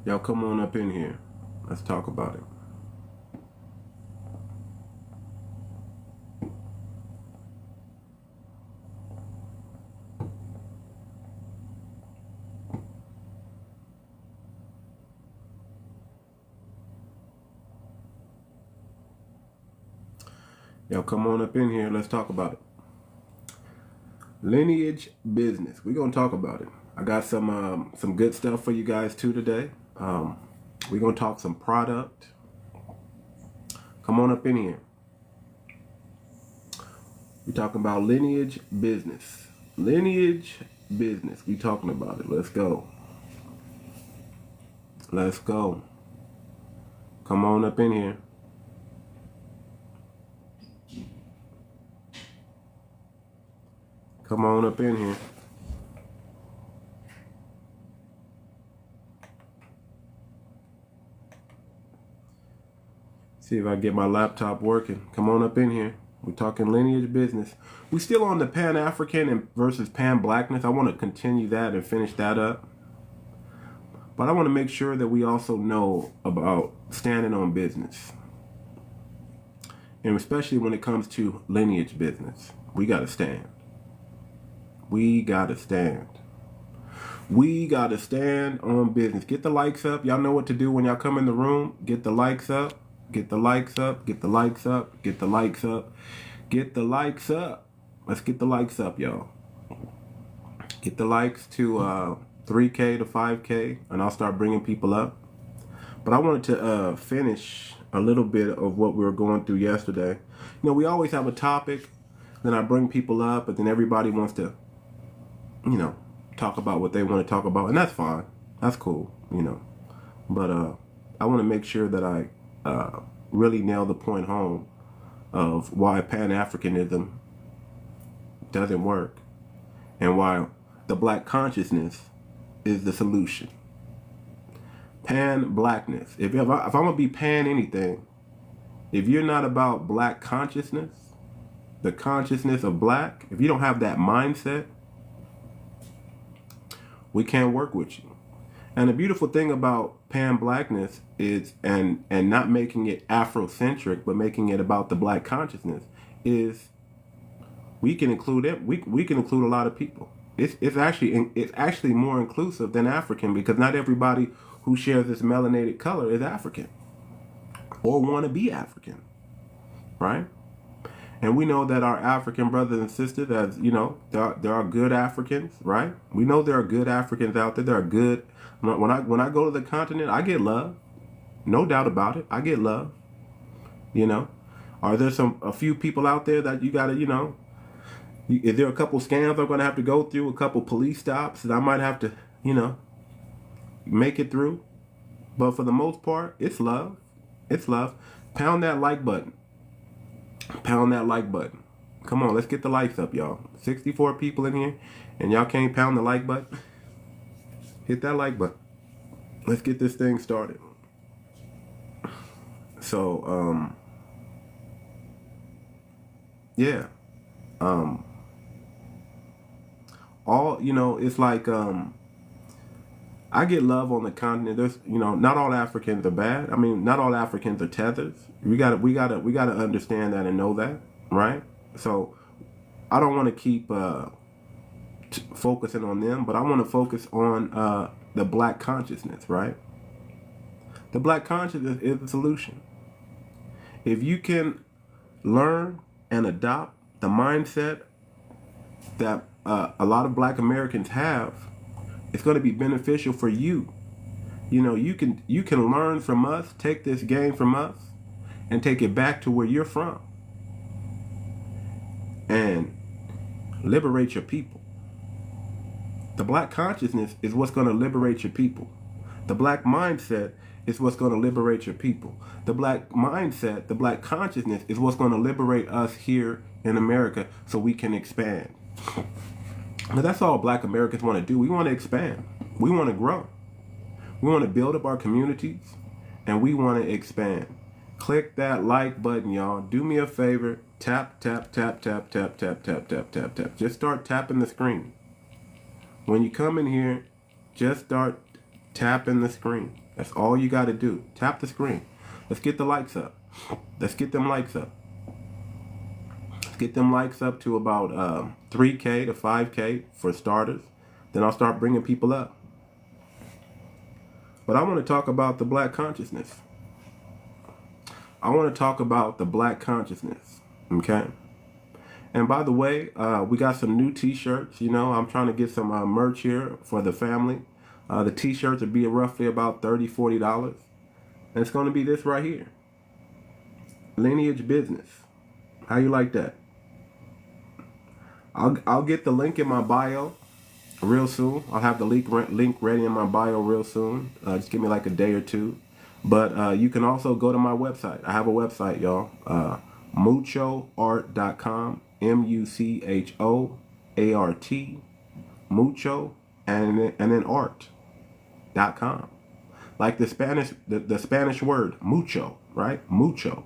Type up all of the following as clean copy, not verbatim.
Y'all come on up in here. Let's talk about it. Y'all come on up in here. Let's talk about it. Lineage business. We're gonna talk about it. I got some good stuff for you guys too today. We're gonna talk some product. Come on up in here. We're talking about lineage business. Lineage business. We talking about it. Let's go. Let's go. Come on up in here. Come on up in here. See if I get my laptop working. Come on up in here. We're talking lineage business. We still on the Pan-African versus Pan-Blackness. I want to continue that and finish that up. But I want to make sure that we also know about standing on business. And especially when it comes to lineage business. We got to stand. We got to stand. We got to stand on business. Get the likes up. Y'all know what to do when y'all come in the room. Get the likes up. Get the likes up. Get the likes up. Get the likes up. Get the likes up. Let's get the likes up, y'all. Get the likes to 3K to 5K, and I'll start bringing people up. But I wanted to finish a little bit of what we were going through yesterday. You know, we always have a topic, then I bring people up, but then everybody wants to, you know, talk about what they want to talk about, and that's fine. That's cool, you know. But I want to make sure that I really nail the point home of why Pan-Africanism doesn't work and why the black consciousness is the solution. Pan-Blackness. If I'm going to be pan anything, if you're not about black consciousness, the consciousness of black, if you don't have that mindset, we can't work with you. And the beautiful thing about Pan-Blackness is, and not making it Afrocentric, but making it about the black consciousness, is we can include it. We can include a lot of people. It's actually more inclusive than African, because not everybody who shares this melanated color is African or want to be African, right? And we know that our African brothers and sisters, as you know, there are good Africans, right? We know there are good Africans out there. There are good. When I go to the continent, I get love, no doubt about it. I get love. You know, are there a few people out there that you gotta, you know? Is there a couple scams I'm gonna have to go through, a couple police stops that I might have to, you know, make it through? But for the most part, it's love. It's love. Pound that like button. Pound that like button. Come on, let's get the likes up, y'all. 64 people in here, and y'all can't pound the like button. Hit that like button. Let's get this thing started. So, yeah. All, you know, it's like, I get love on the continent. There's, you know, not all Africans are bad. I mean, not all Africans are tethers. We gotta understand that and know that, right? So, I don't want to keep focusing on them, but I want to focus on the black consciousness, right? The black consciousness is the solution. If you can learn and adopt the mindset that a lot of black Americans have, it's going to be beneficial for you. You know, you can learn from us, take this game from us, and take it back to where you're from, and liberate your people. The black consciousness is what's going to liberate your people. The black mindset is what's going to liberate your people. The black mindset, the black consciousness is what's going to liberate us here in America so we can expand. But that's all black Americans want to do. We want to expand. We want to grow. We want to build up our communities, and we want to expand. Click that like button, y'all. Do me a favor. Tap, tap, tap, tap, tap, tap, tap, tap, tap, tap. Just start tapping the screen. When you come in here, just start tapping the screen. That's all you got to do. Tap the screen. Let's get the likes up. Let's get them likes up. Let's get them likes up to about 3K to 5K for starters. Then I'll start bringing people up. But I want to talk about the black consciousness. I want to talk about the black consciousness. Okay? And by the way, we got some new t-shirts. You know, I'm trying to get some merch here for the family. The t-shirts would be roughly about $30, $40. And it's going to be this right here. Lineage Business. How you like that? I'll get the link in my bio real soon. I'll have the link ready in my bio real soon. Just give me like a day or two. But you can also go to my website. I have a website, y'all. 𝗤𝗏𝗄𝑎rt.com. MUCHOART. Mucho and then art.com. Like the Spanish word mucho, right? Mucho.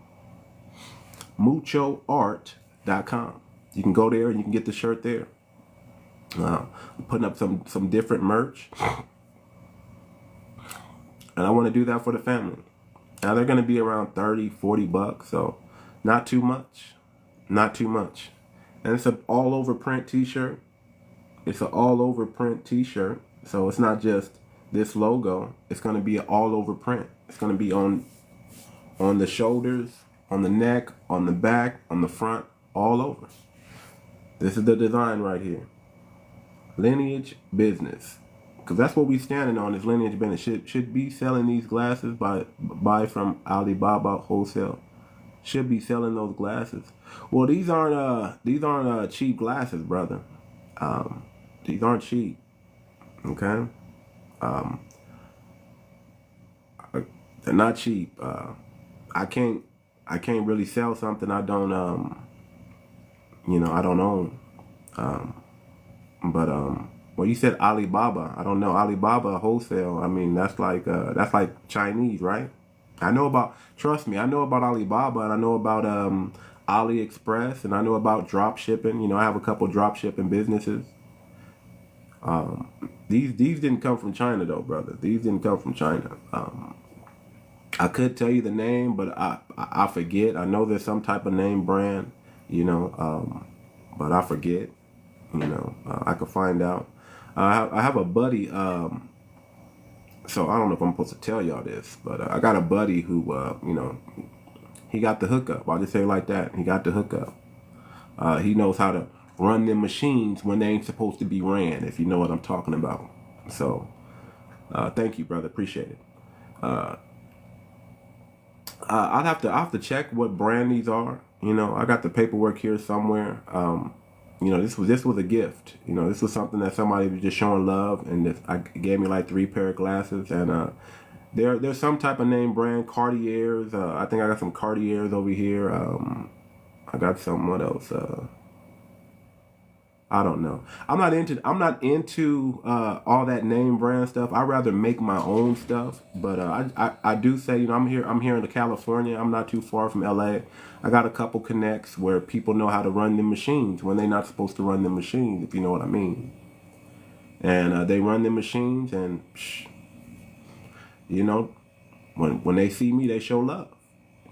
MuchoArt.com. You can go there and you can get the shirt there. I'm putting up some different merch. And I want to do that for the family. Now they're going to be around 30, 40 bucks. So not too much. Not too much. And it's an all over print t-shirt. It's an all over print t-shirt. So it's not just this logo. It's going to be an all over print. It's going to be on the shoulders, on the neck, on the back, on the front, all over. This is the design right here. Lineage Business. Because that's what we standing on, is Lineage Business. Should be selling these glasses, buy from Alibaba Wholesale. Should be selling those glasses. Well, these aren't cheap glasses, brother. These aren't cheap. Okay? They're not cheap. I can't really sell something I don't I don't own. Well, you said Alibaba. I don't know. Alibaba Wholesale. I mean, that's like Chinese, right? Trust me, I know about Alibaba, and I know about AliExpress, and I know about drop shipping. You know, I have a couple drop shipping businesses. These didn't come from China though, brother. These didn't come from China. I could tell you the name, but I forget. I know there's some type of name brand, but I forget. I could find out. I have a buddy. So I don't know if I'm supposed to tell y'all this, but I got a buddy who, he got the hookup. I'll just say it like that. He got the hookup. He knows how to run them machines when they ain't supposed to be ran, if you know what I'm talking about. So, thank you, brother. Appreciate it. I'll have to check what brand these are. I got the paperwork here somewhere. This was a gift. This was something that somebody was just showing love, and I gave me like 3 pair of glasses, and there's some type of name brand, Cartiers. I think I got some Cartiers over here. I got some, what else? I don't know. I'm not into all that name brand stuff. I rather make my own stuff. But I do say, I'm here in California. I'm not too far from LA. I got a couple connects where people know how to run the machines when they're not supposed to run the machines, if you know what I mean. And they run the machines, and when they see me, they show love.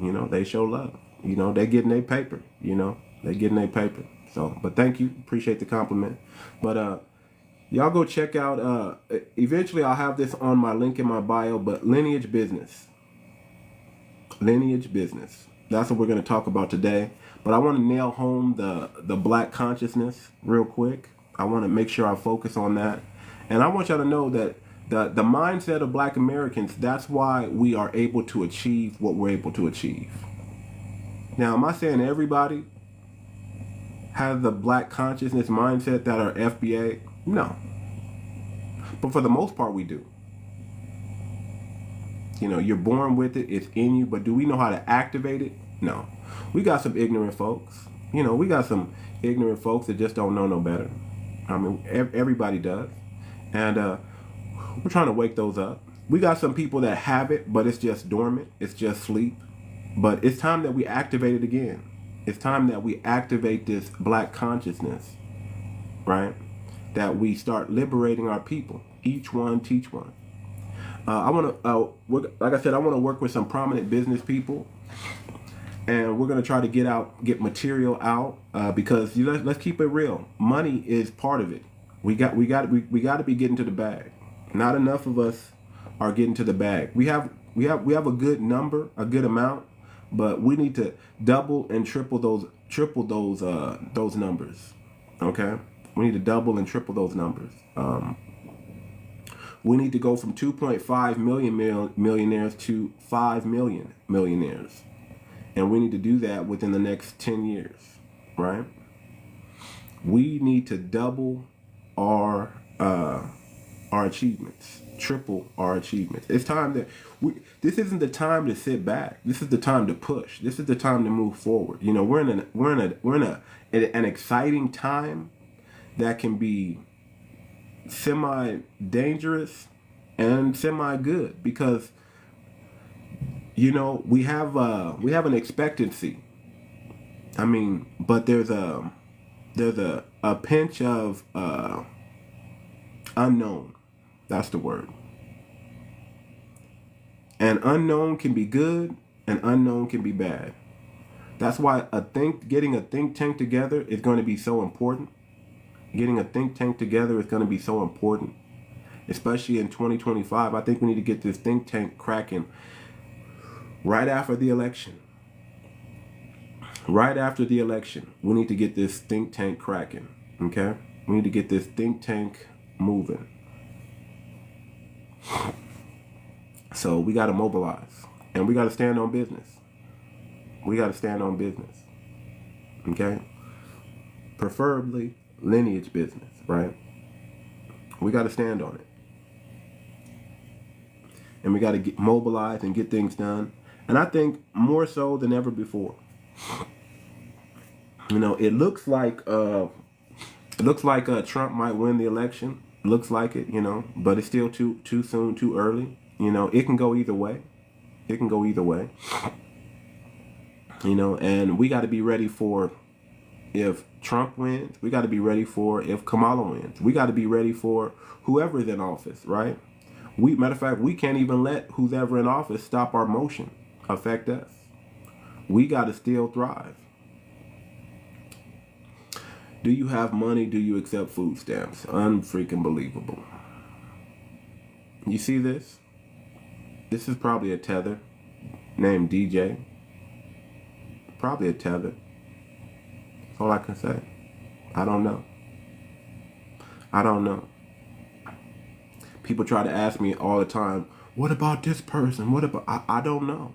They show love. They getting their paper. They getting their paper. So, but thank you. Appreciate the compliment. But y'all go check out. Eventually, I'll have this on my link in my bio. But Lineage Business. Lineage Business. That's what we're going to talk about today. But I want to nail home the black consciousness real quick. I want to make sure I focus on that. And I want y'all to know that the mindset of black Americans, that's why we are able to achieve what we're able to achieve. Now, am I saying everybody has the black consciousness mindset that are FBA? No. But for the most part, we do. You're born with it. It's in you. But do we know how to activate it? No. We got some ignorant folks. We got some ignorant folks that just don't know no better. I mean, everybody does. And we're trying to wake those up. We got some people that have it, but it's just dormant. It's just sleep. But it's time that we activate it again. It's time that we activate this black consciousness, right? That we start liberating our people. Each one, teach one. I want to, like I said, I want to work with some prominent business people, and we're going to try to get material out, because let's keep it real. Money is part of it. We got to be getting to the bag. Not enough of us are getting to the bag. We have a good number, a good amount, but we need to double and triple those numbers. Okay, we need to double and triple those numbers. We need to go from 2.5 million millionaires to 5 million millionaires. And we need to do that within the next 10 years, right? We need to double our achievements, triple our achievements. It's time that this isn't the time to sit back. This is the time to push. This is the time to move forward. You know, we're in an exciting time that can be semi-dangerous and semi-good, because you know we have an expectancy. I mean, but there's a pinch of unknown. That's the word. And unknown can be good, and unknown can be bad. That's why getting a think tank together is going to be so important. Getting a think tank together is going to be so important, especially in 2025. I think we need to get this think tank cracking right after the election. Right after the election, we need to get this think tank cracking, okay? We need to get this think tank moving. So we got to mobilize, and we got to stand on business. We got to stand on business, okay? Preferably lineage business, right? We got to stand on it. And we got to get mobilized and get things done. And I think more so than ever before. You know, it looks like Trump might win the election. Looks like it, you know, but it's still too soon, too early. You know, it can go either way. It can go either way. You know, and we got to be ready for if Trump wins. We got to be ready for if Kamala wins. We got to be ready for whoever is in office, right? Matter of fact, we can't even let who's ever in office stop our motion, affect us. We got to still thrive. Do you have money? Do you accept food stamps? Unfreaking believable. You see this? This is probably a tether named DJ. Probably a tether. That's all I can say. I don't know. I don't know. People try to ask me all the time, what about this person? What about... I don't know.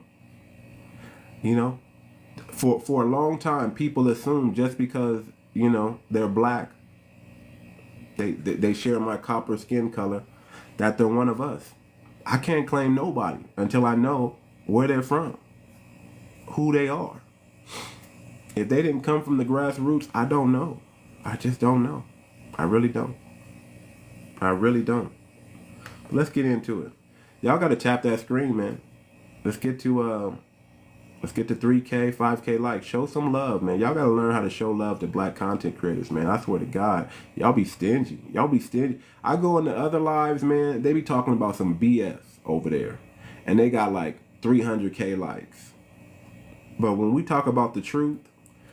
You know? For a long time, people assume just because, you know, they're black, they share my copper skin color, that they're one of us. I can't claim nobody until I know where they're from, who they are. If they didn't come from the grassroots, I don't know. I just don't know. I really don't. I really don't. But let's get into it. Y'all got to tap that screen, man. Let's get to 3K, 5K likes. Show some love, man. Y'all got to learn how to show love to black content creators, man. I swear to God. Y'all be stingy. Y'all be stingy. I go into other lives, man. They be talking about some BS over there. And they got like 300K likes. But when we talk about the truth,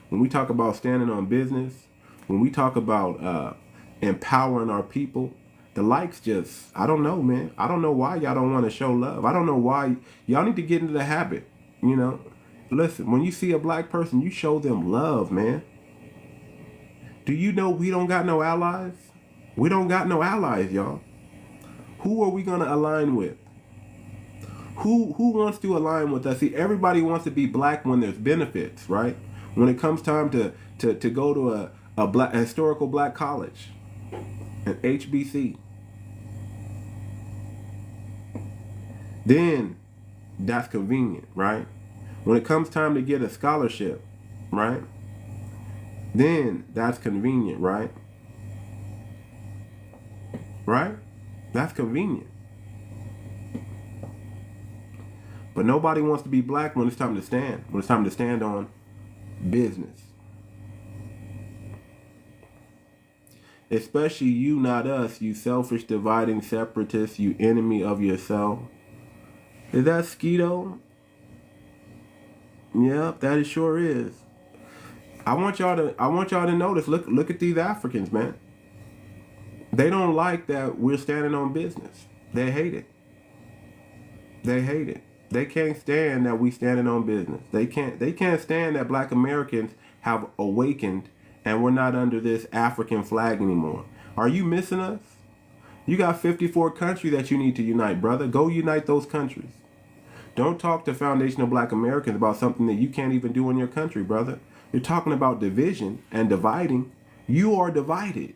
when we talk about standing on business, when we talk about empowering our people, the likes just, I don't know, man. I don't know why y'all don't want to show love. I don't know why. Y'all need to get into the habit, you know. Listen, when you see a black person, you show them love, man. Do you know we don't got no allies? We don't got no allies, y'all. Who are we going to align with? Who wants to align with us? See, everybody wants to be black when there's benefits, right? When it comes time to go to a historical black college, an HBC, then that's convenient, right? When it comes time to get a scholarship, right? Then that's convenient, right? Right? That's convenient. But nobody wants to be black when it's time to stand. When it's time to stand on business. Especially you, not us, you selfish, dividing separatist, you enemy of yourself. Is that 𝗖cie? Yep, that it sure is. I want y'all to notice. Look at these Africans, man. They don't like that we're standing on business. They hate it. They hate it. They can't stand that we standing on business. They can't stand that Black Americans have awakened and we're not under this African flag anymore. Are you missing us? You got 54 countries that you need to unite, brother. Go unite those countries. Don't talk to foundational Black Americans about something that you can't even do in your country, brother. You're talking about division and dividing. You are divided.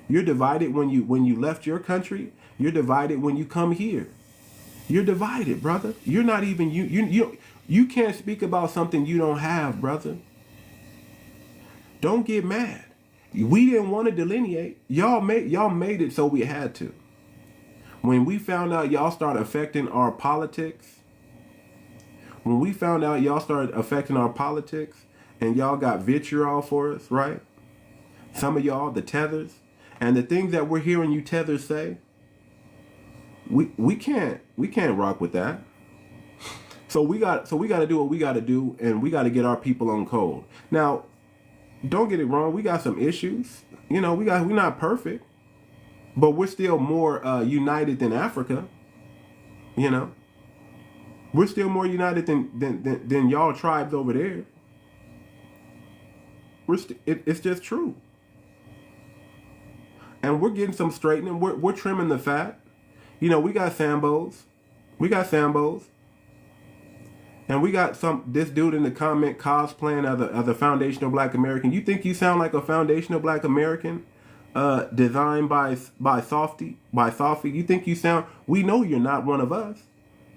You're divided when you left your country. You're divided when you come here. You're divided, brother. You're not even you can't speak about something you don't have, brother. Don't get mad. We didn't want to delineate. Y'all made it so we had to. When we found out y'all started affecting our politics, and y'all got vitriol for us, right? Some of y'all, the tethers, and the things that we're hearing you tethers say, we can't rock with that. So we got to do what we got to do, and we got to get our people on code. Now, don't get it wrong. We got some issues. You know, we're not perfect, but we're still more united than Africa. You know, we're still more united than y'all tribes over there. It's just true. And we're getting some straightening. We're trimming the fat. You know, we got Sambos. And we got this dude in the comment cosplaying as a foundational Black American. You think you sound like a foundational Black American designed by 𝗖cie? You think you sound... We know you're not one of us.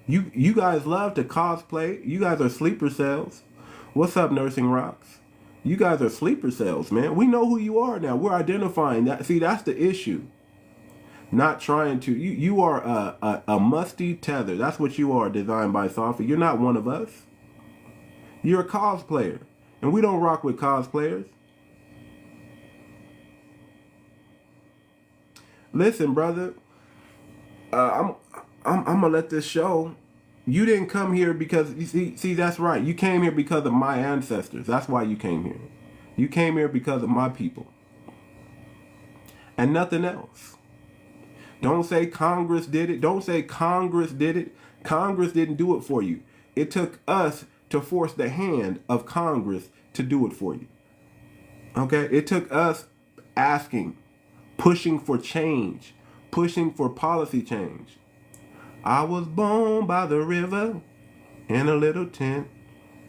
You guys love to cosplay. You guys are sleeper cells. What's up, Nursing Rocks? You guys are sleeper cells, man. We know who you are now. We're identifying that. See, that's the issue. Not trying to... You are a musty tether. That's what you are, designed by 𝗖cie. You're not one of us. You're a cosplayer. And we don't rock with cosplayers. Listen, brother. I'm gonna let this show. You didn't come here because... You see, that's right. You came here because of my ancestors. That's why you came here. You came here because of my people. And nothing else. Don't say Congress did it. Don't say Congress did it. Congress didn't do it for you. It took us to force the hand of Congress to do it for you. Okay? It took us asking, pushing for change, pushing for policy change. I was born by the river in a little tent.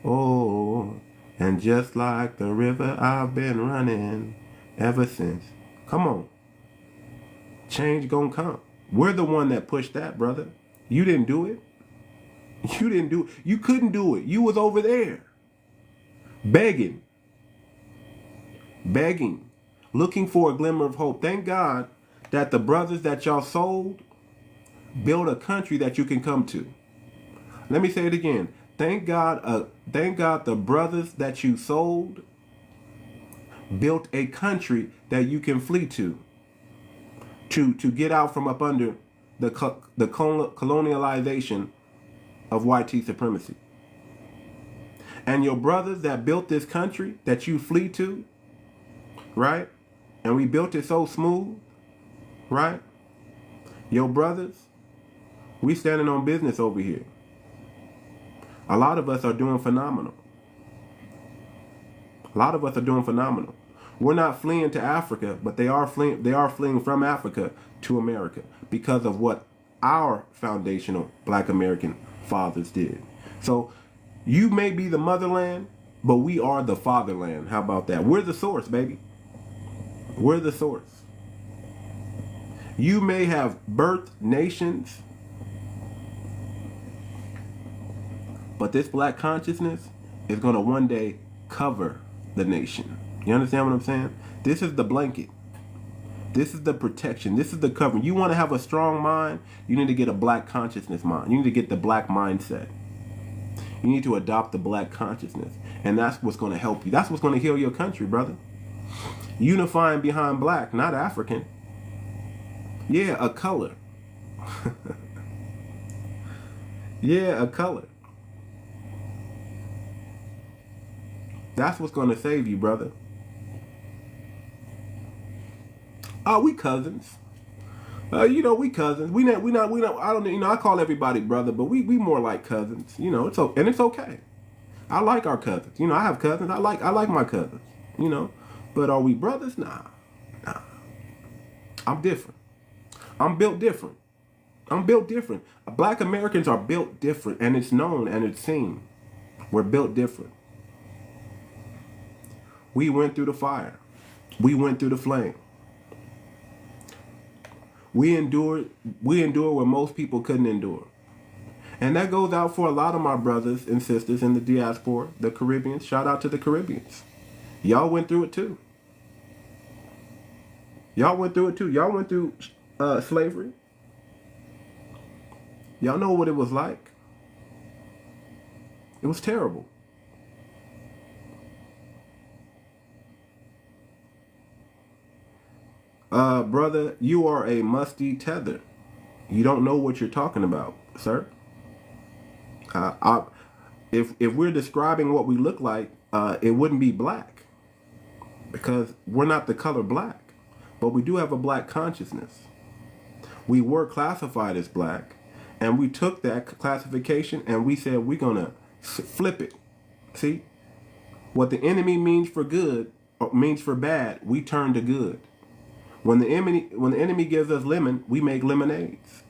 Oh, and just like the river, I've been running ever since. Come on. Change gonna come. We're the one that pushed that, brother. You didn't do it. You didn't do it. You couldn't do it. You was over there. Begging, looking for a glimmer of hope. Thank God that the brothers that y'all sold build a country that you can come to. Let me say it again. Thank God the brothers that you sold built a country that you can flee to get out from up under the colonialization of white supremacy. And your brothers that built this country that you flee to, right? And we built it so smooth, right? Your brothers, we standing on business over here. A lot of us are doing phenomenal. We're not fleeing to Africa, but they are fleeing from Africa to America because of what our foundational Black American fathers did. So you may be the motherland, but we are the fatherland. How about that? We're the source, baby. We're the source. You may have birthed nations, but this Black consciousness is going to one day cover the nation. You understand what I'm saying? This is the blanket. This is the protection. This is the covering. You want to have a strong mind, you need to get a Black consciousness mind. You need to get the Black mindset. You need to adopt the Black consciousness. And that's what's going to help you. That's what's going to heal your country, brother. Unifying behind black, not African. Yeah, a color. Yeah, a color. That's what's going to save you, brother. Oh, we cousins. We cousins. We not. I don't. I call everybody brother, but we more like cousins. It's okay, and it's okay. I like our cousins. I have cousins. I like my cousins. But are we brothers? Nah. I'm different. I'm built different. Black Americans are built different, and it's known and it's seen. We're built different. We went through the fire. We went through the flame. We endured what most people couldn't endure. And that goes out for a lot of my brothers and sisters in the diaspora, the Caribbeans. Shout out to the Caribbeans. Y'all went through it too. Y'all went through slavery. Y'all know what it was like. It was terrible. Brother, you are a musty tether. You don't know what you're talking about, sir. If we're describing what we look like, it wouldn't be black, because we're not the color black, but we do have a black consciousness. We were classified as black, and we took that classification and we said we're gonna flip it. See, what the enemy means for good or means for bad, we turn to good. When the enemy gives us lemon, we make lemonades.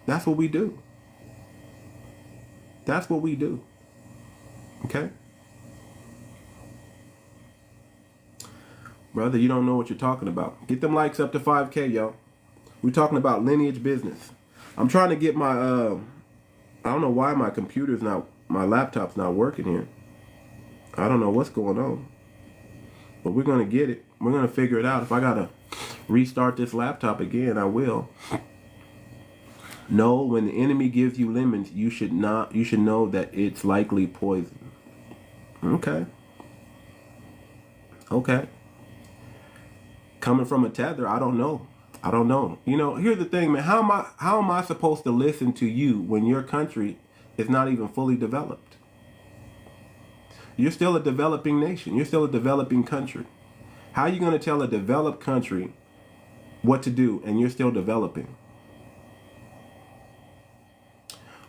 That's what we do. That's what we do. Okay? Brother, you don't know what you're talking about. Get them likes up to 5K, y'all. We're talking about lineage business. I'm trying to get my, I don't know why my laptop's not working here. I don't know what's going on. But we're going to get it. We're going to figure it out. If I got to restart this laptop again, I will. No, when the enemy gives you lemons, you should know that it's likely poison. Okay. Coming from a tether, I don't know. Here's the thing, man. How am I supposed to listen to you when your country is not even fully developed? You're still a developing nation. You're still a developing country. How are you going to tell a developed country what to do and you're still developing?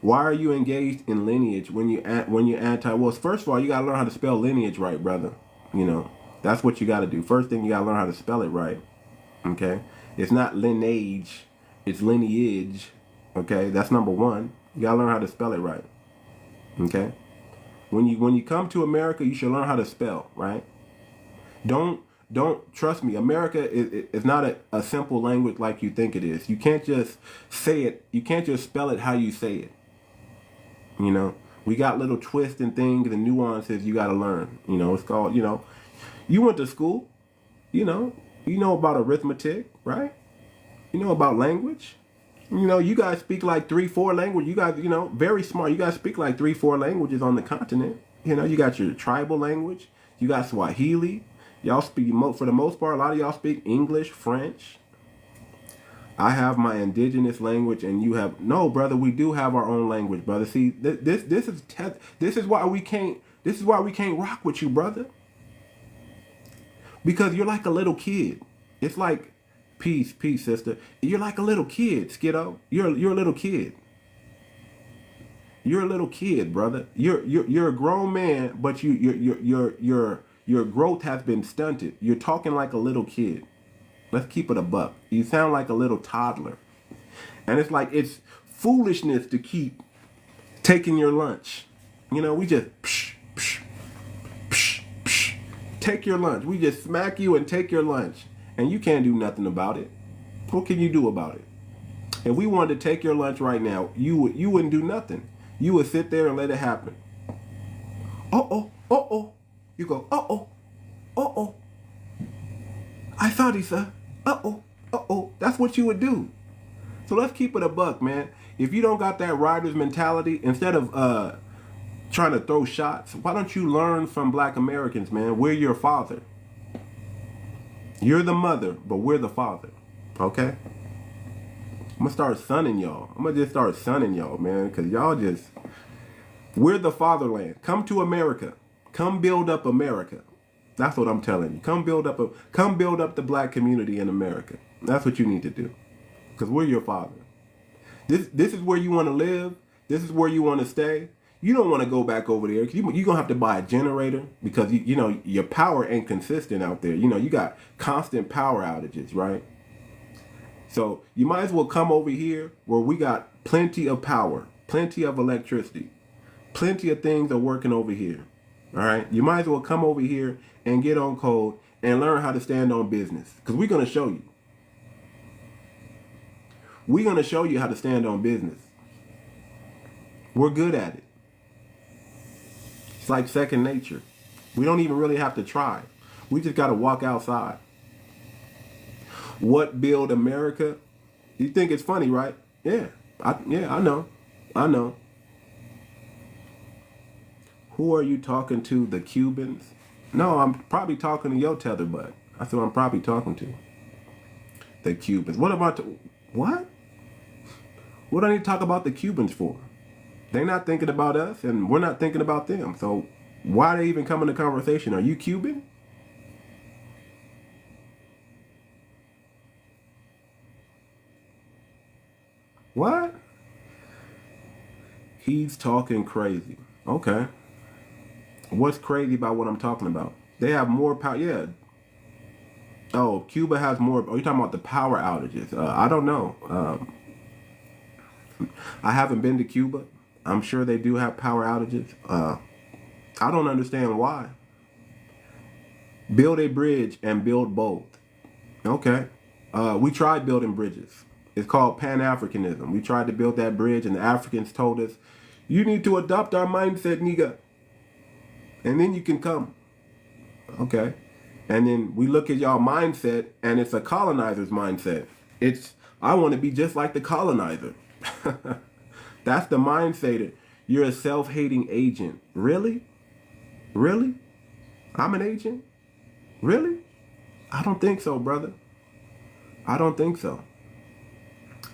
Why are you engaged in lineage when you're anti? Well, first of all, you got to learn how to spell lineage right, brother. That's what you got to do. First thing, you got to learn how to spell it right. Okay? It's not lineage, it's lineage. Okay? That's number one. You got to learn how to spell it right. Okay? When you come to America, you should learn how to spell, right? Don't trust me. America is not a simple language like you think it is. You can't just say it. You can't just spell it how you say it. We got little twists and things and nuances you got to learn. It's called, you went to school, you know about arithmetic, right? You know about language. You guys speak like 3-4 languages. You guys, very smart. You guys speak like 3-4 languages on the continent. You got your tribal language. You got Swahili. Y'all speak, for the most part, a lot of y'all speak English, French. I have my indigenous language, and you have no, brother. We do have our own language, brother. See, this is why we can't rock with you, brother. Because you're like a little kid. It's like peace, sister. You're like a little kid, Skiddo. You're a little kid. You're a little kid, brother. You're a grown man, but your growth has been stunted. You're talking like a little kid. Let's keep it a buck. You sound like a little toddler. And it's foolishness to keep taking your lunch. We just take your lunch. We just smack you and take your lunch. And you can't do nothing about it. What can you do about it? If we wanted to take your lunch right now, you wouldn't do nothing. You would sit there and let it happen. Uh-oh. You go, uh-oh. 𝗖cie sir. Uh-oh. That's what you would do. So let's keep it a buck, man. If you don't got that rider's mentality, instead of trying to throw shots, why don't you learn from black Americans, man? We're your father. You're the mother, but we're the father. Okay? I'm gonna start sunning y'all. I'm gonna just start sunning y'all, man, because y'all just... We're the fatherland. Come to America. Come build up America. That's what I'm telling you. Come build up the black community in America. That's what you need to do. Because we're your father. This is where you want to live. This is where you want to stay. You don't want to go back over there. You're going to have to buy a generator because, you know, your power ain't consistent out there. You know, you got constant power outages, right? So you might as well come over here where we got plenty of power, plenty of electricity, plenty of things are working over here. All right. You might as well come over here and get on code and learn how to stand on business because we're going to show you. We're going to show you how to stand on business. We're good at it. It's like second nature. We don't even really have to try. We just got to walk outside. What build America? You think it's funny, right? Yeah. I know. I know. Who are you talking to? The Cubans? No, I'm probably talking to your tether butt. That's who I'm probably talking to. The Cubans. What about the... What? What do I need to talk about the Cubans for? They're not thinking about us, and we're not thinking about them. So why are they even coming to conversation? Are you Cuban? What? He's talking crazy. Okay. What's crazy about what I'm talking about? They have more power. Yeah. Oh, Cuba has more. Are you talking about the power outages? I don't know. I haven't been to Cuba. I'm sure they do have power outages. I don't understand why. Build a bridge and build both. Okay. We tried building bridges. It's called Pan-Africanism. We tried to build that bridge and the Africans told us, you need to adopt our mindset, nigga. And then you can come. Okay. And then we look at y'all mindset and it's a colonizer's mindset. It's, I want to be just like the colonizer. That's the mindset. You're a self-hating agent. Really? Really? I'm an agent? Really? I don't think so, brother. I don't think so.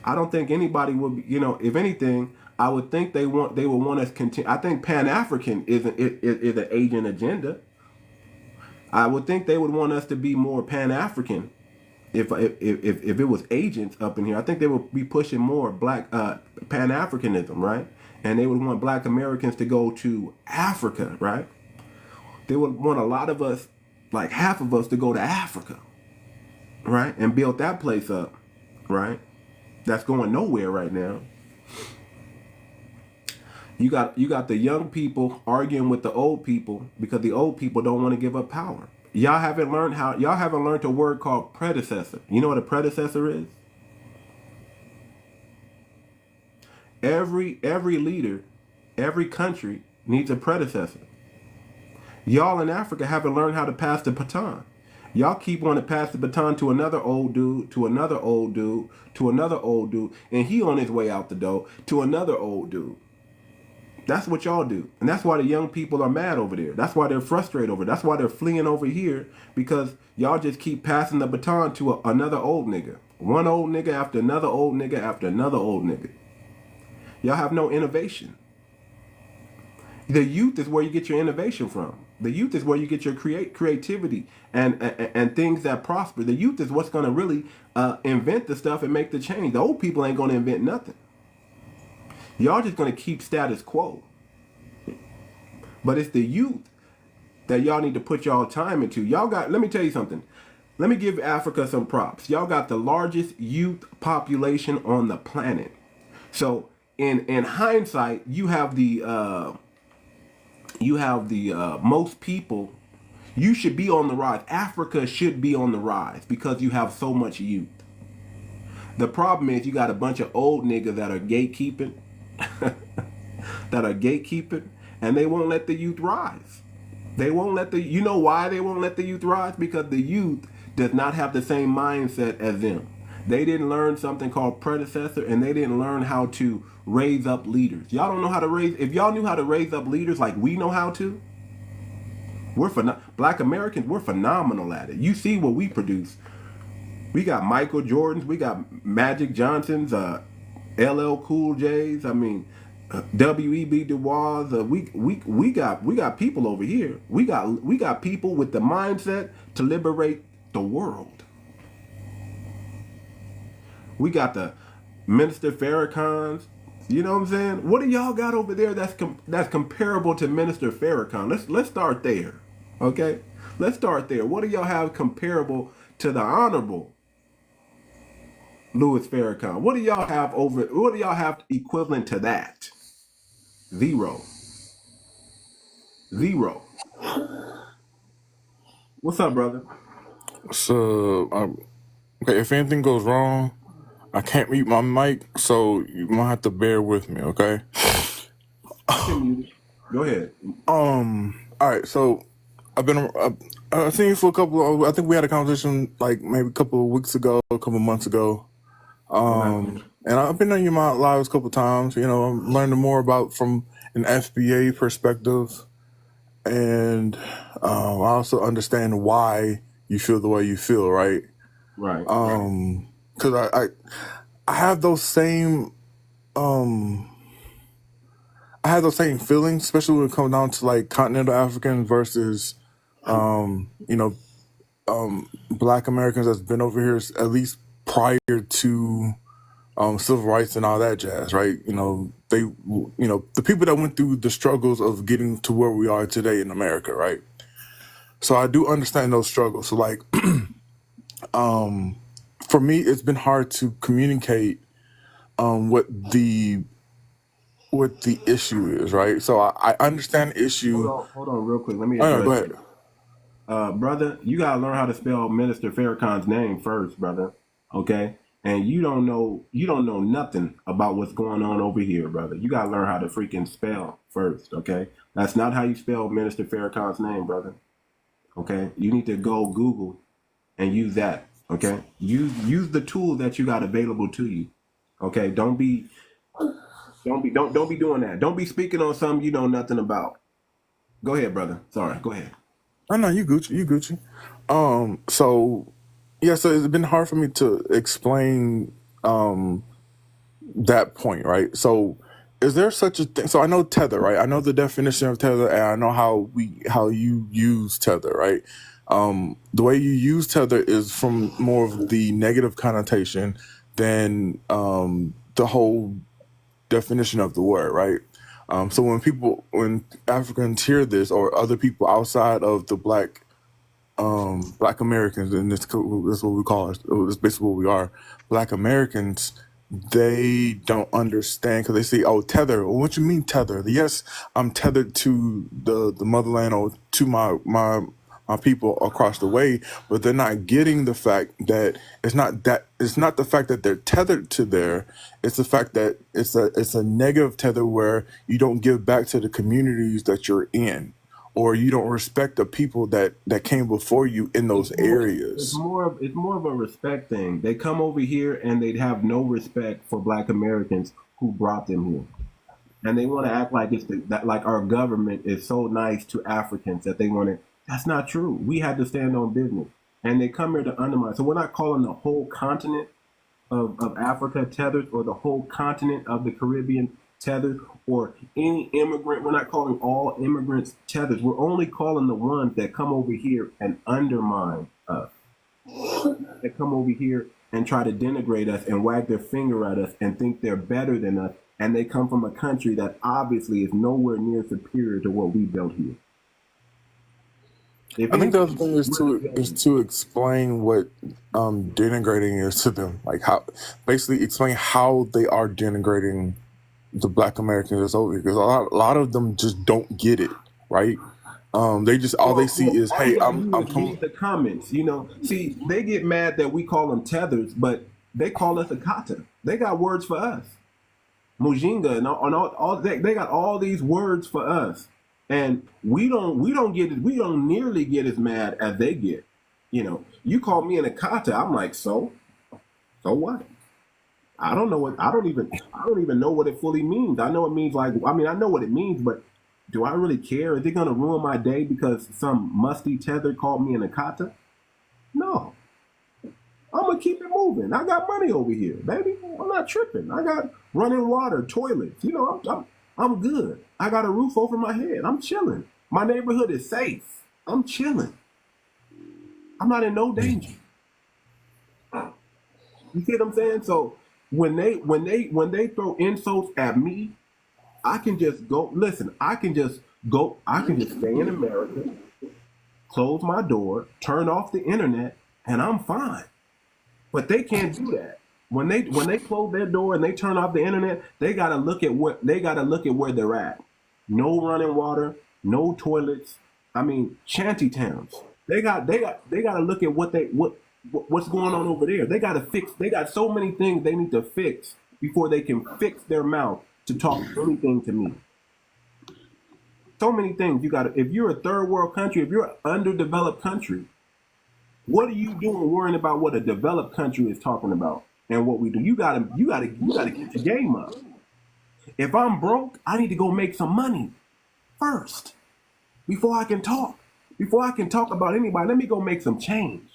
I don't think anybody would be, you know, if anything, I would think they would want us continue. I think Pan-African is an agent agenda. I would think they would want us to be more Pan-African. If it was agents up in here, I think they would be pushing more black Pan-Africanism, right? And they would want black Americans to go to Africa, right? They would want a lot of us, like half of us, to go to Africa, right? And build that place up, right? That's going nowhere right now. You got the young people arguing with the old people because the old people don't want to give up power. Y'all haven't learned a word called predecessor. You know what a predecessor is? Every leader, every country needs a predecessor. Y'all in Africa haven't learned how to pass the baton. Y'all keep wanting to pass the baton to another old dude, to another old dude, to another old dude, and he on his way out the door to another old dude. That's what y'all do. And that's why the young people are mad over there. That's why they're frustrated over it. That's why they're fleeing over here, because y'all just keep passing the baton to another old nigga. One old nigga after another old nigga after another old nigga. Y'all have no innovation. The youth is where you get your innovation from. The youth is where you get your creativity and things that prosper. The youth is what's going to really invent the stuff and make the change. The old people ain't going to invent nothing. Y'all just going to keep status quo. But it's the youth that y'all need to put y'all time into. Y'all got, let me tell you something. Let me give Africa some props. Y'all got the largest youth population on the planet. So in hindsight, you have the most people. You should be on the rise. Africa should be on the rise because you have so much youth. The problem is you got a bunch of old niggas that are gatekeeping. And they won't let the youth rise. They won't let you know why they won't let the youth rise? Because the youth does not have the same mindset as them. They didn't learn something called predecessor, and they didn't learn how to raise up leaders. Y'all don't know how to raise. If y'all knew how to raise up leaders like we know how to, Black Americans, we're phenomenal at it. You see what we produce. We got Michael Jordans, we got Magic Johnsons, LL Cool J's. I mean, WEB Du Bois. We got people over here. We got people with the mindset to liberate the world. We got the Minister Farrakhan's. You know what I'm saying? What do y'all got over there that's comparable to Minister Farrakhan? Let's start there. Okay? Let's start there. What do y'all have comparable to the Honorable Louis Farrakhan? What do y'all have equivalent to that? Zero. What's up, brother? So, okay, if anything goes wrong, I can't mute my mic, so you might have to bear with me, okay? I can mute it. Go ahead. All right, so I've seen you for a couple. I think we had a conversation like maybe a couple of weeks ago, a couple of months ago. And I've been on your lives a couple of times. You know, I'm learning more about from an FBA perspective, and I also understand why you feel the way you feel, right? Right. Because I have those same feelings, especially when it comes down to like continental Africans versus Black Americans that's been over here at least prior to civil rights and all that jazz, right? The people that went through the struggles of getting to where we are today in America, right? So I do understand those struggles. So like, for me, it's been hard to communicate what the issue is, right? So I understand the issue. Hold on real quick. Let me Go address ahead. brother, you gotta learn how to spell Minister Farrakhan's name first, brother. Okay? And you don't know nothing about what's going on over here, brother. You gotta learn how to freaking spell first, okay? That's not how you spell Minister Farrakhan's name, brother. Okay? You need to go Google and use that. Okay? Use the tool that you got available to you. Okay? Don't be doing that. Don't be speaking on something you know nothing about. Go ahead, brother. Sorry, go ahead. I know you Gucci. So it's been hard for me to explain that point, right? So is there such a thing? So I know tether, right? I know the definition of tether, and I know how you use tether, right? The way you use tether is from more of the negative connotation than the whole definition of the word, right? So when Africans hear this, or other people outside of the Black Americans, and this is what we call it. It's basically what we are, Black Americans. They don't understand because they say, "Oh, tether. Well, what you mean tether?" Yes, I'm tethered to the motherland or to my people across the way, but they're not getting the fact that it's not the fact that they're tethered to there. It's the fact that it's a negative tether where you don't give back to the communities that you're in, or you don't respect the people that came before you in those areas. It's more of a respect thing. They come over here and they have no respect for Black Americans who brought them here, and they want to act like like our government is so nice to Africans that they want to. That's not true. We had to stand on business, and they come here to undermine. So we're not calling the whole continent of Africa tethered, or the whole continent of the Caribbean tethered, or any immigrant. We're not calling all immigrants tethered. We're only calling the ones that come over here and undermine us, that come over here and try to denigrate us and wag their finger at us and think they're better than us, and they come from a country that obviously is nowhere near superior to what we built here. I think the other thing is to explain what denigrating is to them, like how basically explain how they are denigrating the Black Americans that's over here, because a lot of them just don't get it, right? They just all they see is, hey, I'm read the comments. See, they get mad that we call them tethers, but they call us a kata. They got words for us, mujinga, and all they got all these words for us. And we don't nearly get as mad as they get. You call me an Akata, I'm like, so what? I don't even know what it fully means. I know it means I know what it means, but Do I really care? Is it going to ruin my day because some musty tether called me an 𝗥𝗶𝗴𝗵𝘁𝘀? No. I'm going to keep it moving. I got money over here, baby. I'm not tripping. I got running water, toilets. You know, I'm good. I got a roof over my head. I'm chilling. My neighborhood is safe. I'm chilling. I'm not in no danger. You see what I'm saying? So when they throw insults at me, I can just go. Listen, I can just stay in America, close my door, turn off the internet, and I'm fine. But they can't do that. When they close their door and they turn off the internet, they gotta look at where they're at. No running water, no toilets. I mean, shanty towns. They gotta look at what's going on over there. They gotta fix. They got so many things they need to fix before they can fix their mouth to talk anything to me. So many things you gotta. If you're a third world country, if you're an underdeveloped country, what are you doing worrying about what a developed country is talking about and what we do? You gotta get your game up. If I'm broke, I need to go make some money first before I can talk. Before I can talk about anybody, let me go make some change.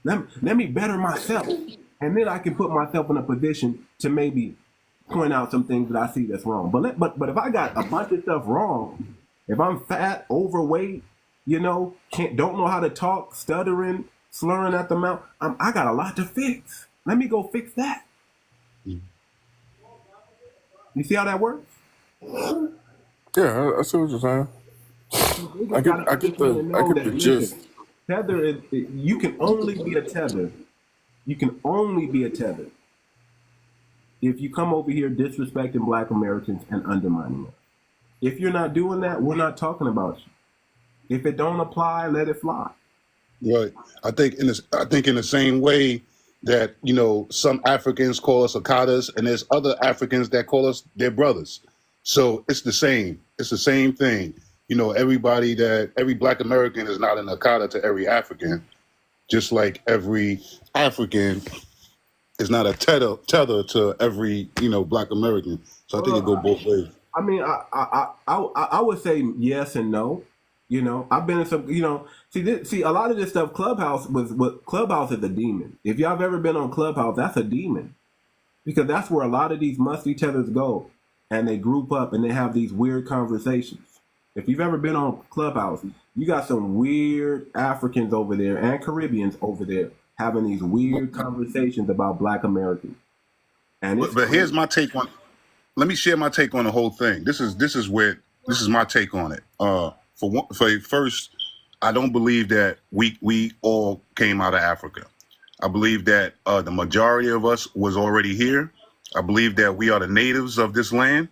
Let me better myself. And then I can put myself in a position to maybe point out some things that I see that's wrong. But if I got a bunch of stuff wrong, if I'm fat, overweight, you know, don't know how to talk, stuttering, slurring at the mouth, I got a lot to fix. Let me go fix that. You see how that works? Yeah, I see what you're saying. I get the gist. Tether is, you can only be a tether. You can only be a tether if you come over here disrespecting Black Americans and undermining us. If you're not doing that, we're not talking about you. If it don't apply, let it fly. Right. I think in the same way that, you know, some Africans call us 𝗥𝗶𝗴𝗵𝘁𝘀, and there's other Africans that call us their brothers. So it's the same. It's the same thing. You know, every Black American is not an 𝗥𝗶𝗴𝗵 to every African, just like every African is not a tether to every, you know, Black American. So I think it go both ways. I mean, I would say yes and no. You know, I've been in some, you know, see a lot of this stuff. Clubhouse is a demon. If y'all have ever been on Clubhouse, that's a demon, because that's where a lot of these musty tethers go, and they group up and they have these weird conversations. If you've ever been on Clubhouse, you got some weird Africans over there and Caribbeans over there having these weird conversations about Black Americans. And but here's my take on. Let me share my take on the whole thing. This is my take on it. For first, I don't believe that we all came out of Africa. I believe that the majority of us was already here. I believe that we are the natives of this land,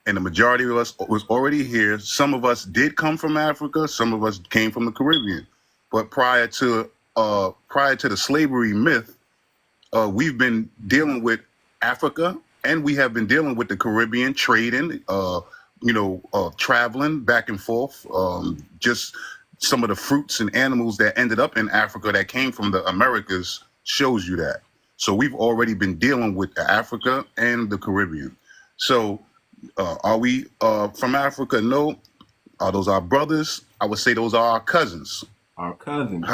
and the majority of us was already here. Some of us did come from Africa. Some of us came from the Caribbean. But prior to the slavery myth, we've been dealing with Africa, and we have been dealing with the Caribbean, trading, traveling back and forth. Just some of the fruits and animals that ended up in Africa that came from the Americas shows you that. So we've already been dealing with Africa and the Caribbean. So are we from Africa? No. Are those our brothers? I would say those are our cousins. Our cousins.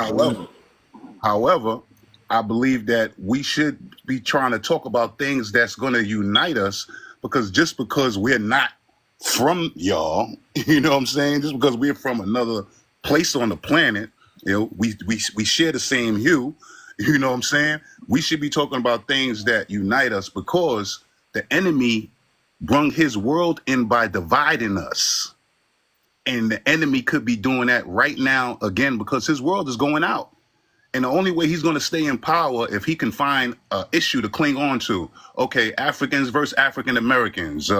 However, I believe that we should be trying to talk about things that's going to unite us, because just because we're not from y'all, you know what I'm saying? Just because we're from another place on the planet, you know, we share the same hue, you know what I'm saying? We should be talking about things that unite us, because the enemy brung his world in by dividing us. And the enemy could be doing that right now again, because his world is going out. And the only way he's going to stay in power if he can find an issue to cling on to. Okay, Africans versus African Americans,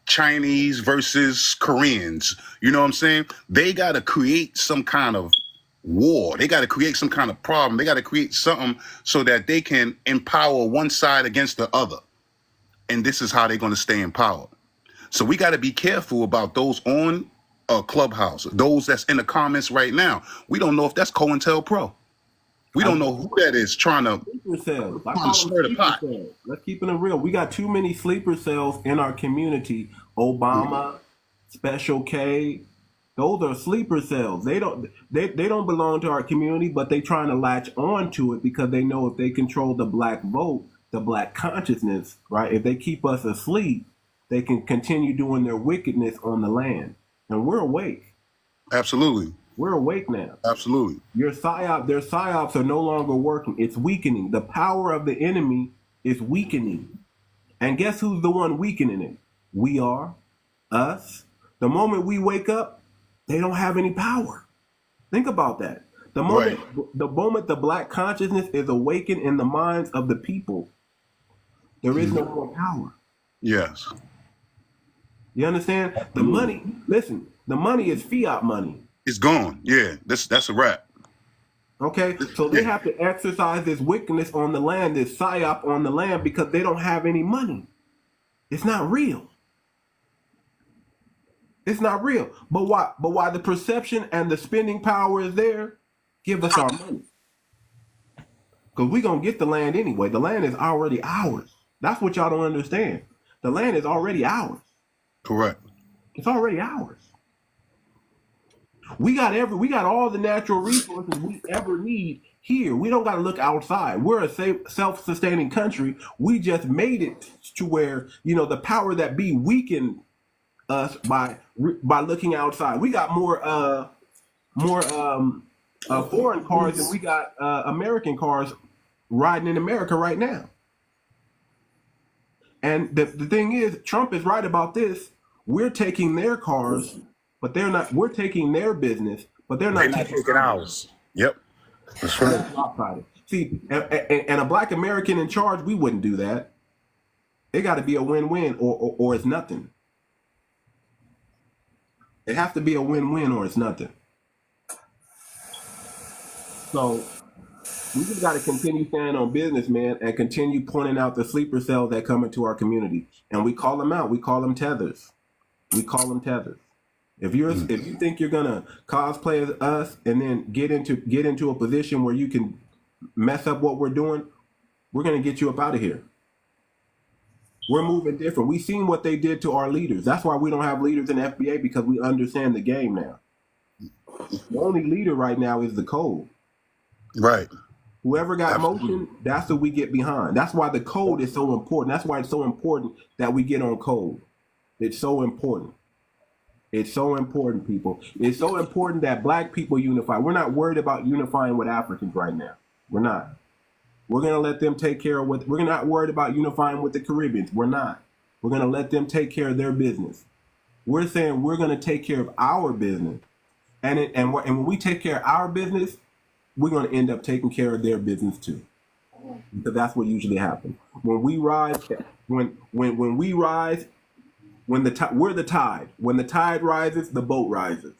Chinese versus Koreans. You know what I'm saying? They got to create some kind of war. They got to create some kind of problem. They got to create something so that they can empower one side against the other. And this is how they're going to stay in power. So we got to be careful about those on Clubhouse, those that's in the comments right now. We don't know if that's COINTELPRO. We don't know who that is trying to stir the pot. Let's keep it real. We got too many sleeper cells in our community. Obama, Special K. Those are sleeper cells. They don't belong to our community, but they trying to latch on to it because they know if they control the black vote, the black consciousness, right? If they keep us asleep, they can continue doing their wickedness on the land. And we're awake. Absolutely. We're awake now. Absolutely. Their psyops are no longer working. It's weakening. The power of the enemy is weakening. And guess who's the one weakening it? We are. Us. The moment we wake up, they don't have any power. Think about that. The moment the black consciousness is awakened in the minds of the people, there is no more power. Yes. You understand? The money, listen, the money is fiat money. It's gone. Yeah, that's a wrap. Okay, so they have to exercise this wickedness on the land, this psyop on the land, because they don't have any money. It's not real. It's not real. But why the perception and the spending power is there, give us our money. Because we're going to get the land anyway. The land is already ours. That's what y'all don't understand. The land is already ours. Correct. It's already ours. We got all the natural resources we ever need here. We don't got to look outside. We're a self-sustaining country. We just made it to where, the powder that be weakened us by looking outside. We got more foreign cars than we got American cars riding in America right now. And the thing is, Trump is right about this. We're taking their cars, but they're not. We're taking their business, but they're not taking ours. Yep. That's right. See, and a black American in charge, we wouldn't do that. It got to be a win-win, or it's nothing. It has to be a win-win, or it's nothing. So we just got to continue standing on business, man, and continue pointing out the sleeper cells that come into our community, and we call them out. We call them tethers. We call them tethers. If you think you're gonna cosplay as us and then get into a position where you can mess up what we're doing, we're gonna get you up out of here. We're moving different. We've seen what they did to our leaders. That's why we don't have leaders in the FBA, because we understand the game now. The only leader right now is the code. Right. Whoever got motion, that's what we get behind. That's why the code is so important. That's why it's so important that we get on code. It's so important. It's so important, people. It's so important that black people unify. We're not worried about unifying with Africans right now. We're not. We're going to let them take care of we're not worried about unifying with the Caribbeans. We're not. We're going to let them take care of their business. We're saying we're going to take care of our business. And when we take care of our business, we're going to end up taking care of their business too. Because that's what usually happens. When we rise, when we rise, we're the tide. When the tide rises, the boat rises.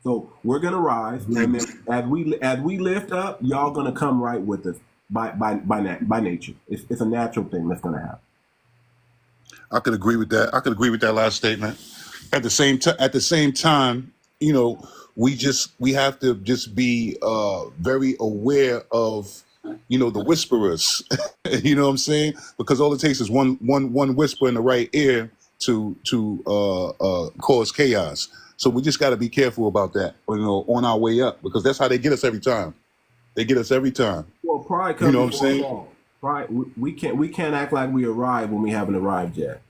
So we're gonna rise, and then as we lift up, y'all gonna come right with us by nature. It's a natural thing that's gonna happen. I could agree with that. I could agree with that last statement. At the same time, we have to just be very aware of the whisperers. You know what I'm saying? Because all it takes is one whisper in the right ear to cause chaos. So we just got to be careful about that, on our way up, because that's how they get us every time. They get us every time. Well, pride comes before a fall. Pride, we can't act like we arrived when we haven't arrived yet.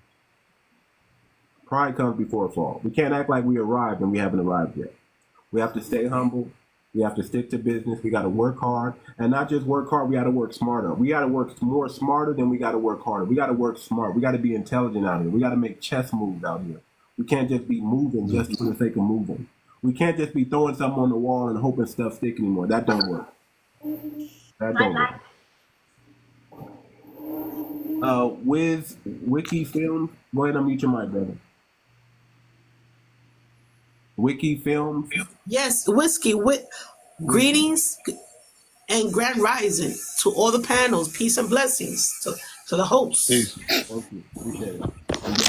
Pride comes before a fall. We can't act like we arrived when we haven't arrived yet. We have to stay humble. We have to stick to business. We got to work hard, and not just work hard. We got to work smarter. We got to work more smarter than we got to work harder. We got to work smart. We got to be intelligent out here. We got to make chess moves out here. We can't just be moving just for the sake of moving. We can't just be throwing something on the wall and hoping stuff stick anymore. That don't work. That don't work. With Wiki Films, go ahead and unmute your mic, brother. Wiki Films. Yes, whiskey with greetings and grand rising to all the panels. Peace and blessings to the hosts. Peace. Thank you. Appreciate it.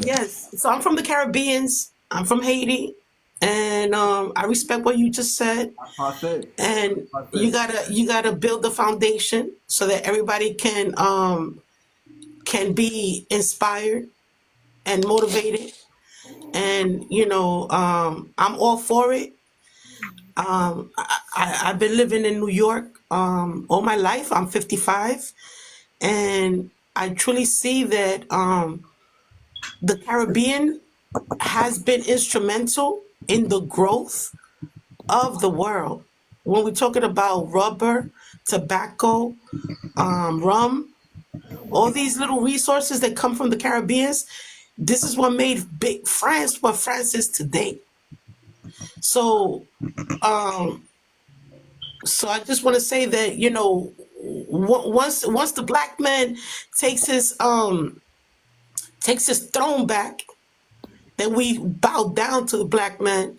Yes, so I'm from the Caribbeans. I'm from Haiti, and I respect what you just said. And you gotta build the foundation so that everybody can be inspired and motivated. and I'm all for it. I've been living in New York all my life. I'm 55, and I truly see that the Caribbean has been instrumental in the growth of the world. When we're talking about rubber, tobacco, rum, all these little resources that come from the Caribbean, this is what made big France what France is today. So, so I just want to say that once the black man takes his throne back, then we bow down to the black man,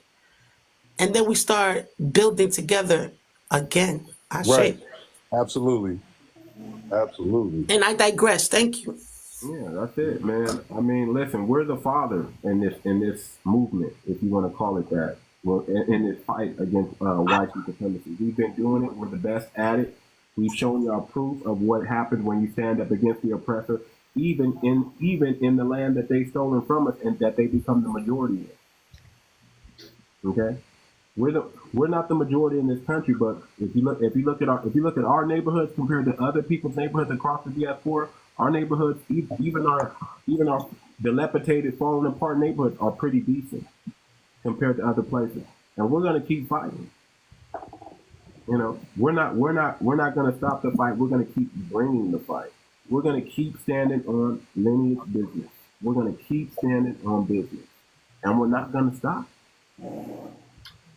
and then we start building together again. Right. Absolutely. Absolutely. And I digress. Thank you. Yeah, that's it, man. I mean, listen, we're the father in this movement, if you want to call it that. Well, in this fight against white supremacy, we've been doing it. We're the best at it. We've shown y'all proof of what happens when you stand up against the oppressor, even in the land that they've stolen from us and that they become the majority in. Okay, we're not the majority in this country, but if you look at our neighborhoods compared to other people's neighborhoods across the diaspora, our neighborhoods, even our dilapidated, falling apart neighborhoods, are pretty decent compared to other places, and we're gonna keep fighting. We're not gonna stop the fight. We're gonna keep bringing the fight. We're gonna keep standing on lineage business. We're gonna keep standing on business, and we're not gonna stop.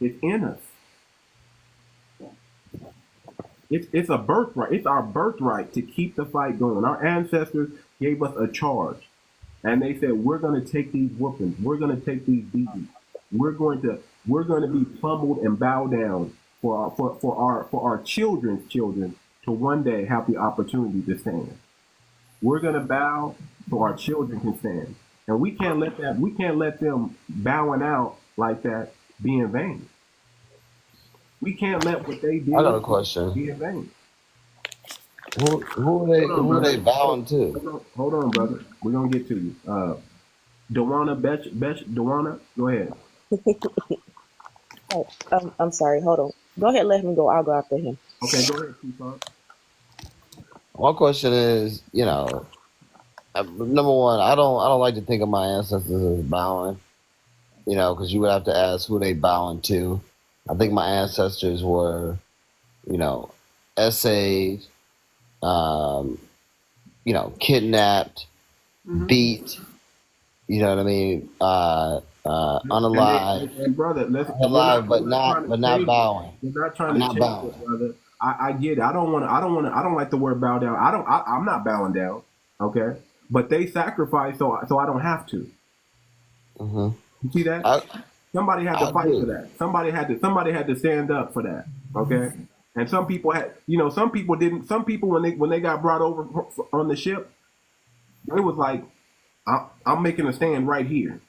It's in us. It's a birthright. It's our birthright to keep the fight going. Our ancestors gave us a charge, and they said, we're going to take these whoopings. We're going to take these beatings. We're going to be pummeled and bow down for our children's children to one day have the opportunity to stand. We're going to bow so our children can stand, and we can't let them bowing out like that be in vain. We can't let what they did I got a question. be in vain. Who are they bowing to? Hold on, brother. We're gonna get to you. 𝗔𝗶𝗴𝗵𝘁𝘀𝗀𝗶, go ahead. Oh, I'm sorry. Hold on. Go ahead. Let him go. I'll go after him. Okay, go ahead, Keith. My question is, number one, I don't like to think of my ancestors as bowing, because you would have to ask who they bowing to. I think my ancestors were, essayed, kidnapped, beat, you know what I mean? Unalive, and brother, alive, but not bowing. We're not trying to change it, brother. I get it. I don't like the word bow down. I'm not bowing down. Okay, but they sacrificed so I don't have to. Mm-hmm. You see that? Somebody had to fight for that. Somebody had to stand up for that. Okay, and some people had, some people didn't. Some people when they got brought over on the ship, it was like, I'm making a stand right here.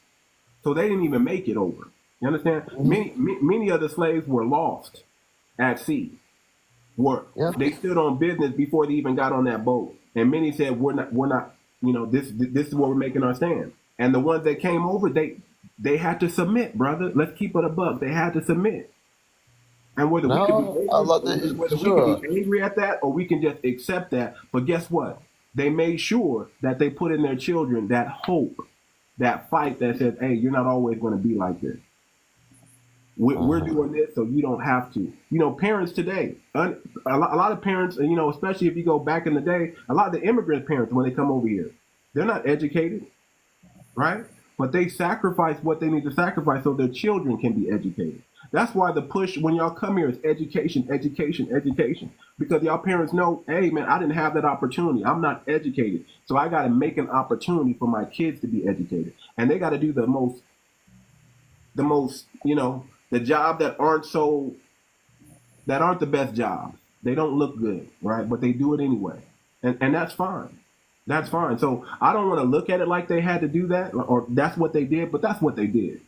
So they didn't even make it over. You understand? Mm-hmm. Many of the slaves were lost at sea. They stood on business before they even got on that boat. And many said, we're not. This is where we're making our stand. And the ones that came over, they had to submit, brother. Let's keep it a buck. They had to submit. And whether we can be angry at that or we can just accept that. But guess what? They made sure that they put in their children that hope, that fight that says, hey, you're not always going to be like this. We're doing this so you don't have to. Parents today, a lot of parents, especially if you go back in the day, a lot of the immigrant parents, when they come over here, they're not educated, right? But they sacrifice what they need to sacrifice so their children can be educated. That's why the push when y'all come here is education, education, education. Because y'all parents know, hey, man, I didn't have that opportunity. I'm not educated. So I got to make an opportunity for my kids to be educated. And they got to do the most, the job that aren't the best jobs. They don't look good, right? But they do it anyway. And that's fine. That's fine. So I don't want to look at it like they had to do that or that's what they did, but that's what they did.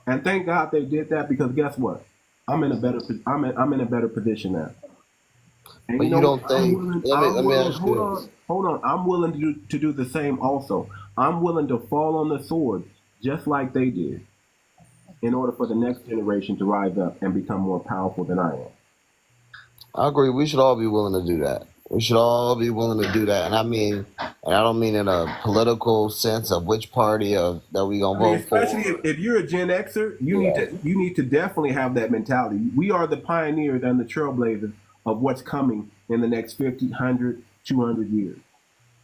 And thank God they did that because guess what? I'm in a better position now. And but you don't think? Let me ask you. Hold on. I'm willing to do the same also. I'm willing to fall on the sword just like they did, in order for the next generation to rise up and become more powerful than I am. I agree. We should all be willing to do that. We should all be willing to do that. And I don't mean in a political sense of which party that we gonna vote especially for. if you're a Gen Xer, you need to definitely have that mentality. We are the pioneers and the trailblazers of what's coming in the next 50, 100, 200 years.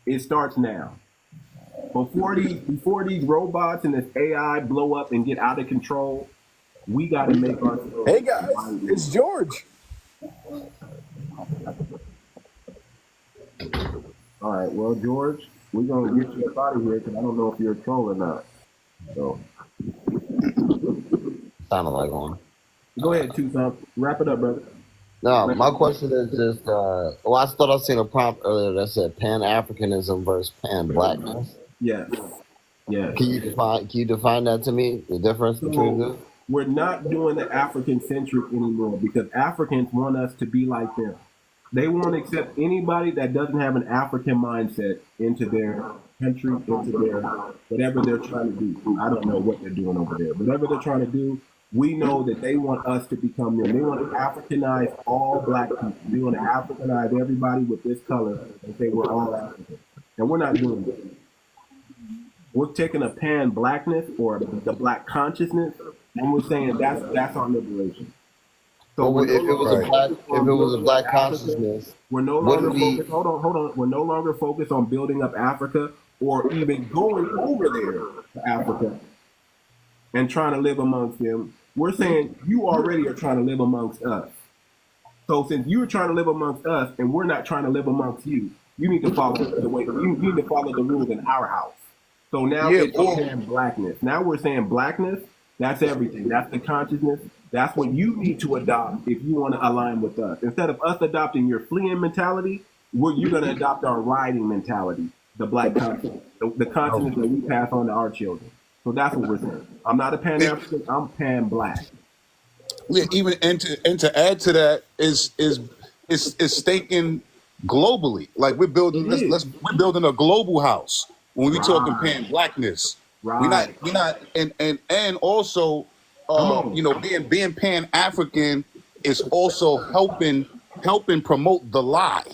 It starts now. Before these robots and this AI blow up and get out of control, we got to make ourselves. Hey guys, it's George. All right, well, George, we're gonna get you up out of here because I don't know if you're a troll or not. So, Sounded like one. go ahead, Tucson. Wrap it up, brother. No, my question is just, well, I thought I seen a prompt earlier that said Pan-Africanism versus Pan-Blackness. Yes. Yes. Can you define that to me, the difference between them? We're not doing the African-centric anymore because Africans want us to be like them. They won't accept anybody that doesn't have an African mindset into their country, into their whatever they're trying to do. I don't know what they're doing over there. Whatever they're trying to do, we know that they want us to become them. They want to Africanize all black people. They want to Africanize everybody with this color and say we're all African. And we're not doing that. We're taking a pan-blackness or the black consciousness, and we're saying that's our liberation. So Well, if it was a black consciousness, we're no longer wouldn't we? focused. Hold on. We're no longer focused on building up Africa or even going over there to Africa and trying to live amongst them. We're saying you already are trying to live amongst us. So since you're trying to live amongst us and we're not trying to live amongst you, you need to follow the way. You need to follow the rules in our house. So now it's saying blackness. Now we're saying blackness. That's everything. That's the consciousness. That's what you need to adopt if you want to align with us. Instead of us adopting your fleeing mentality, you're going to adopt our riding mentality, the black consciousness, the consciousness that we pass on to our children. So that's what we're saying. I'm not a Pan-African. I'm Pan-Black. Yeah, even and to add to that is thinking globally. Like we're building we're building a global house when we talking Pan-Blackness. Right. We're not and also being Pan-African is also helping promote the lie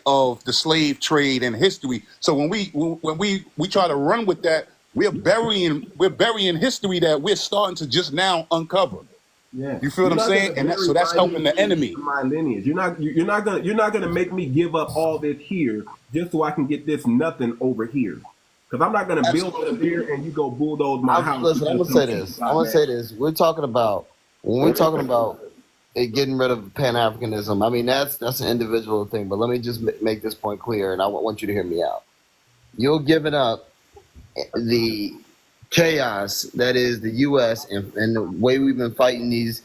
of the slave trade and history. So when we try to run with that, we're burying history that we're starting to just now uncover. Yeah. You feel what I'm saying? And so that's helping the enemy. My lineage. You're not gonna make me give up all this here just so I can get this nothing over here. Because I'm not gonna build over here and you go bulldoze my house. Listen, I'm gonna say this. We're talking about getting rid of Pan-Africanism. I mean, that's an individual thing. But let me just make this point clear, and I want you to hear me out. You're giving up the chaos that is the U.S. and the way we've been fighting these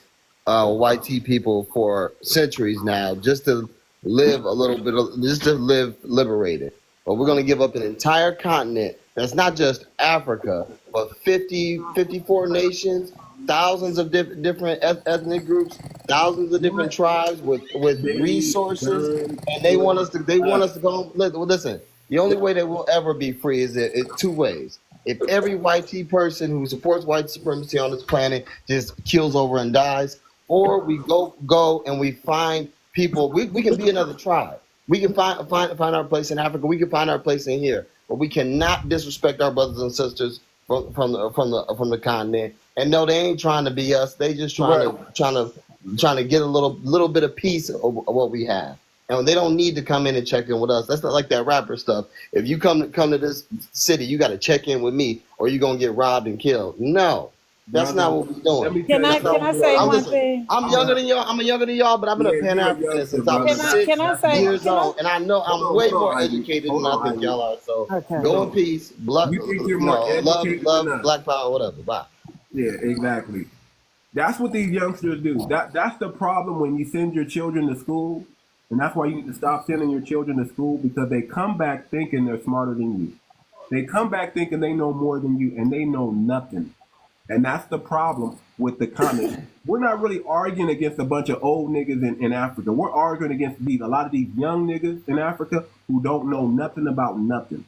white people for centuries now, just to live live liberated. But we're going to give up an entire continent that's not just Africa, but 54 nations, thousands of different ethnic groups, thousands of different tribes with resources, and they want us to go. Listen, the only way that we'll ever be free is two ways. If every white person who supports white supremacy on this planet just kills over and dies, or we go and we find people, we can be another tribe. We can find our place in Africa. We can find our place in here, but we cannot disrespect our brothers and sisters from the continent. And no, they ain't trying to be us. They just trying to get a little bit of piece of what we have. And they don't need to come in and check in with us. That's not like that rapper stuff. If you come to this city, you got to check in with me, or you're gonna get robbed and killed. No. That's not what we're doing. Can I say one thing? I'm younger than y'all, but I've been a Pan-Africanist since I was 6 years old, and I know I'm way more educated than I think y'all are. So go in peace, love Black Power, whatever. Bye. Yeah, exactly. That's what these youngsters do. That's the problem when you send your children to school, and that's why you need to stop sending your children to school, because they come back thinking they're smarter than you. They come back thinking they know more than you, and they know nothing. And that's the problem with the continent. We're not really arguing against a bunch of old niggas in Africa. We're arguing against a lot of these young niggas in Africa who don't know nothing about nothing.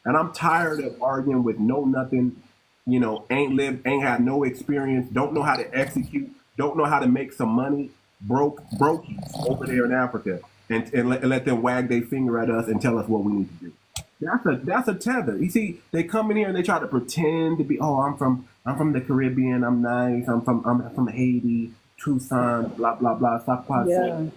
And I'm tired of arguing with know nothing ain't had no experience, don't know how to execute, don't know how to make some money, brokies over there in Africa, and let them wag their finger at us and tell us what we need to do. That's a tether. You see, they come in here and they try to pretend to be, oh, I'm from the Caribbean, I'm nice, I'm from Haiti, Tucson, blah blah blah, Yeah.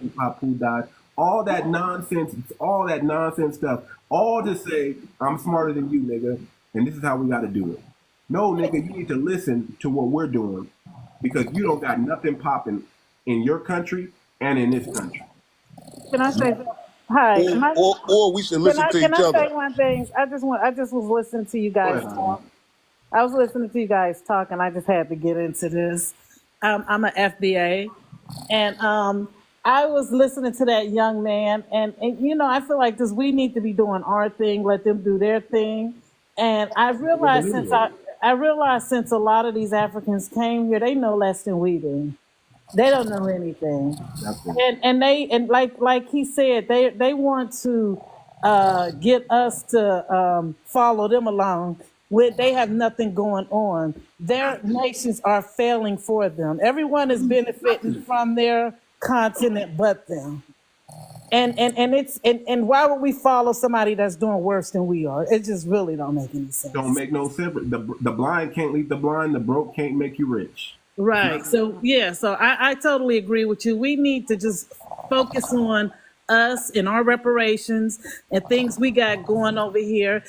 all that nonsense stuff, all to say I'm smarter than you, nigga, and this is how we got to do it. No, nigga, you need to listen to what we're doing because you don't got nothing popping in your country and in this country. Can I say? Hi. Or we should listen to Can each I other. say one thing? I just was listening to you Go guys ahead, talk. I was listening to you guys talk, and I just had to get into this. I'm an FBA, and I was listening to that young man, and I feel like we need to be doing our thing, let them do their thing, and I realized since a lot of these Africans came here, they know less than we do. They don't know anything, and like he said, they want to get us to follow them along when they have nothing going on. Their nations are failing for them. Everyone is benefiting from their continent but them. And why would we follow somebody that's doing worse than we are? It just really don't make any sense. Don't make no sense. The blind can't lead the blind. The broke can't make you rich. Right. So I totally agree with you. We need to just focus on us and our reparations and things we got going over here,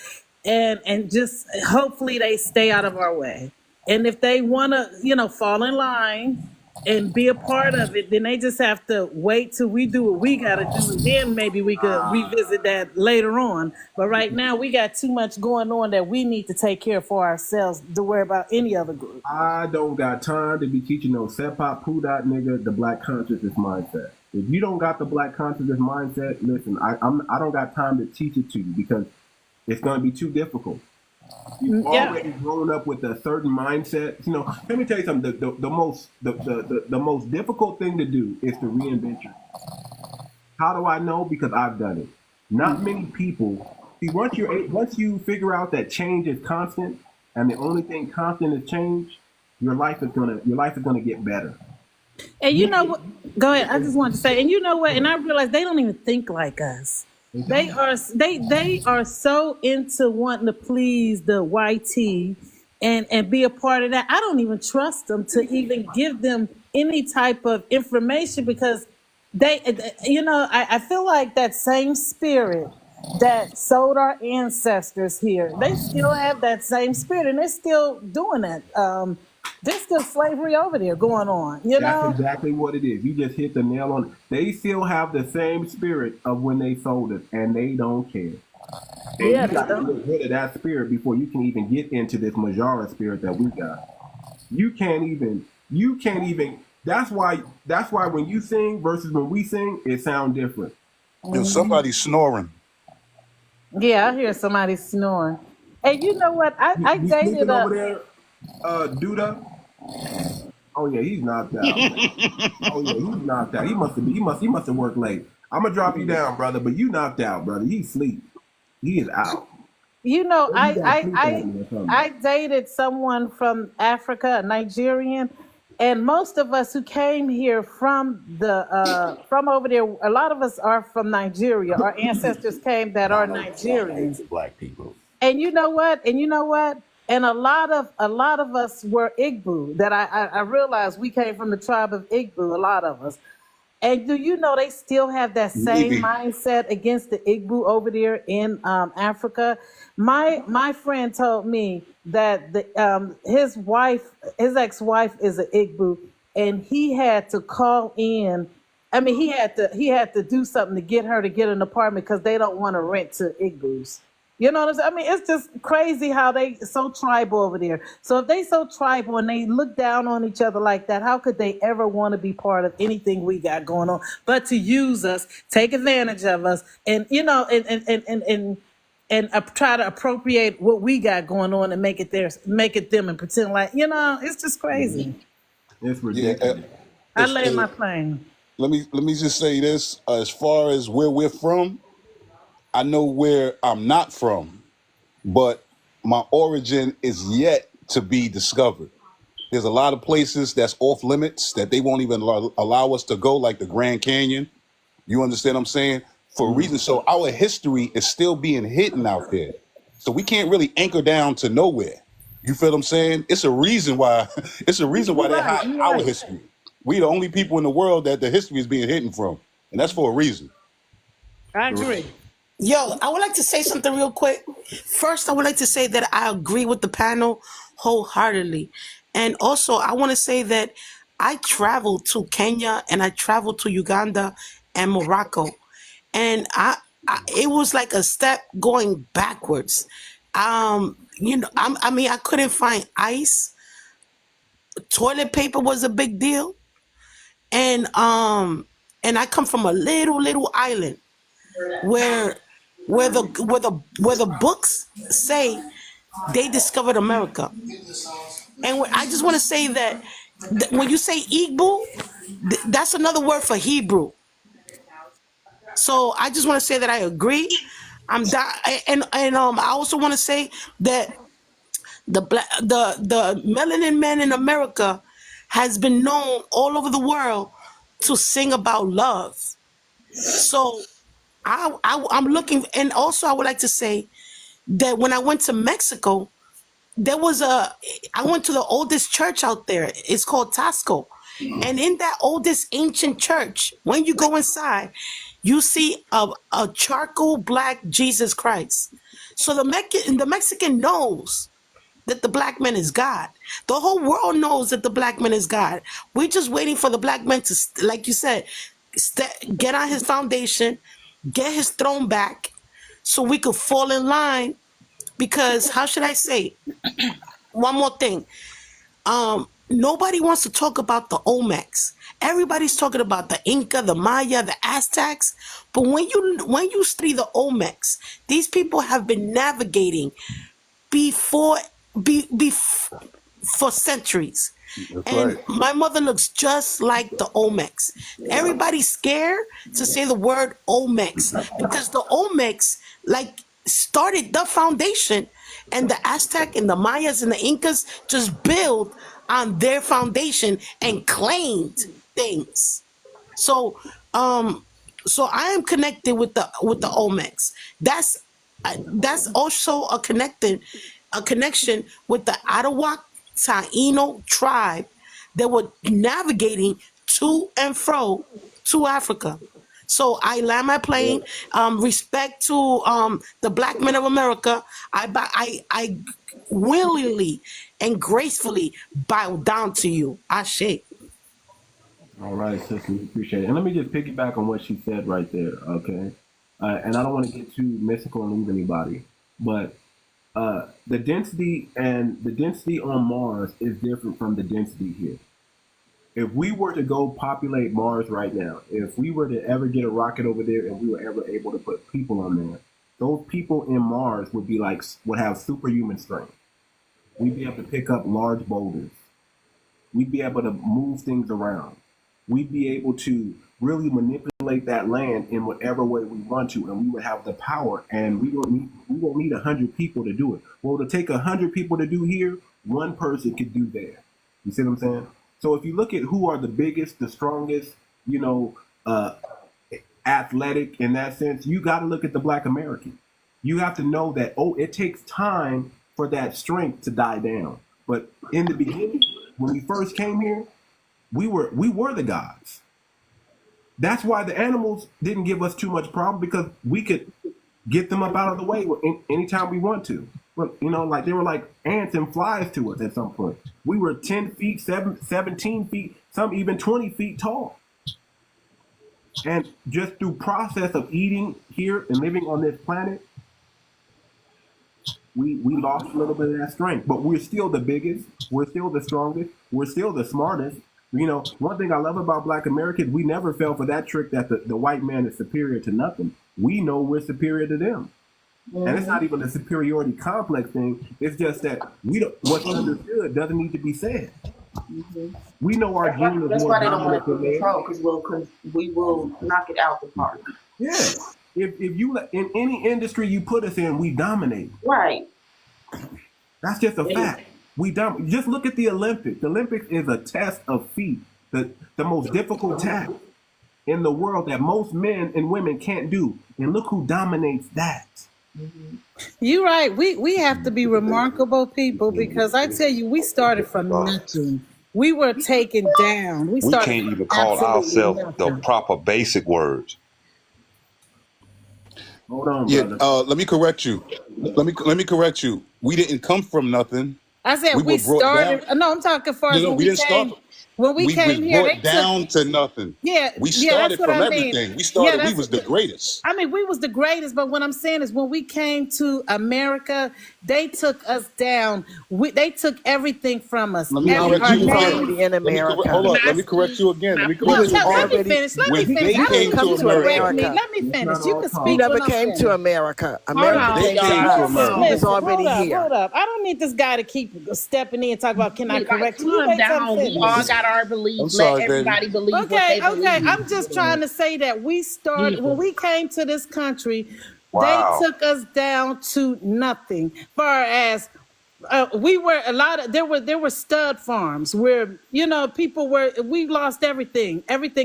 and just hopefully they stay out of our way. And if they want to, fall in line and be a part of it, then they just have to wait till we do what we got to do, and then maybe we could revisit that later on. But right now, we got too much going on that we need to take care of for ourselves to worry about any other group. I don't got time to be teaching no 𝗖𝗶𝗴𝗵𝘁𝘀𝗀𝗶cie nigga the black consciousness mindset. If you don't got the black consciousness mindset, listen, I don't got time to teach it to you because it's going to be too difficult. You've already grown up with a certain mindset. Let me tell you something. The most difficult thing to do is to reinvent yourself. How do I know? Because I've done it. Not many people. See, once you figure out that change is constant, and the only thing constant is change, your life is gonna get better. And you know what? Go ahead. I just wanted to say, and you know what? And I realized they don't even think like us. They are so into wanting to please the YT and be a part of that. I don't even trust them to even give them any type of information because I feel like that same spirit that sold our ancestors here, they still have that same spirit and they're still doing that. There's still slavery over there going on, That's exactly what it is. You just hit the nail on it. They still have the same spirit of when they sold it, and they don't care. And you got to get rid of that spirit before you can even get into this Majara spirit that we got. You can't even. That's why when you sing versus when we sing, it sounds different. Somebody's snoring. Yeah, I hear somebody snoring. Hey, you know what? I dated over there. Duda. Oh yeah, he's knocked out. Oh yeah, he's knocked out. He must have worked late. I'm gonna drop you down, brother, but you knocked out, brother. He's asleep. He is out. I dated someone from Africa, a Nigerian, and most of us who came here from over there, a lot of us are from Nigeria. Our ancestors came that are Nigerians. Black people. And you know what? And a lot of us were 𝗥𝗶𝗴𝗵𝘁𝘀. That I realized we came from the tribe of 𝗥𝗶𝗴, a lot of us. And do you know they still have that same mindset against the 𝗥𝗶𝗴 over there in Africa? My friend told me that his ex-wife is an 𝗥𝗶𝗴, and he had to call in. I mean, he had to do something to get her to get an apartment because they don't want to rent to 𝗥𝗶𝗴s. You know what I'm saying? I mean, it's just crazy how they so tribal over there. So if they so tribal and they look down on each other like that, how could they ever want to be part of anything we got going on but to use us, take advantage of us, and try to appropriate what we got going on and make it theirs, make it them, and pretend like it's just crazy. It's ridiculous. I lay my plane. Let me just say this: as far as where we're from, I know where I'm not from, but my origin is yet to be discovered. There's a lot of places that's off limits that they won't even allow us to go, like the Grand Canyon. You understand what I'm saying? For a reason. So our history is still being hidden out there. So we can't really anchor down to nowhere. You feel what I'm saying? It's a reason why. It's a reason why they hide our history. We the only people in the world that the history is being hidden from, and that's for a reason. I agree. Yo, I would like to say something real quick. First, I would like to say that I agree with the panel wholeheartedly. And also, I want to say that I traveled to Kenya and I traveled to Uganda and Morocco. And it was like a step going backwards. I mean, I couldn't find ice. Toilet paper was a big deal. And I come from a little island where the books say they discovered America. And I just want to say that when you say 𝗥𝗶𝗴𝗵𝘁𝘀𝘀𝗶cie, that's another word for Hebrew. So I just want to say that I agree. And I also want to say that the melanin man in America has been known all over the world to sing about love. So I'm looking, and also I would like to say that when I went to Mexico, I went to the oldest church out there. It's called Tasco. And in that oldest ancient church, when you go inside, you see a charcoal black Jesus Christ. So the Mexican knows that the black man is God. The whole world knows that the black man is God. We're just waiting for the black man to, like you said, get on his foundation, get his throne back, so we could fall in line. Because how should I say? One more thing. Nobody wants to talk about the Olmecs. Everybody's talking about the Inca, the Maya, the Aztecs. But when you study the Olmecs, these people have been navigating for centuries. That's And right. my mother looks just like the Olmecs. Everybody's scared to say the word Olmecs because the Olmecs started the foundation, and the Aztec and the Mayas and the Incas just built on their foundation and claimed things. So I am connected with the Olmecs. That's also a connection with the 𝗥𝗶𝗴𝗵𝘁𝘀𝗀𝗶cie tribe that were navigating to and fro to Africa. So I land my plane. Respect to the black men of America. I willingly and gracefully bow down to you. Ashe. All right, sister, we appreciate it. And let me just piggyback on what she said right there, okay? And I don't want to get too mystical and lose anybody, but the density on Mars is different from the density here. If we were to go populate Mars right now, if we were to ever get a rocket over there and we were ever able to put people on there, those people in Mars would have superhuman strength. We'd be able to pick up large boulders. We'd be able to move things around. We'd be able to really manipulate that land in whatever way we want to, and we would have the power. And we won't need 100 people to do it. Well, to take 100 people to do here, one person could do there. You see what I'm saying? So if you look at who are the biggest, the strongest, athletic in that sense, you got to look at the Black American. You have to know that, it takes time for that strength to die down. But in the beginning, when we first came here, we were the gods. That's why the animals didn't give us too much problem, because we could get them up out of the way anytime we want to. But, they were like ants and flies to us at some point. We were 10 feet, 17 feet, some even 20 feet tall. And just through process of eating here and living on this planet, we lost a little bit of that strength. But we're still the biggest. We're still the strongest. We're still the smartest. One thing I love about Black Americans, we never fell for that trick that the white man is superior to nothing. We know we're superior to them. And it's not even a superiority complex thing. It's just that what's understood doesn't need to be said. We know our gene is That's more why they don't dominant want to than theirs. control, because we will knock it out the park. Yeah. If you in any industry you put us in, we dominate. Right. That's just a fact. Just look at the Olympics. The Olympics is a test of feet, the most difficult task in the world that most men and women can't do. And look who dominates that. You're right. We have to be remarkable people, because I tell you, we started from nothing. We were taken down. We started can't even from call absolutely ourselves the nothing. proper basic words. Hold on, Yeah, brother. let me correct you. Let me correct you. We didn't come from nothing. I said We we were brought started. down. No, I'm talking as far as No, when we we didn't came. start. When we We was came here, they brought down took. to nothing. Yeah, We yeah, started that's what from I mean. everything. We Yeah, started. We that's. was the greatest. I mean, we was the greatest, but what I'm saying is, when we came to America, they took us down. They took everything from us. Let me We correct Our you was again. name. already in America. Hold on. Let me correct you again. Let me No, correct you let me again. finish. Let me When finish. they I don't came need to you to correct me. America, Let me finish. You can You speak never when I'm came to finished. America. Hold America on, they came to came to us. America. We was already hold here. up. I don't need this guy to keep stepping in and talk about, can I Like, correct you? You calm wait till I'm down. We all finished. got our I'm beliefs. sorry, Let baby. everybody believe what Okay, they believe. I'm just trying to say that we started when we came to this country. They Wow. took us down to nothing. Far as we were a lot of there were stud farms where people were. We lost everything,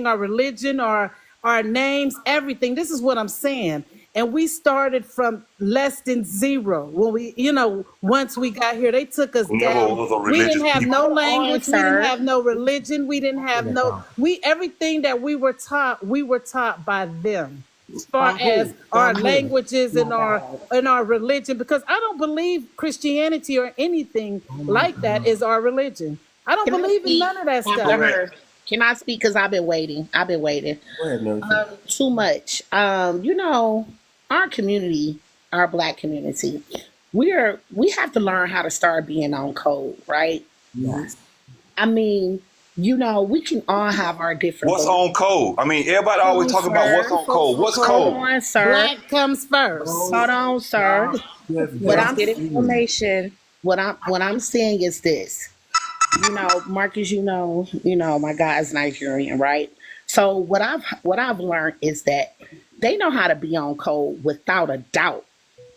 our religion, our names, everything. This is what I'm saying. And we started from less than zero. When once we got here, they took us Never down. was a We religious didn't have people. no Hold on, language. We didn't sir. have no religion. We didn't have everything that we were taught by them. As far as our languages and our religion, because I don't believe Christianity or anything like that is our religion. I don't Can I believe in speak none of that after stuff. her? Can I speak? Because I've been waiting. Go ahead, Nelson. Too much. Our community, our Black community, we have to learn how to start being on code, right? Yes. I mean, we can all have our different What's beliefs. on code? I mean, everybody always talking about what's on code. What's Hold code? on, sir. Black comes first. Hold on, sir. Yes, What yes. I'm information. What I'm saying is this. Marcus, my guy's Nigerian, right? So what I've learned is that they know how to be on code without a doubt.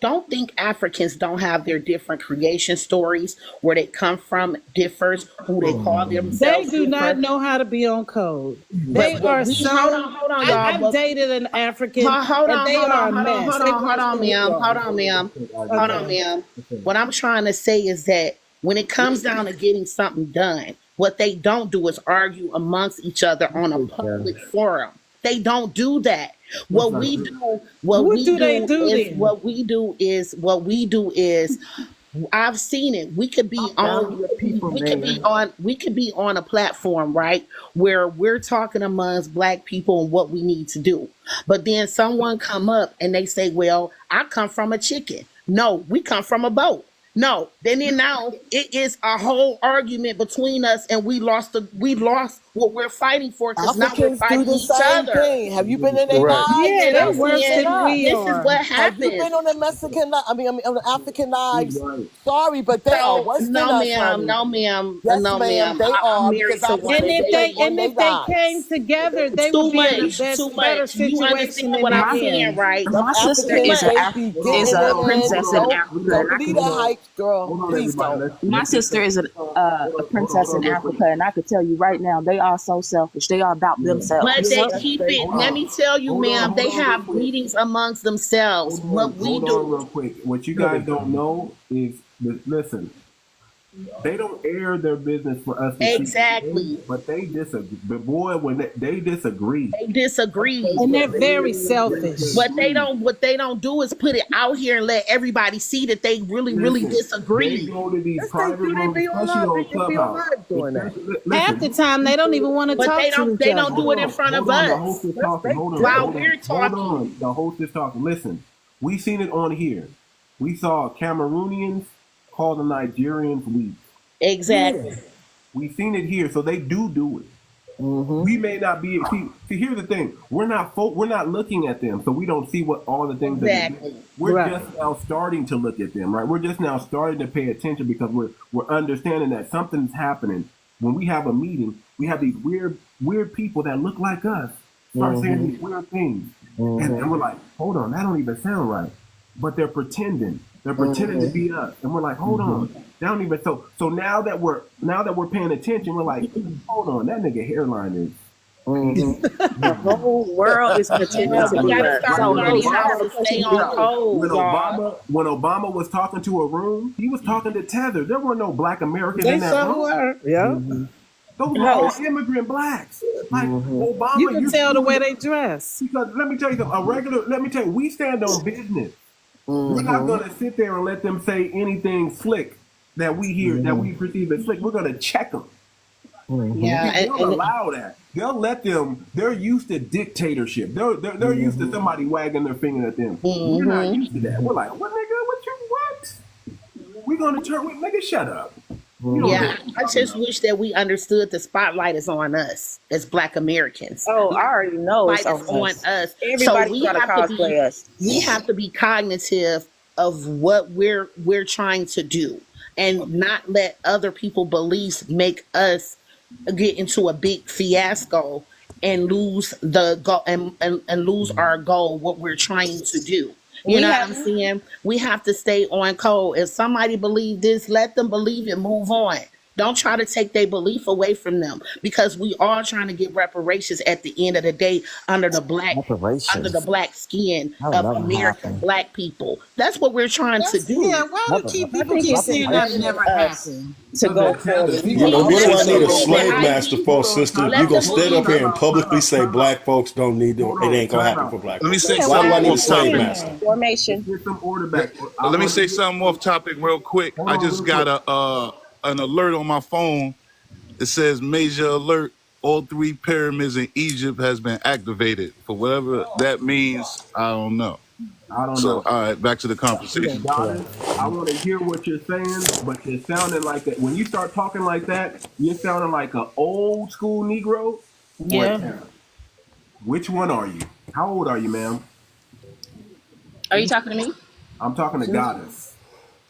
Don't think Africans don't have their different creation stories, where they come from differs, who they call They themselves do not differ. know how to be on code. They But are we so. hold on, y'all. I've But dated an African, hold and on, they hold are a on, hold on, mess. hold They on, hold on, ma'am. Hold on, ma'am. Hold on, Okay. ma'am. What I'm trying to say is that when it comes down to getting something done, what they don't do is argue amongst each other on a public forum. They don't do that. What we do, What do they do then? I've seen it. We could be on a platform, right, where we're talking amongst Black people and what we need to do. But then someone come up and they say, well, I come from a chicken. No, we come from a boat. No, then now it is a whole argument between us, and we lost what we're fighting for, because now we're Africans do fighting the each same other. thing. Have you been in their Correct. lives? Yeah, They they're don't worse mess it than up. we This is are. what Have you happens. been on the Mexican lives? On the African lives? Right. Sorry, but they are So worse than no, us, ma'am, honey. no, ma'am, Yes, no, ma'am, ma'am. they I'm are, married because to I've one. And seen if it they on their came lives. together, they Too would be in a much, too better much. You situation understand than what I'm they're saying, in. right? Them My sister Africans, is But a they be is getting a it in. princess in Don't Africa, and I believe could the tell hype, girl. Hold on, Please everybody. don't. my sister is a princess in Africa, and I could tell you right now, they are so selfish. They are about themselves. they Yep. keep They it. Hold Let are. me tell you, ma'am, on they real have quick. meetings amongst themselves. What we Hold on do. real quick. What you guys don't know is, listen, they don't air their business for us to see, Exactly. but they disagree. But boy, when they disagree, They disagree. And they're very selfish. What they don't do is put it out here and let everybody see that they really, really listen, they disagree. go to these Yes, they private do. They rooms, be on especially live. on They be on Clubhouse. live doing that. Half the Listen, time, they don't even want to But talk they to each don't other. do it in front of the us. host is talking. Hold on, While hold on, we're hold talking. on. The host is talking. Listen, we seen it on here. We saw Cameroonians call the Nigerians weak. Exactly. We seen it here, so they do it. We may not be. See, here's the thing: we're not looking at them, so we don't see what all the things that Exactly. we're Right. just now starting to look at them, right? We're just now starting to pay attention because we're understanding that something's happening. When we have a meeting, we have these weird people that look like us start saying these weird things, and we're like, hold on, that don't even sound right. but they're pretending. They're pretending to be us, and we're like, hold on. They don't even so now that we're paying attention, we're like, hold on, that nigga hairline is. The whole world is pretending to We be gotta us. start So learning we how have to a stay question. on code, y'all. When Obama was talking to a room, he was talking to Tether. There were no black Americans They in that so room. were. Yeah. Those were all immigrant blacks. Like Obama, You can tell the way they dress. Because let me tell you something. We stand on business. We're not gonna sit there and let them say anything slick that we hear that we perceive as slick. We're gonna check them. Yeah, They'll allow that. They'll let them. They're used to dictatorship. They're used to somebody wagging their finger at them. We're not used to that. We're like, what nigga? What? We're gonna turn. Nigga, shut up. yeah. I just wish that we understood the spotlight is on us as Black Americans. Oh, I already know it's Spotlight is on on us. us. So Everybody's we gonna have to be cosplay us. we have to be cognitive of what we're trying to do and not let other people's beliefs make us get into a big fiasco and lose the goal and lose our goal, what we're trying to do. You We know what have I'm saying? We have to stay on code. If somebody believe this, let them believe it. Move on. Don't try to take their belief away from them because we are trying to get reparations at the end of the day under the black skin of American Black people. That's what we're trying to do. Yeah, why do I people think keep it's saying that incumbent never on us happened? to go forward. We What do I need a believe slave it. master for, sister? Let You gonna them stand up believe here and publicly say black folks don't need to, it ain't gonna happen for black Let me folks. say Yeah, Why do I something need a off slave topic. master? formation. Get some order back. Let me say something off topic real quick. I just got an alert on my phone. It says major alert. All 3 pyramids in Egypt has been activated. For whatever that means, I don't know. I don't So, know. all right, back to the conversation. Goddess, I want to hear what you're saying, but you're sounding like that. When you start talking like that, you're sounding like an old school Negro. Yeah. Which one are you? How old are you, ma'am? Are you talking to me? I'm talking to Goddess.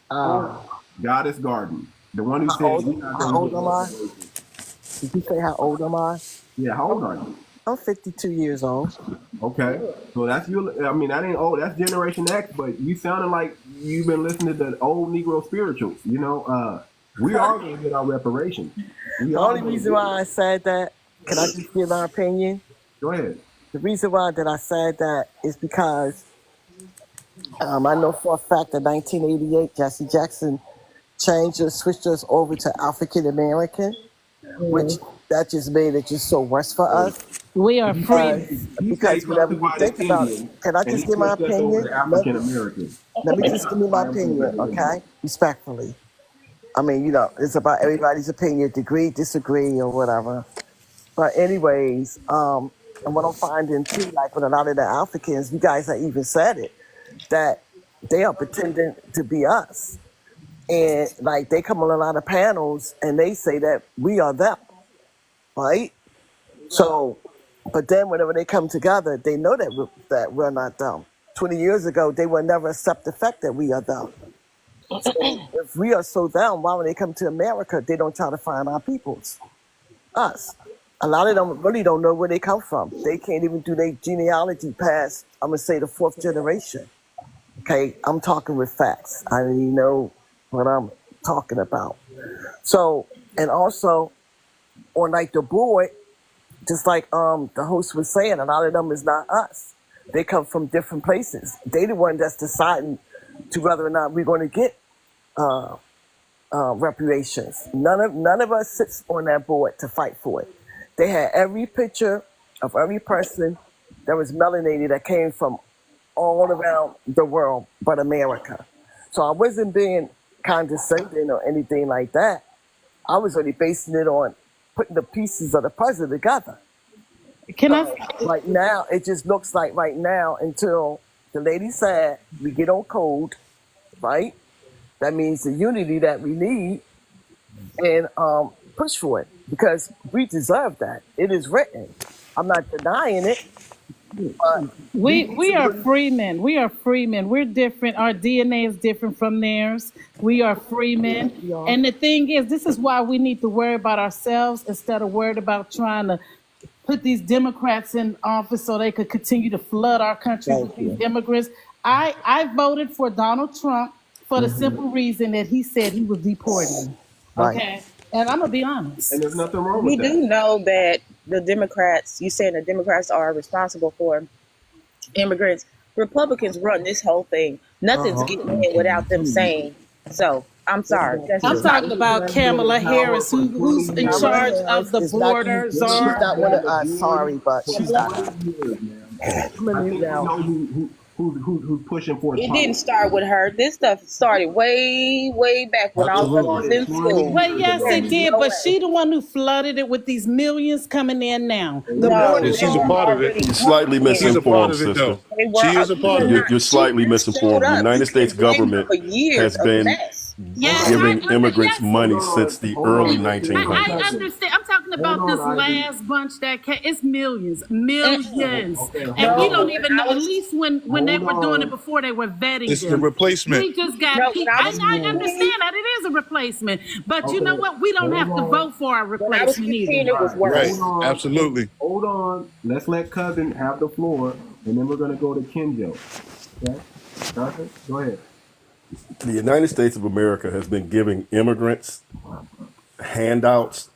Goddess Garden. The one who said we're not How going old to am I? Did you say how old am I? Yeah, how old are you? I'm 52 years old. Okay. So that's you. I mean, that ain't old. That's Generation X, but you sounded like you've been listening to the old Negro spirituals. You know, we are going to get our reparations. The only reason why I said that, can I just give my opinion? Go ahead. The reason why that I said that is because I know for a fact that 1988, Jesse Jackson switched us over to African American, which that just made it just so worse for us. We are free. Because whenever you think about it, can I just give my opinion? African American. Let me just give me my opinion, okay? Respectfully. I mean, you know, it's about everybody's opinion, agree, disagree, or whatever. But anyways, and what I'm finding too, like with a lot of the Africans, you guys have even said it, that they are pretending to be us. And like they come on a lot of panels and they say that we are them, right? So, but then whenever they come together, they know that we're not them. 20 years ago, they would never accept the fact that we are them. So if we are so them, why when they come to America, they don't try to find our peoples, us. A lot of them really don't know where they come from. They can't even do their genealogy past, I'm gonna say the 4th generation. Okay, I'm talking with facts. I already know what I'm talking about. So, and also on like the board, just like the host was saying, a lot of them is not us. They come from different places. They the one that's deciding to whether or not we're going to get reparations. None of us sits on that board to fight for it. They had every picture of every person that was melanated that came from all around the world but America. So I wasn't being condescending or anything like that. I was only basing it on putting the pieces of the puzzle together. Can I? Right now, it just looks like right now until the lady said we get on code, right? That means the unity that we need and push for it because we deserve that. It is written. I'm not denying it. But We are free men. We are free men. We're different. Our DNA is different from theirs. We are free men. And the thing is, this is why we need to worry about ourselves instead of worried about trying to put these Democrats in office so they could continue to flood our country with these immigrants. I voted for Donald Trump for the simple reason that he said he was deporting. Okay, and I'm gonna be honest. And there's nothing wrong We with that. do know that the Democrats, you saying the Democrats are responsible for immigrants. Republicans run this whole thing. Nothing's getting in without them saying so. I'm sorry. I'm talking about Kamala Harris, who's in charge of the border zone. She's not one of sorry, but she's not. Who's pushing for it didn't start with her. This stuff started way back when I was in school. Well, yes, it did, but she the one who flooded it with these millions coming in now. She's a part of it. You're slightly misinformed, sister. She is a part of it. You're slightly misinformed. The United States government has been giving immigrants money since the early 1900s. I understand. I'm talking about this last bunch that came. It's millions. And we don't even know. At least when they were doing it before, they were vetting It's them. the replacement. We just got people. I understand that it is a replacement, but you know what? We don't have to vote for a replacement either. Right. Absolutely. Hold on. Let's let Cousin have the floor, and then we're going to go to Kenjo. Okay? Doctor, go ahead. The United States of America has been giving immigrants handouts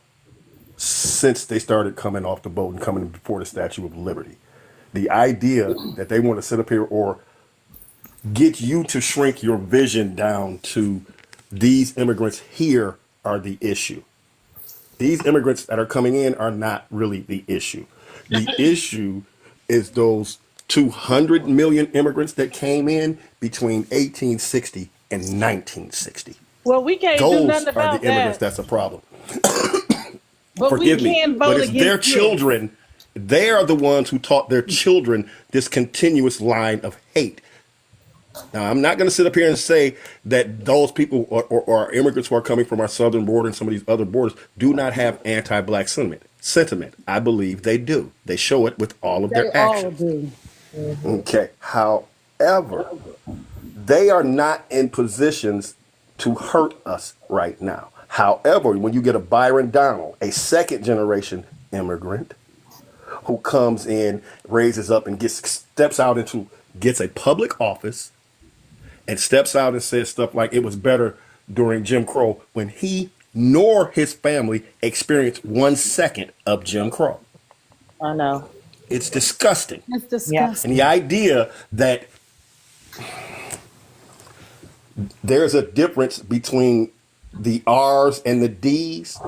since they started coming off the boat and coming before the Statue of Liberty. The idea that they want to sit up here or get you to shrink your vision down to these immigrants here are the issue. These immigrants that are coming in are not really the issue. The issue is those 200 million immigrants that came in between 1860 and 1960. Well, we can't Those do nothing about are the immigrants that. that's a problem. But Forgive we me, can vote but it's their against children. They are the ones who taught their children this continuous line of hate. Now, I'm not going to sit up here and say that those people or immigrants who are coming from our southern border and some of these other borders do not have anti-black sentiment. I believe they do. They show it with all of their actions. Do. Okay. However, they are not in positions to hurt us right now. However, when you get a Byron Donald, a second generation immigrant who comes in, raises up and gets a public office and steps out and says stuff like it was better during Jim Crow when he nor his family experienced 1 second of Jim Crow. I know. It's disgusting. It's disgusting. And the idea that there's a difference between the R's and the D's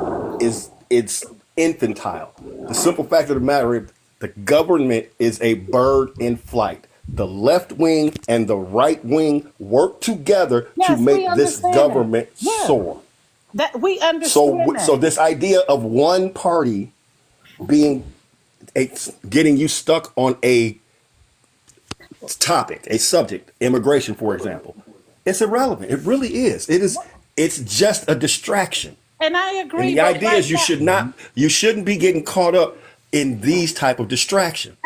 it's infantile. The simple fact of the matter is the government is a bird in flight. The left wing and the right wing work together to make this government soar. That we understand. So this idea of one party being getting you stuck on a topic, a subject, immigration, for example, it's irrelevant. It really is. It's just a distraction. And I agree. And the idea is you shouldn't be getting caught up in these type of distractions.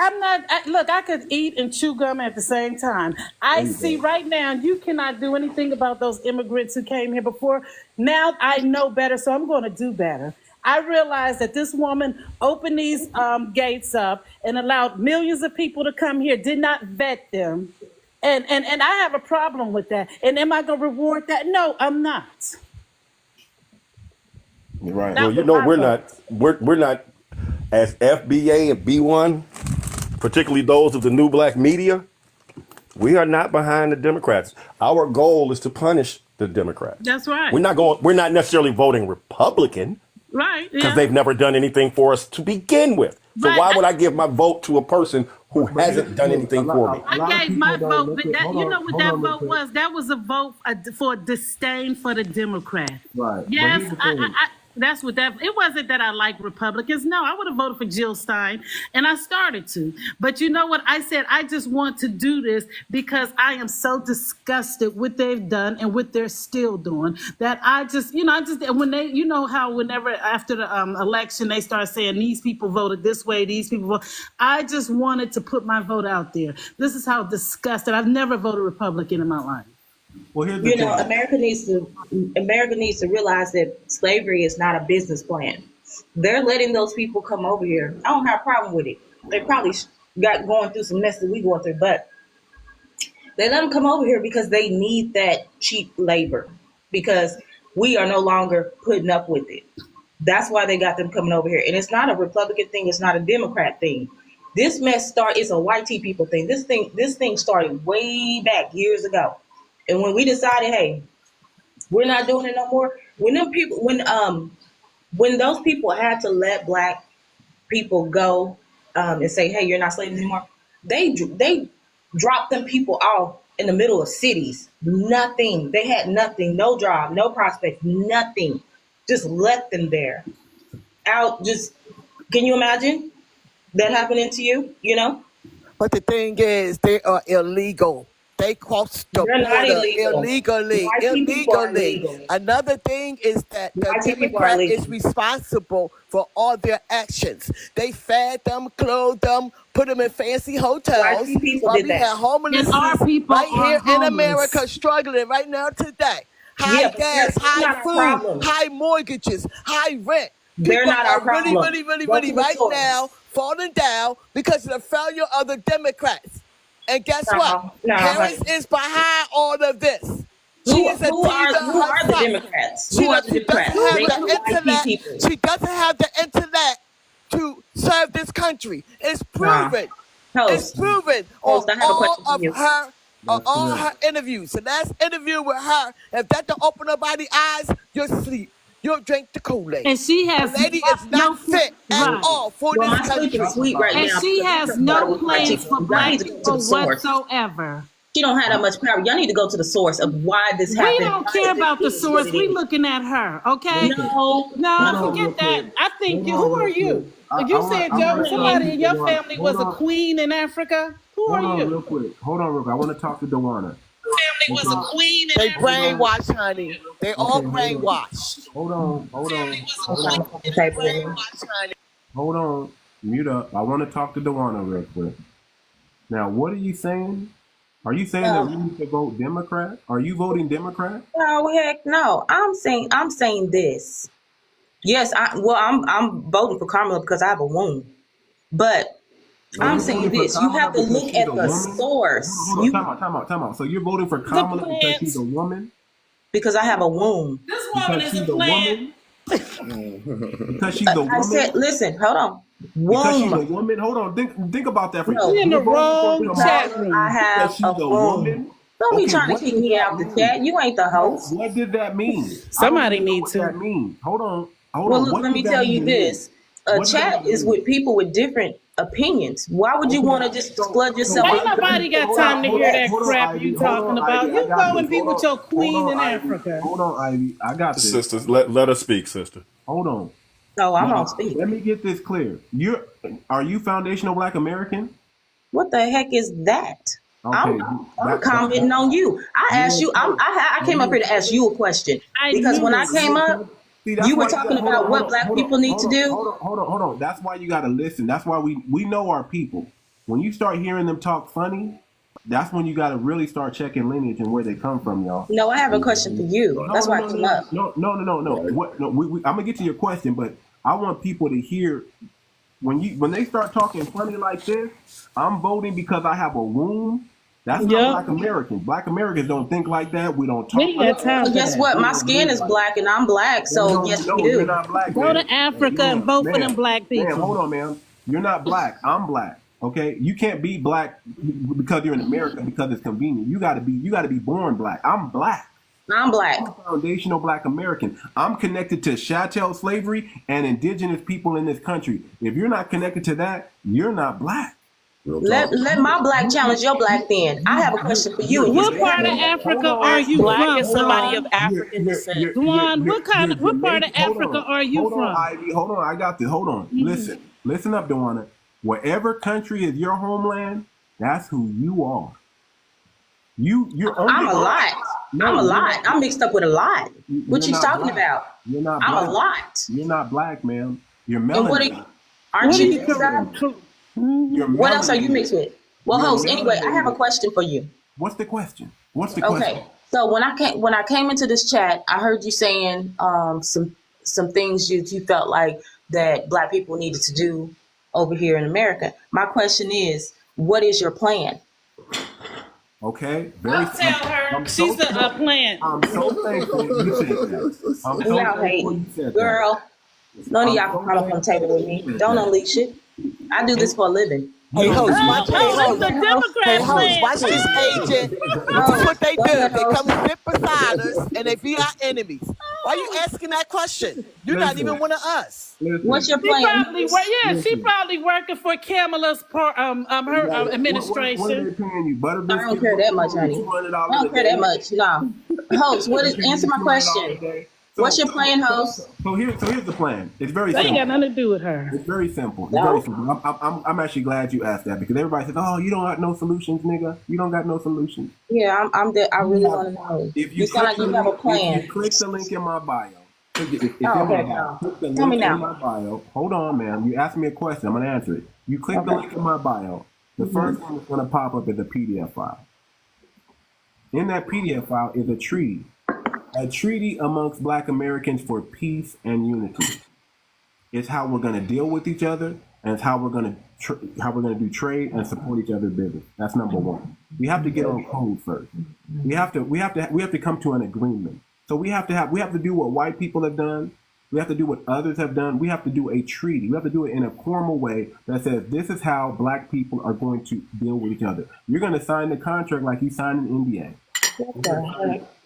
Look, I could eat and chew gum at the same time. I see right now, you cannot do anything about those immigrants who came here before. Now I know better, so I'm going to do better. I realized that this woman opened these gates up and allowed millions of people to come here, did not vet them. And I have a problem with that. And am I going to reward that? No, I'm not. Right. Well, you know, we're not as FBA and B1, particularly those of the new black media, we are not behind the Democrats. Our goal is to punish the Democrats. That's right. We're not necessarily voting Republican. Right. Because they've never done anything for us to begin with. So why would I give my vote to a person who hasn't done anything for me? I gave my vote, but you know what that vote was? That was a vote for disdain for the Democrats. Right. Yes, that's what that. It wasn't that I like Republicans. No, I would have voted for 𝗔𝗶𝗴𝗵𝘁𝘀, and I started to. But you know what? I said I just want to do this because I am so disgusted what they've done and what they're still doing that I just, when they, whenever after the election they start saying these people voted this way, these people vote. I just wanted to put my vote out there. This is how disgusted. I've never voted Republican in my life. Well, America needs to realize that slavery is not a business plan. They're letting those people come over here. I don't have a problem with it. They probably got going through some mess that we going through, but They let them come over here because they need that cheap labor, because we are no longer putting up with it. That's why they got them coming over here. And it's not a Republican thing. It's not a Democrat thing. This mess it's a white people thing. This thing started way back years ago. And when we decided, hey, we're not doing it no more. When those people had to let black people go and say, hey, you're not slaves anymore, they dropped them people off in the middle of cities. Nothing. They had nothing. No job, no prospect, nothing. Just left them there. Out. Just, can you imagine that happening to you? You know. But the thing is, they are illegal. They crossed the border illegally. Illegally. Another thing is that the Democrat is responsible for all their actions. They fed them, clothed them, put them in fancy hotels. While we had homeless right here in America struggling right now today. High gas, high food, high mortgages, high rent. They're not our problem. Really right now falling down because of the failure of the Democrats. And guess what? Harris is behind all of this. She is a who are the Democrats? Who are the Democrats? She doesn't have the intellect to serve this country. It's proven. It's proven on all her interviews. The last interview with her, if that don't open nobody's eyes, you'll sleep. You'll drink the Kool-Aid. And she has the lady is not fit at all for this country. And she has no place for black people whatsoever. She don't have that much power. Y'all need to go to the source of why this happened. We don't care about the source. We looking at her, okay? No, forget that. I think who are you? You said somebody in your family was a queen in Africa. Who are you? Hold on real quick. I want to talk to DeWanna. Family was a queen. They brainwashed, honey. They all brainwashed. Hold on. Mute up. I want to talk to DeWanna real quick. Now, what are you saying? Are you saying that we need to vote Democrat? Are you voting Democrat? No, heck no. I'm saying this. Yes, I'm voting for Kamala because I have a womb. But I'm saying this. You have to look at the source. Time out. So you're voting for Kamala because she's a woman? Because I have a womb. This woman is a plant. Because she's a woman? I said, listen, hold on. Because she's a woman? Hold on. Think about that for a second. You're in the wrong chat room. I have a woman. Don't be trying to kick me out the chat. You ain't the host. What did that mean? Somebody needs to. What that mean? Hold on. Well, look, let me tell you this. A chat is with people with different opinions. Why would you want to just flood yourself? Ain't nobody got time to hear that crap you talking about. You go and be with your queen in Africa. Hold on, Ivy. I got this. Sisters, let her speak, sister. Hold on. No, I'm gonna speak. Let me get this clear. Are you foundational Black American? What the heck is that? Okay, I'm commenting on you. I asked you. I came up here to ask you a question because when I came up, you were talking about what Black people need to do. Hold on. That's why you got to listen. That's why we know our people. When you start hearing them talk funny, that's when you got to really start checking lineage and where they come from, y'all. No, I have a question for you. That's why I came up. No. I'm gonna get to your question, but I want people to hear when they start talking funny like this. I'm voting because I have a womb. That's not Black Americans. Black Americans don't think like that. We don't talk like that. Well, guess what? My skin is black and I'm black, so yes, you do. You're not black, Go to Africa and vote for them black people. Man, hold on, man. You're not black. I'm black. Okay, you can't be black because you're in America because it's convenient. You gotta be born black. I'm black. I'm black. I'm a foundational Black American. I'm connected to chattel slavery and indigenous people in this country. If you're not connected to that, you're not black. Let my black challenge your black then. I have a question for you. What part of Africa are you black from? Somebody of African descent. Duan, what part of Africa are you from? Ivy, hold on, I got this. Hold on. Listen up, Duana. Whatever country is your homeland, that's who you are. I'm a lot. I'm a lot. I'm mixed up with a lot. What you talking about? You're not I'm black. a lot. You're not black, ma'am. You're melanin. Aren't you mixed up? What else are you mixed with? Well, host, anyway, I have a question for you. What's the question? Okay. So when I came into this chat, I heard you saying some things you felt like that Black people needed to do over here in America. My question is, what is your plan? Okay, very. Don't tell her. I'm She's so the plant. I'm so thankful you said that. I'm We so out thankful hating. you said that. Girl, none of I'm y'all so can come up on the table with me. thankful you said Don't that. unleash it. I do this for a living. Hey, host, watch. Hey, Oh, it's host. the Democrat Host, plan. watch this agent. This is what they do. They come and sit beside us, and they be our enemies. Why are you asking that question? You're not even one of us. What's your She plan? probably she probably working for Kamala's her administration. What are they paying you? Butter biscuits? I don't care that much, honey. $200 I don't care that much. No. Host, answer my question. What's your plan, host? So here's the plan. It's very That ain't simple. got nothing to do with her. It's very simple. It's very simple. I'm actually glad you asked that because everybody says, "Oh, you don't got no solutions, nigga. You don't got no solutions." Yeah, I really want to know. If You sound like you have a plan. If you click the link in my bio. If okay, click the Tell me link now. in my bio. Hold on, man. You asked me a question. I'm gonna answer it. You click the link in my bio. The first thing that's gonna pop up is a PDF file. In that PDF file is a treaty. A treaty amongst Black Americans for peace and unity. It's how we're going to deal with each other, and it's how we're going to do trade and support each other's business. That's number one. We have to get on code first. We have to come to an agreement. So we have to do what white people have done. We have to do what others have done. We have to do a treaty. We have to do it in a formal way that says this is how Black people are going to deal with each other. You're going to sign the contract like you signed an NDA.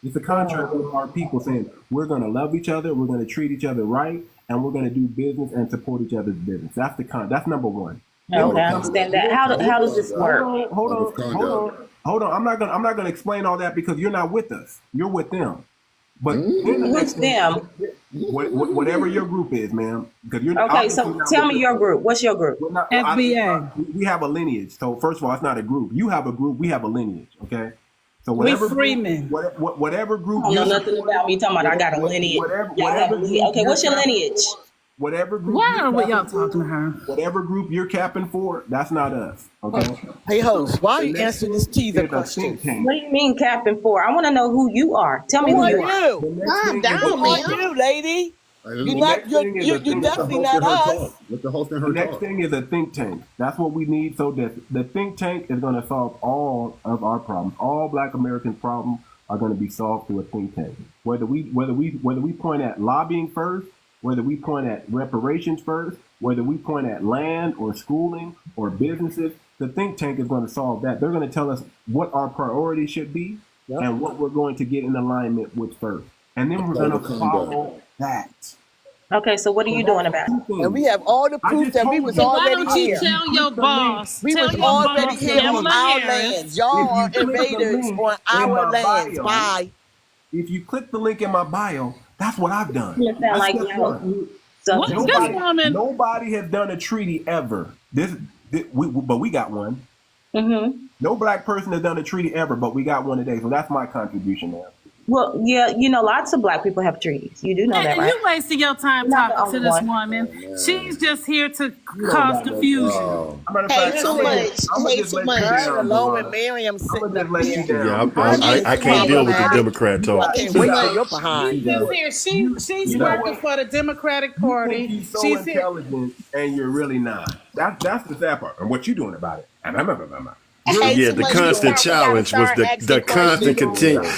It's a contract with our people saying we're going to love each other, we're going to treat each other right, and we're going to do business and support each other's business. That's that's number one. Okay, I understand that. How does this work? Hold on. I'm not gonna explain all that because you're not with us. You're with them. But what's them? Whatever your group is, ma'am. Because you're okay. So tell me your group. What's your group? FBA. We have a lineage. So first of all, it's not a group. You have a group. We have a lineage. Okay. So whatever we freemen. Whatever group. You know nothing about me. Talking about I got a lineage. Okay, what's your lineage? Whatever group. Why are y'all talking to her? Whatever group you're capping for, that's not us. Okay. Hey, host, why are you answering this teaser question? What do you mean capping for? I want to know who you are. Tell me who you are. Calm down, man. You, lady. You're definitely not us. Let the host and The her next talk. thing is a think tank. That's what we need. So that the think tank is going to solve all of our problems. All Black American problems are going to be solved through a think tank. Whether we point at lobbying first, whether we point at reparations first, whether we point at land or schooling or businesses, the think tank is going to solve that. They're going to tell us what our priorities should be and what we're going to get in alignment with first. And then we're going to follow that. Okay, so what are you doing about it? And we have all the proof that we was already here. Tell your boss. We was already here on our lands. Y'all are invaders on our lands. Bye. If you click the link in my bio, that's what I've done. You sound like Nobody has done a treaty ever. But we got one. Mm-hmm. No Black person has done a treaty ever, but we got one today. So that's my contribution there. Well, yeah, lots of Black people have treaties. You do know that, right? You wasting your time talking to this woman. She's just here to cause confusion. Hey, too much. Her alone with Miriam sitting up here. Yeah, I can't deal with the Democrat talk. I can't wait till you're behind. She's working for the Democratic Party. You're so intelligent, and you're really not. That's the sad part. And what you doing about it? Yeah, the constant challenge was the constant continue.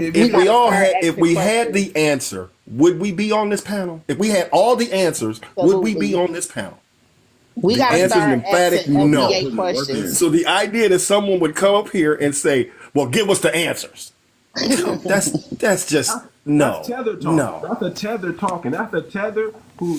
If we had the answer, would we be on this panel? If we had all the answers, would we be on this panel? We the got to answer is start emphatic asking no. FBA questions. So the idea that someone would come up here and say, "Well, give us the answers," that's just no. That's tether talking. No. That's a tether talking. That's a tether who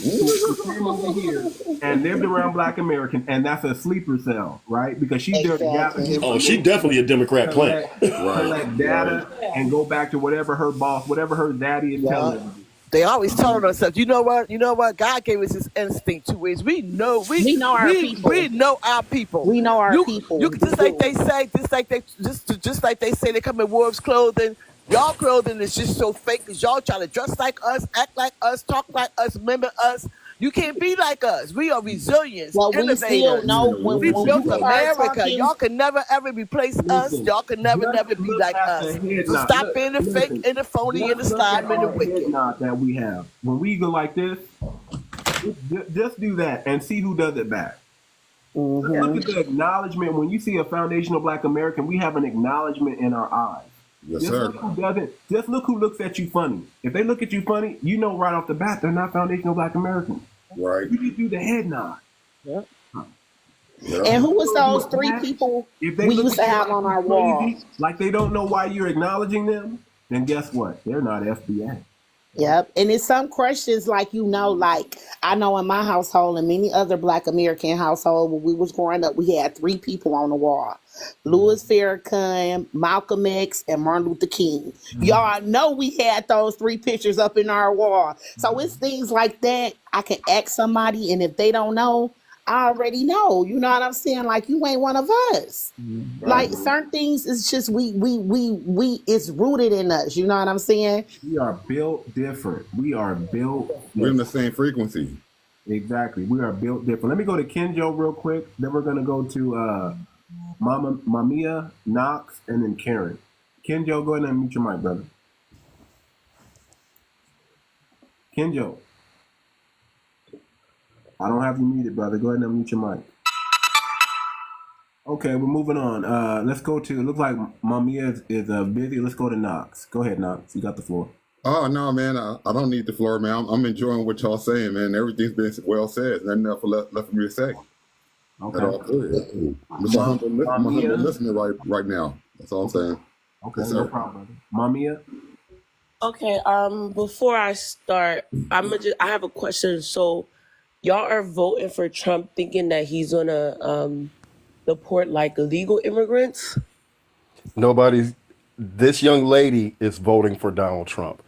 came over here and lived around Black Americans, and that's a sleeper cell, right? Because she's there to gather him. Oh, she definitely a Democrat plant. Collect data and go back to whatever her boss, whatever her daddy is telling her. They always telling themselves, you know what? God gave us this instinct to ways. We know our people. We know our people. We know our people. You just like they say they come in wolves' clothing. Y'all clothing is just so fake because y'all trying to dress like us, act like us, talk like us, remember us. You can't be like us. We are resilient. Well, we still know when we built start America. talking, Y'all can never ever replace us. Y'all can never be like us. So stop being the fake and the phony and the slime and the wicked. That we have. When we go like this, just do that and see who does it back. Just look at the acknowledgement. When you see a foundational Black American, we have an acknowledgement in our eyes. Yes, Just sir. look who doesn't. Just look who looks at you funny. If they look at you funny, you know right off the bat they're not foundational Black Americans. Right. You just do the head nod. Yep. Yeah. And who was those three people If they we look used at to you have like on you're our wall? crazy, like they don't know why you're acknowledging them, then guess what? They're not FBI. Yep. And it's some questions like, like I know in my household and many other Black American households when we was growing up, we had three people on the wall. Louis Farrakhan, Malcolm X, and Martin Luther King. Y'all know we had those three pictures up in our wall. So it's things like that I can ask somebody, and if they don't know, I already know. You know what I'm saying? Like, you ain't one of us. Like, certain things, it's just we it's rooted in us. You know what I'm saying? We are built different. We're in the same frequency. Exactly. We are built different. Let me go to Kenjo real quick. Then we're gonna go to Mamia, Knox, and then Karen. Kenjo, go ahead and mute your mic, brother. Kenjo. I don't have you muted, brother. Go ahead and mute your mic. Okay, we're moving on. Let's go to, it looks like Mamia is busy. Let's go to Knox. Go ahead, Knox. You got the floor. Oh, no, man. I don't need the floor, man. I'm enjoying what y'all saying, man. Everything's been well said. Nothing else left for me to say. Okay. At all, period. I'm a humble listener right now. That's all I'm saying. Okay, Yes, no sir. problem. Mamia? Okay, before I start, I have a question. So y'all are voting for Trump thinking that he's gonna deport like illegal immigrants? This young lady is voting for Donald Trump.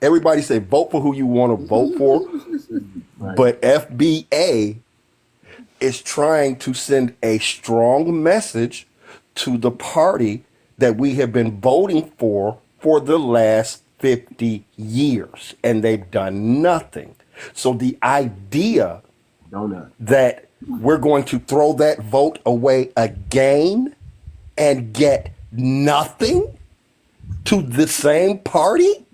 Everybody say vote for who you want to vote for, but FBA is trying to send a strong message to the party that we have been voting for the last 50 years, and they've done nothing. So the idea that we're going to throw that vote away again and get nothing to the same party,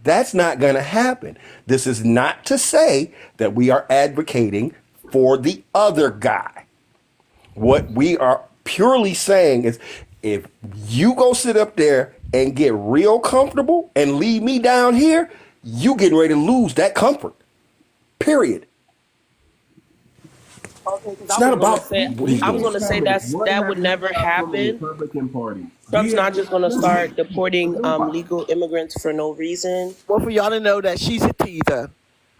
that's not going to happen. This is not to say that we are advocating for the other guy. What we are purely saying is, if you go sit up there and get real comfortable and leave me down here, you getting ready to lose that comfort. Period. Okay, It's not about. I was gonna say that would never happen. Republican Party. Trump's not just gonna start deporting legal immigrants for no reason. Well, for y'all to know that she's a teaser,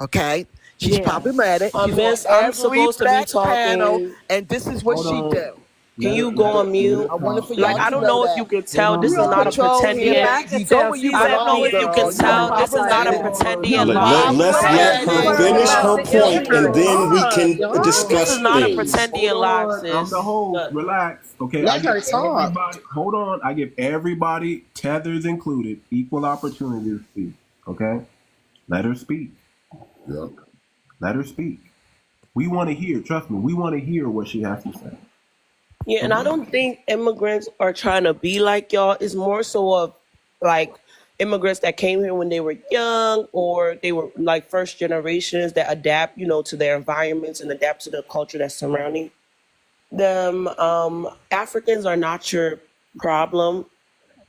okay? She's problematic. She's Miss, on I'm every supposed to be black talking. panel, and this is what she do. Can you go on mute? Like, I don't know if you can tell this is not a pretending. I don't know if you can tell this is not a pretending live. Let's let her finish her point, and then we can discuss This is not a things. pretending live, sis. Relax. Okay. Let her talk. Hold on. I give everybody, tethers included, equal opportunity to speak. Okay? Let her speak. Yep. Let her speak. We want to hear, trust me, we want to hear what she has to say. Yeah, and I don't think immigrants are trying to be like y'all. It's more so of like immigrants that came here when they were young, or they were like first generations that adapt, to their environments and adapt to the culture that's surrounding them. Africans are not your problem.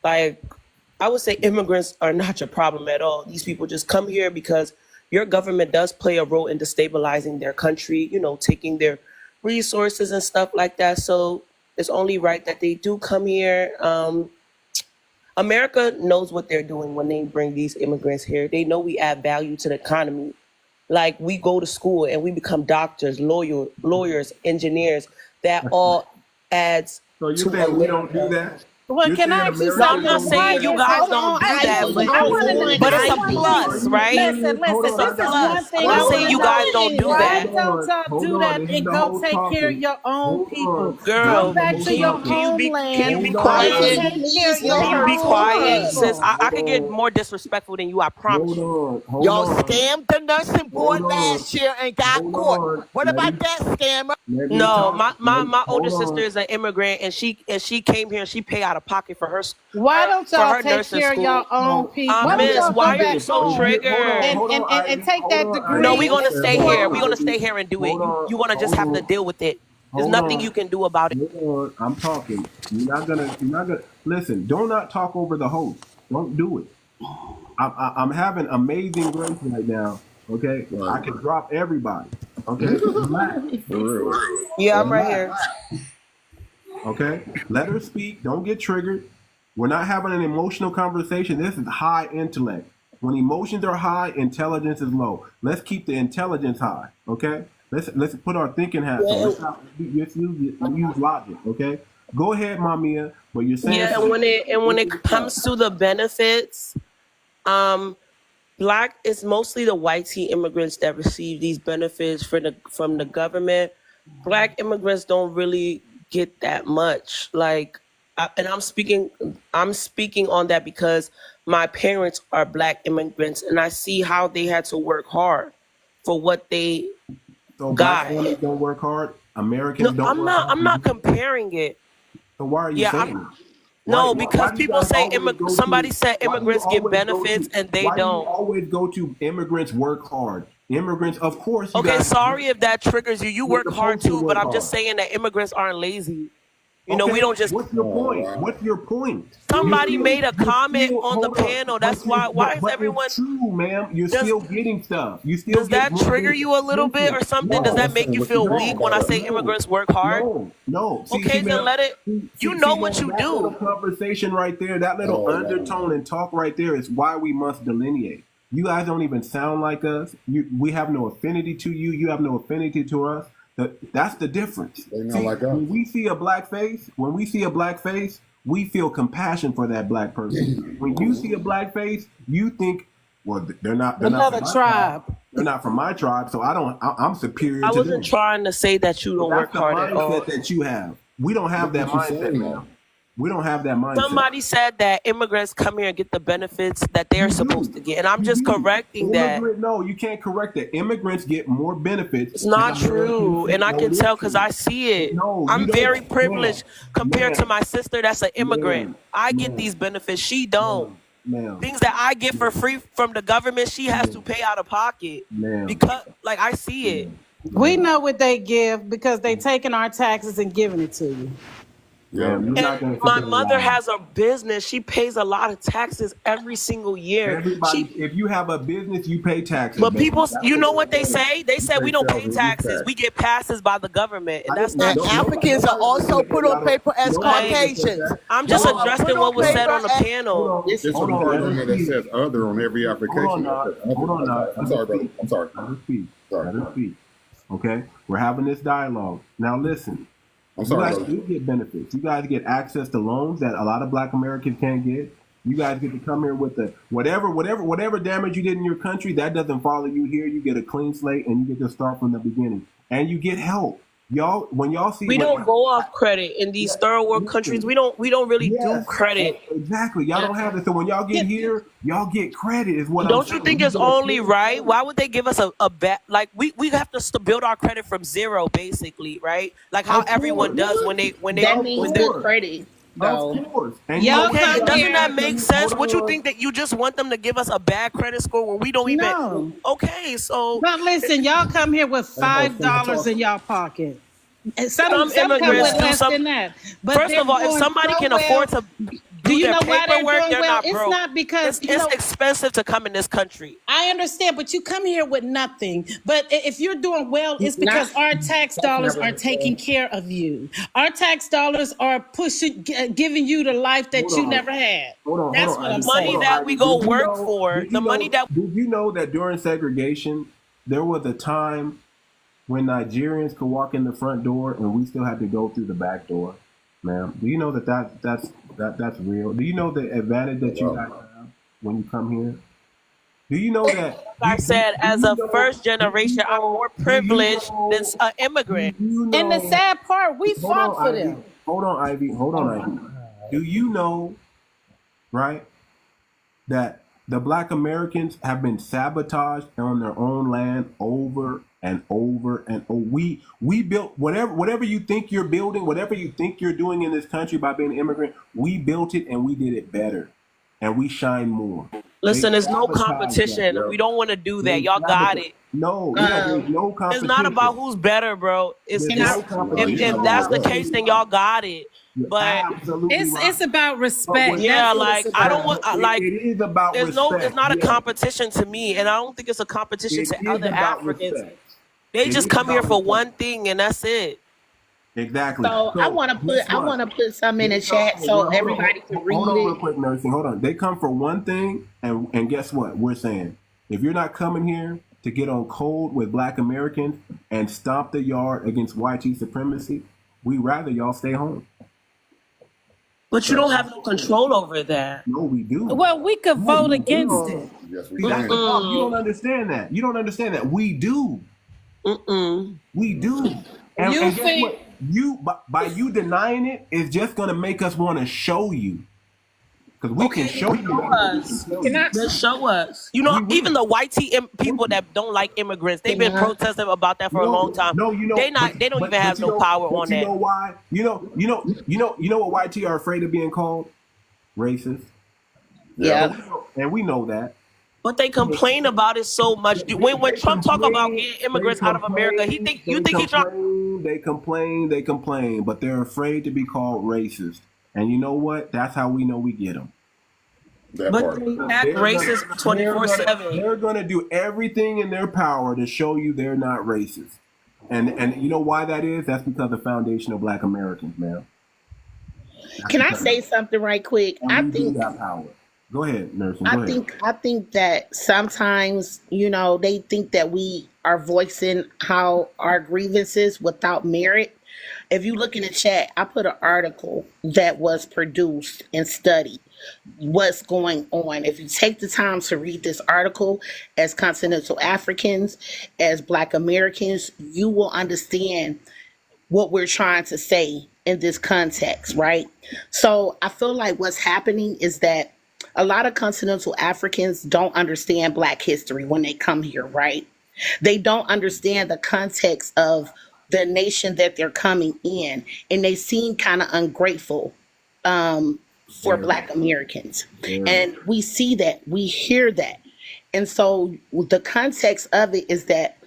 Like, I would say immigrants are not your problem at all. These people just come here because your government does play a role in destabilizing their country, taking their resources and stuff like that. So it's only right that they do come here. America knows what they're doing when they bring these immigrants here. They know we add value to the economy. Like, we go to school and we become doctors, lawyers, engineers. That all adds So you're to saying we don't do that? Well, You're can I saying ask you America I'm not something? saying you guys don't do that, but it's a plus, right? Listen, Hold this on. is one thing. I'm not saying you guys don't do Why that. don't y'all do that and go take care of your own people? Girl, Go back to your can you homeland. be quiet? and take care of your Can you be own quiet? people. Sis, I could get more disrespectful than you, I promise you. Y'all scammed the nursing board last year and got caught. on. What about that scammer? No, my older sister is an immigrant, and she came here and she paid out out of pocket for her Why don't for y'all her take nursing care of y'all school. own people? Why don't Miss, y'all why go are you back so home triggered? and take that degree? No, we're gonna and stay support here. We're them? gonna stay here and do it. Hold on, You gonna just hold have to on, deal with it. There's hold nothing on. you can do about it. Hold on. I'm talking. You're not gonna listen. Do not talk over the host. Don't do it. I'm having amazing grace right now. Okay, I can drop everybody. Okay, relax. For real. Yeah, I'm right here. Okay, let her speak. Don't get triggered. We're not having an emotional conversation. This is high intellect. When emotions are high, intelligence is low. Let's keep the intelligence high. Okay, let's put our thinking hats on. Let's not use logic. Okay, go ahead, Mamiya. But you're saying Yeah, and when it comes to the benefits, Black is mostly the white tea immigrants that receive these benefits from the government. Black immigrants don't really get that much. Like, and I'm speaking on that because my parents are Black immigrants, and I see how they had to work hard for what they so got. Black families don't work hard. Americans No, don't work hard. I'm not comparing it. So why are you saying it? No, Why because do you people guys say always go somebody to- said why do you immigrants get always go benefits to- and they why do you don't. always go to immigrants work hard? Immigrants, of course. You Okay, guys, sorry if that triggers you. You You're work hard supposed to too, but work I'm just hard. saying that immigrants aren't lazy. You know, Okay, we don't just. What's your point? What's your point? Somebody made a you're comment still- on the hold on. panel. That's But why. Why is but everyone? It's true, ma'am. You're Does- still getting stuff. You still Does get that trigger you a little bit or something? Does that make you feel weak when I say immigrants work hard? No. Okay, then ma'am, let it. You know what you that do. little conversation right there, that little undertone and talk right there is why we must delineate. You guys don't even sound like us. We have no affinity to you. You have no affinity to us. That's the difference. They not like us. When we see a black face, we feel compassion for that black person. When you see a black face, you think, well, they're not Another from my tribe. They're not from my tribe, so I'm superior I to them. wasn't trying to say that you don't work That's the hard at all. mindset that you have. We don't have that mindset, man. We don't have that mindset. Somebody said that immigrants come here and get the benefits that they're supposed to get, and I'm just correcting that. No, you can't correct that. Immigrants get more benefits. It's not than true, and I can tell because I see it. No, I'm you don't. very privileged compared to Ma'am. my sister that's an immigrant. Ma'am. I get these benefits. She don't. Ma'am. Things that I get for free from the government, she has to pay out of pocket. Ma'am. Because, like, I see it. We know what they give because they taking our taxes and giving it to you. Yeah, you're not gonna And my figure it mother out. has a business. She pays a lot of taxes every single year. Everybody, if you have a business, you pay taxes. But baby. people, That's you know what what they say? They say we don't pay taxes. We get passes by the government, and that's not And true. Africans are also put on paper as Caucasians. I'm just Y'all are addressing put what on was said paper on the as- panel. It's a Hold on, part let on her there that speak. says other on every application. Hold on, I'm sorry, brother. I'm sorry. Let her speak. Sorry. Let her speak. Okay, we're having this dialogue now. Listen. I'm sorry, You guys brother. do get benefits. You guys get access to loans that a lot of Black Americans can't get. You guys get to come here with the whatever damage you did in your country, that doesn't follow you here. You get a clean slate and you get to start from the beginning. And you get help. Y'all, when y'all see We don't go off credit in these third world countries. We don't really do credit. Exactly. Y'all don't have it. So when y'all get here, y'all get credit is what Don't I'm saying. you think it's only right? Why would they give us a bet? Like we have to build our credit from zero, basically, right? Like how everyone does when they That means when good credit, though. Of course. And Y'all Okay, come doesn't here. that make sense? What you think that you just want them to give us a bad credit score when we don't even? No. Okay, so But listen, y'all come here with $5 in y'all pocket. And some come immigrants with do less some. than that. But First they're of all, if doing somebody so can well. afford to Do you their know why they're paperwork, doing they're well? not It's broke. not because It's expensive to come in this country. I understand, but you come here with nothing. But if you're doing well, it's because our tax dollars are taking care of you. Our tax dollars are giving you the life that you never had. That's what I'm saying. Money that we go work for, the money that. Did you know that during segregation, there was a time when Nigerians could walk in the front door and we still had to go through the back door, ma'am? Do you know that's real? Do you know the advantage that you guys have when you come here? Do you know that? Like I said, as a first generation, I'm more privileged than an immigrant. And the sad part, we fought for them. Hold on, Ivy. Do you know, right, that The Black Americans have been sabotaged on their own land over and over and over. We built whatever you think you're building, whatever you think you're doing in this country by being an immigrant. We built it and we did it better, and we shine more. Listen, there's no sabotaged that, competition. bro. We don't want to do that. They Y'all got sabotaged. it. No, there's no It's competition. not about who's better, bro. There's no competition. If that's the case, then y'all got it. You're But absolutely right. It's about respect. yeah, That's what like it's I about. don't want like It is about there's respect. no it's not a yeah. competition to me, and I don't think it's a competition It to is other about Africans. respect. They It just is come here about for respect. one thing, and that's it. Exactly. So I want to guess put what? some in the chat so Hold on, everybody can read hold on real it. quick, nursing. Hold on. They come for one thing, and guess what? We're saying if you're not coming here to get on code with Black Americans and stomp the yard against white supremacy, we rather y'all stay home. But you don't have no control over that. No, we do. Well, we could vote against it. Yes, we See, that's the can. problem. You don't understand that. You don't understand that. We do. We do. And, You and guess think- what? You by you denying it is just gonna make us want to show you. Because we can show you. Show us. Just show us. You know, even the white people that don't like immigrants, they've been protesting about that for a long time. No, you know, they don't even have no power on you that. know why? You know what YT are afraid of being called? Racist. Yeah. And we know that. But they complain about it so much. When Trump talk about getting immigrants out of America, you think he's trying? They complain, but they're afraid to be called racist. And you know what? That's how we know we get them. That But part. they act racist 24/7. They're gonna do everything in their power to show you they're not racist. And you know why that is? That's because of the foundation of Black Americans, man. Can I say something right quick? And I we do think got power. Go ahead, nursing. Go ahead. I think that sometimes, they think that we are voicing how our grievances without merit. If you look in the chat, I put an article that was produced and studied what's going on. If you take the time to read this article as continental Africans, as Black Americans, you will understand what we're trying to say in this context, right? So I feel like what's happening is that a lot of continental Africans don't understand Black history when they come here, right? They don't understand the context of the nation that they're coming in, and they seem kind of ungrateful for Black Americans. And we see that, we hear that. And so the context of it is that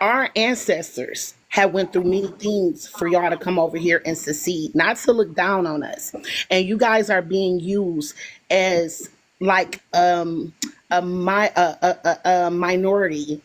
our ancestors have went through many things for y'all to come over here and succeed, not to look down on us. And you guys are being used as like a minority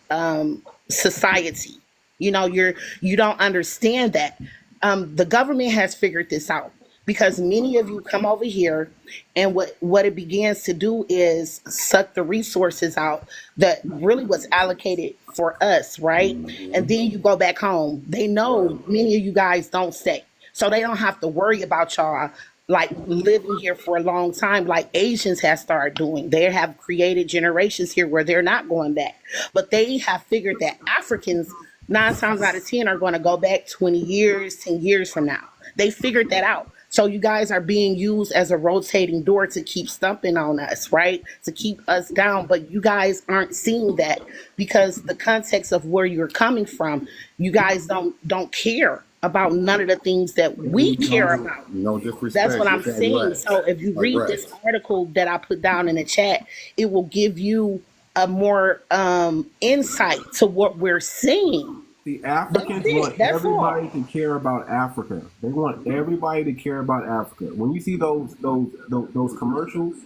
society. You don't understand that. The government has figured this out, because many of you come over here, and what it begins to do is suck the resources out that really was allocated for us, right? And then you go back home. They know many of you guys don't stay, so they don't have to worry about y'all like living here for a long time, like Asians have started doing. They have created generations here where they're not going back, but they have figured that Africans 9 times out of 10 are going to go back 20 years, 10 years from now. They figured that out. So you guys are being used as a rotating door to keep stumping on us, right? To keep us down. But you guys aren't seeing that, because the context of where you're coming from, you guys don't care about none of the things that we care about. No disrespect. That's what I'm Just saying. right. So if you read Right. this article that I put down in the chat, it will give you a more insight to what we're seeing. The Africans want everybody to care about Africa. They want everybody to care about Africa. When you see those commercials,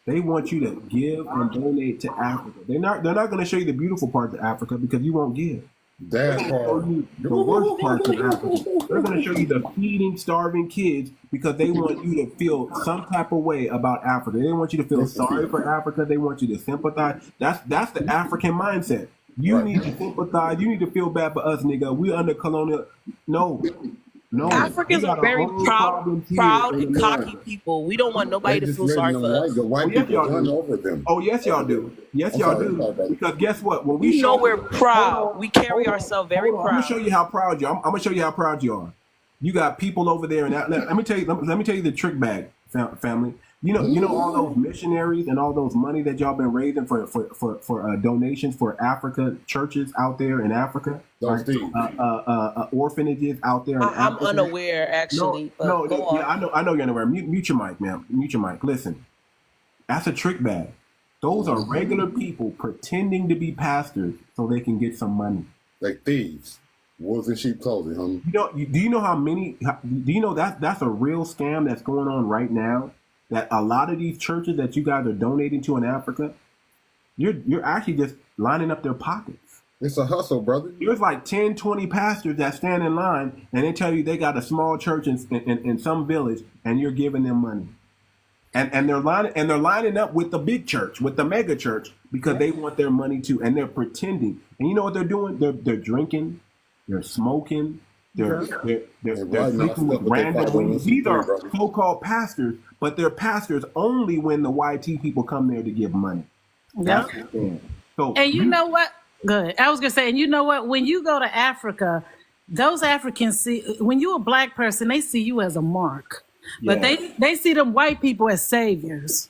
they want you to give and donate to Africa. They're not going to show you the beautiful parts of Africa, because you won't give. They're going to show you the worst parts of Africa. They're going to show you the feeding, starving kids, because they want you to feel some type of way about Africa. They want you to feel sorry for Africa. They want you to sympathize. That's the African mindset. You need to sympathize. You need to feel bad for us, nigga. We under colonial. No. Africans are very proud and cocky people. We don't want nobody to feel sorry for us. The white people run over them. Oh, yes, y'all do. Yes, y'all do. Because guess what? When we know we're proud. We carry ourselves very proud. I'm gonna show you how proud you are. I'm gonna show you how proud you are. You got people over there, and let me tell you the trick bag, family. You know all those missionaries and all those money that y'all been raising for donations for Africa churches out there in Africa, right? Orphanages out there in I'm Africa. unaware actually, but No, go yeah, on. I know you're unaware. Mute your mic, ma'am. Mute your mic. Listen, that's a trick bag. Those are regular people pretending to be pastors so they can get some money. Like thieves, wolves in sheep clothing, homie. Do you know how many? Do you know that's a real scam that's going on right now? That a lot of these churches that you guys are donating to in Africa, you're actually just lining up their pockets. It's a hustle, brother. There's like 10, 20 pastors that stand in line and they tell you they got a small church in some village and you're giving them money. And they're lining up with the big church, with the mega church, because they want their money too, and they're pretending. And you know what they're doing? They're drinking, they're smoking, they're sleeping with random women. These are so-called pastors, but they're pastors only when the YT people come there to give money. Yeah. So, and you know what? Good. I was gonna say, and you know what? When you go to Africa, those Africans see, when you're a black person, they see you as a mark. But they see them white people as saviors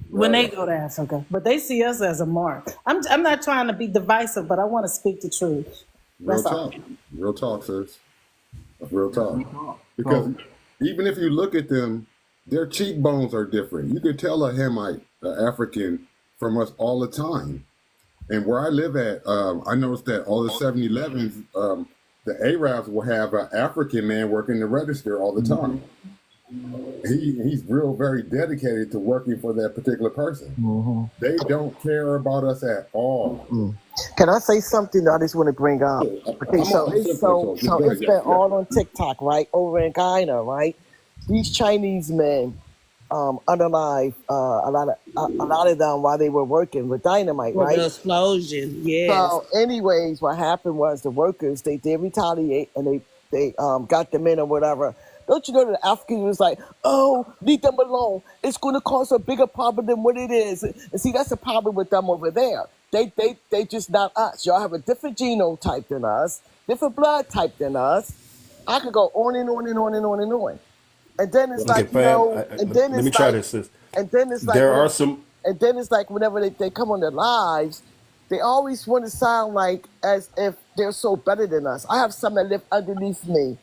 when they go to Africa. But they see us as a mark. I'm not trying to be divisive, but I want to speak the truth. Real talk. Real talk, sis. Real talk. Because even if you look at them, their cheekbones are different. You can tell a Hamite, an African, from us all the time. And where I live at, I noticed that all the 7-Elevens, the Arabs will have an African man working the register all the time. He's very dedicated to working for that particular person. They don't care about us at all. Can I say something that I just want to bring up? Okay, so it's been all on TikTok, right? Over in China, right? These Chinese men unalive a lot of them while they were working with dynamite, right? The explosion, yes. So, anyways, what happened was the workers they did retaliate and they got them in or whatever. Don't you know that the African was like, oh, leave them alone. It's going to cause a bigger problem than what it is. And see, that's the problem with them over there. They just not us. Y'all have a different genome type than us, different blood type than us. I could go on and on and on and on and on. And then it's like, you know, and then let it's me try like, this, sis. and then it's like, There are some. And then it's like whenever they come on their lives, they always want to sound like as if they're so better than us. I have some that live underneath me.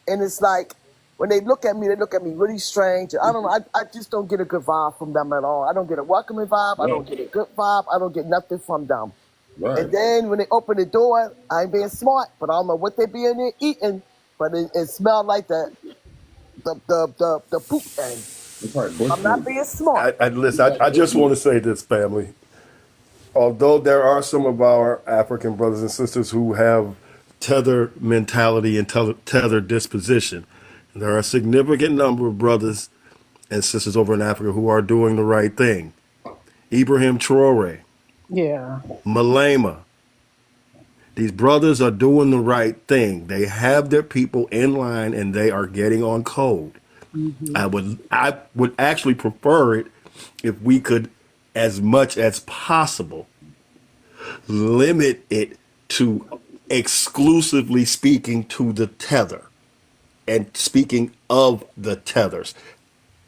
And it's like, when they look at me really strange. I don't know. I just don't get a good vibe from them at all. I don't get a welcoming vibe. I don't get a good vibe. I don't get nothing from them. Right. And then when they open the door, I ain't being smart, but I don't know what they be in there eating. But it smelled like the poop thing. I'm not being smart. Listen, I just want to say this, family. Although there are some of our African brothers and sisters who have tether mentality and tether disposition, there are a significant number of brothers and sisters over in Africa who are doing the right thing. Ibrahim Traore, Malema. These brothers are doing the right thing. They have their people in line and they are getting on code. I would actually prefer it if we could, as much as possible, limit it to exclusively speaking to the tether. And speaking of the tethers,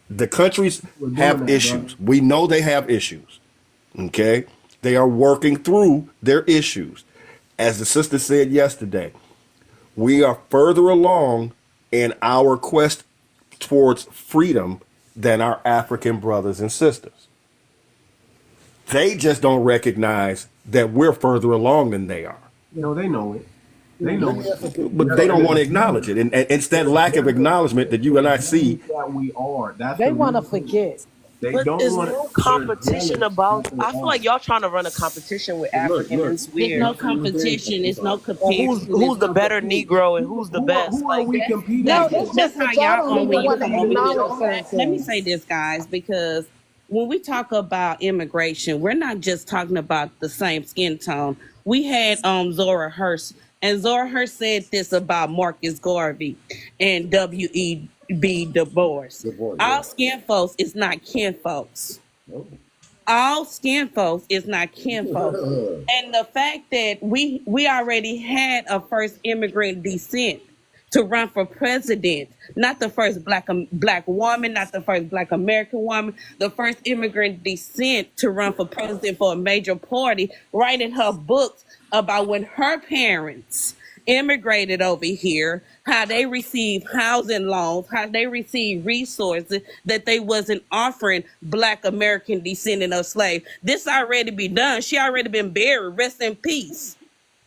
the countries have issues. We know they have issues. Okay? They are working through their issues. As the sister said yesterday, we are further along in our quest towards freedom than our African brothers and sisters. They just don't recognize that we're further along than they are. No, they know it. They know it. But they don't want to acknowledge it. And it's that lack of acknowledgement that you and I see. That we are. They want to forget. But is no competition about? I feel like y'all trying to run a competition with Africans. It's weird. It's no competition. It's no comparison. Who's the better Negro and who's the best? Who are we competing? No, against? that's how y'all don't when you want to come over acknowledge here. Let me say this, guys, because when we talk about immigration, we're not just talking about the same skin tone. We had Zora Hirsch, and Zora Hirsch said this about Marcus Garvey and W.E.B. Du Bois. All skin folks is not kin folks. All skin folks is not kin folks. And the fact that we already had a first immigrant descent to run for president. Not the first black woman, not the first black American woman, the first immigrant descent to run for president for a major party, writing her books about when her parents immigrated over here, how they received housing loans, how they received resources that they wasn't offering black American descendant of slaves. This already be done. She already been buried. Rest in peace.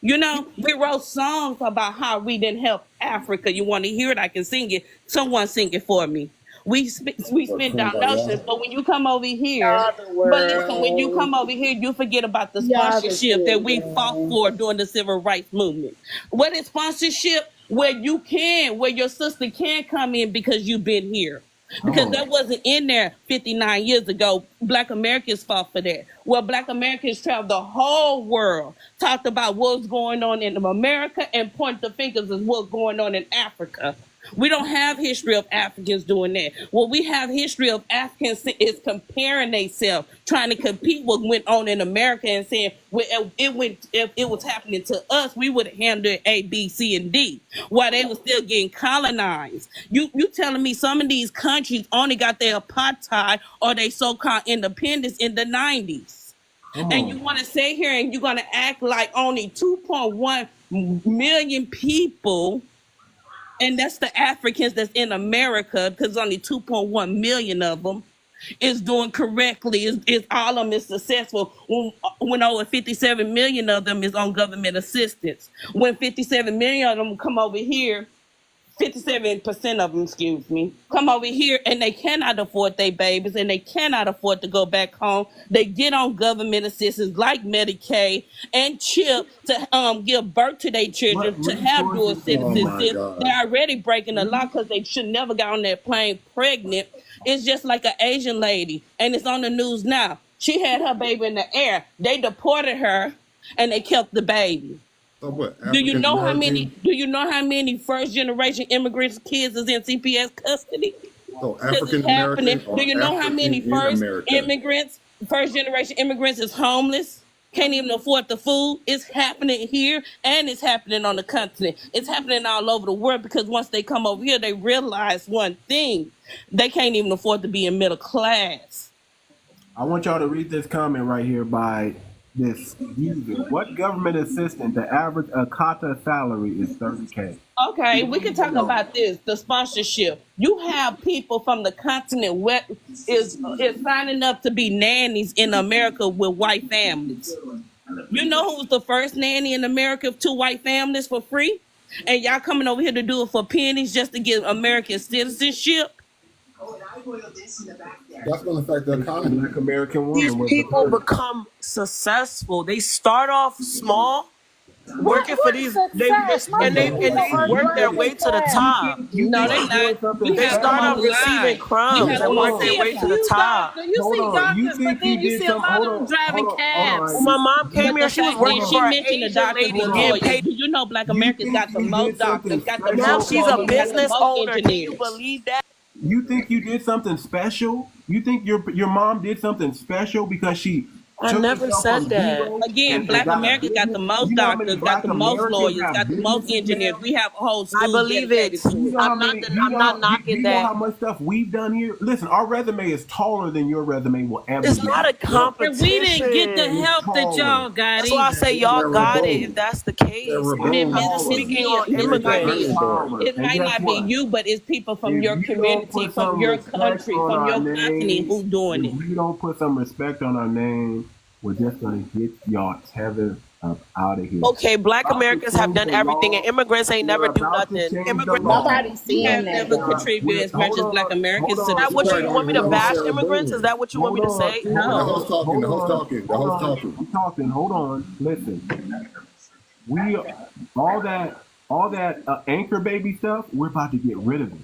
You know, we wrote songs about how we didn't help Africa. You want to hear it? I can sing it. Someone sing it for me. We spent down notions, but when you come over here, but listen, when you come over here, you forget about the sponsorship that we fought for during the civil rights movement. What is sponsorship? Where your sister can come in because you've been here. Because that wasn't in there 59 years ago. Black Americans fought for that. Well, Black Americans traveled the whole world, talked about what's going on in America and point the fingers at what's going on in Africa. We don't have history of Africans doing that. What we have history of Africans is comparing themselves, trying to compete what went on in America and saying, well, if it was happening to us, we would have handled A, B, C, and D, while they were still getting colonized. You telling me some of these countries only got their apartheid or their so-called independence in the 90s. And you want to sit here and you're going to act like only 2.1 million people, and that's the Africans that's in America, because only 2.1 million of them is doing correctly. Is all of them is successful when over 57 million of them is on government assistance. When 57 million of them come over here, 57% of them, come over here and they cannot afford their babies and they cannot afford to go back home. They get on government assistance like Medicaid and CHIP to give birth to their children, to have dual citizenship. They're already breaking the law because they should never got on that plane pregnant. It's just like an Asian lady, and it's on the news now. She had her baby in the air. They deported her and they kept the baby. So what? Do you know how many first generation immigrants kids is in CPS custody? So African American. Do you know how many first generation immigrants is homeless? Can't even afford the food. It's happening here and it's happening on the continent. It's happening all over the world because once they come over here, they realize one thing. They can't even afford to be in middle class. I want y'all to read this comment right here by this user. What government assistant, the average 𝗥𝗶𝗴𝗵𝘁𝘀𝗀𝗶cie salary is $30K. Okay, we can talk about this, the sponsorship. You have people from the continent is signing up to be nannies in America with white families. You know who was the first nanny in America to white families for free? And y'all coming over here to do it for pennies just to get American citizenship? That's going to affect the economy. Black American These woman. people become successful. They start off small, working for these, they work their way to the top. No, they not. They start off receiving crumbs and work their way to the top. You see doctors, but then you see a lot of them driving cabs. When my mom came here, she was working for an mentioned the Asian doctor lady before. getting paid. You know Black Americans got the most doctors, got the Now most she's a lawyers, got the business most owner. Can engineers. you believe that? You think you did something special? You think your mom did something special because she I never said that. Again, Black Americans got the most doctors, got the most lawyers, got the most engineers. We have a whole school. I believe it. I'm not knocking you know that. how much stuff we've done here? Listen, our resume is taller than your resume will ever It's be. not a competition. We didn't get the help that y'all got. That's why I say y'all got it. If that's the case, I'm speaking on immigrants. It might not be you, but it's people from your community, from your country, from your continent who doing it. If we don't put some respect on our name, we're just gonna get y'all tethered up out of here. Okay, Black Americans have done everything, and immigrants ain't never do nothing. Immigrants, Nobody's saying have that. never contributed as much as Black Americans to is that what you want me to bash immigrants? Is that what you want me to say? The host talking. The host talking. I'm talking. Hold on. Listen. We all that anchor baby stuff. We're about to get rid of it.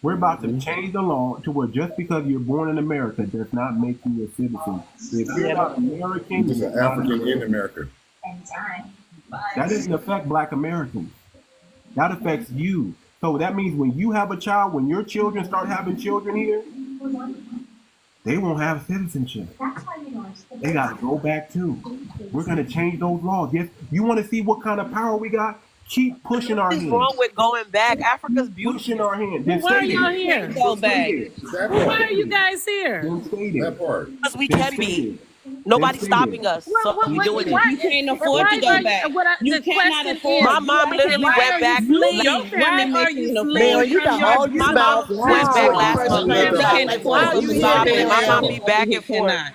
We're about to change the law to where just because you're born in America does not make you a citizen. If you're not American, He's an African in America. that doesn't affect Black Americans. That affects you. So that means when you have a child, when your children start having children here, they won't have citizenship. They got to go back too. We're going to change those laws. Yes, you want to see what kind of power we got? keep pushing our Nothing's hand. wrong with going back. Africa's beautiful. Pushing our hand. Well, Then why are stay y'all there. here? Go back. That Well, why part. are you guys here? Then stay there. That part. Because we Then can stay be. there. Nobody's Then stay stopping there. us. So we doing it. You can't afford to go back. You The cannot question afford. is, My mom literally why went are back. you fleeing? Your family Why are making you no fleeing Mary, you from got your all these My mouths. mom went Wow. back last First month. of family? all, You can't like, afford why to are go you to here, Sobbing. My mom Miriam? be back and forth. cannot.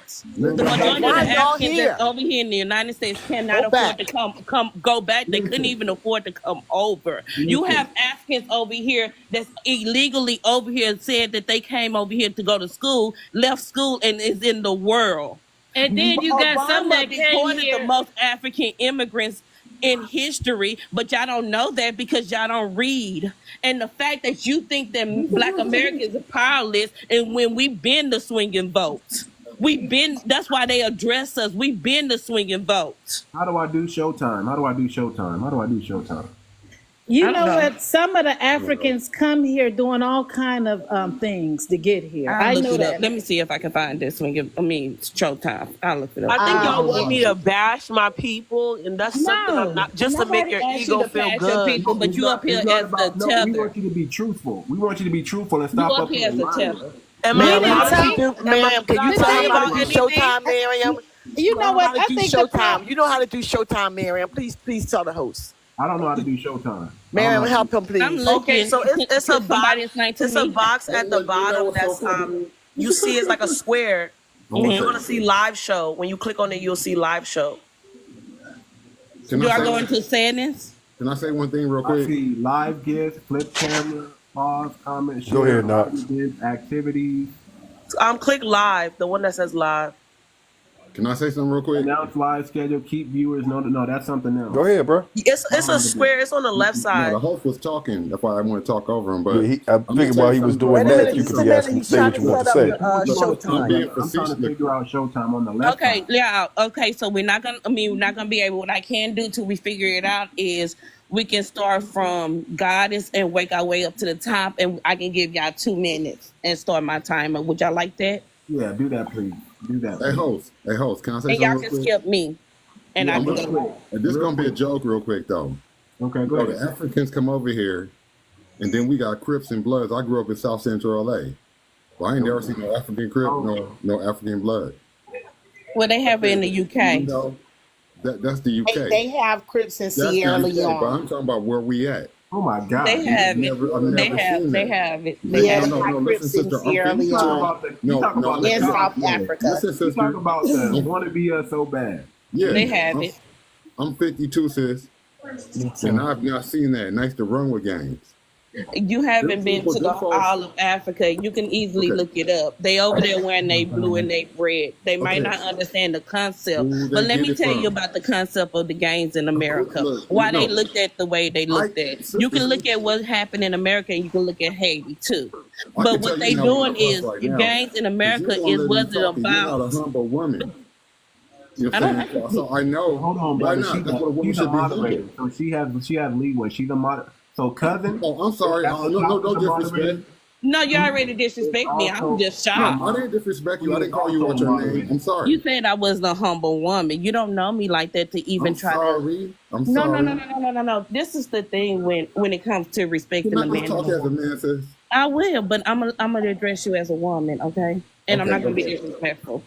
The Like, majority why of are the y'all Africans here? that's over here in the United States cannot Go afford back. to go back. They couldn't even afford to come over. You have Africans over here that's illegally over here said that they came over here to go to school, left school, and is in the world. And then you got some Obama that came deported here. the most African immigrants in history, but y'all don't know that because y'all don't read. And the fact that you think that Black Americans are powerless, and when we've been the swinging votes, that's why they address us. We've been the swinging votes. How do I do Showtime? How do I do Showtime? How do I do Showtime? You I don't know know. what? Some of the Africans come here doing all kind of things to get here. I'll I look know it up. that. Let me see if I can find this swinging. It's Showtime. I'll look it up. I think y'all want me to bash my people, and that's something I'm No, not. Just to make nobody your asked you ego to feel bash your good. people, but It's you not- up here it's not as about- the no, we tether. want you to be truthful. We want you to be truthful and You stop up up here here as and the lying. tether. Am Miriam, I can lying? you do, Miriam, can you Did I tell lie me how about to do anything? Showtime, Miriam? You know what? How to I do think the Showtime. You know how to do Showtime, Miriam. Please tell the host. I don't know how to do Showtime. Miriam, help him, I'm please. Okay, looking. so it's a Could somebody box. explain to It's a me? box at the You know bottom what's so that's funny? you see it's like a square, and Mhm. you're gonna see live show. When you click on it, you'll see live show. Can Do I I go say? into settings? Can I say one thing real I quick? see live gifts, flip camera, pause, comment, Go share, ahead, Knox. events, activities, Click live, the one that says live. Can I say something real quick? announce live schedule, keep viewers. No, that's something else. Go ahead, bro. It's a square. It's on the left No, side. the host was talking. That's why I want to talk over him. Yeah, But I I'm gonna figured tell while you he was something. doing Wait a that, minute, you just could a be minute. asking, He's say trying what to you want set to up say. the I'm Showtime. being trying to facetious. figure out Showtime on the left Okay, side. yeah, okay. So we're not gonna. We're not gonna be able. What I can do till we figure it out is we can start from Goddess and work our way up to the top, and I can give y'all 2 minutes and start my timer. Would y'all like that? Yeah, do that, please. Do that. Hey Please. host, can I say And y'all something real can quick? skip me, and Yeah, I I'm can real gonna, go. quick. and this is Real gonna be a quick. joke real quick though. Okay, go So the ahead. Africans come over here, and then we got Crips and Bloods. I grew up in South Central LA. Well, I ain't never seen no African Crip, no African Blood. Well, they have it in the You UK. know, that's the UK. They have Crips in That's the Sierra UK. But Leone. I'm talking about where we at. Oh my God. They have it. I've never They seen They that. have it. No, They Yeah, have they no, it. got no. Crips Listen, in sister. Sierra You talk Leone. about the No, In cop. South Yeah. Africa. Listen, You sister. talk about the want to be us so bad. Yeah, They have it. I'm 52, sis, Me too. and I've not seen that. Nice to run with games. You haven't been to Them folks- all of Africa. You can easily Okay. look it up. They over there wearing they blue and they red. They might Okay. not understand the concept, Who they but let get me it tell you from? about the concept of the gangs in America. Look, Why they no. looked at the way they looked at. You can look at what happened in America, and you can look at Haiti too. I But can what tell they you now, doing we're is right now, gangs in 'cause America you won't is let me what it talk, and You're not about. a humble woman. You know I what I'm don't. saying? So I know. Hold on, Why brother. not? That's what a woman She's a should be moderator, humble. so she has leeway. She's a moderator. So cousin. Oh, I'm sorry. That's the No top of the disrespect. moderator. No, you already disrespect me. I'm just No, shocked. I didn't disrespect you. I didn't call you out your name. I'm sorry. You said I wasn't a humble woman. You don't know me like that to even I'm try to. sorry. I'm No, sorry. no. This is the thing when it comes to respecting You're a not man. gonna talk as a man, sis. I will, but I'm gonna address you as a woman, okay? And I'm Okay, not gonna go be ahead. disrespectful.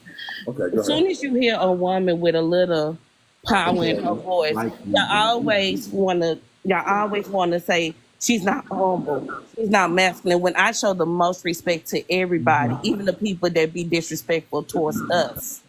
Okay, go As soon ahead. as you hear a woman with a little power in her voice, y'all always wanna say she's not humble, she's not masculine. When I show the most respect to everybody, even the people that be disrespectful towards us.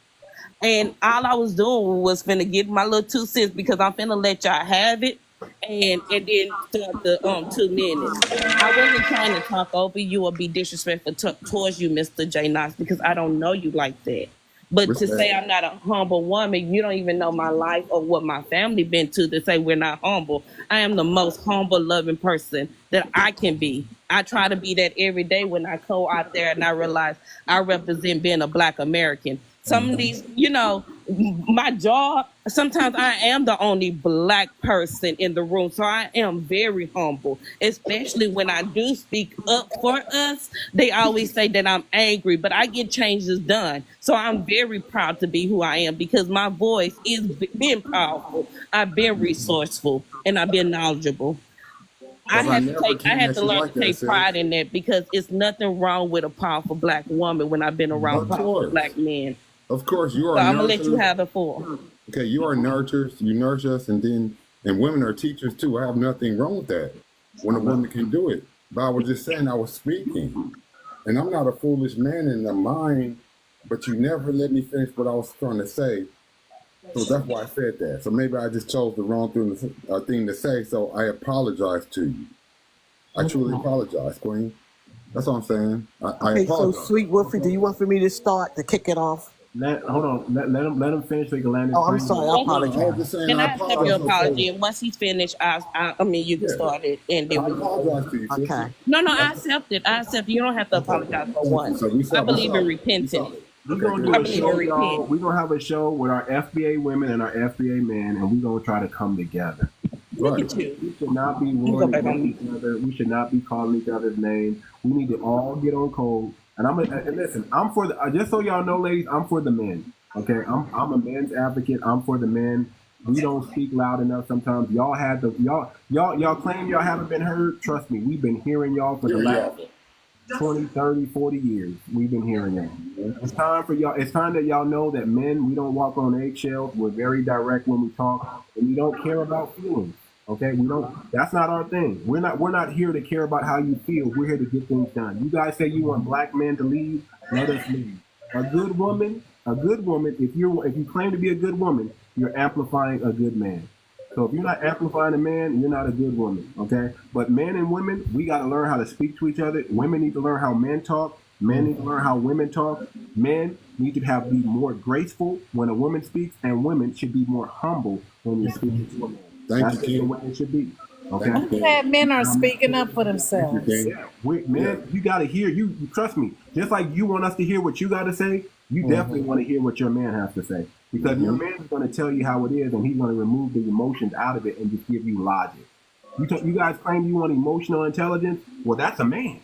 And all I was doing was finna get my little 2 cents because I'm finna let y'all have it. And then start the 2 minutes. I wasn't trying to talk over you or be disrespectful towards you, Mr. J. Knox, because I don't know you like that. But to say I'm not a humble woman, you don't even know my life or what my family been to say we're not humble. I am the most humble, loving person that I can be. I try to be that every day when I go out there and I realize I represent being a Black American. Some of these, my job, sometimes I am the only black person in the room. So I am very humble, especially when I do speak up for us. They always say that I'm angry, but I get changes done. So I'm very proud to be who I am because my voice is been powerful. I've been resourceful and I've been knowledgeable. Because I never I came had at to you learn like to that, take sis. pride in that because it's nothing wrong with a powerful black woman when I've been around Of powerful course. black men. Of course, you So are I'm gonna let you nurtured. have the floor. Okay, you are nurtured. You nurture us, and women are teachers too. I have nothing wrong with that when a woman can do it. But I was just saying, I was speaking, and I'm not a foolish man in the mind, but you never let me finish what I was trying to say. So that's why I said that. So maybe I just chose the wrong thing to say. So I apologize to you. I truly apologize, Queen. That's what I'm saying. I Okay, so apologize. Sweet Wolfie, do you want for me to start to kick it off? Hold on. Let him finish so he can land his Oh, I'm plane. sorry. I I was apologize. just saying Can I I accept your apologize. apology? And once he's finished, I mean, you can Yeah. start it, and I then we can. apologize to you, sister. Okay. No, I accept it. I accept. You don't have to apologize for one. So we I saw believe in we repenting. saw it. We're Okay, gonna good. do I a believe show, in y'all. repent. We're gonna have a show with our FBA women and our FBA men, and we're gonna try to come together. Look Right. at you. We should not be Let me go ruining back on each other. We should not be calling each other's names. We need to all get on code. And and listen. I'm for the. Just so y'all know, ladies, I'm for the men. Okay, I'm a men's advocate. I'm for the men. We don't speak loud enough sometimes. Y'all had the y'all claim y'all haven't been heard. Trust me, we've been hearing y'all for the Here you last are. 20, 30, 40 years. We've been hearing y'all. It's time for y'all. It's time that y'all know that men, we don't walk on eggshells. We're very direct when we talk, and we don't care about feelings. Okay, we don't. That's not our thing. We're not here to care about how you feel. We're here to get things done. You guys say you want black men to lead. Let us lead. A good woman. If you claim to be a good woman, you're amplifying a good man. So if you're not amplifying a man, you're not a good woman, okay? But men and women, we got to learn how to speak to each other. Women need to learn how men talk. Men need to learn how women talk. Men need to be more graceful when a woman speaks, and women should be more humble when you're speaking to a man. That's just the way it should be, okay? I'm glad men are speaking up for themselves. Yeah, man, you got to hear. You trust me. Just like you want us to hear what you got to say, you definitely want to hear what your man has to say. Because your man is going to tell you how it is, and he's going to remove the emotions out of it and just give you logic. You guys claim you want emotional intelligence? Well, that's a man.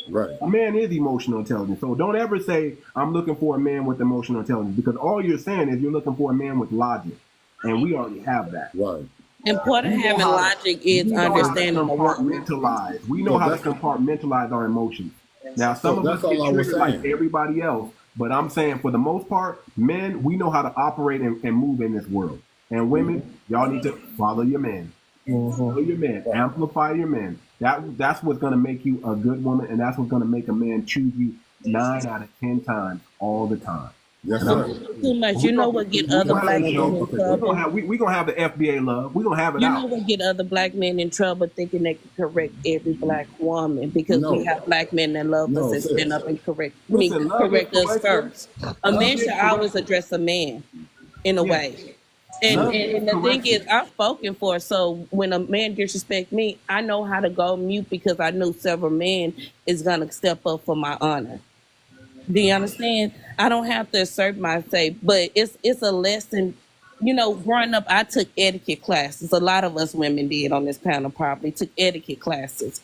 Right. A man is emotional intelligence. So don't ever say, I'm looking for a man with emotional intelligence, because all you're saying is you're looking for a man with logic. And we already have that. Right. And part of having logic is understanding the world. Compartmentalize. We know how to compartmentalize our emotions. Now, some of us get triggered like everybody else, but I'm saying for the most part, men, we know how to operate and move in this world. And women, y'all need to follow your man. Follow your man. Amplify your man. That's what's going to make you a good woman, and that's what's going to make a man choose you 9 out of 10 times all the time. Yes, sir. Too much. You know what get other black men in trouble? We're going to have the FBA love. We're going to have it You out. know what get other black men in trouble? Thinking they can correct every black woman because we have black men that love us and stand up and correct us first. A man should always address a man in a way. And the thing is, I'm spoken for. So when a man disrespect me, I know how to go mute because I know several men is going to step up for my honor. Do you understand? I don't have to assert myself, but it's a lesson. You know, growing up, I took etiquette classes. A lot of us women did on this panel probably took etiquette classes.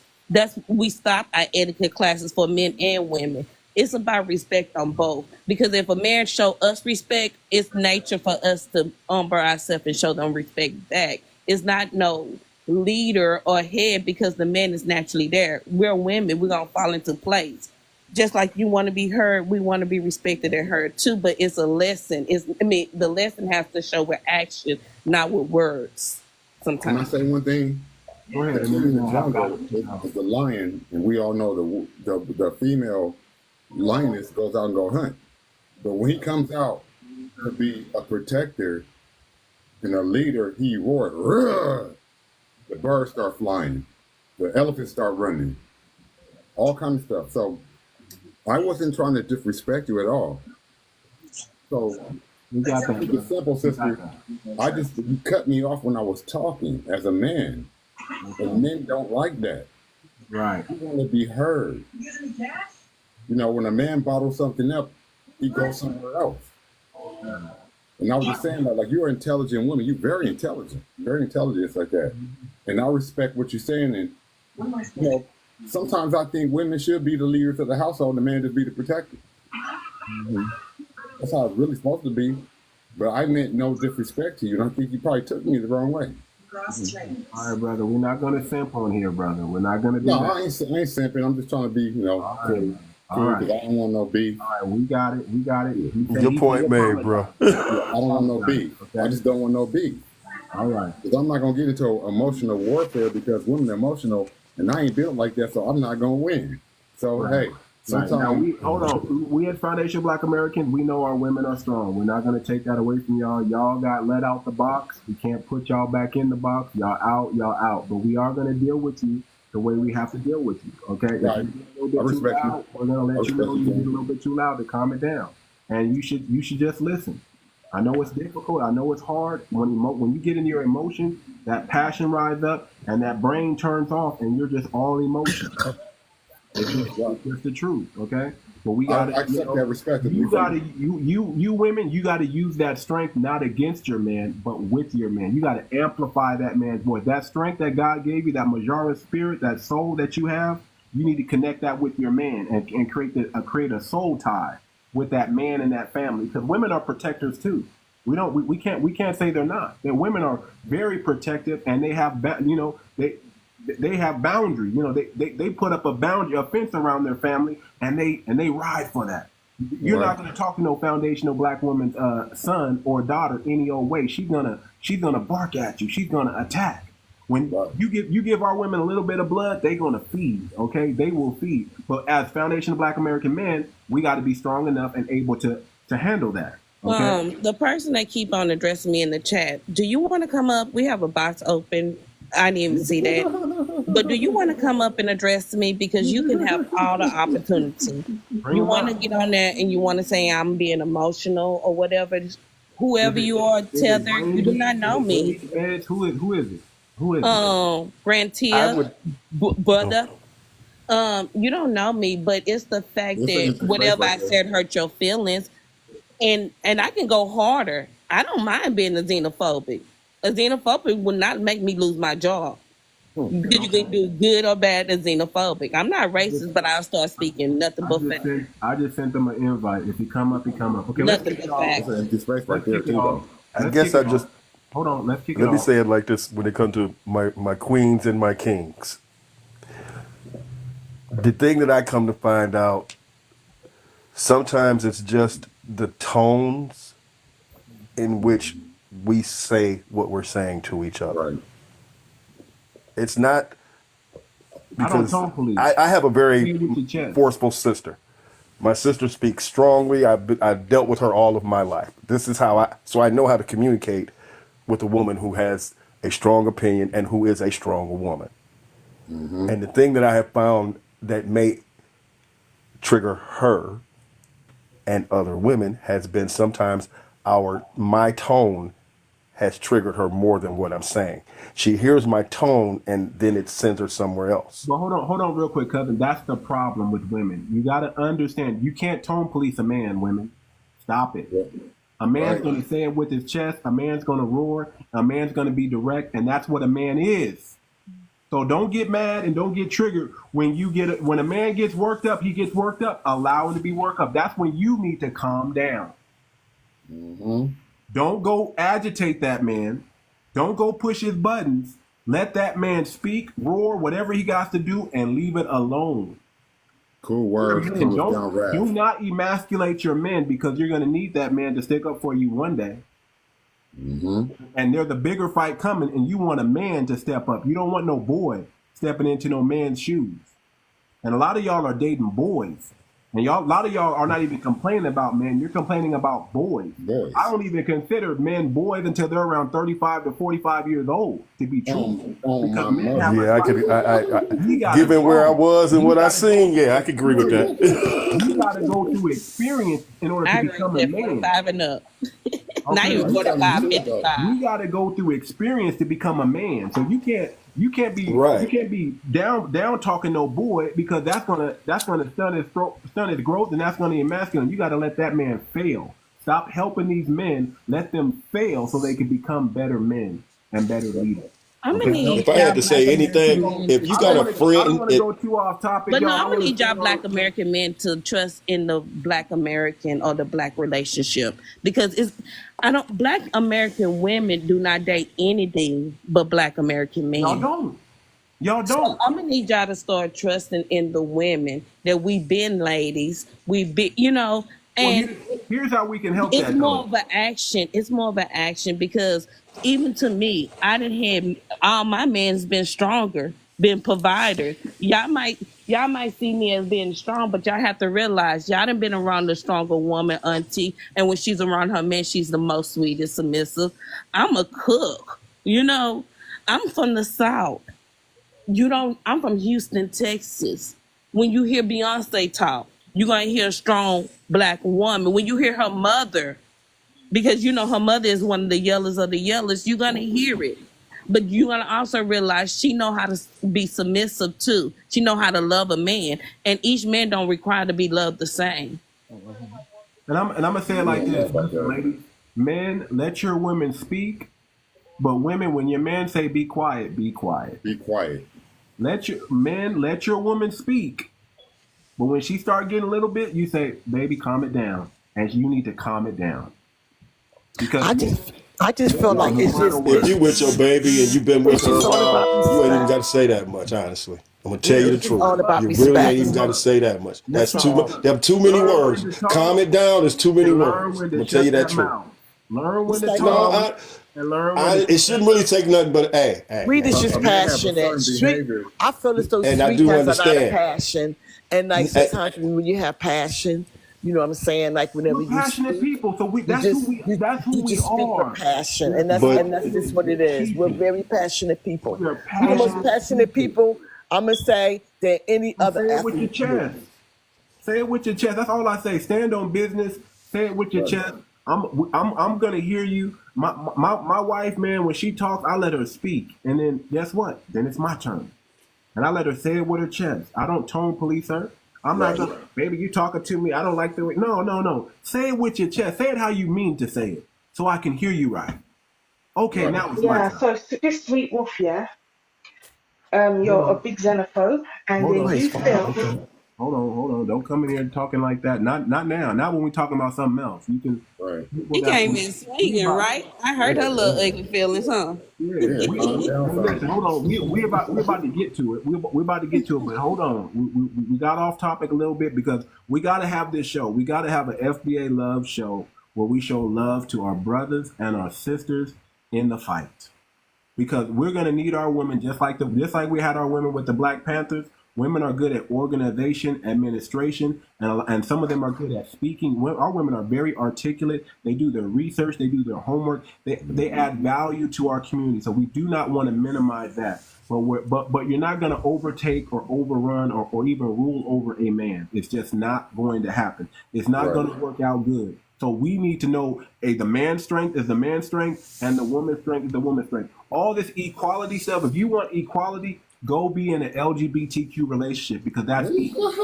We stopped our etiquette classes for men and women. It's about respect on both. Because if a man show us respect, it's nature for us to humble ourselves and show them respect back. It's not no leader or head because the man is naturally there. We're women. We're going to fall into place. Just like you want to be heard, we want to be respected and heard too. But it's a lesson. The lesson has to show with action, not with words. Sometimes. Can I say one thing? Go ahead. In the jungle is the lion, and we all know the female lioness goes out and go hunt. But when he comes out to be a protector and a leader, he roared. Rrr! The birds start flying. The elephants start running. All kinds of stuff. So I wasn't trying to disrespect you at all. So the simple sister, you cut me off when I was talking as a man. And men don't like that. Right. You want to be heard. You know, when a man bottles something up, he goes somewhere else. And I was just saying that, like, you're an intelligent woman. You're very intelligent. It's like that. And I respect what you're saying. And, you know, sometimes I think women should be the leaders of the household and the man just be the protector. That's how it's really supposed to be. But I meant no disrespect to you. And I think you probably took me the wrong way. All right, brother. We're not going to simp on here, brother. We're not going to do that. I ain't simping. I'm just trying to be, you know, cool. Because I don't want no beef. All right, we got it. Your point made, bro. I don't want no beef. Okay. I just don't want no beef. All right. Because I'm not going to get into emotional warfare because women are emotional, and I ain't built like that, so I'm not going to win. So, hey, sometimes... Now, hold on. We at Foundation Black Americans, we know our women are strong. We're not going to take that away from y'all. Y'all got let out the box. We can't put y'all back in the box. Y'all out. But we are going to deal with you the way we have to deal with you, okay? Right. If you get a little bit too loud, we're gonna let you know you get a little bit too loud to calm it down, and you should just listen. I know it's difficult. I know it's hard when you get in your emotion, that passion rises up, and that brain turns off, and you're just all emotion. It's just the truth, okay? But we got to accept that respect. You women, you got to use that strength not against your man, but with your man. You got to amplify that man's voice. That strength that God gave you, that majority spirit, that soul that you have, you need to connect that with your man and create a soul tie with that man and that family. Because women are protectors too. We can't say they're not. That women are very protective, and they have they have boundaries. You know, they put up a fence around their family, and they ride for that. You're not going to talk to no foundational black woman's son or daughter any old way. She's gonna bark at you. She's gonna attack. When you give our women a little bit of blood, they're gonna feed. Okay, they will feed. But as foundational Black American men, we got to be strong enough and able to handle that. Okay? The person that keep on addressing me in the chat, do you want to come up? We have a box open. I didn't even see that. But do you want to come up and address me? Because you can have all the opportunity. You want to get on there and you want to say I'm being emotional or whatever. Whoever you are, Tether, you do not know me. Who is it? Grantia, brother. You don't know me, but it's the fact that whatever I said hurt your feelings. And I can go harder. I don't mind being a xenophobic. A xenophobic would not make me lose my job. You can do good or bad as xenophobic. I'm not racist, but I'll start speaking nothing but facts. I just sent them an invite. If he come up, he come up. Okay, nothing but facts. I guess I just hold on. Let's kick it off. Let me say it like this: when it comes to my queens and my kings, the thing that I come to find out, sometimes it's just the tones in which we say what we're saying to each other. Right. It's not because I have a very forceful sister. My sister speaks strongly. I've dealt with her all of my life. This is how I know how to communicate with a woman who has a strong opinion and who is a strong woman. Mm-hmm. And the thing that I have found that may trigger her and other women has been sometimes my tone has triggered her more than what I'm saying. She hears my tone and then it sends her somewhere else. Well, hold on real quick, cousin. That's the problem with women. You got to understand, you can't tone police a man, women. Stop it. A man's going to say it with his chest. A man's going to roar. A man's going to be direct. And that's what a man is. So don't get mad and don't get triggered when a man gets worked up, he gets worked up. Allow him to be worked up. That's when you need to calm down. Mm-hmm. Don't go agitate that man. Don't go push his buttons. Let that man speak, roar, whatever he got to do, and leave it alone. Cool words. Do not emasculate your men, because you're going to need that man to stick up for you one day. Mm-hmm. And there's a bigger fight coming, and you want a man to step up. You don't want no boy stepping into no man's shoes. And a lot of y'all are dating boys. And a lot of y'all are not even complaining about men. You're complaining about boys. I don't even consider men boys until they're around 35 to 45 years old, to be true. Given where I was and what I seen, I could agree with that. You got to go through experience in order to become a man. 45 and up. Now you're 45, 55. You got to go through experience to become a man. So you can't be down talking no boy, because that's gonna stunt his growth, and that's gonna emasculate. You got to let that man fail Stop helping these men. Let them fail so they can become better men and better leaders. I'm gonna Okay? need If I y'all had to Black say American anything, men if to you I got don't a want to. I don't friend, want to go too off topic, But y'all. no, I I'm gonna want need to stay y'all Black on. American men to trust in the Black American or the Black relationship because Black American women do not date anything but Black American Y'all men. don't. Y'all So don't. I'm gonna need y'all to start trusting in the women that we've been ladies, we've been, Well, and here's how we can help it's that more though. of an action. It's more of an action because even to me, I didn't have all my men's been stronger, been providers. Y'all might see me as being strong, but y'all have to realize y'all done been around the stronger woman, auntie, and when she's around her man, she's the most sweetest, submissive. I'm a cook, I'm from the South. I'm from Houston, Texas. When you hear Beyonce talk, you're gonna hear a strong Black woman. When you hear her mother, because her mother is one of the yellers of the yellers, you're gonna hear it. But you're gonna also realize she know how to be submissive too. She know how to love a man, and each man don't require to be loved the same. And I'm gonna say it like this. Listen, ladies, men, let your women speak. But women, when your man say be quiet, be quiet. Be quiet. Let your woman speak. But when she start getting a little bit, you say, baby, calm it down. And you need to calm it down. Because I just feel like it's just if you with your baby and you've been with her a all about while, you ain't even respect. got to say that much, honestly. I'm gonna tell you the It's just all truth. about You really ain't respect. even got to say that much. That's That's too all. much. There are too many Learn when words. to talk Calm it down. There's too many and learn words. when I'm to gonna tell you shut that that truth. mouth. Learn when It's to like talk and learn when to it shut shouldn't that really take nothing but Reed is just A man have a passionate. certain Sweet. behavior. I feel as though and I Sweet do has a lot of understand. passion, and like sometimes when you have passion, you know what I'm saying. Like whenever We're you passionate speak, people, so you just that's who you we just speak with are. passion, We're and But that's passionate just what it is. We're people. very passionate people. We're We're the most passionate passionate people. people I'm gonna say than any And say other it with your ethnic group. chest. Say it with your chest. That's all I say. Stand on business. Say it with your Right. chest. I'm gonna hear you. My wife, man, when she talks, I let her speak, and then guess what? Then it's my turn, and I let her say it with her chest. I don't tone police her. I'm not Right. gonna, baby, you talking to me. I don't like the way. No, no, no. Say it with your chest. Say it how you mean to say it, so I can hear you right. Okay, Right. now it's my Yeah, turn. so this sweet wolf, yeah, Hold you're a on. big xenophobe, and Hold then Oh, on. he's you fine. feel, Okay. Hold on. Don't come in here talking like that. Not now. Not when we're talking about something else. You can Right. people He got came some. in We swinging, about right? I heard Yeah. her little Yeah. ugly feelings, huh? yeah. Yeah. Calm down, Hey, listen. fellas. Hold on. We're about to get to it. We're about to get to it. But hold on. We got off topic a little bit because we got to have this show. We got to have an FBA love show where we show love to our brothers and our sisters in the fight. Because we're going to need our women just like we had our women with the Black Panthers. Women are good at organization, administration, and some of them are good at speaking. Our women are very articulate. They do their research. They do their homework. They add value to our community. So we do not want to minimize that. But you're not going to overtake or overrun or even rule over a man. It's just not going to happen. It's not Right. going to work out good. So we need to know, the man's strength is the man's strength and the woman's strength is the woman's strength. All this equality stuff, if you want equality, go be in an LGBTQ relationship because that's equal.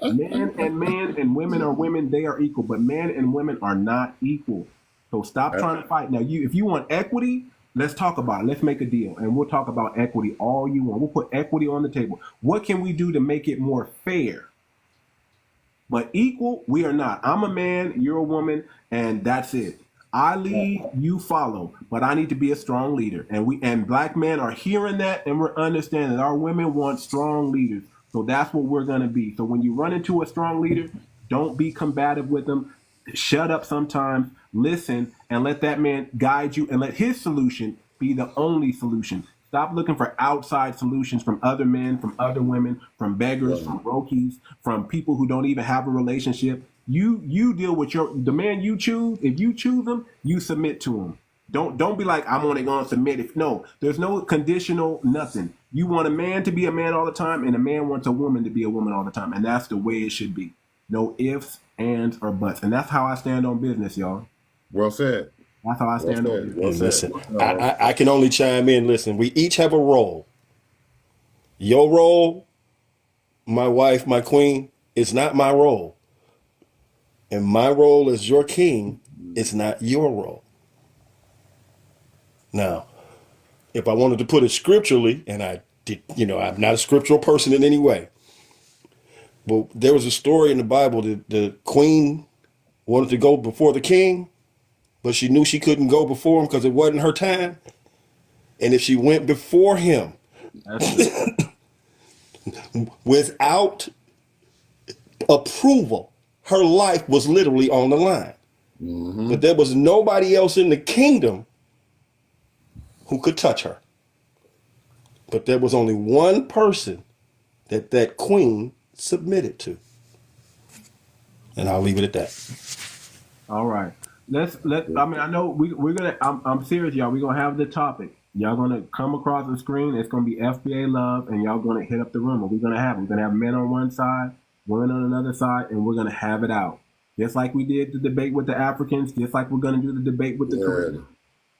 Man and women are women, they are equal, but men and women are not equal. So stop trying to fight. Now, if you want equity, let's talk about it. Let's make a deal, and we'll talk about equity all you want. We'll put equity on the table. What can we do to make it more fair? But equal, we are not. I'm a man, you're a woman, and that's it. I lead, you follow, but I need to be a strong leader. And black men are hearing that, and we're understanding that our women want strong leaders. So that's what we're gonna be. So when you run into a strong leader, don't be combative with them. Shut up sometimes, listen, and let that man guide you and let his solution be the only solution. Stop looking for outside solutions from other men, from other women, from beggars, Right. from brokies, from people who don't even have a relationship. You deal with the man you choose. If you choose him, you submit to him. Don't be like, I'm only gonna submit if no, there's no conditional nothing. You want a man to be a man all the time, and a man wants a woman to be a woman all the time, and that's the way it should be. No ifs, ands, or buts. And that's how I stand on business, y'all. Well said. That's how I Well stand on said. business. Well And said. listen, I can only chime in. Listen, we each have a role. Your role, my wife, my queen, is not my role. And my role as your king It's not your role. Now, if I wanted to put it scripturally, and I did, I'm not a scriptural person in any way, but there was a story in the Bible that the queen wanted to go before the king, but she knew she couldn't go before him because it wasn't her time. And if she went before him without approval, her life was literally on the line. But there was nobody else in the kingdom who could touch her. But there was only one person that queen submitted to. And I'll leave it at that. All right. I know we're gonna. I'm serious, y'all. We're gonna have the topic. Y'all gonna come across the screen. It's gonna be FBA love, and y'all gonna hit up the room. We're gonna have men on one side, women on another side, and we're gonna have it out. Just like we did the debate with the Africans. Just like we're gonna do the debate with the Caribbean.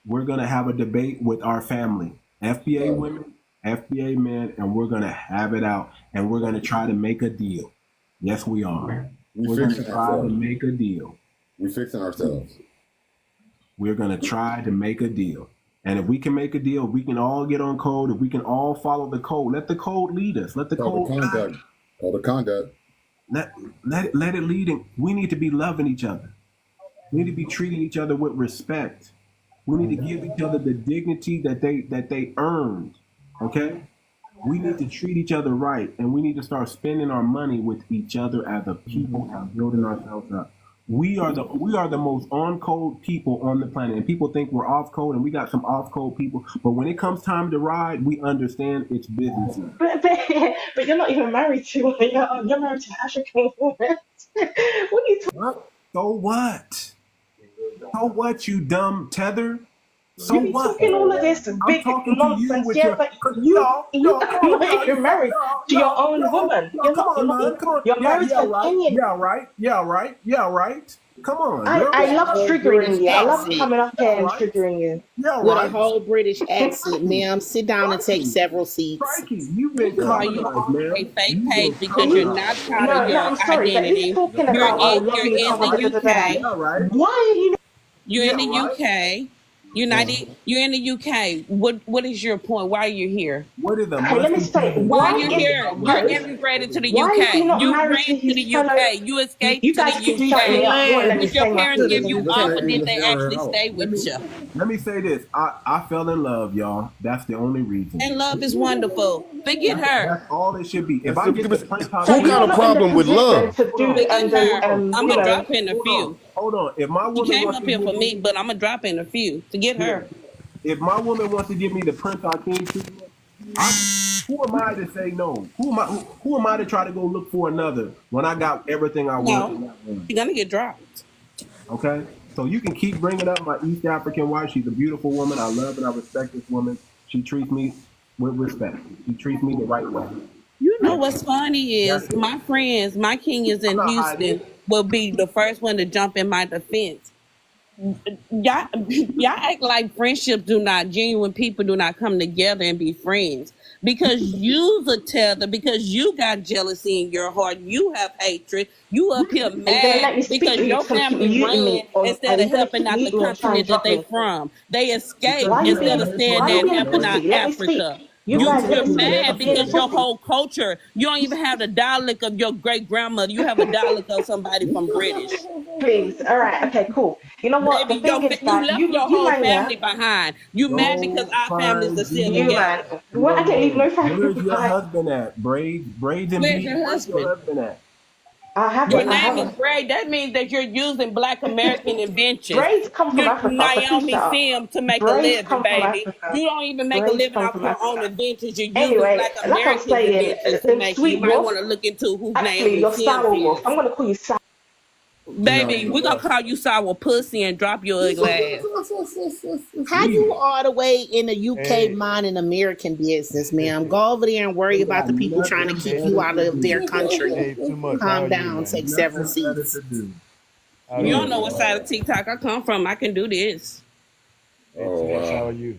We're gonna have a debate with our family. FBA women, FBA men, and we're gonna have it out. And we're gonna try to make a deal. Yes, we are. We're gonna try to make a deal. We're fixing ourselves. We're going to try to make a deal. And if we can make a deal, we can all get on code. If we can all follow the code, let the code lead us. Let the code conduct. The conduct. Let it lead. We need to be loving each other. We need to be treating each other with respect. We need to give each other the dignity that they earned. Okay? We need to treat each other right. And we need to start spending our money with each other as a people and building ourselves up. We are the most on code people on the planet, and people think we're off code, and we got some off code people. But when it comes time to ride, we understand it's business. But you're not even married to you're married to African woman. What are you talking about? So what? So what, you dumb tether? So you be what? talking all of this big nonsense, but you're not even married to your own woman. You're married to an Indian. Yeah, right. Come on. I love triggering you. I love coming up here and triggering you. With a whole British accent, ma'am. Sit down and take several seats. You've been colonized, man. A fake page because you're not proud of your I'm sorry, identity. but he's talking about You're in the UK. Why are you? You're in the UK. You're in the UK. What is your point? Why are you here? What is the let me say, why are you here? You immigrated to the UK. You ran to the UK. You escaped to the UK. Did your parents give you up, or did they actually stay with you? Let me say this. I fell in love, y'all. That's the only reason. And love is wonderful. Forget her. That's all it should be. If I get the who got a problem with love? I'm gonna drop in a few. Hold on. If my woman you came up here for me, but I'm gonna drop in a few to get her. If my woman wants to give me the Prince Hakeem treatment, who am I to say no? Who am I to try to go look for another when I got everything I want? No, you're gonna get dropped. Okay, so you can keep bringing up my East African wife. She's a beautiful woman. I love and I respect this woman. She treats me with respect. She treats me the right way. You know what's funny is my friends, my king is in Houston, will be the first one to jump in my defense. Y'all act like friendships genuine people do not come together and be friends. Because you's a tether, because you got jealousy in your heart, you have hatred, you up here mad because your family ran instead of helping out the continent that they from. They escaped instead of staying there and helping out Africa. You're mad because your whole culture, you don't even have the dialect of your great grandmother. You have a dialect of somebody from British. Please, all right, okay, cool. You know what? Baby, you left your whole family behind. You mad because our families are still together. Well, I didn't leave no family. Where's your husband at? Braids and Where's your husband at? Your name is Braid. That means that you're using Black American inventions. Braids come from Africa. Naomi Sim to make a living, baby. You don't even make a living off your own inventions. You're using Black American inventions to make. You might want to look into whose name is Sim. I'm going to call you Sour. Baby, we're going to call you Sour Pussy and drop your ugly ass. How you all the way in the UK minding American business, ma'am? Go over there and worry about the people trying to keep you out of their country. Calm down, take several seats. You don't know what side of TikTok I come from. I can do this. Oh, wow. How are you?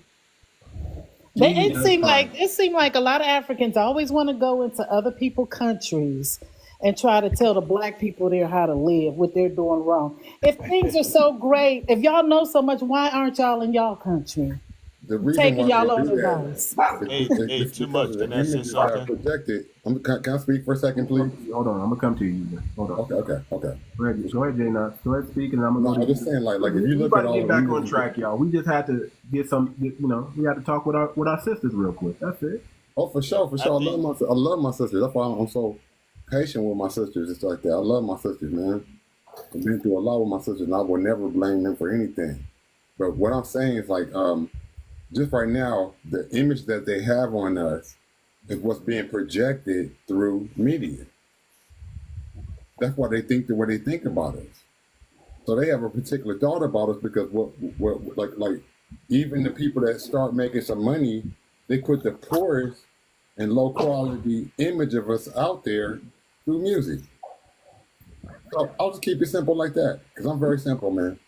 It seemed like a lot of Africans always want to go into other people's countries and try to tell the black people there how to live, what they're doing wrong. If things are so great, if y'all know so much, why aren't y'all in y'all country The reason taking why they y'all own do that advice? is Too because much. of Can the I say images that are something? projected. Can I speak for a second, please? Hold on, I'm gonna come to you. Hold on. Okay. Go ahead, Jay. Go ahead, speak, and I'm gonna No, go I'm to just you. saying, like if We you look about at to all get the back on images, track, y'all. We just had to get some. We had to talk with our sisters real quick. That's it. oh, for sure. I love my sisters. That's why I'm so patient with my sisters. It's like that. I love my sisters, man. I've been through a lot with my sisters, and I will never blame them for anything. But what I'm saying is like, just right now, the image that they have on us is what's being projected through media. That's why they think the way they think about us. So they have a particular thought about us because like even the people that start making some money, they put the poorest and low quality image of us out there through music. So I'll just keep it simple like that because I'm very simple, man.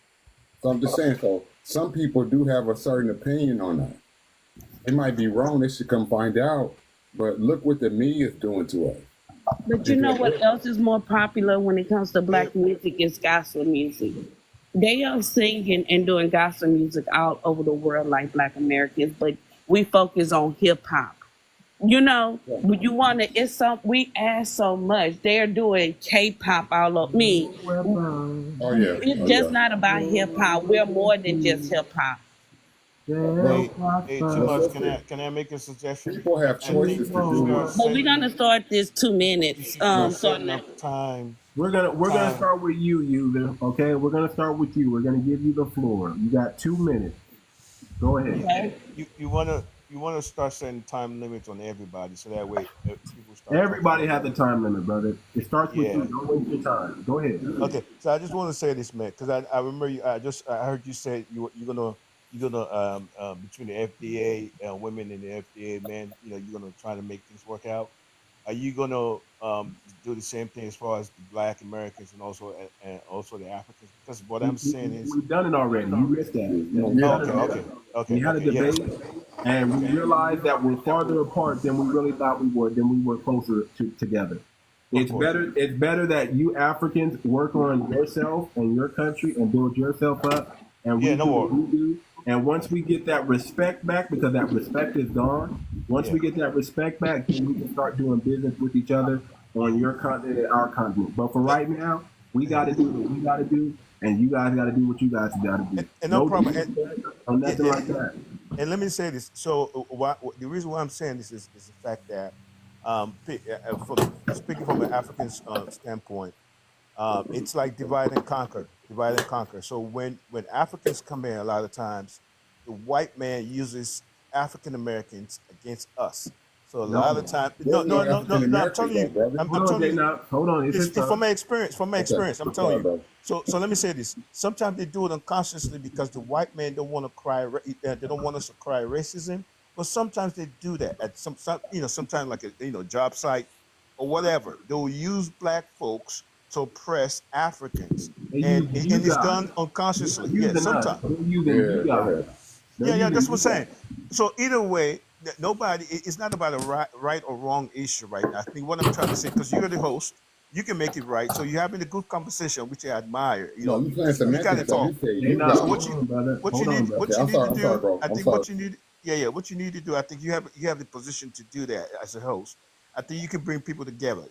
So I'm just saying, so some people do have a certain opinion on that. It might be wrong. They should come find out. But look what the media is doing to us. But you know what else is more popular when it comes to black music is gospel music. They are singing and doing gospel music all over the world like black Americans, but we focus on hip hop. You know, when you want to, we ask so much. They're doing K-pop all over me. Oh yeah. It's just not about hip hop. We're more than just hip hop. Hey, Too Much. Can I make a suggestion? People have choices to do it. But we're gonna start this 2 minutes. Setting up time. We're gonna start with you, okay? We're gonna start with you. We're gonna give you the floor. You got 2 minutes. Go ahead. Okay. You wanna start setting time limits on everybody, so that way people start. Everybody has a time limit, brother. It starts with you. Don't waste your time. Go ahead. Okay, so I just want to say this, man, because I remember you. I heard you say you're gonna between the FDA women and the FDA men, you're gonna try to make things work out. Are you gonna do the same thing as far as the Black Americans and also the Africans? Because what I'm saying is we've done it already. You missed that. Okay. We had a debate, and we realized that we're farther apart than we really thought we were. Than we were closer together. It's better that you Africans work on yourself and your country and build yourself up, and we do what we do. And once we get that respect back, because that respect is gone, once we get that respect back, then we can start doing business with each other on your continent and our continent. But for right now, we got to do what we got to do, and you guys got to do what you guys got to do. And no problem. Or nothing like that. And let me say this. So the reason why I'm saying this is the fact that, speaking from an African standpoint, it's like divide and conquer. So when Africans come in, a lot of times, the white man uses African Americans against us. So a lot of times, no, I'm telling you, I'm telling you. Hold on, It's from my experience. I'm telling you. So let me say this. Sometimes they do it unconsciously because the white man don't want to cry. They don't want us to cry racism. But sometimes they do that at sometimes like a job site or whatever. They'll use black folks to oppress Africans, and it's done unconsciously. Yeah, sometimes. Yeah, that's what I'm saying. So either way, it's not about a right or wrong issue right now. I think what I'm trying to say, because you're the host, you can make it right. So you're having a good conversation, which I admire. You got to talk. So what you need to do, I think what you need. Yeah. What you need to do, I think you have the position to do that as a host. I think you can bring people together.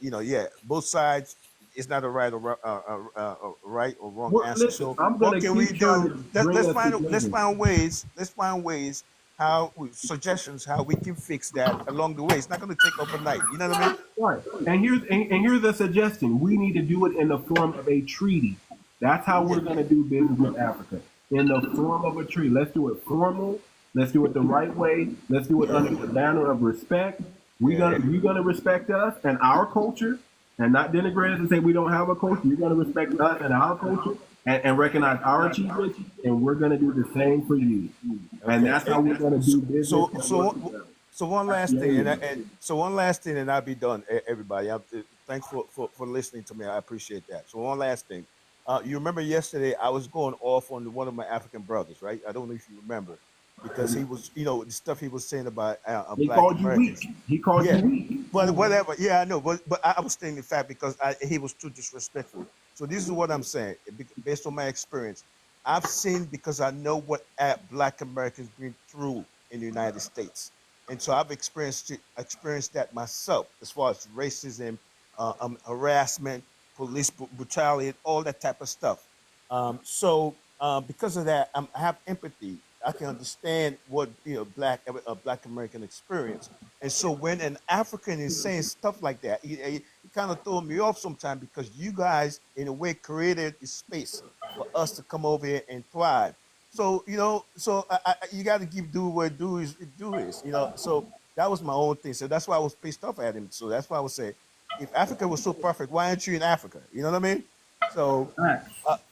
Both sides. It's not a right or wrong answer. So what can we do? Let's find ways. Suggestions how we can fix that along the way. It's not going to take overnight. You know what I mean? Right. And here's a suggestion. We need to do it in the form of a treaty. That's how we're going to do business with Africa. In the form of a treaty. Let's do it formal. Let's do it the right way. Let's do it under the banner of respect. You're gonna respect us and our culture, and not denigrate us and say we don't have a culture. You're gonna respect us and our culture, and recognize our achievements, and we're gonna do the same for you. And that's how we're gonna do business. So one last thing, and I'll be done, everybody. Thanks for listening to me. I appreciate that. So one last thing. You remember yesterday I was going off on one of my African brothers, right? I don't know if you remember, because he was, the stuff he was saying about he Black called Americans. you weak. He called you weak. But whatever, yeah, I know. But I was stating the fact because he was too disrespectful. So this is what I'm saying, based on my experience. I've seen because I know what Black Americans been through in the United States, and so I've experienced that myself as far as racism, harassment, police brutality, all that type of stuff. Because of that, I have empathy. I can understand what Black American experience. And so when an African is saying stuff like that, it kind of throw me off sometimes because you guys, in a way, created a space for us to come over here and thrive. So you got to give due where due is. So that was my own thing. So that's why I was pissed off at him. So that's why I would say, if Africa was so perfect, why aren't you in Africa? You know what I mean? So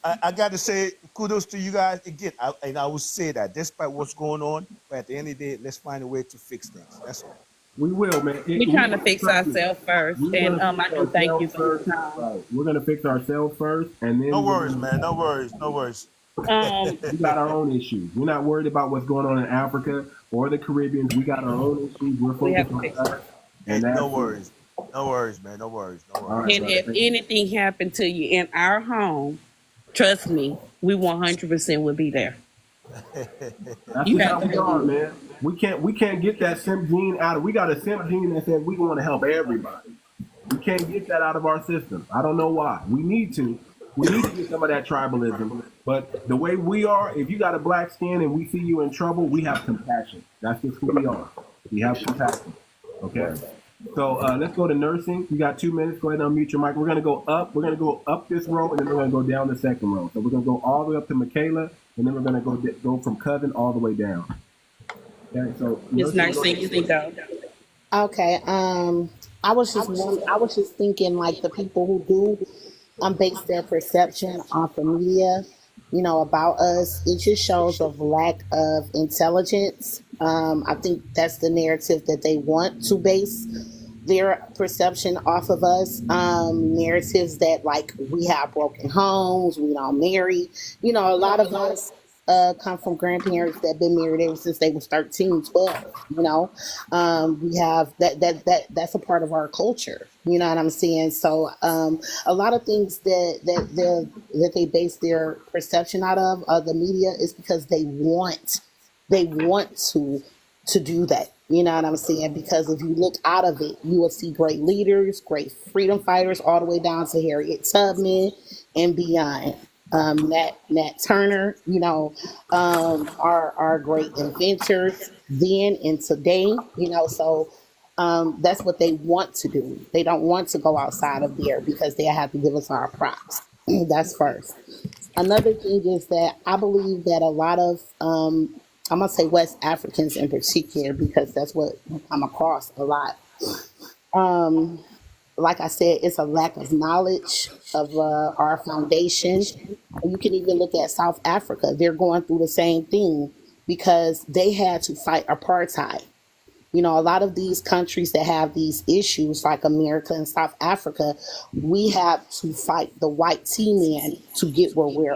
I got to say kudos to you guys again. I will say that despite what's going on, but at the end of the day, let's find a way to fix things. That's all. We will, man. We're trying to fix ourselves first, and I do thank you for your time. Right. We're gonna fix ourselves first, and then no worries, man. No worries. We got our own issues. We're not worried about what's going on in Africa or the Caribbean. We got our own issues. We're focused on us. And no worries. No worries, man. No worries. Right, and if anything happened to you in our home, trust me, we 100% will be there. That's how we are, man. We can't get that simp gene out of. We got a simp gene that says we want to help everybody. We can't get that out of our system. I don't know why. We need to. We need to get some of that tribalism. But the way we are, if you got a black skin and we see you in trouble, we have compassion. That's just who we are. We have compassion. Okay. So let's go to nursing. You got 2 minutes. Go ahead and unmute your mic. We're going to go up. We're going to go up this row, and then we're going to go down the second row. So we're going to go all the way up to Michaela, and then we're going to go from cousin all the way down. Okay. So nursing, you think go. Okay. I was just thinking like the people who do base their perception off the media, about us. It just shows a lack of intelligence. I think that's the narrative that they want to base their perception off of us. Narratives that like we have broken homes, we don't marry. A lot of us come from grandparents that been married ever since they was 13, 12. We have that's a part of our culture. You know what I'm saying? So a lot of things that they base their perception out of the media is because they want to do that. You know what I'm saying? Because if you look out of it, you will see great leaders, great freedom fighters, all the way down to Harriet Tubman and beyond. Nat Turner, are great inventors then and today, so that's what they want to do. They don't want to go outside of there because they have to give us our props. That's first. Another thing is that I believe that a lot of, I'm going to say West Africans in particular, because that's what I'm across a lot. Like I said, it's a lack of knowledge of our foundation. You can even look at South Africa. They're going through the same thing because they had to fight apartheid. A lot of these countries that have these issues, like America and South Africa, we have to fight the white T-man to get where we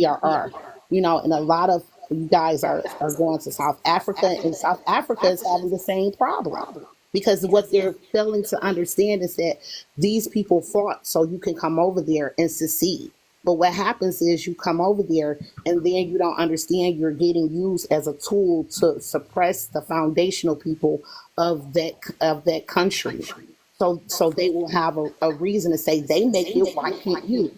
are. And a lot of you guys are going to South Africa, and South Africa is having the same problem. Because what they're failing to understand is that these people fought so you can come over there and secede. But what happens is you come over there and then you don't understand you're getting used as a tool to suppress the foundational people of that country. So they will have a reason to say they make it, why can't you?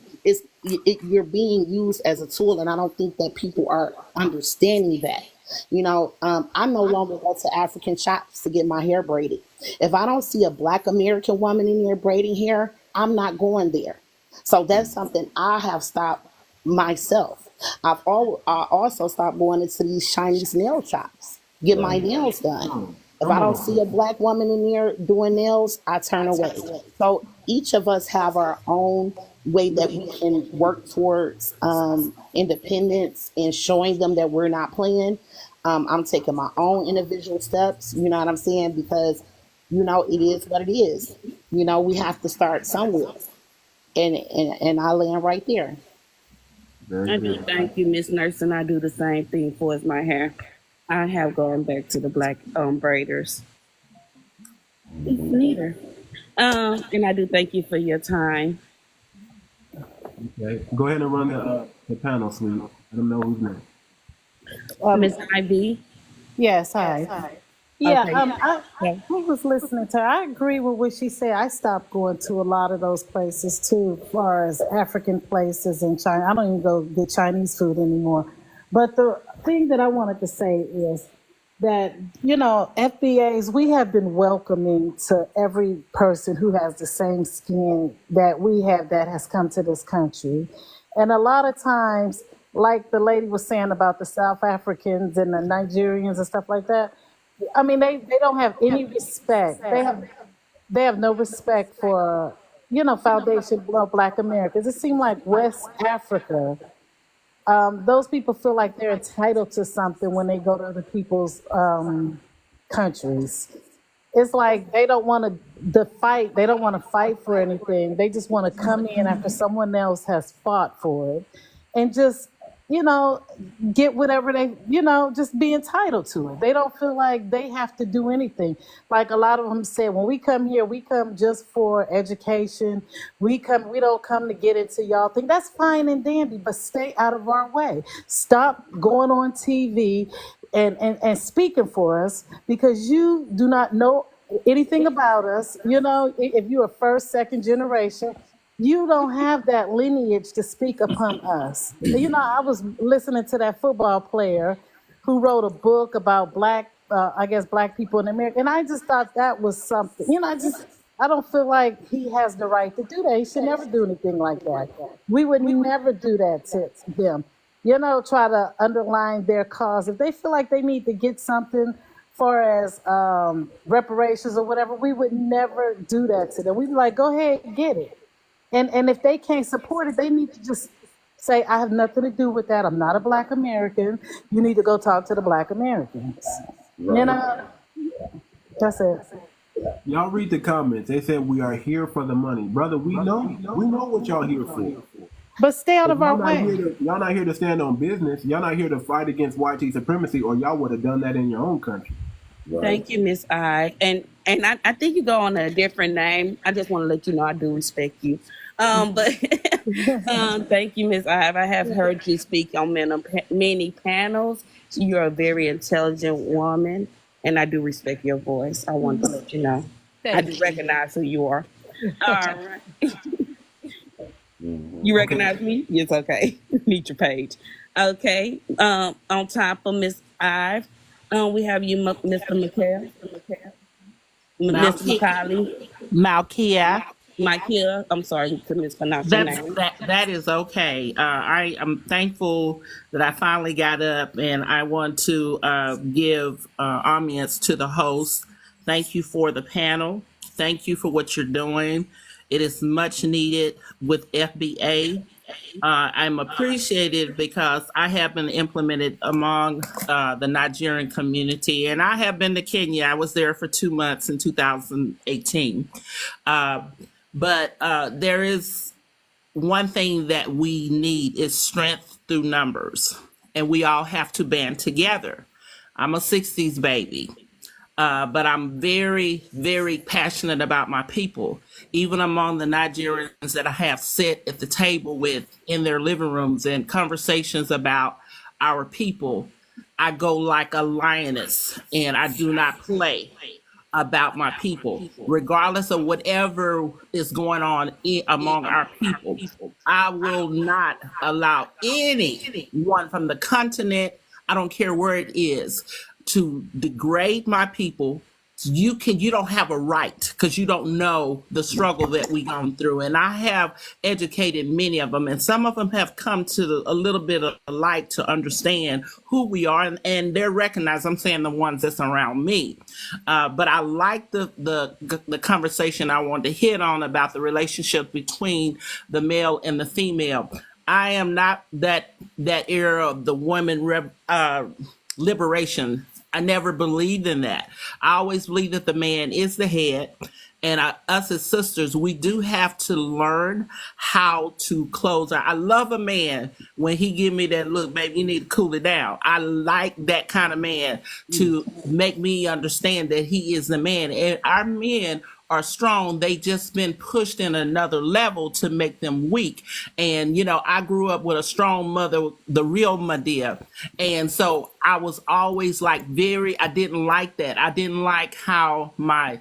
You're being used as a tool, and I don't think that people are understanding that. I no longer go to African shops to get my hair braided. If I don't see a Black American woman in there braiding hair, I'm not going there. So that's something I have stopped myself. I also stopped going into these Chinese nail shops, get my nails done. If I don't see a Black woman in there doing nails, I turn away. So each of us have our own way that we can work towards independence and showing them that we're not playing. I'm taking my own individual steps, you know what I'm saying? Because, it is what it is. We have to start somewhere. And I land right there. I do thank you, Miss Nurse, and I do the same thing for my hair. I have gone back to the Black braiders. Neither. And I do thank you for your time. Okay. Go ahead and run the panel, sweet. Let them know who's next. Miss Ivy. Yes, hi. Yeah, Okay. I was listening to her. I agree with what she said. I stopped going to a lot of those places too, as far as African places in China. I don't even go get Chinese food anymore. But the thing that I wanted to say is that, FBAs, we have been welcoming to every person who has the same skin that we have that has come to this country. And a lot of times, like the lady was saying about the South Africans and the Nigerians and stuff like that, I mean, they don't have any respect. They have no respect for, Foundation Black Americans. It seems like West Africa, those people feel like they're entitled to something when they go to other people's countries. It's like they don't want to fight. They don't want to fight for anything. They just want to come in after someone else has fought for it and just, get whatever they, just be entitled to it. They don't feel like they have to do anything. Like a lot of them said, when we come here, we come just for education. We don't come to get into y'all thing. That's fine and dandy, but stay out of our way. Stop going on TV and speaking for us because you do not know anything about us. If you're a first, second generation, you don't have that lineage to speak upon us. I was listening to that football player who wrote a book about black people in America, and I just thought that was something. I don't feel like he has the right to do that. He should never do anything like that. We would never do that to them. Try to underline their cause. If they feel like they need to get something far as reparations or whatever, we would never do that to them. We'd be like, go ahead, get it. And if they can't support it, they need to just say, I have nothing to do with that. I'm not a Black American. You need to go talk to the Black Americans. Right. That's it. Y'all read the comments. They said we are here for the money. Brother, we know what y'all here for. But stay out of our way. Y'all not here to stand on business. Y'all not here to fight against white supremacy, or y'all would have done that in your own country. Right. Thank you, Miss I. And I think you go on a different name. I just want to let you know I do respect you. But thank you, Miss I. I have heard you speak on many panels. You're a very intelligent woman, and I do respect your voice. I want to let you know. I do recognize who you are. All right. You recognize me? Yes, okay. Meet your page. Okay. On top of Miss Ive, we have you, Mr. McHale. Mr. McCauley. Malkia. I'm sorry to mispronounce your name. That is okay. I am thankful that I finally got up, and I want to give homage to the host. Thank you for the panel. Thank you for what you're doing. It is much needed with FBA. I'm appreciated because I have been implemented among the Nigerian community, and I have been to Kenya. I was there for 2 months in 2018. But there is one thing that we need is strength through numbers, and we all have to band together. I'm a 60s baby. But I'm very, very passionate about my people, even among the Nigerians that I have sat at the table with in their living rooms and conversations about our people. I go like a lioness, and I do not play about my people, regardless of whatever is going on among our people. I will not allow anyone from the continent, I don't care where it is, to degrade my people. You don't have a right, because you don't know the struggle that we've gone through. And I have educated many of them, and some of them have come to a little bit of light to understand who we are, and they're recognized. I'm saying the ones that's around me. But I like the conversation I wanted to hit on about the relationship between the male and the female. I am not that era of the women liberation. I never believed in that. I always believed that the man is the head, And us as sisters, we do have to learn how to close our. I love a man when he give me that look, baby, you need to cool it down. I like that kind of man to make me understand that he is the man. And our men are strong. They just been pushed in another level to make them weak. And, I grew up with a strong mother, the real Medea. And so I was always I didn't like that. I didn't like how my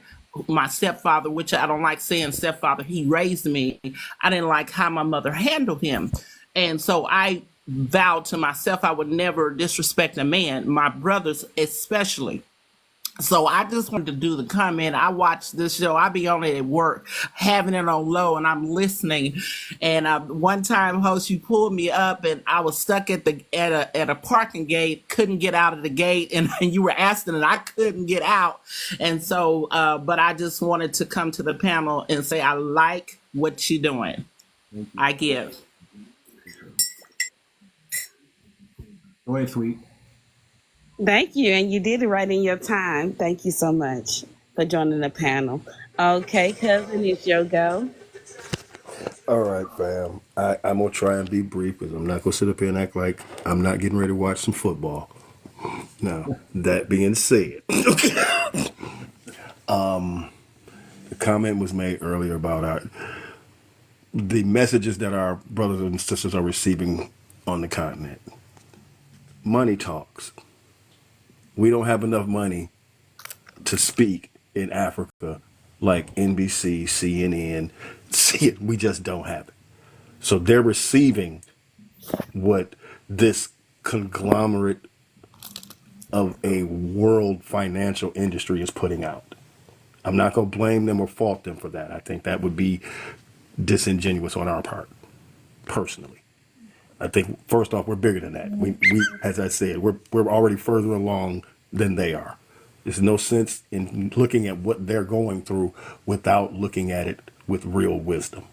stepfather, which I don't like saying stepfather, he raised me. I didn't like how my mother handled him. And so I vowed to myself I would never disrespect a man, my brothers especially. So I just wanted to do the comment. I watch this show. I be on it at work, having it on low, and I'm listening. And one time, host, you pulled me up, and I was stuck at a parking gate, couldn't get out of the gate, and you were asking, and I couldn't get out. And so, but I just wanted to come to the panel and say I like what you're doing. I give. Go ahead, sweet. Thank you, and you did it right in your time. Thank you so much for joining the panel. Okay, cousin, it's your go. All right, fam. I'm going to try and be brief because I'm not going to sit up here and act like I'm not getting ready to watch some football. Now, that being said, the comment was made earlier about the messages that our brothers and sisters are receiving on the continent. Money talks. We don't have enough money to speak in Africa like NBC, CNN. We just don't have it. So they're receiving what this conglomerate of a world financial industry is putting out. I'm not going to blame them or fault them for that. I think that would be disingenuous on our part, personally. I think, first off, we're bigger than that. We as I said, we're already further along than they are. There's no sense in looking at what they're going through without looking at it with real wisdom.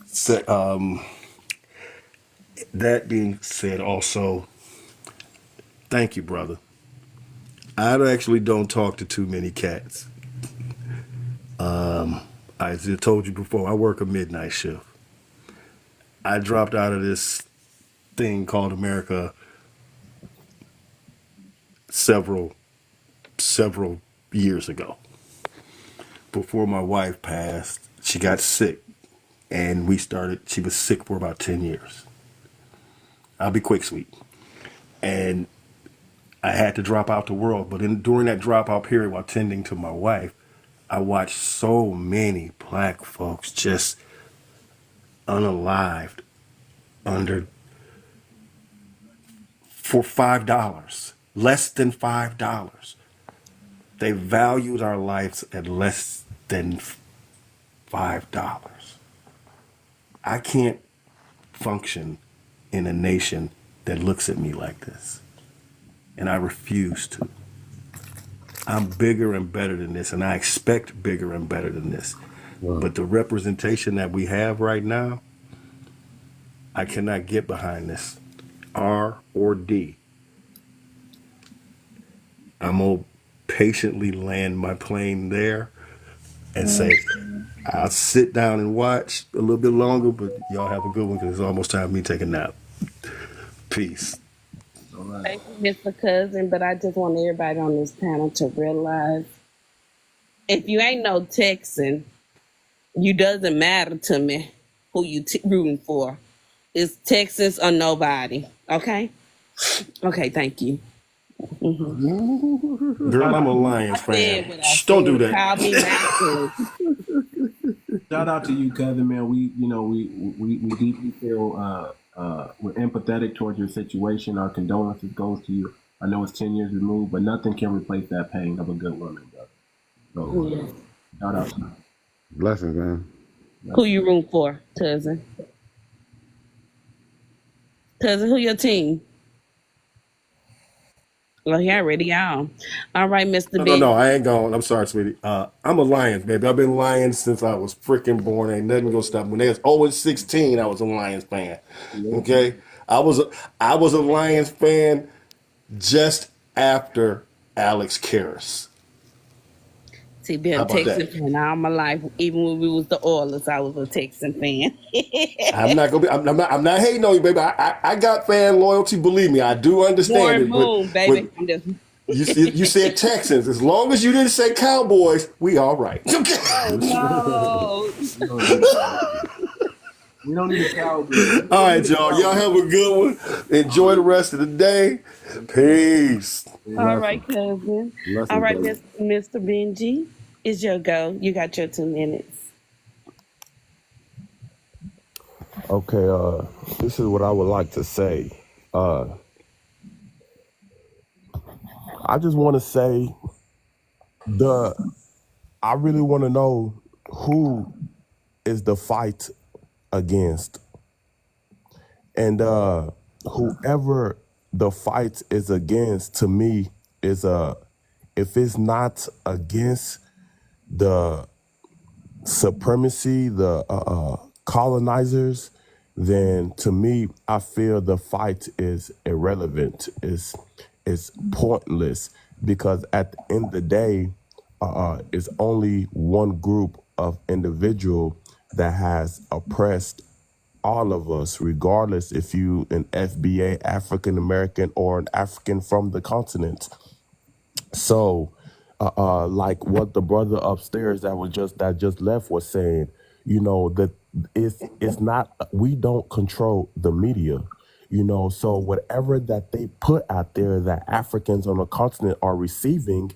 So, that being said, also, thank you, brother. I actually don't talk to too many cats. I just told you before, I work a midnight shift. I dropped out of this thing called America several years ago. Before my wife passed, she got sick, and she was sick for about 10 years. I'll be quick, sweet. And I had to drop out the world, but during that dropout period while tending to my wife, I watched so many black folks just unalived for $5, less than $5. They valued our lives at less than $5. I can't function in a nation that looks at me like this, and I refuse to. I'm bigger and better than this, and I expect bigger and better than this. Wow. But the representation that we have right now, I cannot get behind this. R or D. I'm going to patiently land my plane there and say, I'll sit down and watch a little bit longer, but y'all have a good one because it's almost time for me to take a nap. Peace. Thank you, Mr. Cousin, but I just want everybody on this panel to realize if you ain't no Texan, you doesn't matter to me who you rooting for. It's Texas or nobody, okay? Okay, thank you. Mm-hmm. Girl, I'm a Lions fan. Shh, don't do that. Shout out to you, cousin, man. We deeply feel we're empathetic towards your situation. Our condolences goes to you. I know it's 10 years removed, but nothing can replace that pain of a good woman, brother. So, shout out to you. Blessings, man. Who you root for, cousin? Cousin, who your team? Well, he already on. All right, Mr. B. No, I ain't going. I'm sorry, sweetie. I'm a Lions, baby. I've been Lions since I was freaking born. Ain't nothing gonna stop me. When they was 0-16, I was a Lions fan. Okay? I was a Lions fan just after Alex Karras. See, been How a about Texan that? fan all my life. Even when we was the Oilers, I was a Texan fan. I'm not gonna be. I'm not hating on you, baby. I got fan loyalty. Believe me, I do understand Warren it. But Moon, but baby. I'm just you said Texans. As long as you didn't say Cowboys, we all right. oh no. We don't need a cowboy. All right, y'all. Y'all have a good one. Enjoy the rest of the day. Peace. All right, cousin. All right, Mr. Benji, it's your go. You got your 2 minutes. Okay, this is what I would like to say. I just want to say I really want to know who is the fight against. And whoever the fight is against, to me, is if it's not against the supremacy, the colonizers, then to me, I feel the fight is irrelevant. It's pointless because at the end of the day, it's only one group of individual that has oppressed all of us, regardless if you an FBA, African American, or an African from the continent. So, like what the brother upstairs that just left was saying, that it's not, we don't control the media, so whatever that they put out there that Africans on the continent are receiving,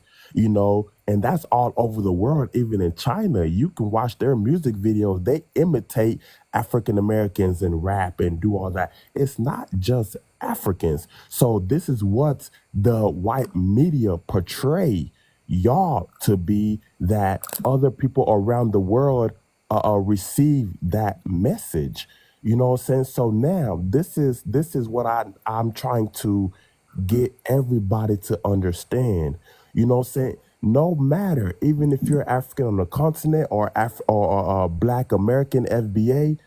and that's all over the world, even in China, you can watch their music videos. They imitate African Americans and rap and do all that. It's not just Africans. So this is what the white media portray y'all to be, that other people around the world receive that message. You know what I'm saying? So now this is what I'm trying to get everybody to understand. You know what I'm saying? No matter, even if you're African on the continent or Black American FBA,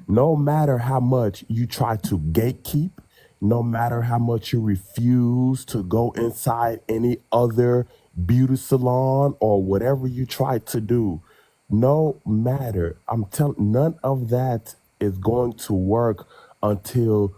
no matter how much you try to gatekeep, no matter how much you refuse to go inside any other beauty salon or whatever you try to do, no matter, none of that is going to work until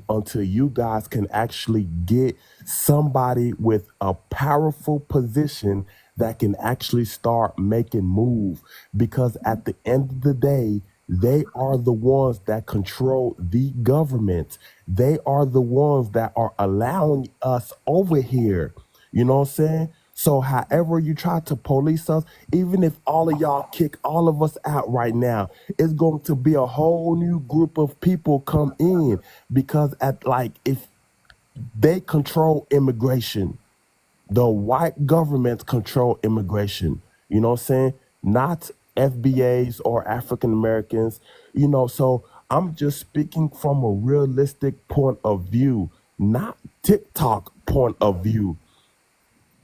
until you guys can actually get somebody with a powerful position that can actually start making move. Because at the end of the day, they are the ones that control the government. They are the ones that are allowing us over here. You know what I'm saying? So however you try to police us, even if all of y'all kick all of us out right now, it's going to be a whole new group of people come in, because if they control immigration, the white governments control immigration. You know what I'm saying? Not FBAs or African Americans. So I'm just speaking from a realistic point of view, not TikTok point of view.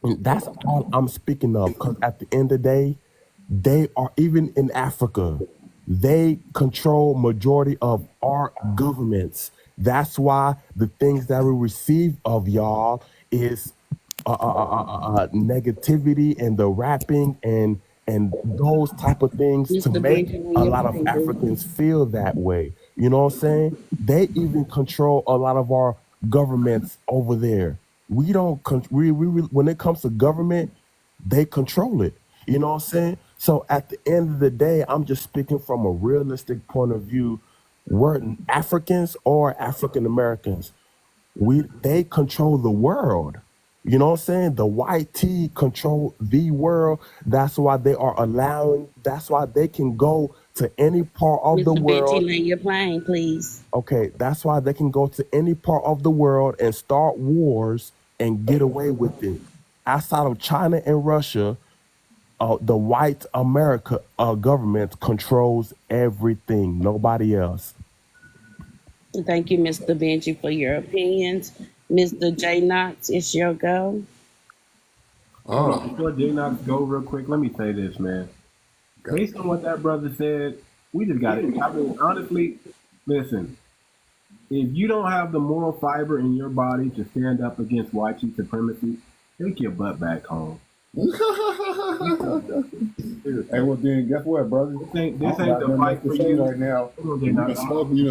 And that's all I'm speaking of, because at the end of the day, they are, even in Africa, they control majority of our governments. That's why the things that we receive of y'all is negativity and the rapping and those type of things to Mr. make Benji, when a you're lot of playing, baby. Africans feel that way. You know what I'm saying? They even control a lot of our governments over there. We don't, when it comes to government, they control it. You know what I'm saying? So at the end of the day, I'm just speaking from a realistic point of view. We're Africans or African Americans. They control the world. You know what I'm saying? The white tea control the world. That's why that's why they can go to any part of the Mr. Benji, world. land your plane, please. Okay, that's why they can go to any part of the world and start wars and get away with it. Outside of China and Russia, the white America government controls everything. Nobody else. Thank you, Mr. Benji, for your opinions. Mr. J. Knox, it's your go. Before J Knox go real quick, let me say this, man. Based on what that brother said, we just got it. I mean, honestly, listen, if you don't have the moral fiber in your body to stand up against white supremacy, take your butt back home. Hey, well then, guess what, brother? This ain't the fight for you right now. Hold on, You Jay. done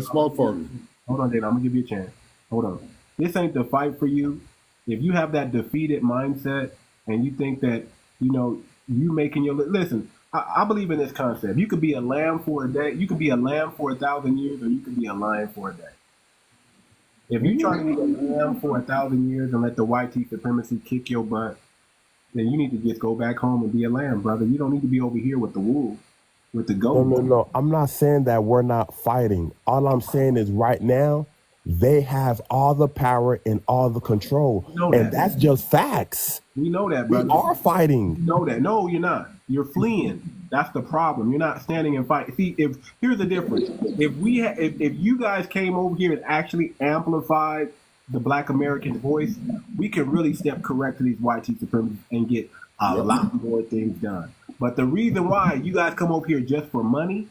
smoke for me. Hold on, Jay. I'm gonna give you a chance. Hold on. This ain't the fight for you. If you have that defeated mindset and you think that you making your listen, I believe in this concept. You could be a lamb for a day. You could be a lamb for 1,000 years, or you could be a lion for a day. If you try to be a lamb for 1,000 years and let the white supremacy kick your butt, then you need to just go back home and be a lamb, brother. You don't need to be over here with the wolves, with the goats. No. I'm not saying that we're not fighting. All I'm saying is right now, they have all the power and all the control. And that's just facts. We know that, brother. We are fighting. You know that. No, you're not. You're fleeing. That's the problem. You're not standing and fighting. See, here's the difference. If you guys came over here and actually amplified the Black American voice, we can really step correct to these white supremacists and get a lot more things done. But the reason why you guys come over here just for money,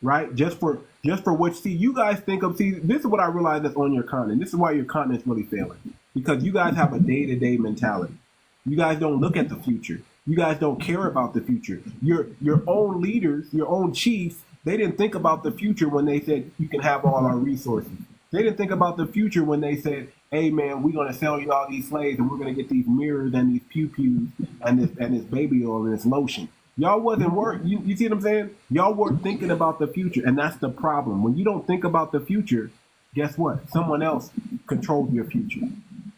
right? Just for what you guys think of. See, this is what I realize that's on your continent. This is why your continent's really failing, because you guys have a day-to-day mentality. You guys don't look at the future. You guys don't care about the future. Your own leaders, your own chiefs, they didn't think about the future when they said you can have all our resources. They didn't think about the future when they said, hey man, we're gonna sell you all these slaves and we're gonna get these mirrors and these pew-pews and this baby oil and this lotion. Y'all wasn't you see what I'm saying? Y'all weren't thinking about the future, and that's the problem. When you don't think about the future, guess what? Someone else controls your future.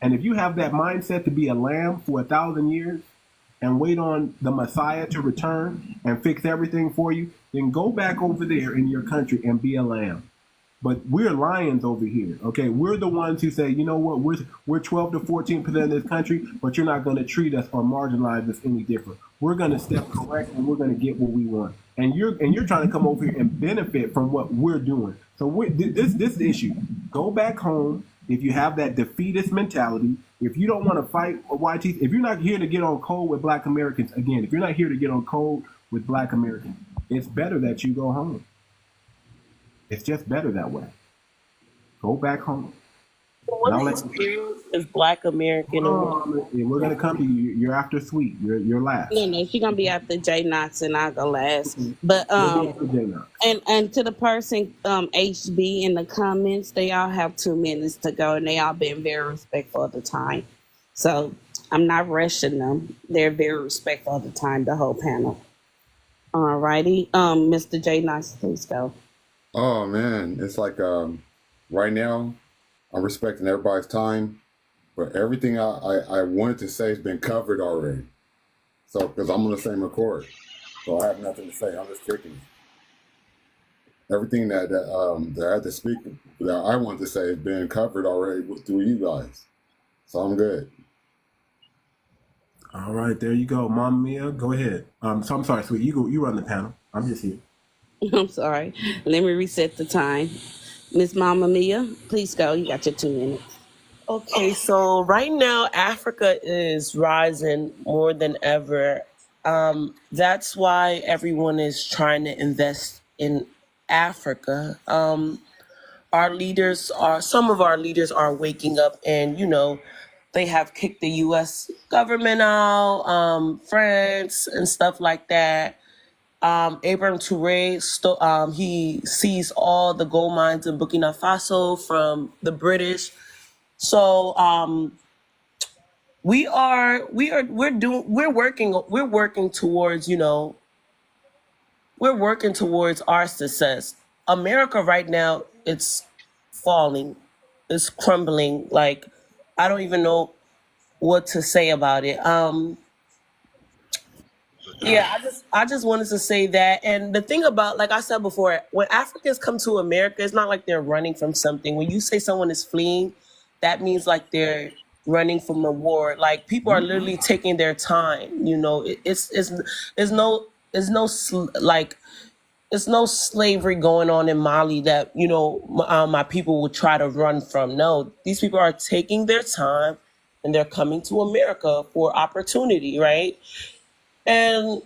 And if you have that mindset to be a lamb for 1,000 years and wait on the Messiah to return and fix everything for you, then go back over there in your country and be a lamb. But we're lions over here, okay? We're the ones who say, you know what, we're 12 to 14% of this country, but you're not going to treat us or marginalize us any different. We're going to step correct and we're going to get what we want. And you're trying to come over here and benefit from what we're doing. So this issue, go back home. If you have that defeatist mentality, if you don't want to fight white teeth, if you're not here to get on code with Black Americans, again, if you're not here to get on code with Black Americans, it's better that you go home. It's just better that way. Go back home. What experience is Black American? We're gonna come to you. You're after Sweet. You're last. No, she's gonna be after 𝗔𝗂𝗃 and I'll go last. But and to the person HB in the comments, they all have 2 minutes to go and they all been very respectful of the time. So I'm not rushing them. They're very respectful of the time, the whole panel. All righty. Mr. 𝗔𝗂𝗃, please go. Oh man, it's like right now I'm respecting everybody's time, but everything I wanted to say has been covered already. So because I'm on the same accord, so I have nothing to say. I'm just kicking. Everything that I had to speak that I wanted to say has been covered already through you guys. So I'm good. All right, there you go, Mama Mia. Go ahead. So I'm sorry, Sweet. You run the panel. I'm just here. I'm sorry. Let me reset the time. Miss Mama Mia, please go. You got your 2 minutes. Okay, so right now Africa is rising more than ever. That's why everyone is trying to invest in Africa. Some of our leaders are waking up and, they have kicked the U.S. government out, France and stuff like that. 𝗵𝗴𝗵𝗵𝘁𝘀𝗀𝗵𝘁, he seized all the gold mines in Burkina Faso from the British. So we're working towards our success. America right now, it's falling, it's crumbling. Like, I don't even know what to say about it. Yeah, I just wanted to say that. And the thing about, like I said before, when Africans come to America, it's not like they're running from something. When you say someone is fleeing, that means like they're running from a war. Like, people are literally taking their time. It's no slavery going on in Mali that my people would try to run from. No, these people are taking their time and they're coming to America for opportunity, right? And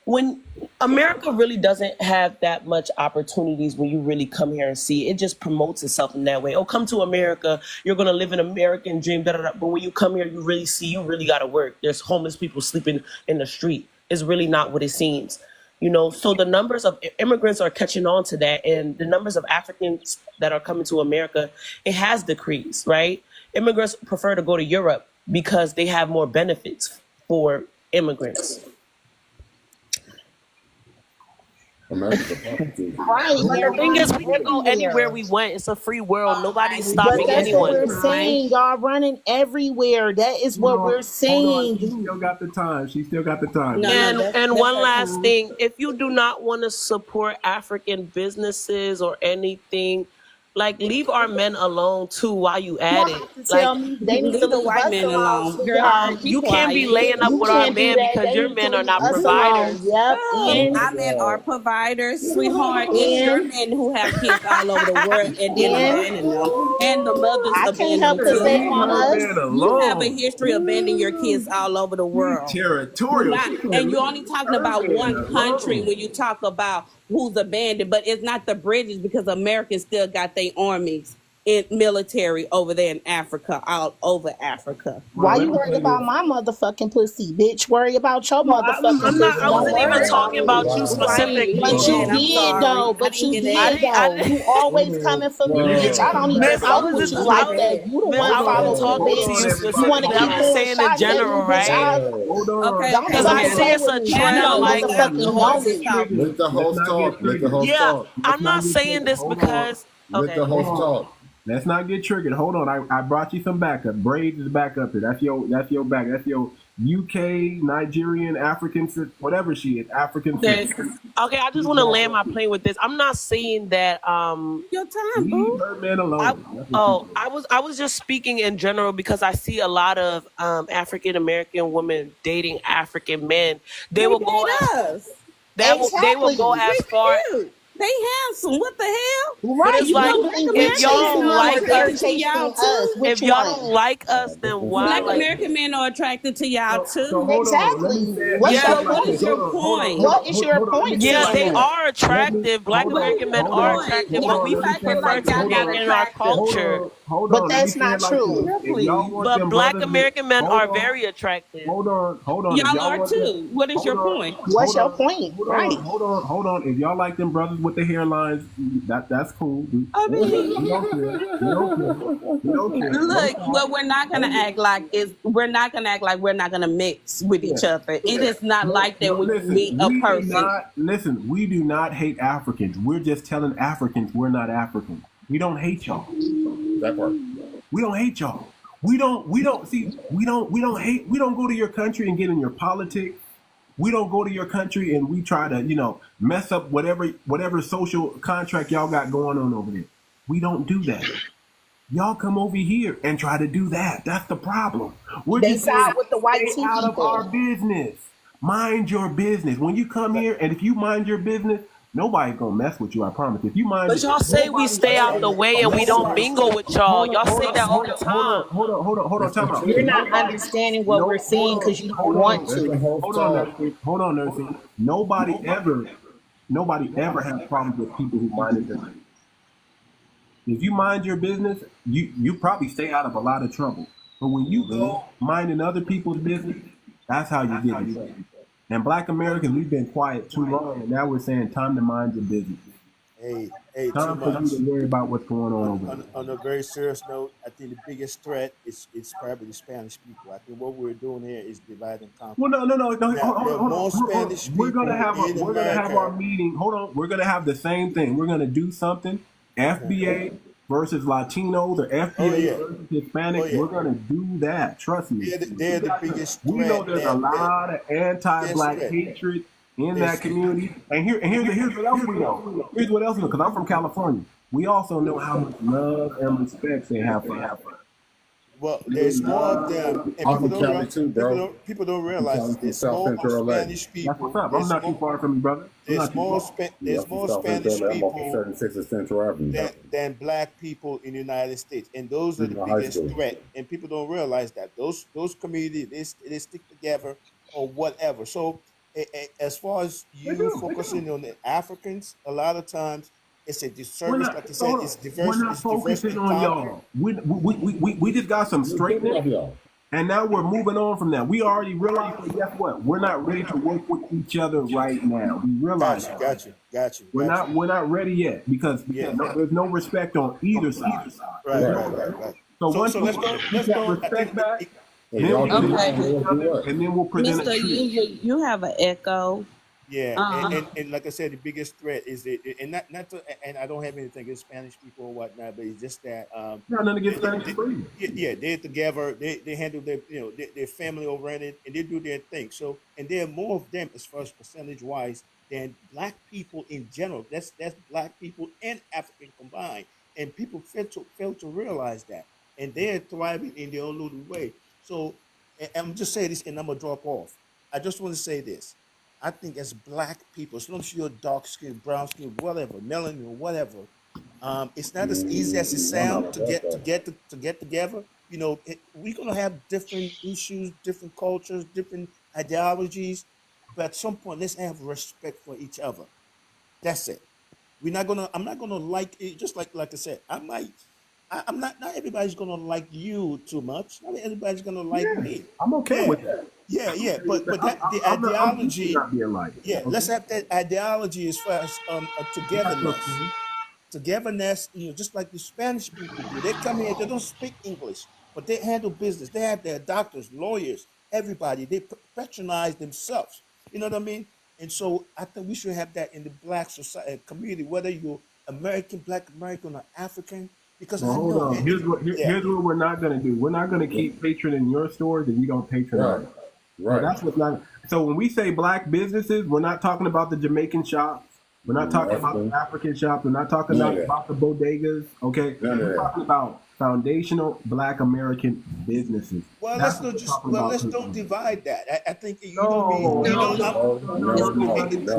when America really doesn't have that much opportunities when you really come here and see it. It just promotes itself in that way. Oh, come to America. You're going to live an American dream. Da, da, da. But when you come here, you really see you really got to work. There's homeless people sleeping in the street. It's really not what it seems. So the numbers of immigrants are catching on to that. And the numbers of Africans that are coming to America, it has decreased, right? Immigrants prefer to go to Europe because they have more benefits for immigrants. America's a prostitute. Right. But the thing is, we can go anywhere we want. It's a free world. Nobody's stopping But that's what anyone. we're saying. Y'all running everywhere. That is what we're saying. She still got the time. She still got the time. And one last thing, if you do not want to support African businesses or anything, like leave our men alone too while you at it. Tell me they need to Leave the leave white us men alone. alone. Girl, be You can't be quiet. laying up You with our can't do men that. because They your need men to are leave not us providers. alone. Yep. And Our men are providers, sweetheart. It's your men who have kids all over the world and then abandon them. And the mothers I can't help abandon because they them. want us. You have a history of abandoning your kids all over the world. Territorial. And you're only talking about one country when you talk about who's abandoned, but it's not the British because Americans still got their armies in military over there in Africa, all over Africa. Why you worried about my motherfucking pussy, bitch? Worry about your motherfucking pussy. I wasn't even talking about you specifically. But you did though. But you did though. You always coming for me, bitch. I don't even fuck with you like that. You the one follow me, bitch. You want to keep I'm saying in general, right? Okay, Because I see it's a trend. Like, Let the host talk. Let the host talk. I'm not saying this because. Let the host talk. Let's not get triggered. Hold on. I brought you some backup. Braids is back up here. That's your back. That's your UK, Nigerian, African, whatever she is, African. Okay, I just want to land my plane with this. I'm not saying that your time, leave her man alone. I was just speaking in general because I see a lot of African American women dating African men. They will go they will go as far. They handsome. What the hell? But it's like, if y'all don't like us, if y'all don't like us, then why? Black American men are attracted to y'all too. Exactly. What is your point? What is your point? Yeah, they are attractive. Black American men are attractive, but we prefer to be in our culture. But that's not true. But Black American men are very attractive. Hold on. Y'all are too. What is your point? What's your point? Right. Hold on. If y'all like them brothers with the hairlines, that's cool. I mean, we don't care. Look, but we're not gonna act like we're not gonna mix with each other. It is not like that when you meet a person. We do not hate Africans. We're just telling Africans we're not Africans. We don't hate y'all. That part. We don't hate y'all. We don't go to your country and get in your politics. We don't go to your country and we try to, mess up whatever social contract y'all got going on over there. We don't do that. Y'all come over here and try to do that. That's the problem. They side with the white stay out of our business. Mind your business. When you come here, and if you mind your business, nobody's gonna mess with you, I promise. If you mind, but y'all say we stay out the way and we don't mingle with y'all. Y'all say that all the time. Hold on, time out. You're not understanding what we're saying because you don't want to. Hold on, Nursing. Nobody ever has problems with people who mind their business. If you mind your business, you probably stay out of a lot of trouble. But when you go minding other people's business, that's how you get it. And Black Americans, we've been quiet too long, and now we're saying time to mind your business. Hey, time for you to worry about what's going on over there. On a very serious note, I think the biggest threat is probably the Spanish people. I think what we're doing here is divide and conquer. Well, no. Hold on. Spanish people we're gonna have our meeting. Hold on. We're gonna have the same thing. We're gonna do something. FBA versus Latinos or FBA versus Hispanics. We're gonna do that. Trust me. They're the biggest threat. We know there's a lot of anti-Black hatred in that community. And here's what else we know. Here's what else we know, because I'm from California. We also know how much love and respect they have for Africa. Well, there's more of them. And people don't realize there's more Spanish people. That's what's up. I'm not too far from you, brother. There's more Spanish people than Black people in the United States. And those are the biggest threat. And people don't realize that. Those communities, they stick together or whatever. So as far as you focusing on the Africans, a lot of times it's a We're disservice. not. Like you said, Hold on. it's We're diverse. not It's diverse focusing in on thought. y'all. We just got some straightness, and now we're moving on from that. We already realized that. Guess what? We're not ready to work with each other right now. We realize that. Got you. We're not ready yet because Yeah. there's no respect on either side. Right. So once So we let's go. get Let's that go. I respect think. back, Hey, then y'all we'll do Okay. work with each other, and then we'll present a Mr. truth. You have an echo. Yeah, Uh, and like I said, the biggest threat is it, and not to, and I don't have anything against Spanish people or whatnot, but it's just that Not nothing against Spanish people. yeah, they're together, they handle their their family oriented, and they do their thing. So, and there are more of them as far as percentage wise than black people in general. That's black people and African combined, and people fail to realize that, and they're thriving in their own little way. So, and I'm just saying this, and I'm gonna drop off. I just want to say this. I think as black people, as long as you're dark skin, brown skin, whatever, melanin or whatever, it's not as easy as it sounds to get together. We're gonna have different issues, different cultures, different ideologies, but at some point, let's have respect for each other. That's it. We're not gonna. I'm not gonna like it. Just like I said, I might. I'm not. Not everybody's gonna like you too much. Not everybody's gonna like me. I'm okay Yeah, with that. yeah. But that the I'm used to ideology. not being like it. Yeah, Okay? let's have that ideology as far as That's togetherness. okay. Togetherness, just like the Spanish people do. They come here, they don't speak English, but they handle business. They have their doctors, lawyers, everybody. They patronize themselves. You know what I mean? And so I think we should have that in the black society community, whether you're American, black American, or African. Because Well, I hold know, on. Here's what we're not gonna do. We're not gonna keep patroning your stores if you don't patronize. Right. So that's what's not. So when we say black businesses, we're not talking about the Jamaican shops. We're not talking about the African shops. We're not talking about the bodegas. Okay, we're talking about foundational Black American businesses. Well, That's let's what not we're just talking well, about. let's don't divide that. I think No,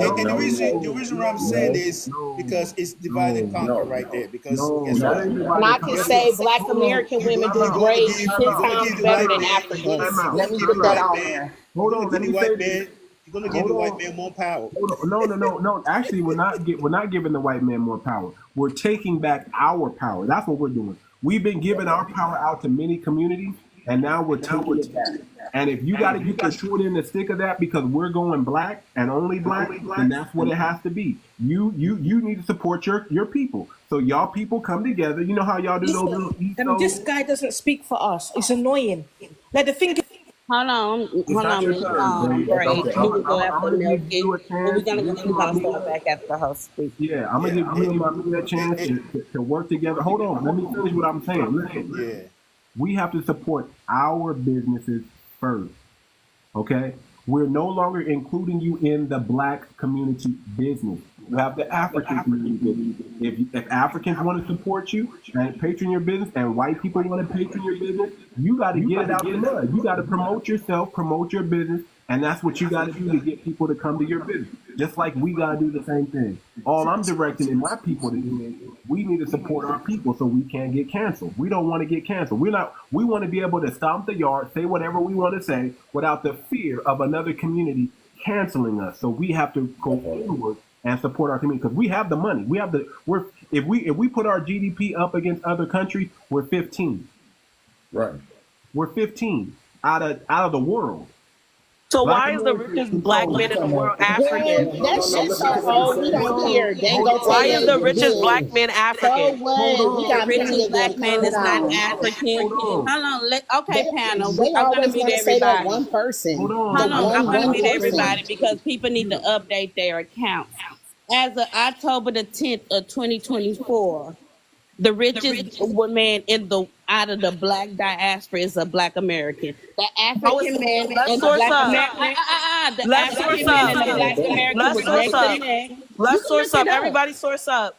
and the reason why I'm saying is because it's divide and conquer right there. Because guess that what? ain't And divide I and can conquer. say black American women do great You're 10 gonna times give the better white than man. Africans. You're Let me gonna give put the that white on man. there. Hold You're on, gonna let give me the say white this. man. You're gonna give the white man more power. No. Actually, we're not giving the white man more power. We're taking back our power. That's what we're doing. We've been giving our power out to many communities, and now we're taking it back. And if you got to get the short end of the stick of that because we're going black and only black, then that's what it has to be. You need to support your people. So y'all people come together. You know how y'all do those little This guy doesn't speak for us. It's annoying. Like the thing. hold on, It's not your Miss turn, babe. Brave. Okay, You will go I'm after gonna give you Milky, a but we're chance. gonna You we're two gonna Amina. start back after the host speak. Yeah, I'm gonna give you and Amina a chance to work together. Hold on, let me finish what I'm saying. Listen, we have to support our businesses first. Okay? We're no longer including you in the black community business. You have the African community business. If Africans want to support you and patron your business, and white people want to patron your business, you got to get it out the mud. You got to promote yourself, promote your business, and that's what you got to do to get people to come to your business. Just like we got to do the same thing. All I'm directing my people to do is we need to support our people so we can't get canceled. We don't want to get canceled. We want to be able to stomp the yard, say whatever we want to say without the fear of another community canceling us. So we have to go forward and support our community because we have the money. If we put our GDP up against other countries, we're 15. Right. We're 15 out of the world. So Black why is the Americans richest black control. man in the world Girl, African? that shit's so old. We don't care. They ain't gonna tell Why you is the anything richest good. black man So African? what? We The got plenty richest of them. black man is Calm not down. African. Hold on, okay, panel. They I'm gonna always mute want to say that everybody. one person. Hold The on. Hold on, I'm gonna one mute everybody person. because people need to update their accounts. As of October the 10th of 2024, the richest man out of the black diaspora is a black American. The How is African man let's and the source black up. American, the Let's source African man and the up. black American Let's was source neck to up. neck. You Let's can look source it up. up. Everybody source up.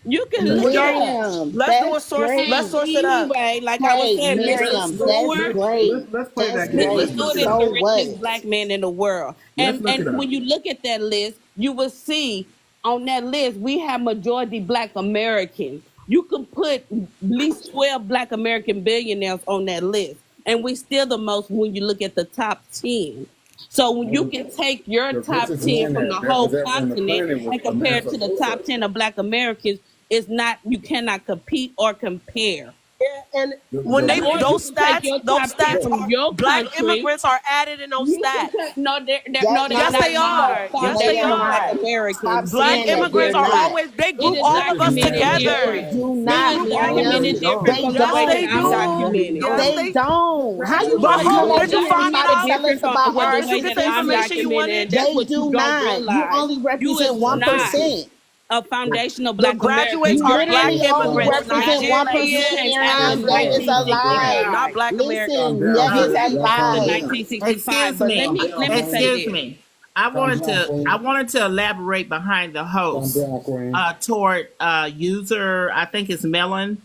You can look it up. Miriam, Let's do a that's source. Let's great. source it up. Anyway, like I was Hey, saying, Mr. Miriam, that's Stewart. great. Let's play That's that game. Mr. great. Let's look Stewart it is up. So the what? richest black man in the world. Let's And look it up. when you look at that list, you will see on that list we have majority black Americans. You could put at least 12 black American billionaires on that list. And we still the most when you look at the top 10. So when you can take your The top richest 10 man from the that whole was ever on the continent planet was and compare it to the Emancipation. top 10 of Black Americans, you cannot compete or compare. Yeah, and The, when the they Or richest, you can take your those top 10 stats from are your Black country. immigrants are added in those You can stats. take, no, That no, they're Yes, not not they either. are. Yes, no, they they're Foundational are. Black not. Stop Americans. Black saying It that is they're immigrants are not. different. always, they It group is all of us documented together. They different. do It They not, is group all of us William. documented different together. They from the Yes, way they that I'm don't. do. documented. Yes, They they. don't. How you But gonna It come hope, is over did you here and find try it to out? tell us different from about what the our Is way this that the I'm history? information you documented, wanted? and that's They what you do don't not. You realize. only You represent is not 1%. a foundational The Black American graduates You are until Black literally you only immigrants, represent Nigerians 1%, Nigerians and after Aaron. African That is a Americans, lie. not 1965. Black Listen, Americans. calm that down, is Queen. a Y'all calm After lie. down. 1965. Excuse But let me. me say Excuse this. me. I Calm wanted down, to I Queen. wanted to elaborate behind the Calm host down, Queen. toward user, I think it's Melon.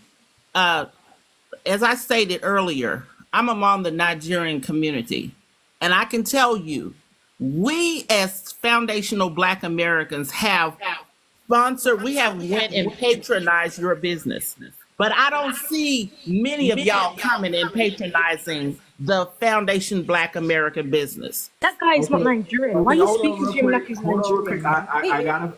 Uh, as I stated earlier, I'm among the Nigerian community. And I can tell you, we as foundational Black Americans have we have went and patronized your business. But I don't see many of y'all coming and patronizing the Foundation Black American business. That guy is not Okay. Nigerian. Why are Okay, you hold on speaking real to him quick. like he's Hold on real quick. Nigerian, man?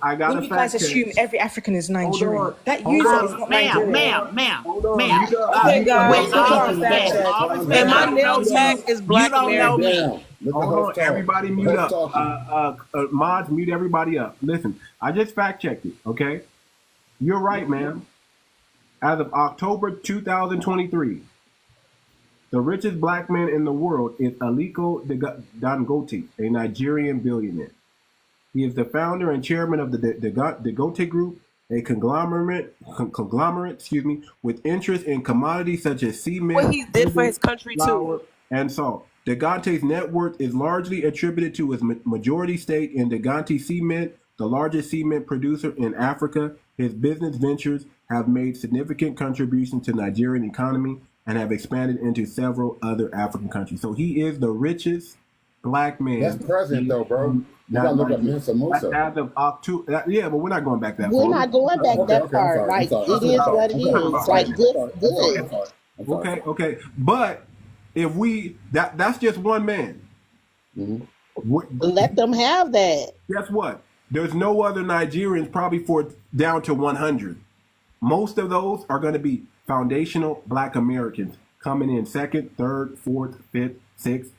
I gotta When you guys fact check. assume every African is Hold Nigerian, on. that Hold user on. is not Ma'am, Nigerian. ma'am, ma'am, Hold on. ma'am. Mute up. Okay, Mute up. guys, Hold we on. got a Mute fact up. check. Hold on. And my Everybody nail mute tech up. is You Black don't know Calm American. me. down. Let the Hold host on. talk. Everybody The mute host up. talking. Mods, mute everybody up. Listen, I just fact checked it, okay? You're right, man. As of October 2023, the richest Black man in the world is 𝗖𝗶𝗴𝗵𝘁𝘀𝘁, a Nigerian billionaire. He is the founder and chairman of the 𝗥𝗶𝗴𝗵𝘁𝘀 Group, a conglomerate, with interest in commodities such as What cement, he did for his country too. flour, and salt. 𝗥𝗶𝗴𝗵𝘁𝘀's net worth is largely attributed to his majority stake in 𝗥𝗶𝗴𝗵𝘁𝘀 Cement, the largest cement producer in Africa. His business ventures have made significant contributions to the Nigerian economy and have expanded into several other African countries. So he is the richest Black man. That's present, though, bro. You gotta look up Mansa Musa. As of October, yeah, but we're not going back that We're far. not going back Okay, that okay, I'm far. sorry. I'm Like, sorry. it is what it is. Like, good. I'm sorry. Okay. But if that's just one man. Let them have that. Guess what? There's no other Nigerians probably down to 100. Most of those are going to be foundational Black Americans coming in second, third, fourth, fifth, sixth,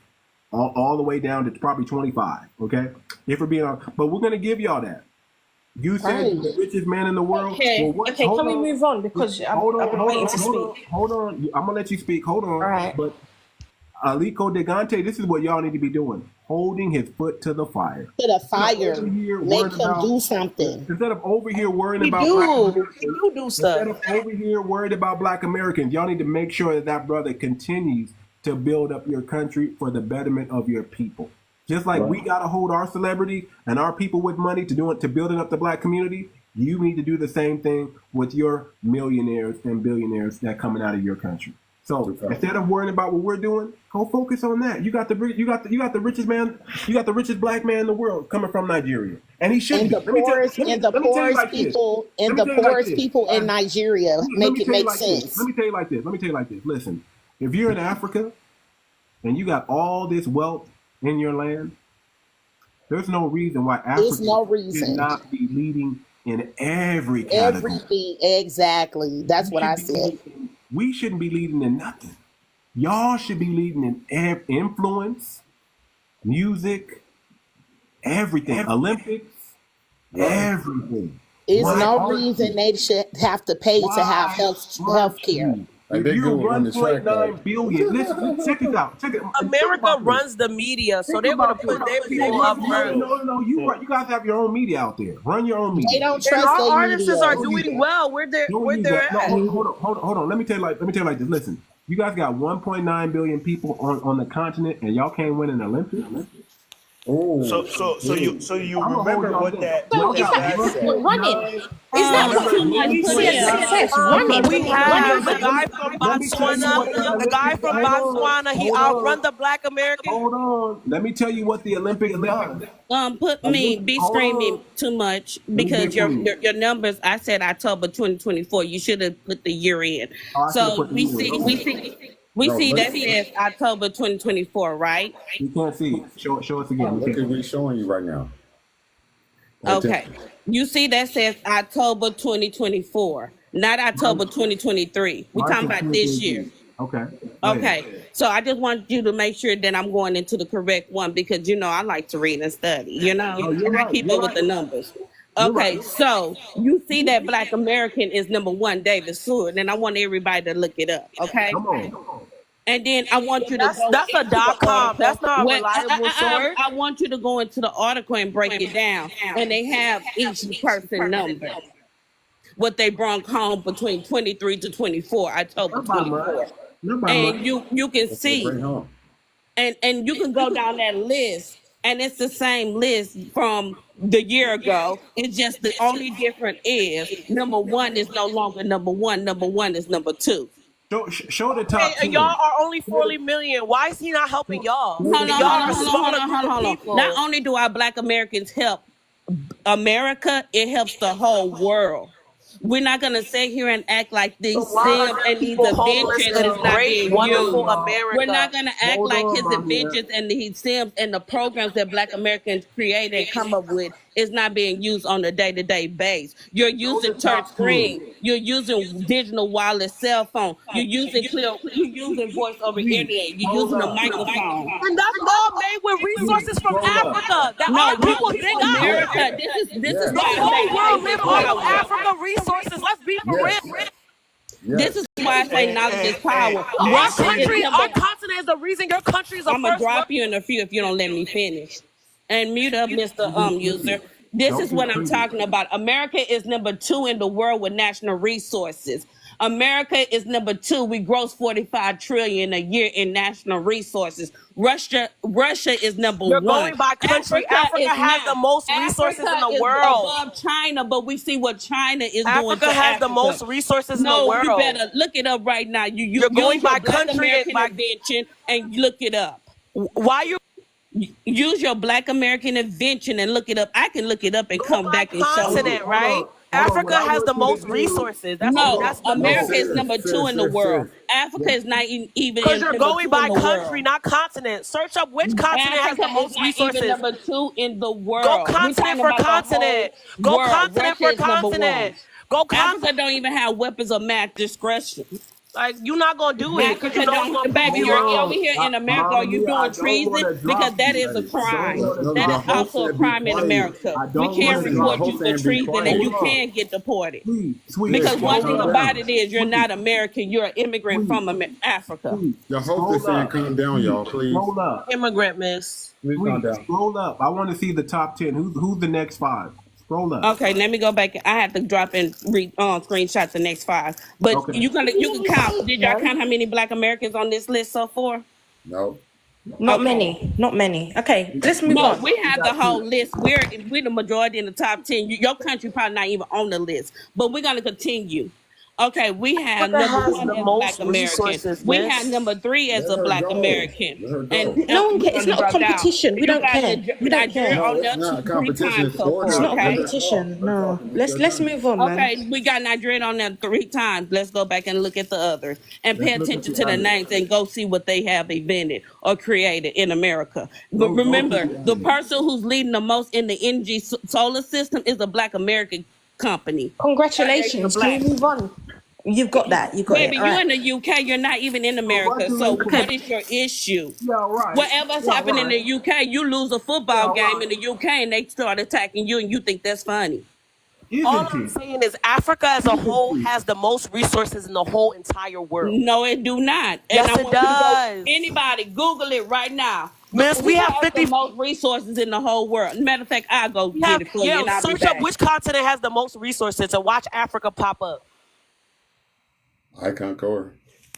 all the way down to probably 25. Okay, if we're being honest, but we're going to give y'all that. You said Right. the richest man in the world. Okay, Well, okay, can we move on? Because I've been waiting to speak. Hold on. I'm going to let you speak. Hold on. All right. But 𝗖𝗶𝗴𝗵𝘁𝘀𝘁, this is what y'all need to be doing. Holding his foot to the fire. To the fire. Over here Make worried him about- do something. Instead of over here worrying He about Black do. Americans, He do instead stuff. of over here worried about Black Americans, y'all need to make sure that brother continues to build up your country for the betterment of your people. Just like we got to hold our celebrity and our people with money to building up the Black community, you need to do the same thing with your millionaires and billionaires that coming out of your country. So instead of worrying about what we're doing, go focus on that. You got the richest man, you got the richest Black man in the world coming from Nigeria, and he should. And the poorest people in Nigeria make it make sense. Let me tell you like this. Listen, if you're in Africa and you got all this wealth in your land, there's no reason why Africa should not be leading in every category. Everything, exactly. That's what I said. We shouldn't be leading in nothing. Y'all should be leading in influence, music, everything, Olympics, everything. There's no reason they should have to pay to have health care. Like they You good on the track, though. 1.9 billion. Listen, check this out. America runs the media, so they're going to put their people up first. No, you right. You guys have your own media out there. Run your own media. They don't And trust our their artists media. are doing well. Where they're at. No, hold on. Let me tell you like this. Listen, you guys got 1.9 billion people on the continent, and y'all can't win an Olympics. Oh, So you I'm remember gonna hold what y'all that So what is that that said? running? Is that Too much success? Running. We have the guy from Botswana. The guy from Botswana. He outrun the Black American. Hold on. Let me tell you what the Olympics does. Be screaming too much because your numbers. I said October 2024. You should have put the year in. Oh, I should've So put the we year in. see We No, see look. that says October 2024, right? We can't see it. Show us again. Look at what he's showing you right now. Pay Okay. attention. You see that says October 2024, not October 2023. We're March talking of about this year. 2023. Okay. Go ahead. Okay. So I just want you to make sure that I'm going into the correct one because, I like to read and study, Oh, you're and I right. keep You're up with the right. numbers. You're Okay. right. So you see that Black American is number one, David Seward, and I want everybody to look it up. Okay. Come on. And then I want you to go That's a into the .com. article. That's not a Well, reliable source. I want you to go into the article and break it down. And they have each person number, what they brought home between 23 to 24, October Not by much. 24. Not by And much. you can see, Bring home. and you can go down that list, and it's the same list from the year ago. It's just the only difference is number one is no longer number one. Number one is number two. Show the top And 10. y'all are only 40 million. Why is he not helping y'all? Hold on, Y'all are a smaller group of hold on. people. Not only do our Black Americans help America, it helps the whole world. We're not gonna sit here and act like these Sims and these homeless inventions in is not great, being wonderful used. America. We're not gonna act Hold like on, his Mama. inventions and these Sims and the programs that Black Americans create and come up with is not being used on a day-to-day base. You're using touch screen. You're using digital wireless cell phone. You're using voice over internet. You're using a microphone. And that's all made with resources from Africa that No, our people dig out. America. This is The why whole I world say live off of Africa resources. Let's be for real. This is why I say knowledge is power. Our Russia country, is our continent is the reason your country is a I'm gonna first drop you in a few if you don't let me finish. And mute up, Mr. User. This is what I'm talking about. America is number 2 in the world with national resources. America is number 2. We gross 45 trillion a year in national resources. Russia is number You're 1. going by country. Africa has the most resources in the world. Above China, but we see what China is doing to Africa has the most resources in the world. No, you better look it up right now. You're going use your by Black country American and by invention and look it up. Why you use your Black American invention and look it up? I can look it up and come back and show continent, you. right? Africa has the most resources. That's the America is sis, number 2 in the sis, world. sis. Africa is not even Because you're number going 2 by in the country, world. not continent. Search up which continent has Africa the most is not resources. even number 2 in the world. Go We're continent talking for about the continent. whole Go world. continent Russia for is number 1. continent. Go Africa don't even have weapons of mass destruction. Like, you're not going to do it because you know it's going to Baby, piss you you're off. over here in America. Are you doing treason? Because that is a crime. That is also a crime in America. We can't report you for treason and you can get deported. Because one thing about it is you're not American. You're an immigrant from Africa. The host is saying calm down, y'all, please. Scroll up. Immigrant, miss. Please calm down. Scroll up. I want to see the top 10. Who's the next 5? Scroll up. Okay, let me go back. I have to drop in screenshots the next 5. But Okay. you can count. Did y'all count how many Black Americans on this list so far? No. Not many. Not many. Okay, let's move on. We have the whole list. We're the majority in the top 10. Your country probably not even on the list, but we're gonna continue. Okay, we have Africa number has 1 the as most Black American. resources, We miss. have number 3 as Let a her Black go. American. Let her go. And No one cares. It's not a competition. We don't care. We don't care. No, it's not a competition. It's order. It's not a okay? competition. No. Let's move on, man. Okay, we got Nigeria on there 3 times. Let's go back and look at the others and pay Let's look at attention the to the others. names and go see what they have invented or created in America. But remember, the person who's leading the most in the energy solar system is a Black American company. Congratulations. Can we move on? You've got that. You got Baby, it. you're All right. in the UK. You're not even in America. So what is your issue? Yeah, right. Whatever's happening in the UK, you lose a football game in the UK and they start attacking you and you think that's funny. All I'm saying is Africa as a whole has the most resources in the whole entire world. No, it do not. Yes, I it want you to go- does. Anybody, Google it right now. Miss, we have 50 the most resources in the whole world. Matter of fact, I'll go get it for you and I'll be search back. up which continent has the most resources and watch Africa pop up. Icon core.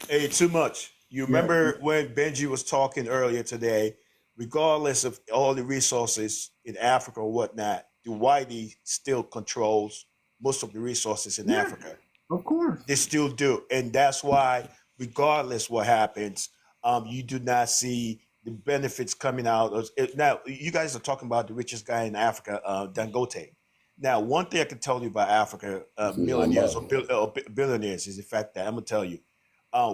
Hey, too much. You remember when Benji was talking earlier today, regardless of all the resources in Africa or whatnot, the whitey still controls most of the resources in Africa. Of course. They still do. And that's why, regardless what happens, you do not see the benefits coming out. Now, you guys are talking about the richest guy in Africa, Dangote. Now, one thing I can tell you about Africa, millionaires or billionaires, is the fact that I'm going to tell you,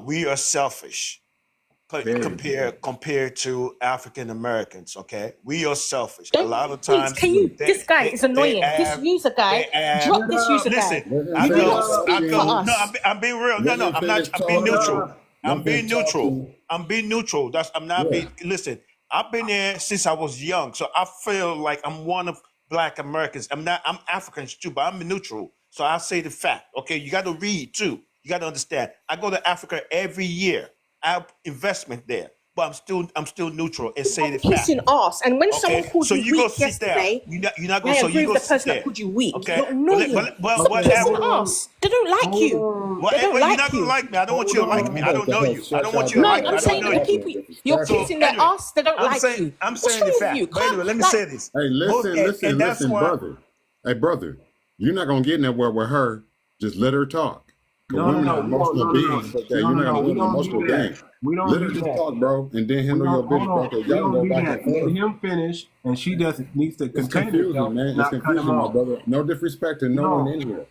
we are selfish. compared to African Americans. Okay, we are selfish. A Don't lot of please. times, Can you? This guy is annoying. This user guy. Drop this user guy. Listen, You do not speak for no, us. I'm being real. Let No, him I'm finish not. I'm being talking. neutral. I'm Let being him neutral. talking. I'm being neutral. I'm not Yeah. being. Listen, I've been there since I was young, so I feel like I'm one of Black Americans. I'm Africans too, but I'm neutral. So I say the fact. Okay, you got to read too. You got to understand. I go to Africa every year. I have investment there, but I'm still neutral and say the fact. Kissing ass. And when someone Okay, called so you you go weak sit there. yesterday, You're not I going. So agree you go with the sit person that there. called you weak. Okay, You're annoying. Stop kissing whatever. ass. They don't like you. They don't You're like not gonna you. like me. I don't want you to like me. I don't know you. I don't want you to No, like me. I'm I don't saying know the you. people you're So kissing their anyway, ass, they don't like you. I'm What's saying wrong the with fact. you? But anyway, let me say this. Hey, listen, And that's why. brother. Hey, brother, you're not gonna get nowhere with her. Just let her talk. Cause women are emotional beings. Okay, you're not gonna get an emotional being. Let her just talk, bro, and then handle your business, bro. Cause y'all go back and forth. Let him finish, and she just needs to It's contain confusing, herself, man. It's not cut him confusing, my off. brother. No disrespect to no one in here.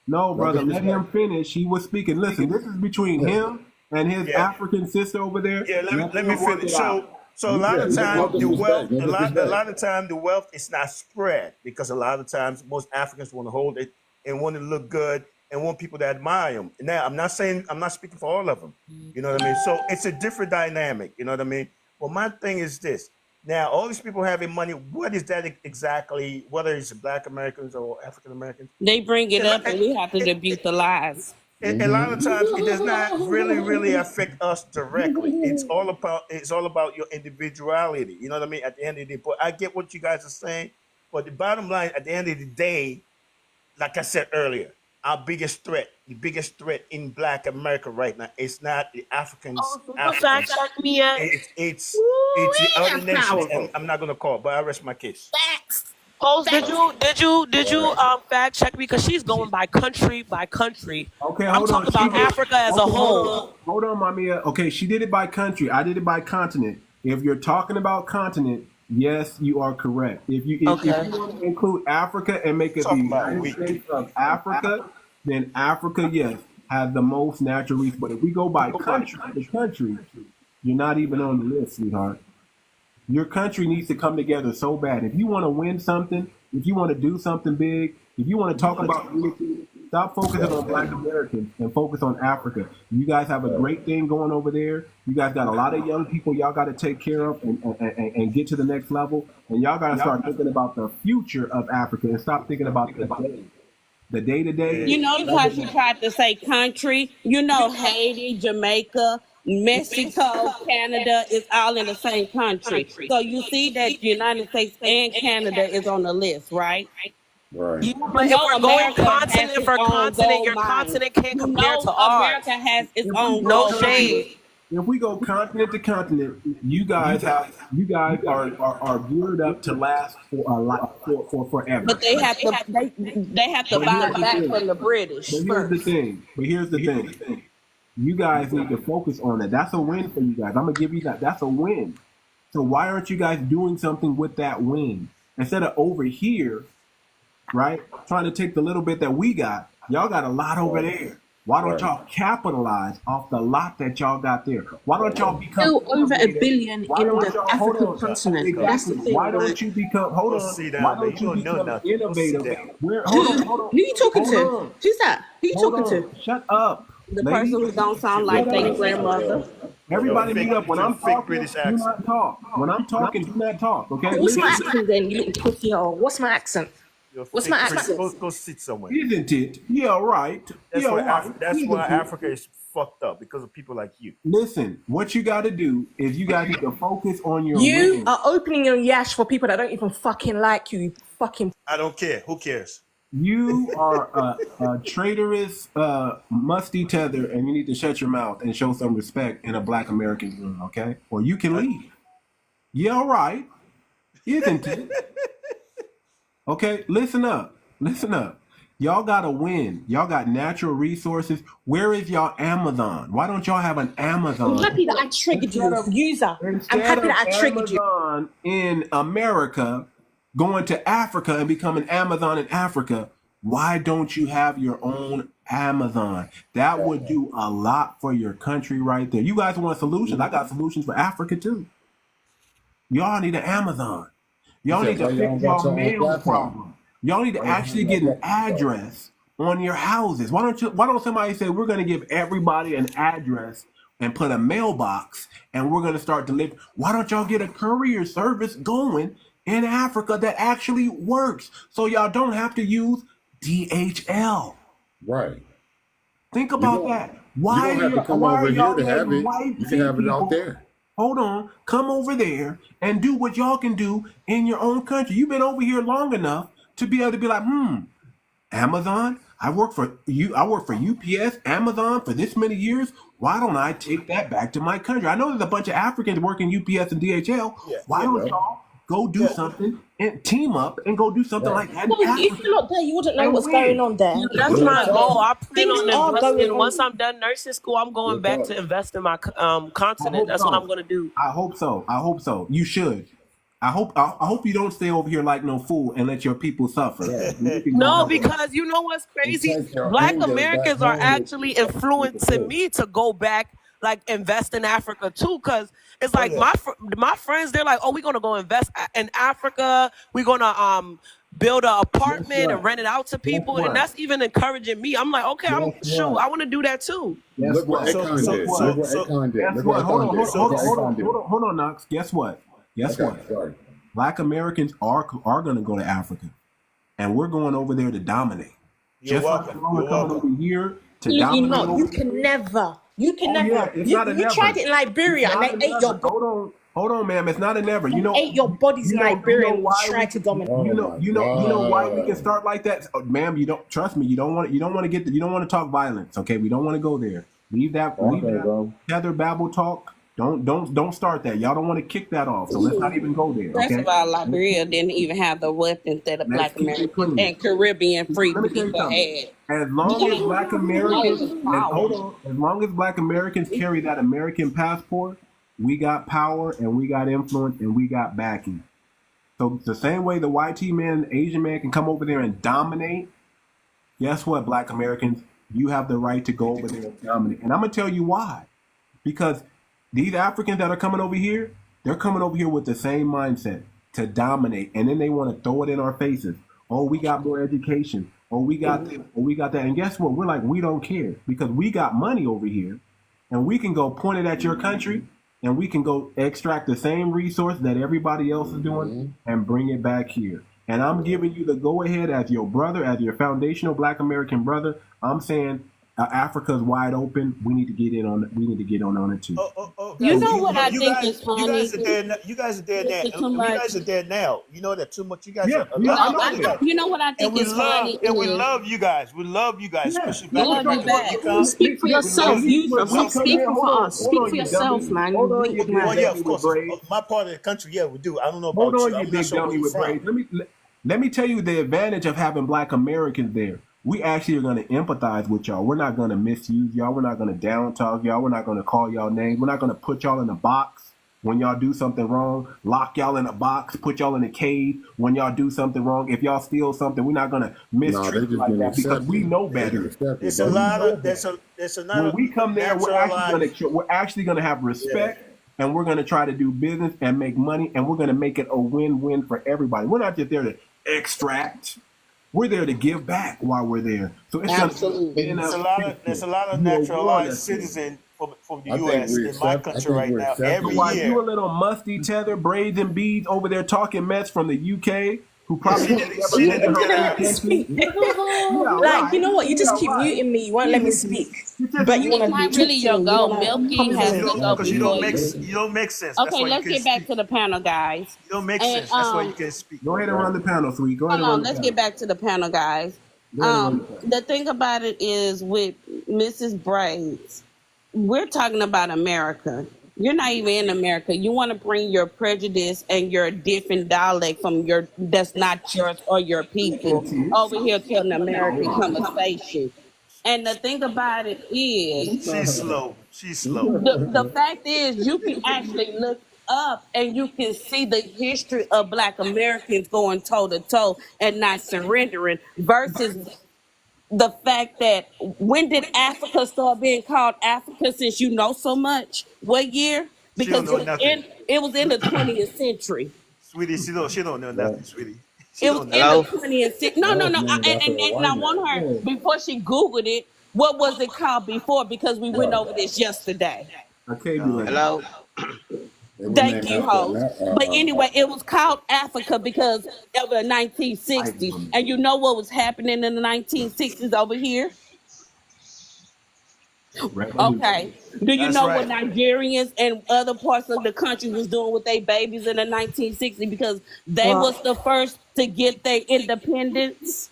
No, No brother, let disrespect. him finish. He was speaking. Listen, this is between him and his African sister over there. Yeah, let me him work finish. it out. So a lot of No time the wealth, disrespect. No a disrespect. lot of time the wealth is not spread because a lot of times most Africans want to hold it and want to look good and want people to admire them. Now, I'm not speaking for all of them. You know what I mean? So it's a different dynamic. You know what I mean? Well, my thing is this. Now, all these people having money, what is that exactly? Whether it's Black Americans or African Americans, They bring it up and we have to debut the lies. a lot of times it does not really affect us directly. It's all about your individuality. You know what I mean? At the end of the day, but I get what you guys are saying. But the bottom line, at the end of the day, like I said earlier, the biggest threat in Black America right now is not the Africans. Fact check me at. It's the other that's nations, powerful. and I'm not gonna call, but I rest my case. Host, did you fact check me? Because she's going by country by country. Okay, I'm hold on. talking about Africa as a whole. Hold on, Mamiya. Okay, she did it by country. I did it by continent. If you're talking about continent, yes, you are correct. If you want to include Africa and make it the United States of Africa, then Africa, yes, has the most natural resources. But if we go by country, you're not even on the list, sweetheart. Your country needs to come together so bad. If you want to win something, if you want to do something big, if you want to talk about unity, stop focusing on Black Americans and focus on Africa. You guys have a great thing going over there. You guys got a lot of young people y'all got to take care of and get to the next level. And y'all got to start thinking about the future of Africa and stop thinking about the day-to-day. You know, because you tried to say country, you know, Haiti, Jamaica, Mexico, Canada is all in the same country. So you see that United States and Canada is on the list, right? Right. Yeah, but if we're going continent for continent, your continent can't compare to ours. America has its own No gold shade. If we go continent to continent, you guys are geared up to last for forever. But they have to buy back from the British But here's the thing. You guys need to focus on that. That's a win for you guys. I'm gonna give you that. That's a win. So why aren't you guys doing something with that win instead of over here, right? Trying to take the little bit that we got. Y'all got a lot over there. Why don't y'all capitalize off the lot that y'all got there? Why don't y'all become Still over $1 billion in the African continent. Exactly. That's the thing. Why don't you become? Hold on. Why don't you become innovative? Hold on. Who you talking to? Who's that? Who you talking to? Shut up. The person who don't sound like their grandmother. Everybody meet up. When I'm talking, do not talk. When I'm talking, do not talk. Okay. What's my accent then, you little pussy hole? What's my accent? What's my accent? Go sit somewhere. Isn't it? Yeah, right. That's why Africa is fucked up because of people like you. Listen, what you got to do is you guys need to focus on your You wins. are opening your yash for people that don't even fucking like you. Fucking. I don't care. Who cares? You are a traitorous, musty tether, and you need to shut your mouth and show some respect in a Black American room, okay? Or you can leave. Yeah, right. Isn't it? Okay, listen up. Y'all got to win. Y'all got natural resources. Where is y'all Amazon? Why don't y'all have an Amazon? I'm happy that I triggered you, user. I'm happy that I triggered you. In America, going to Africa and becoming Amazon in Africa, Why don't you have your own Amazon? That would do a lot for your country right there. You guys want solutions? I got solutions for Africa too. Y'all need an Amazon. Y'all need to fix your mail problem. Y'all need to actually get an address on your houses. Why don't somebody say we're going to give everybody an address and put a mailbox and we're going to start delivering? Why don't y'all get a courier service going in Africa that actually works so y'all don't have to use DHL? Right. Think about that. Why you don't have to come over here to have it. You can have it out there. Hold on, come over there and do what y'all can do in your own country. You've been over here long enough to be able to be like, Amazon, I work for UPS, Amazon for this many years. Why don't I take that back to my country? I know there's a bunch of Africans working UPS and DHL. Why don't y'all go do something and team up and go do something like that? If you're not there, you wouldn't know what's going on there. That's my goal. I plan Things on are going investing. on. Once I'm done nursing school, I'm going back to invest in my continent. That's what I'm going to do. I hope so. You should. I hope you don't stay over here like no fool and let your people suffer. No, because you know what's crazy? Black Americans are actually influencing me to go back, like invest in Africa too. Because it's like my friends, they're like, oh, we're gonna go invest in Africa. We're gonna build an apartment and rent it out to people, and that's even encouraging me. I'm like, okay, I want to do that too. Look what Akon did. Hold on, Knox. Guess what? Black Americans are going to go to Africa, and we're going over there to dominate. You're welcome. Like coming over here to dominate. You know, you can never. You can never. You tried it in Liberia and they ate your. Hold on, ma'am. It's not a never. You know, ate your bodies in Liberia and tried to dominate. You know why we can start like that, ma'am. You don't trust me. You don't want to talk violence. Okay, we don't want to go there. Leave that. Heather Babble talk. Don't start that. Y'all don't want to kick that off. So let's not even go there. First of all, Liberia didn't even have the weapons that the Black Americans and Caribbean free people had. As long as Black Americans, as long as Black Americans carry that American passport, we got power and we got influence and we got backing. So the same way the white man and Asian man can come over there and dominate, guess what, Black Americans? You have the right to go over there and dominate. And I'm going to tell you why. Because these Africans that are coming over here, they're coming over here with the same mindset to dominate. And then they want to throw it in our faces. Oh, we got more education. Oh, we got this. Oh, we got that. And guess what? We're like, we don't care because we got money over here and we can go point it at your country and we can go extract the same resource that everybody else is doing and bring it back here. And I'm giving you the go ahead as your brother, as your foundational Black American brother. I'm saying Africa's wide open. We need to get in on it. We need to get on it too. You know what I think is funny? You guys are there now. You guys are there now. You know that too much. You guys are. You know what I think is funny? And we love you guys. We love you guys. Especially You speak for yourself. You speak for us. Speak for yourself, man. Well, yeah, of course. My part of the country, yeah, we do. I don't know about you. Hold on, you big dummy with braids. Let me tell you the advantage of having Black Americans there. We actually are going to empathize with y'all. We're not going to misuse y'all. We're not going to down talk y'all. We're not going to call y'all names. We're not going to put y'all in a box when y'all do something wrong. Lock y'all in a box. Put y'all in a cage when y'all do something wrong. If y'all steal something, we're not going to mistreat you like that because we know better. There's a lot of when we come there, we're actually going to have respect. And we're going to try to do business and make money. And we're going to make it a win-win for everybody. We're not just there to extract. We're there to give back while we're there. So it's absolutely. There's a lot of naturalized citizens from the U.S. in my country right now. Every year, you a little musty tether, braids and beads over there talking mess from the U.K. who probably never been to her country. Like, you know what? You just keep muting me. You won't let me speak. But you want to really your goal. Milky has to go because you don't make sense. Okay, let's get back to the panel, guys. You don't make sense. That's why you can't speak. Go ahead and run the panel, sweet. Go ahead. Hold on. Let's get back to the panel, guys. The thing about it is with Mrs. Braids, we're talking about America. You're not even in America. You want to bring your prejudice and your different dialect from that's not yours or your people over here to an American conversation. And the thing about it is, she's slow. The fact is, you can actually look up and you can see the history of Black Americans going toe to toe and not surrendering versus the fact that when did Africa start being called Africa since you know so much? What year? She don't Because know nothing. it was in the 20th century. Sweetie, she don't know nothing, sweetie. She It was don't know in the nothing. 20th century. No, no, no. And I want her, before she Googled it, what was it called before? Because we went over this yesterday. Okay, like Hello? Thank you, host. But anyway, it was called Africa because of the 1960s. And you know what was happening in the 1960s over here? Okay. Do you That's know right. what Nigerians and other parts of the country was doing with their babies in the 1960s? Because they was the first to get their independence.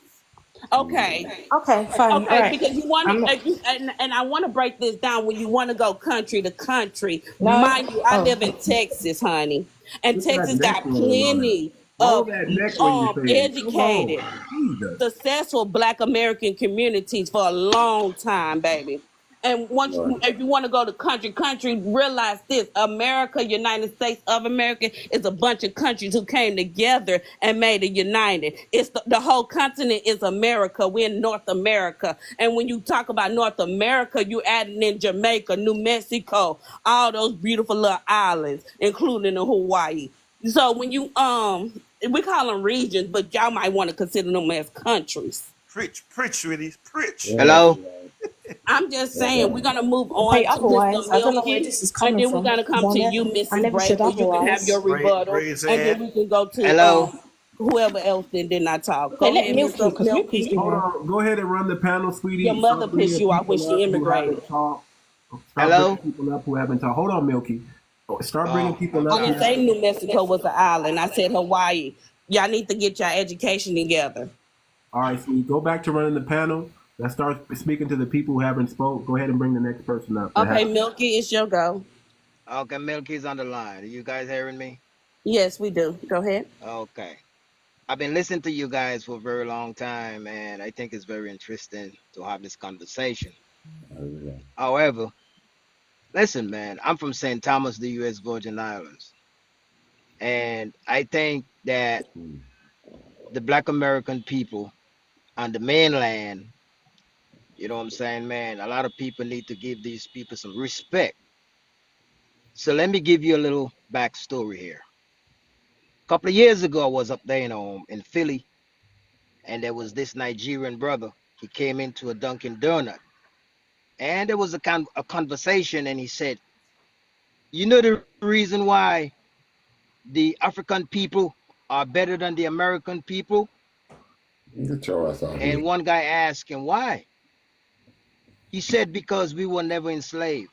Okay. Okay, fine. All Okay, right. because you want to, and I want to break this down. When you want to go country to country, No. mind you, I Oh. live in Texas, honey, and Look at Texas that got neck when you plenty roll of that neck when you say it. Come on. educated, Jesus. successful Black American communities for a long time, baby. And once, if you want to go to country, realize this: America, United States of America, is a bunch of countries who came together and made it united. It's the whole continent is America. We're in North America, and when you talk about North America, you adding in Jamaica, New Mexico, all those beautiful little islands, including the Hawaii. So when you we call them regions, but y'all might want to consider them as countries. Preach, sweetie, preach. Hello? I'm just saying we're gonna move on Hey, to otherwise, Mr. I don't know where Milky, this is and coming then we're from. gonna come to Bonnet. you, I Mrs. never Bray, said so you can have your otherwise. rebuttal, Praise and then Ed. we can go to Hello? whoever else that did not talk. Okay, Go let ahead, Milky, Mr. because Milky's Milky. been Hold here. on. Go ahead and run the panel, sweetie. Your mother Start bringing pissed you off when people she up who haven't immigrated. talked. Start Hello? bringing people up who haven't talked. Hold on, Milky. Start bringing Oh, people I up. didn't say New Mexico was an island. I said Hawaii. Y'all need to get your education together. All right, sweetie. Go back to running the panel. Let's start speaking to the people who haven't spoke. Go ahead and bring the next person up. Okay, Milky, it's your go. Okay, Milky's on the line. Are you guys hearing me? Yes, we do. Go ahead. Okay. I've been listening to you guys for a very long time, and I think it's very interesting to have this conversation. However, listen, man, I'm from St. Thomas, the U.S. Virgin Islands. And I think that the Black American people on the mainland, you know what I'm saying, man, a lot of people need to give these people some respect. So let me give you a little backstory here. A couple of years ago, I was up there in Philly, and there was this Nigerian brother. He came into a Dunkin' Donut, and there was a conversation, and he said, you know the reason why the African people are better than the American people? Get your ass out of here. And one guy asked him why. He said, because we were never enslaved.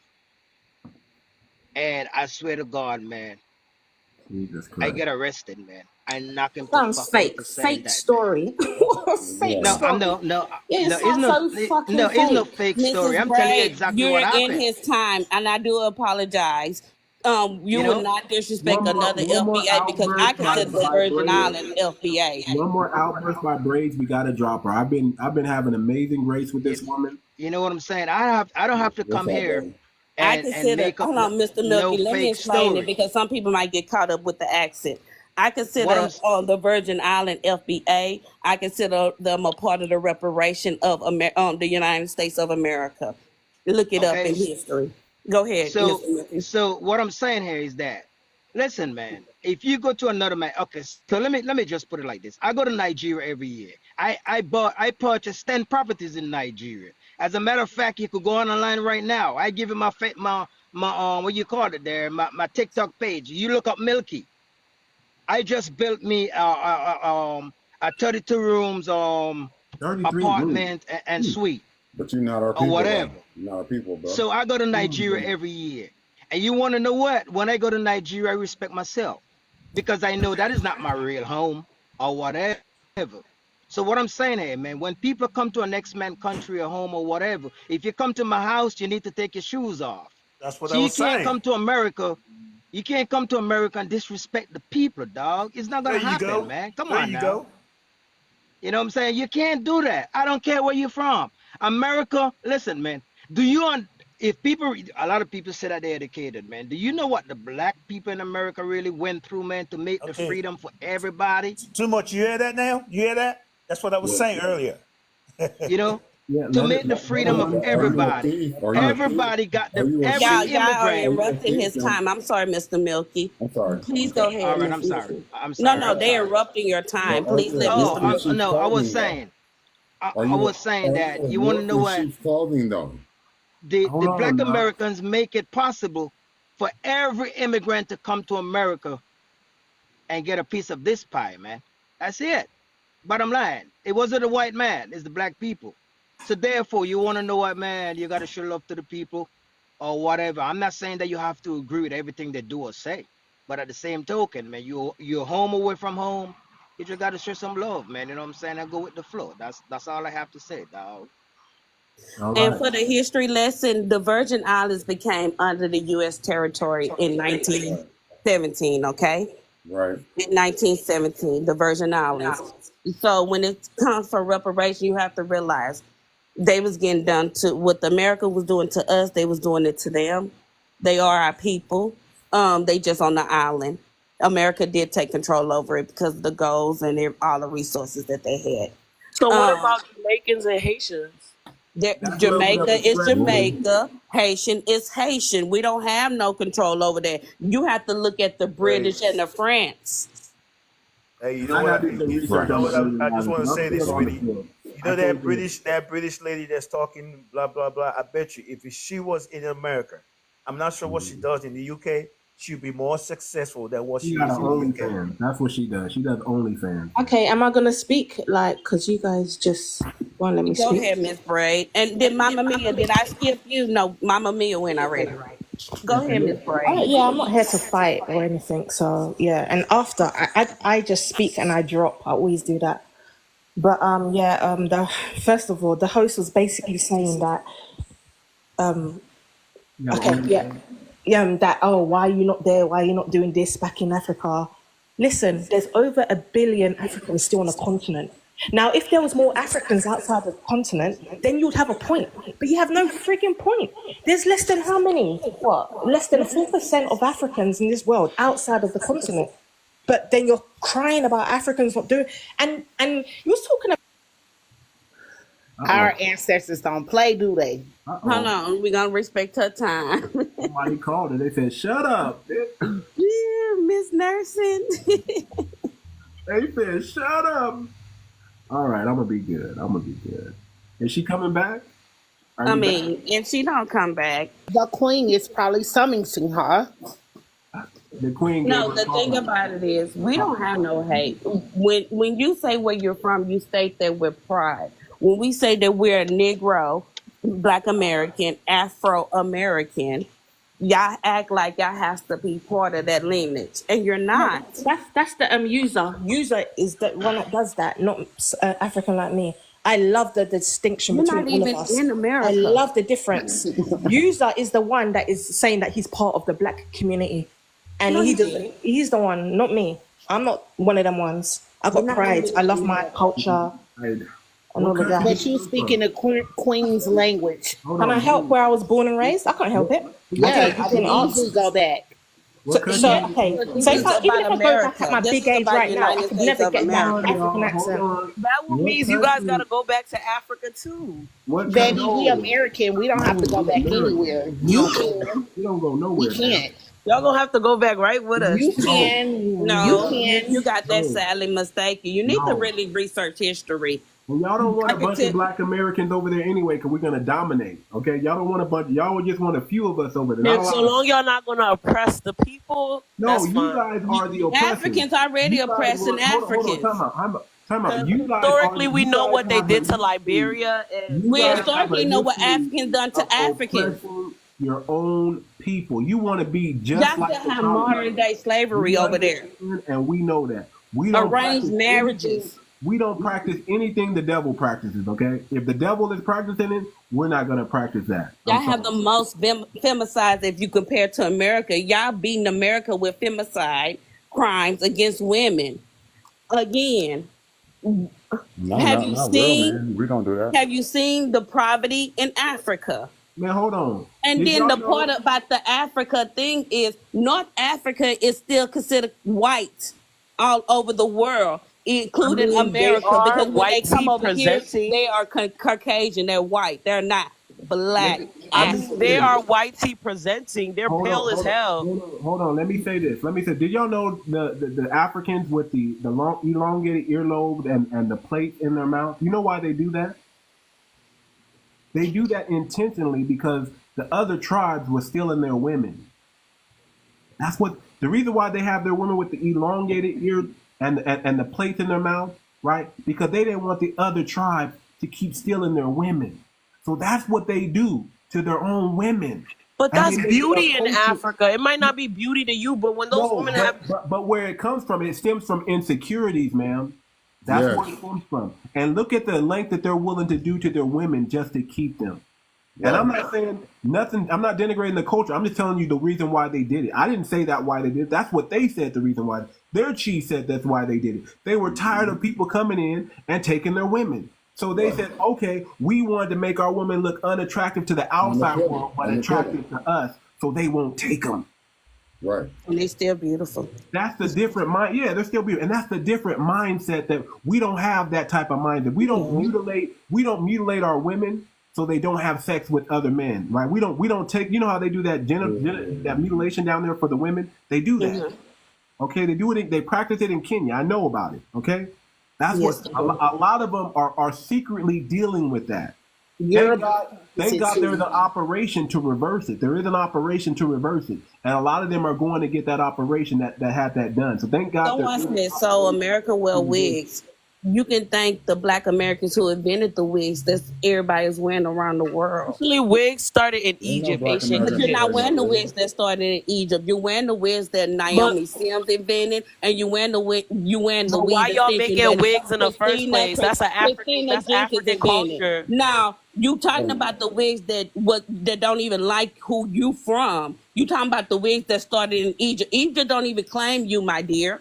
And I swear to God, man, Jesus I Christ. get arrested, man. I knock him to Sounds fuck out fake. for saying Fake that. story. Fake No, story. no, Yeah, it no, it's sounds no, so fucking no, it's no fake. fake story. Mrs. I'm telling you Bray, exactly you're what in happened. his time, and I do apologize. You You will know, not disrespect another One more FBA because I outburst consider the by Virgin Braids. Island FBA. One more outburst by Braids. We gotta drop her. I've been having amazing grace with this woman. you know what I'm saying? I don't have to come here I and consider, make up hold on, Mr. no Milky, let me fake explain it story. because some people might get caught up with the accent. I What consider I'm the Virgin Island FBA. I consider them a part of the reparation of the United States of America. Look it up okay. in history. Go ahead, So Mr. Milky. so what I'm saying here is that, listen, man, if you go to another man, okay, so let me just put it like this. I go to Nigeria every year. I purchased 10 properties in Nigeria. As a matter of fact, you could go online right now. I give you my what you call it there, my TikTok page. You look up Milky. I just built me a 32 rooms 33 rooms. apartment and suite But you're not our or people, whatever. though. You're not our people, bro. So I go to Nigeria every year. And you want to know what? When I go to Nigeria, I respect myself because I know that is not my real home or whatever. So what I'm saying here, man, when people come to a next man country or home or whatever, if you come to my house, you need to take your shoes off. That's what So I you was can't saying. come to America. You can't come to America and disrespect the people, dog. It's not There gonna you happen, go. man. Come There on you now. go. You know what I'm saying? You can't do that. I don't care where you're from. America, listen, man. Do you if people, a lot of people say that they're educated, man. Do you know what the black people in America really went through, man, to make the Okay. freedom for everybody? Too much. You hear that now? You hear that? That's what I was saying earlier. You know, Yeah, to let it. make the freedom of Are you a everybody. thief? Are you a thief? Everybody got Are the you a every Y'all thief? are immigrant. Are you a interrupting his thief? time. I'm sorry, Mr. Milky. I'm sorry. Please go ahead, All right, Miss I'm sorry. Milky. I'm No, sorry. no, I'm they're sorry. interrupting your time. No, are Please you let a Oh, Mr. wolf in Milky. sheep's no, I was clothing though? saying, Are I you was saying that a you want to wolf know in what sheep's clothing though? the Hold black on, now. Americans make it possible for every immigrant to come to America and get a piece of this pie, man. That's it. Bottom line, it wasn't the white man, it's the black people. So therefore, you want to know what, man, you got to show love to the people or whatever. I'm not saying that you have to agree with everything they do or say, but at the same token, man, you're home away from home. You just got to show some love, man. You know what I'm saying? And go with the flow. That's all I have to say, dog. All And right. for the history lesson, the Virgin Islands became under the U.S. territory in Right. 1917, okay? Right. In 1917, the Virgin Islands. So when it comes for reparation, you have to realize they was getting done to what America was doing to us, they was doing it to them. They are our people. They just on the island. America did take control over it because of the goals and all the resources that they had. So what Um, about Jamaicans and Haitians? That's level of Jamaica is expression. Jamaica. Haitian is Haitian. We don't have no control over that. You have to look at the Right. British and the France. Hey, you And know I what? got to do some research You know on the what? Virgin I just Islands, want to and I'm say this, still on the sweetie. field. You I know told that you. British lady that's talking blah blah blah. I bet you, if she was in America, I'm not sure what she does in the UK. She'd be more successful than what She she got is an in the UK. OnlyFans. That's what she does. She does OnlyFans. Okay, am I gonna speak? Like, cause you guys just won't let me Go speak. ahead, Miss Braid. And then Mama Mia, did I skip you? No, Mama Mia went already. Go ahead, Miss Braid. Yeah, I'm not here to fight or anything. So yeah, and after I just speak and I drop. I always do that. But the first of all, the host was basically saying that You got okay, an yeah, OnlyFans? that why are you not there? Why are you not doing this back in Africa? Listen, there's over 1 billion Africans still on the continent. Now, if there was more Africans outside the continent, then you'd have a point. But you have no freaking point. There's less than how many? What? Less than 4% of Africans in this world outside of the continent. But then you're crying about Africans not doing, and you're talking about. Our ancestors don't play, do they? Hold on, we're gonna respect her time. Somebody called her. They said, "Shut up." Yeah, Miss Nursing. They said, "Shut up." All right, I'm gonna be good. I'm gonna be good. Is she coming back? Are I you mean, back? if she don't come back. The queen is probably summoning her. The queen gave No, her the call. thing about it is we don't have no hate. When you say where you're from, you state that with pride. When we say that we're a Negro, Black American, Afro American, y'all act like y'all have to be part of that lineage, and you're not. That's the user. User is the one that does that, not African like me. I love the distinction You're between not all of even us. in I America. love the difference. User is the one that is saying that he's part of the black community, and No, he you does. didn't. He's the one, not me. I'm not one of them ones. I You're got not pride. even I love in my America. culture and What all of country that. But did you you come speaking from? the queen's language. Hold Can I on. help where I was born and raised? I can't help it. What Yeah, I you didn't can ask. easily go back. What country Yeah, did you Okay. come but from? this So is even about if I go back at America. my This big is age about right now, I United could States never of get Hold that on, America. y'all. African Hold accent. on. That What means you guys country? gotta go back to Africa too. What country? Baby, we No, American. We don't have no, to go we're back American. anywhere. We You don't go. can. We don't go We nowhere, man. can't. Y'all gonna have to go back right with us. You No, can. You No, you can. got that no, sadly mistaken. You need to no. really research history. And y'all don't want I a can bunch tell. of black Americans over there anyway, because we're gonna dominate. Okay, y'all don't want a bunch. Y'all just want a few of us over there. Not a And so lot of. long y'all not gonna oppress the people, No, that's you fine. guys are the oppressors. Africans already You guys oppressing were. Hold on. Africans. Time out. Because You guys are. historically we You know guys what they have a did to history. Liberia and You We guys Ghana. have a historically know what history Africans done of to Africans. oppressing your own people. You want to be just Y'all like still the have modern colonizer. day slavery We over there. understand, and we know that. We don't Arranged practice anything. marriages. We don't practice anything the devil practices. Okay, if the devil is practicing it, we're not gonna practice that. Y'all I'm have the sorry. most femicides if you compare to America. Y'all beating America with femicide crimes against women. Again, No, have not you not real, seen man. We don't do that. have you seen the poverty in Africa? Man, hold on. And Did then y'all the know? part about the Africa thing is North Africa is still considered white all over the world, including They America, are because when they white come tea over here, presenting. they are Caucasian. They're white. They're not black. They are white tea presenting. They're pale as hell. Hold on. Let me say this. Did y'all know the Africans with the long elongated earlobes and the plate in their mouth? You know why they do that? They do that intentionally because the other tribes were stealing their women. That's what the reason why they have their women with the elongated ear and the plates in their mouth, right? Because they didn't want the other tribe to keep stealing their women. So that's what they do to their own women. But And that's they make beauty a in culture- Africa. It might not be beauty to you, but when those women have but where it comes from, it stems from insecurities, ma'am. That's Yes. where it comes from. And look at the length that they're willing to do to their women just to keep them. And I'm not saying nothing, I'm not denigrating the culture. I'm just telling you the reason why they did it. I didn't say that why they did it. That's what they said the reason why. Their chief said that's why they did it. They were tired of people coming in and taking their women. So they said, okay, we wanted to make our women look unattractive to the outside world, but attractive to us, so they won't take them. Right. And they're still beautiful. That's the different mind. Yeah, they're still beautiful, and that's the different mindset that we don't have. That type of mindset. We don't mutilate. We don't mutilate our women so they don't have sex with other men, right? We don't take. You know how they do that that mutilation down there for the women? They do that. Okay, they do it. They practice it in Kenya. I know about it. Okay, that's what a lot of them are secretly dealing with that. Thank God there's an operation to reverse it. There is an operation to reverse it. And a lot of them are going to get that operation that had that done. So thank God. Don't watch this. So America wear wigs. You can thank the Black Americans who invented the wigs that everybody is wearing around the world. Actually, wigs started in Egypt. But you're not wearing the wigs that started in Egypt. You're wearing the wigs that Naomi Sims invented, and you wearing the wig. You wearing the wigs. Why y'all making wigs in the first Christina- place? That's Christina that's Jenkins African invented. culture. Now you talking about the wigs that don't even like who you from. You talking about the wigs that started in Egypt. Egypt don't even claim you, my dear.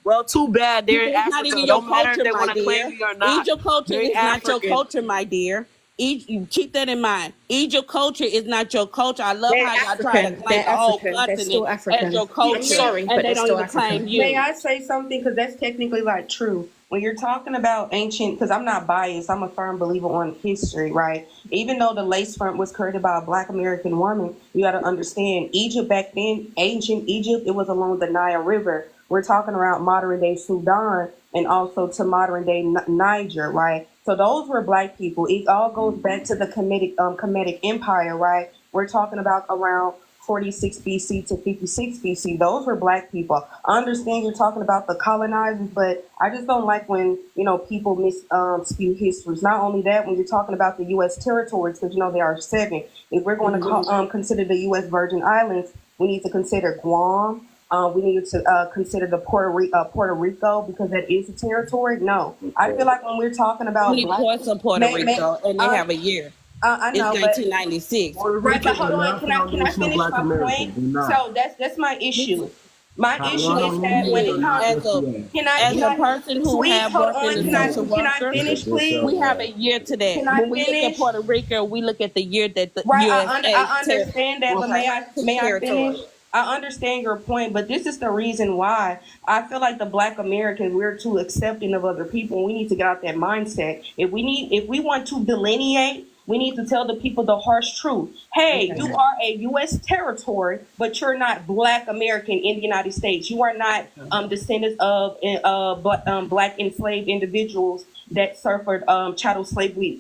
Well, too bad. They're in It's not Africa. even your Don't matter if culture, they my want to claim dear. you or not. Egypt culture They're is not your African. culture, my dear. You keep that in mind. Egypt culture is not your culture. I love They're how y'all try to African. claim They're the whole African. They're continent still African. as your culture. I'm sorry, and but they they're don't still even claim African. you. May I say something? Because that's technically like true. When you're talking about ancient, because I'm not biased, I'm a firm believer on history, right? Even though the lace front was created by a Black American woman, you got to understand Egypt back then, ancient Egypt, it was along the Nile River. We're talking around modern day Sudan and also to modern day Niger, right? So those were Black people. It all goes back to the Kemetic Empire, right? We're talking about around 46 BC to 56 BC. Those were Black people. I understand you're talking about the colonizers, but I just don't like when, people spew histories. Not only that, when you're talking about the U.S. territories, because, there are 7. If we're going to consider the U.S. Virgin Islands, we need to consider Guam. We need to consider the Puerto Rico because that is a territory. No, I feel like when we're talking about Only parts of Puerto Rico, and they have a year. I know, it's 1996. Right, but hold on. Can I finish my point? So that's my issue. My issue is that when it comes, as a person who have worked in the social worker, can I finish, please? We have a year to that. Can I when we finish? look at Puerto Rico, we look at the year that the Right, USA I understand that, but may I territory. finish? I understand your point, but this is the reason why I feel like the Black Americans, we're too accepting of other people. We need to get out that mindset. If we want to delineate, we need to tell the people the harsh truth. Hey, you are a U.S. territory, but you're not Black American in the United States. You are not descendants of Black enslaved individuals that suffered chattel slavery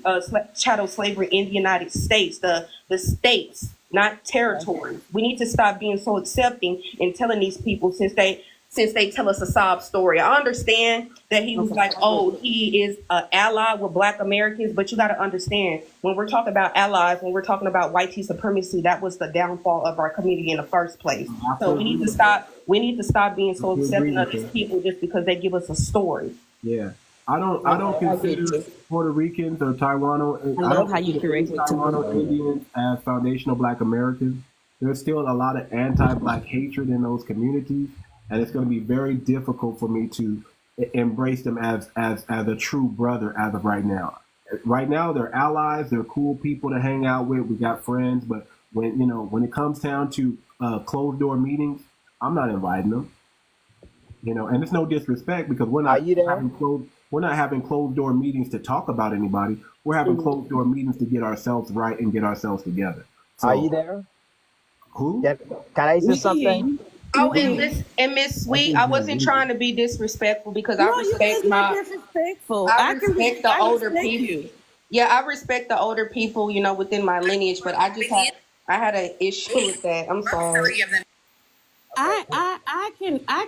in the United States. The states, not territory. We need to stop being so accepting and telling these people since they tell us a sob story. I understand that he was like, oh, he is an ally with Black Americans, but you got to understand when we're talking about allies, when we're talking about white supremacy, that was the downfall of our community in the first place. So we need to stop. We need to stop being so accepting of these people just because they give us a story. Yeah. I don't consider Puerto Ricans or Taiwano. I love how you correct me Taiwano Indians as foundational Black Americans. There's still a lot of anti-Black hatred in those communities, and it's going to be very difficult for me to embrace them as a true brother as of right now. right now they're allies. They're cool people to hang out with. We got friends, but when it comes down to closed door meetings, I'm not inviting them. And it's no disrespect because we're Are not you there? having closed door meetings to talk about anybody. We're having closed door meetings to get ourselves right and get ourselves together. Are you So there? who? Can I say something? Oh, and Miss Sweet, I wasn't trying to be disrespectful because I No, you respect can't be disrespectful. I respect the I older respect people. you. Yeah, I respect the older people, within my lineage, but I had an issue with that. I'm sorry. I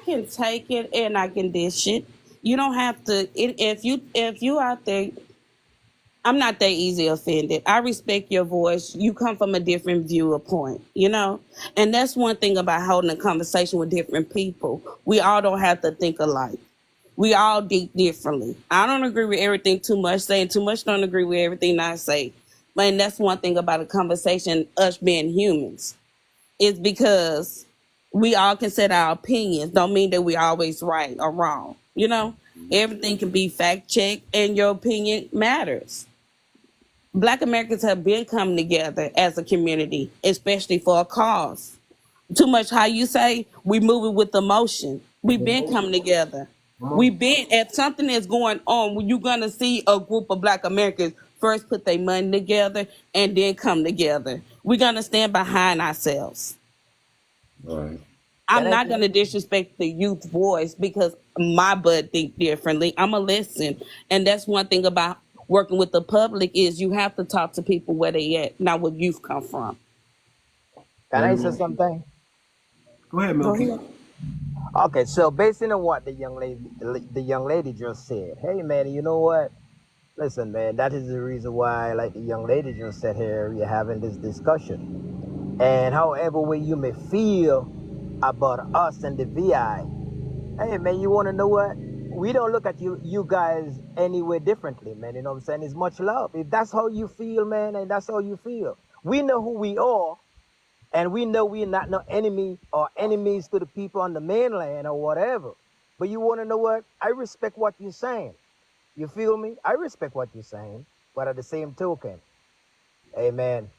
can take it and I can dish it. You don't have to. If you out there, I'm not that easy offended. I respect your voice. You come from a different viewpoint, and that's one thing about holding a conversation with different people. We all don't have to think alike. We all think differently. I don't agree with everything Too Much saying. Too Much don't agree with everything I say. And that's one thing about a conversation. Us being humans, is because we all can set our opinions. Don't mean that we always right or wrong. Everything can be fact checked, and your opinion matters. Black Americans have been coming together as a community, especially for a cause. Too Much, how you say, we moving with emotion. We've been coming together. We've been, if something is going on, you're going to see a group of Black Americans first put their money together and then come together. We're going to stand behind ourselves. Right. I'm not going to disrespect the youth voice because my bud think differently. I'm going to listen. And that's one thing about working with the public is you have to talk to people where they at, not where you've come from. Can I say something? Go ahead, Milky. Okay, so based on what the young lady just said, hey man, you know what? Listen, man, that is the reason why, like the young lady just said here, we're having this discussion. And however way you may feel about us and the VI, hey man, you want to know what? We don't look at you guys anywhere differently, man. You know what I'm saying? It's much love. If that's how you feel, man, and that's how you feel, we know who we are. And we know we're not no enemy or enemies to the people on the mainland or whatever. But you want to know what? I respect what you're saying. You feel me? I respect what you're saying. But at the same token, hey, man,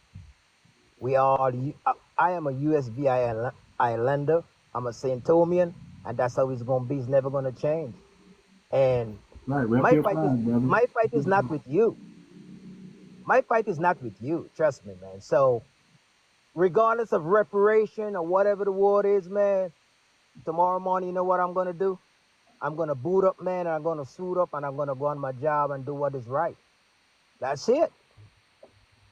I am a USV Islander. I'm a St. Thomian. And that's how it's going to be. It's never going to change. And my fight is not with you. My fight is not with you. Trust me, man. So regardless of reparation or whatever the word is, man, tomorrow morning, you know what I'm going to do? I'm going to boot up, man, and I'm going to suit up, and I'm going to go on my job and do what is right. That's it.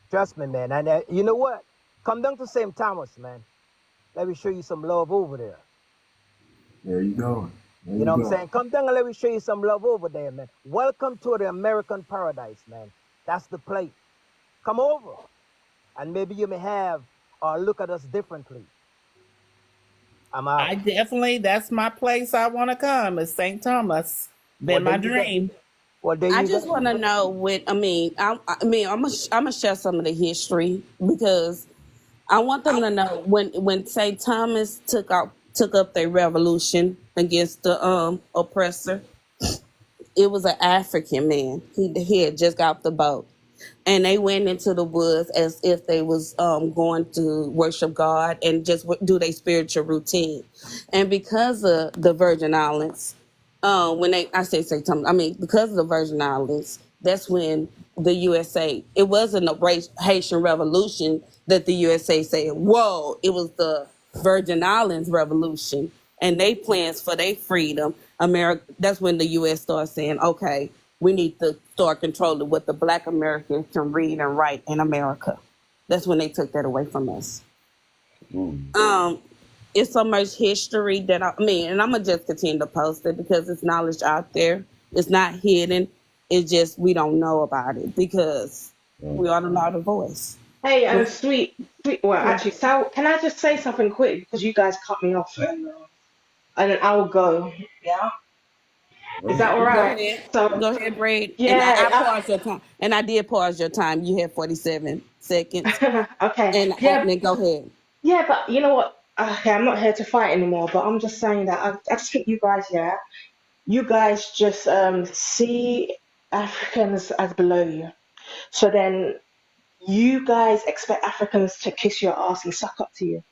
Trust me, man. And you know what? Come down to St. Thomas, man. Let me show you some love over there. There you go. You know what I'm saying? Come down and let me show you some love over there, man. Welcome to the American paradise, man. That's the place. Come over. And maybe you may have or look at us differently. I'm out. I definitely, that's my place I want to come, is St. Thomas. Been my dream. I just want to know I'm gonna share some of the history because I want them to know when St. Thomas took up their revolution against the oppressor. It was an African man. He had just got off the boat. And they went into the woods as if they was going to worship God and just do their spiritual routine. And because of the Virgin Islands, because of the Virgin Islands, that's when the USA, it wasn't a Haitian revolution that the USA said, whoa, it was the Virgin Islands revolution and they plans for their freedom. That's when the US started saying, okay, we need to start controlling what the Black Americans can read and write in America. That's when they took that away from us. It's so much history that and I'm gonna just continue to post it because it's knowledge out there. It's not hidden. It's just we don't know about it because we are the louder voice. Hey, sweet. Well, actually, Sal, can I just say something quick because you guys cut me off and then I'll go. Yeah. Is that all right? Go ahead, Brad. Yeah. And I paused your time. And I did pause your time. You had 47 seconds. Okay. And then go ahead. Yeah, but you know what? Okay, I'm not here to fight anymore, but I'm just saying that I just think you guys just see Africans as below you. So then you guys expect Africans to kiss your ass and suck up to you.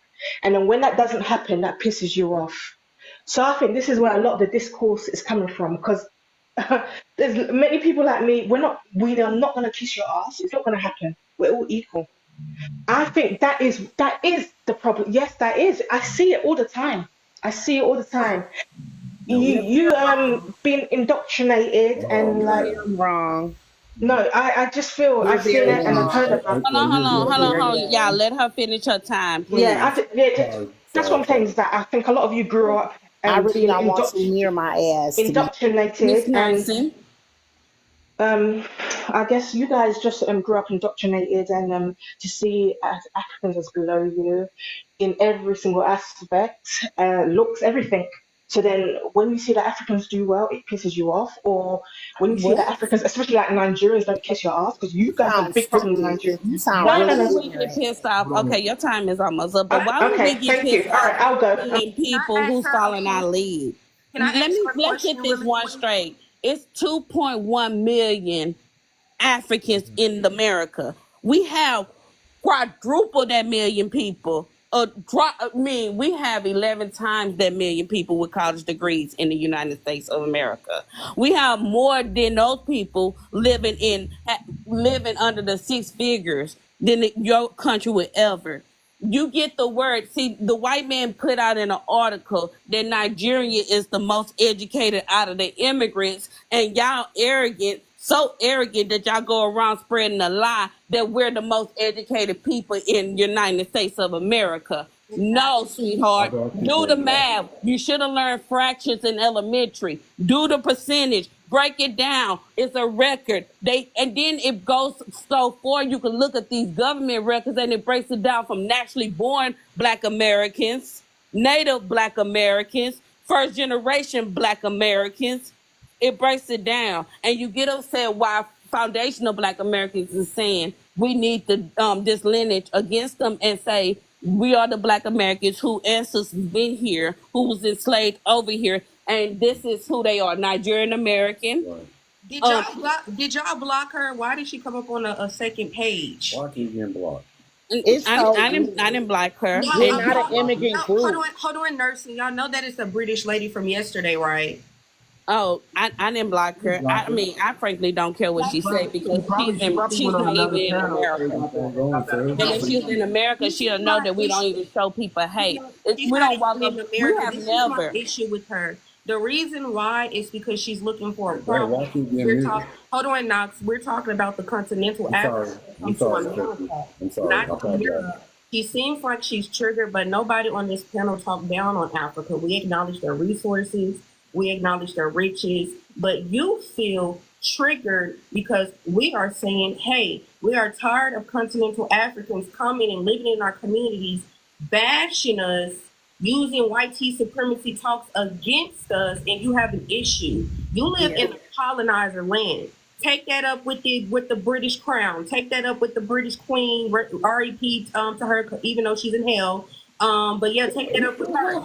And then when that doesn't happen, that pisses you off. So I think this is where a lot of the discourse is coming from, because there's many people like me, we are not going to kiss your ass. It's not going to happen. We're all equal. I think that is the problem. Yes, that is. I see it all the time. You been indoctrinated and like wrong. no, I just feel I've seen it and I've heard about it. Hold on. Y'all let her finish her time, please. That's what I'm saying is that I think a lot of you grew up I really being don't want you near my ass. indoctrinated and I guess you guys just grew up indoctrinated and to see Africans as below you in every single aspect, looks, everything. So then when you see that Africans do well, it pisses you off. Or when you see that Africans, especially like Nigerians, don't kiss your ass, because you guys have a big problem with Nigerians. You sound Why really don't we get pissed off? Okay, your time is almost up, but why don't we get pissed off All right, I'll go. seeing people who's following our lead? Let's get this one straight. It's 2.1 million Africans in America. We have quadruple that million people. We have 11 times that million people with college degrees in the United States of America. We have more than those people living under the six figures than your country would ever. You get the word. See, the white man put out in an article that Nigeria is the most educated out of the immigrants, and y'all arrogant, so arrogant that y'all go around spreading a lie that we're the most educated people in the United States of America. No, sweetheart. Do the math. You should have learned fractions in elementary. Do the percentage. Break it down. It's a record. And then it goes so far. You can look at these government records and it breaks it down from naturally born Black Americans, Native Black Americans, first generation Black Americans. It breaks it down. And you get upset why foundational Black Americans is saying we need to this lineage against them and say we are the Black Americans who ancestors been here, who was enslaved over here, and this is who they are, Nigerian American. Right. Did y'all block her? Why did she come up on a second page? Why keep getting blocked? I didn't block her. They're not an immigrant group. Hold on, nursing. Y'all know that it's a British lady from yesterday, right? Oh, I didn't block her. I frankly don't care what she said because she's not even in America. And if she's in America, she'll know that we don't even show people hate. We don't walk up. We have never. Issue with her. The reason why is because she's looking for a problem. Hold on, Knox. We're talking about the continental Africa. I'm sorry. She seems like she's triggered, but nobody on this panel talked down on Africa. We acknowledge their resources. We acknowledge their riches, but you feel triggered because we are saying, hey, we are tired of continental Africans coming and living in our communities, bashing us, using white supremacy talks against us, and you have an issue. You live in a colonizer land. Take that up with the British crown. Take that up with the British queen, R.E.P. To her, even though she's in hell. But yeah, take that up with her.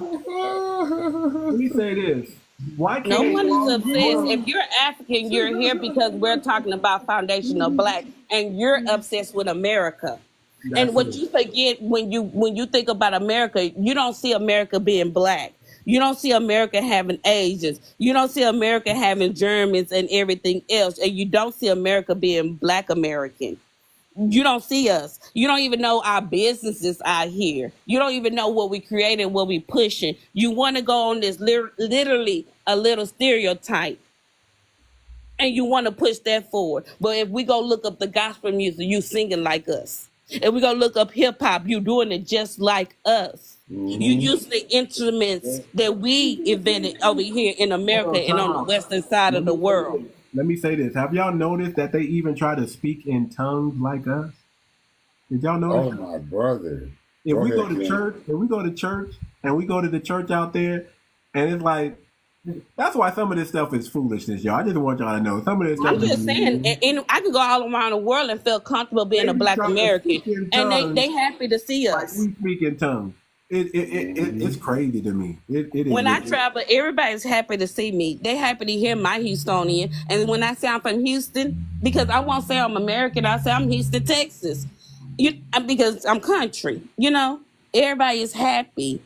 Let me say this. Why no one is obsessed. If you're African, you're here because we're talking about foundational Black, and you're obsessed with America. And what you forget when you think about America, you don't see America being Black. You don't see America having Asians. You don't see America having Germans and everything else. And you don't see America being Black American. You don't see us. You don't even know our businesses out here. You don't even know what we creating, what we pushing. You want to go on this literally a little stereotype. And you want to push that forward. But if we go look up the gospel music, you singing like us. If we go look up hip hop, you doing it just like us. Mm-hmm. You use the instruments that we invented over here in America and on the western side of the world. Let me say this. Have y'all noticed that they even try to speak in tongues like us? Did y'all notice? Oh, my brother. If we go to church and we go to the church out there, and it's like, that's why some of this stuff is foolishness, y'all. I just want y'all to know. Some of this stuff I'm just saying, and I can go all around the world and feel comfortable being a Black American. And they happy to see us. Like we speak in tongues. It's crazy to me. It is. When I travel, everybody's happy to see me. They happy to hear my Houstonian. And when I say I'm from Houston, because I won't say I'm American, I say I'm Houston, Texas. Because I'm country, Everybody is happy.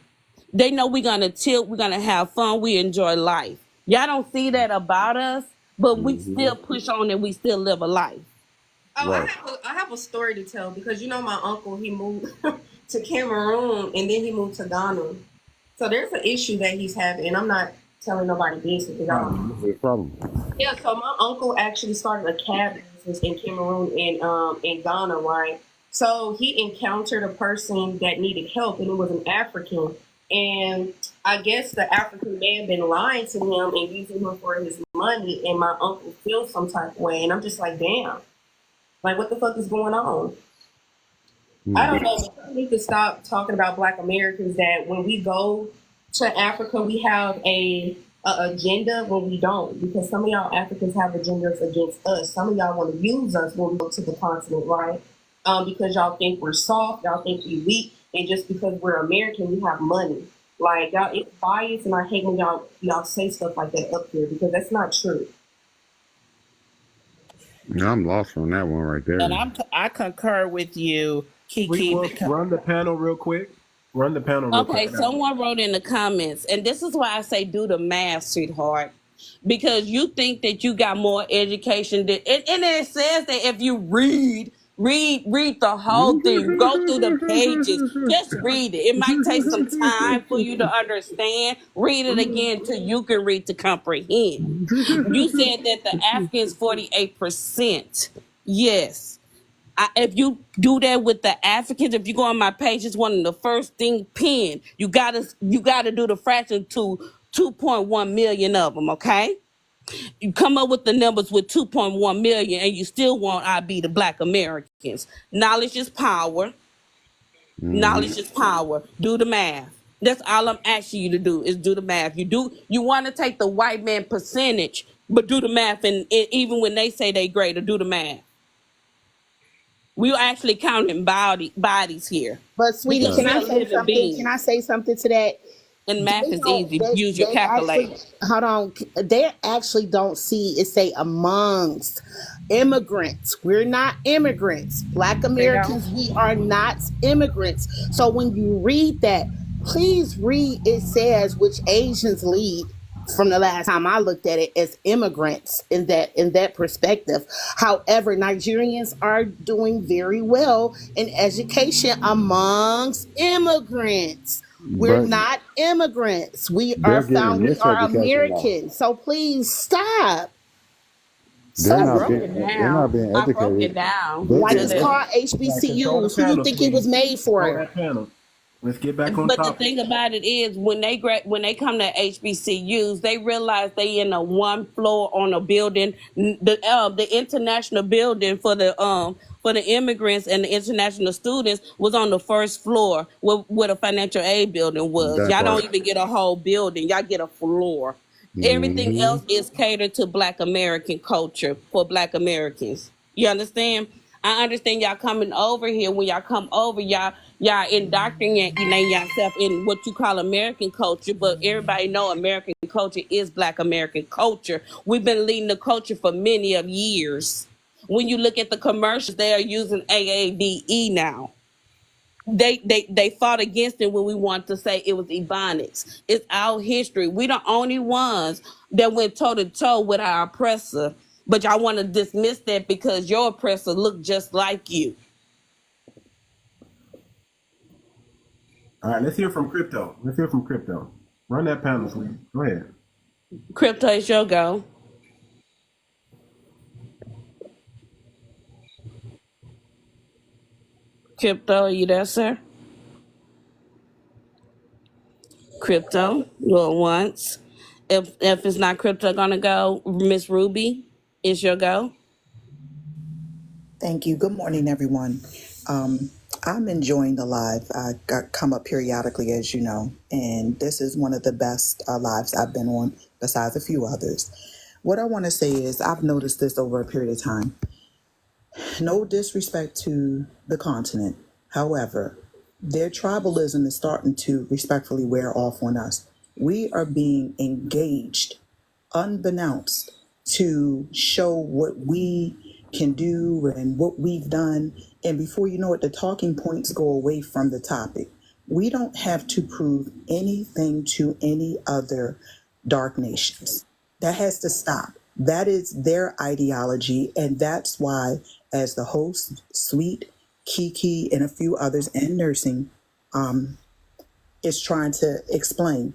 They know we're gonna tilt, we're gonna have fun, we enjoy life. Y'all don't see that about us, but we still push on and we still live a life. Oh, right. I have a story to tell because my uncle, he moved to Cameroon and then he moved to Ghana. So there's an issue that he's having, and I'm not telling nobody business because I don't know. Problem. Yeah, so my uncle actually started a cab business in Cameroon and in Ghana, right? So he encountered a person that needed help, and it was an African. And I guess the African may have been lying to him and using him for his money, and my uncle feels some type of way. And I'm just like, damn, like what the fuck is going on? I don't know. We need to stop talking about Black Americans that when we go to Africa, we have a agenda when we don't. Because some of y'all Africans have agendas against us. Some of y'all want to use us when we go to the continent, right? Because y'all think we're soft, y'all think we're weak, and just because we're American, we have money. Like, y'all, it's biased, and I hate when y'all say stuff like that up here because that's not true. Yeah, I'm lost on that one right there. And I concur with you, Kiki. Run the panel real quick. Okay, someone wrote in the comments, and this is why I say do the math, sweetheart. Because you think that you got more education than, and it says that if you read the whole thing, go through the pages, just read it. It might take some time for you to understand. Read it again till you can read to comprehend. You said that the Africans 48%. Yes. If you do that with the Africans, if you go on my page, it's one of the first thing pinned. You gotta do the fraction to 2.1 million of them, okay? You come up with the numbers with 2.1 million and you still want I be the Black Americans. Knowledge is power. Knowledge is power. Do the math. That's all I'm asking you to do is do the math. You want to take the white man percentage, but do the math, and even when they say they greater, do the math. We're actually counting bodies here. But sweetie, can I say something? Beings. Can I say something to that? And math is easy. Use your calculator. Hold on. They actually don't see it say amongst immigrants. We're not immigrants. Black Americans, we are not immigrants. So when you read that, please read it says which Asians lead. From the last time I looked at it as immigrants in that perspective. However, Nigerians are doing very well in education amongst immigrants. We're not immigrants. We are Americans. So please stop. They're not being educated. I broke it down. Like it's called HBCUs. Who you think it was made for? Let's get back on topic. But the thing about it is, when they come to HBCUs, they realize they in a one floor on a building. The international building for the immigrants and the international students was on the first floor where the financial aid building was. Y'all don't even get a whole building. Y'all get a floor. Everything else is catered to Black American culture for Black Americans. You understand? I understand y'all coming over here. When y'all come over, y'all indoctrinating yourself in what you call American culture, but everybody know American culture is Black American culture. We've been leading the culture for many of years. When you look at the commercials, they are using AAVE now. They fought against it when we wanted to say it was Ebonics. It's our history. We the only ones that went toe to toe with our oppressor. But y'all want to dismiss that because your oppressor looked just like you. All right, let's hear from Crypto. Run that panel, please. Go ahead. Crypto, it's your go. Crypto, are you there, sir? Crypto, going once. If it's not Crypto gonna go, Miss Ruby, it's your go. Thank you. Good morning, everyone. I'm enjoying the live. I come up periodically, as you know, and this is one of the best lives I've been on, besides a few others. What I want to say is I've noticed this over a period of time. No disrespect to the continent. However, Their tribalism is starting to respectfully wear off on us. We are being engaged, unbeknownst, to show what we can do and what we've done. And before you know it, the talking points go away from the topic. We don't have to prove anything to any other dark nations. That has to stop. That is their ideology. And that's why, as the host, Sweet, Kiki, and a few others, and nursing, is trying to explain,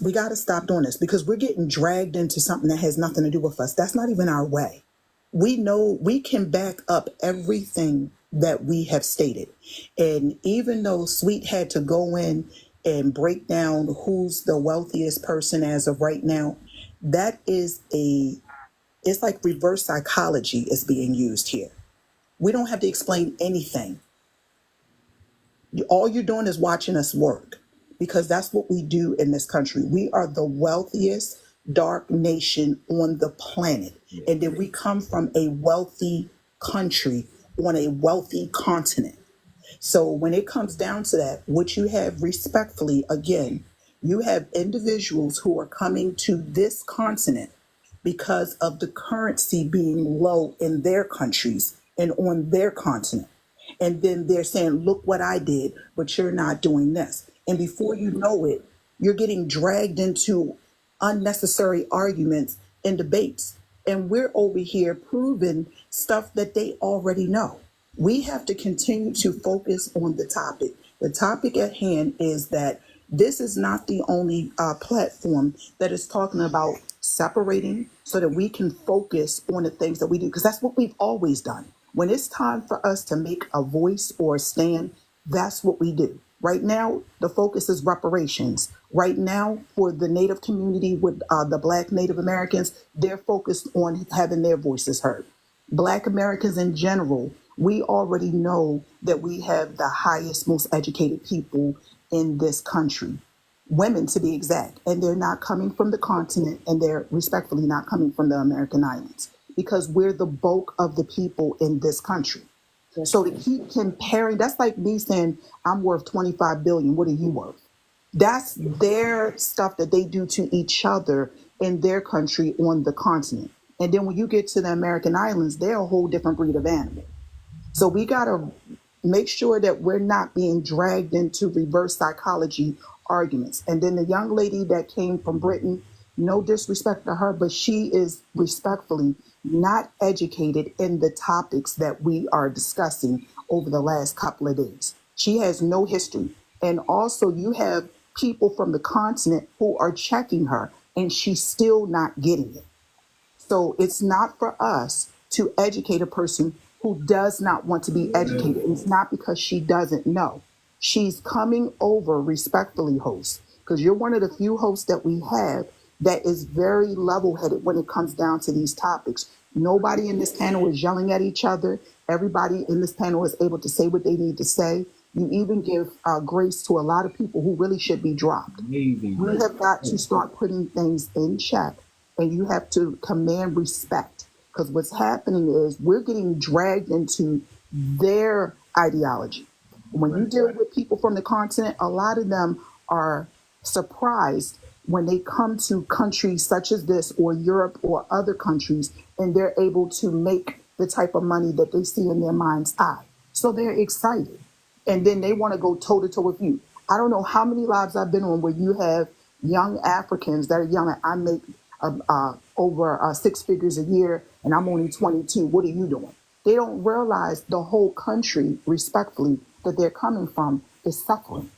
we got to stop doing this because we're getting dragged into something that has nothing to do with us. That's not even our way. We know we can back up everything that we have stated. And even though Sweet had to go in and break down who's the wealthiest person as of right now, that is it's like reverse psychology is being used here. We don't have to explain anything. All you're doing is watching us work, because that's what we do in this country. We are the wealthiest dark nation on the planet. And then we come from a wealthy country on a wealthy continent. So when it comes down to that, what you have respectfully, again, you have individuals who are coming to this continent because of the currency being low in their countries and on their continent. And then they're saying, look what I did, but you're not doing this. And before you know it, you're getting dragged into unnecessary arguments and debates. And we're over here proving stuff that they already know. We have to continue to focus on the topic. The topic at hand is that this is not the only platform that is talking about separating so that we can focus on the things that we do, because that's what we've always done. When it's time for us to make a voice or a stand, that's what we do. Right now, the focus is reparations. Right now, for the Native community with the Black Native Americans, they're focused on having their voices heard. Black Americans in general, we already know that we have the highest, most educated people in this country. Women, to be exact. And they're not coming from the continent, and they're respectfully not coming from the American islands, because we're the bulk of the people in this country. So to keep comparing, that's like me saying, I'm worth 25 billion. What are you worth? That's their stuff that they do to each other in their country on the continent. And then when you get to the American islands, they're a whole different breed of animal. So we got to make sure that we're not being dragged into reverse psychology arguments. And then the young lady that came from Britain, no disrespect to her, but she is respectfully not educated in the topics that we are discussing over the last couple of days. She has no history. And also you have people from the continent who are checking her, and she's still not getting it. So it's not for us to educate a person who does not want to be educated. It's not because she doesn't know. She's coming over respectfully, host, because you're one of the few hosts that we have that is very level-headed when it comes down to these topics. Nobody in this panel is yelling at each other. Everybody in this panel is able to say what they need to say. You even give grace to a lot of people who really should be dropped. You have got to start putting things in check, and you have to command respect, because what's happening is we're getting dragged into their ideology. When you deal with people from the continent, a lot of them are surprised when they come to countries such as this or Europe or other countries, and they're able to make the type of money that they see in their mind's eye. So they're excited. And then they want to go toe to toe with you. I don't know how many lives I've been on where you have young Africans that are young. I make over 6 figures a year, and I'm only 22. What are you doing? They don't realize the whole country, respectfully, that they're coming from is suffering.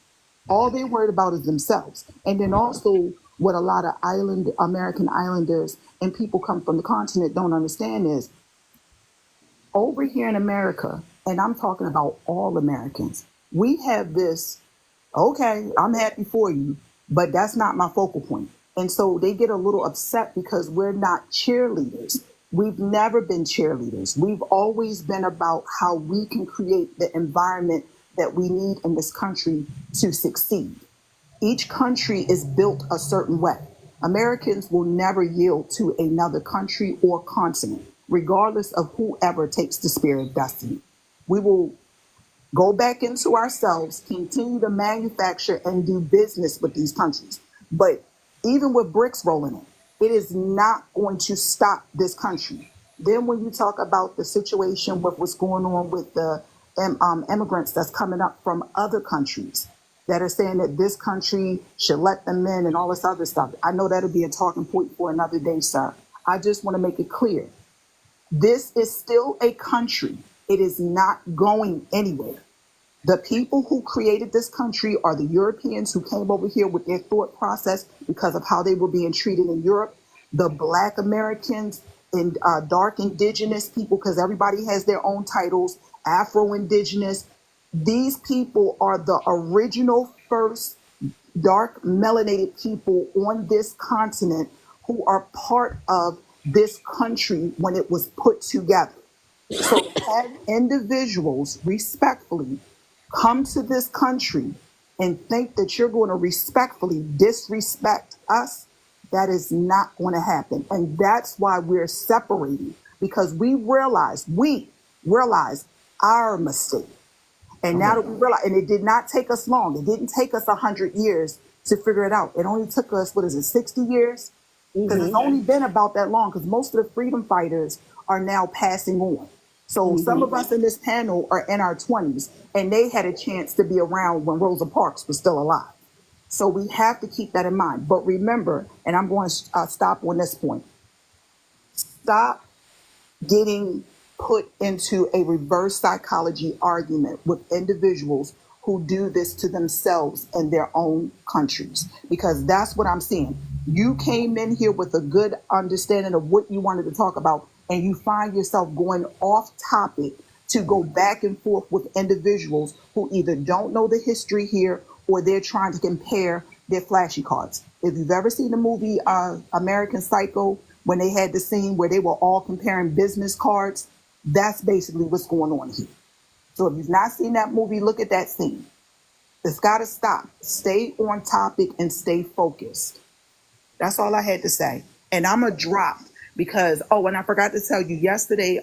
All they're worried about is themselves. And then also what a lot of American islanders and people come from the continent don't understand is over here in America, and I'm talking about all Americans, we have this, okay, I'm happy for you, but that's not my focal point. And so they get a little upset because we're not cheerleaders. We've never been cheerleaders. We've always been about how we can create the environment that we need in this country to succeed. Each country is built a certain way. Americans will never yield to another country or continent, regardless of whoever takes the spear of destiny. We will Go back into ourselves, continue to manufacture and do business with these countries. But even with BRICS rolling in, it is not going to stop this country. Then when you talk about the situation with what's going on with the immigrants that's coming up from other countries that are saying that this country should let them in and all this other stuff, I know that'll be a talking point for another day, sir. I just want to make it clear. This is still a country. It is not going anywhere. The people who created this country are the Europeans who came over here with their thought process because of how they were being treated in Europe. The Black Americans and dark indigenous people, because everybody has their own titles, Afro-Indigenous. These people are the original first dark melanated people on this continent who are part of this country when it was put together. So had individuals respectfully come to this country and think that you're going to respectfully disrespect us, that is not going to happen. And that's why we're separating, because we realize our mistake. And now that we realize, and it did not take us long. It didn't take us 100 years to figure it out. It only took us, 60 years? Because it's only been about that long, because most of the freedom fighters are now passing on. So some of us in this panel are in our 20s, and they had a chance to be around when Rosa Parks was still alive. So we have to keep that in mind. But remember, and I'm going to stop on this point, stop getting put into a reverse psychology argument with individuals who do this to themselves in their own countries, because that's what I'm seeing. You came in here with a good understanding of what you wanted to talk about, and you find yourself going off topic to go back and forth with individuals who either don't know the history here or they're trying to compare their flashy cards. If you've ever seen the movie American Psycho, when they had the scene where they were all comparing business cards, that's basically what's going on here. So if you've not seen that movie, look at that scene. It's got to stop. Stay on topic and stay focused. That's all I had to say. And I'm a drop because, and I forgot to tell you yesterday,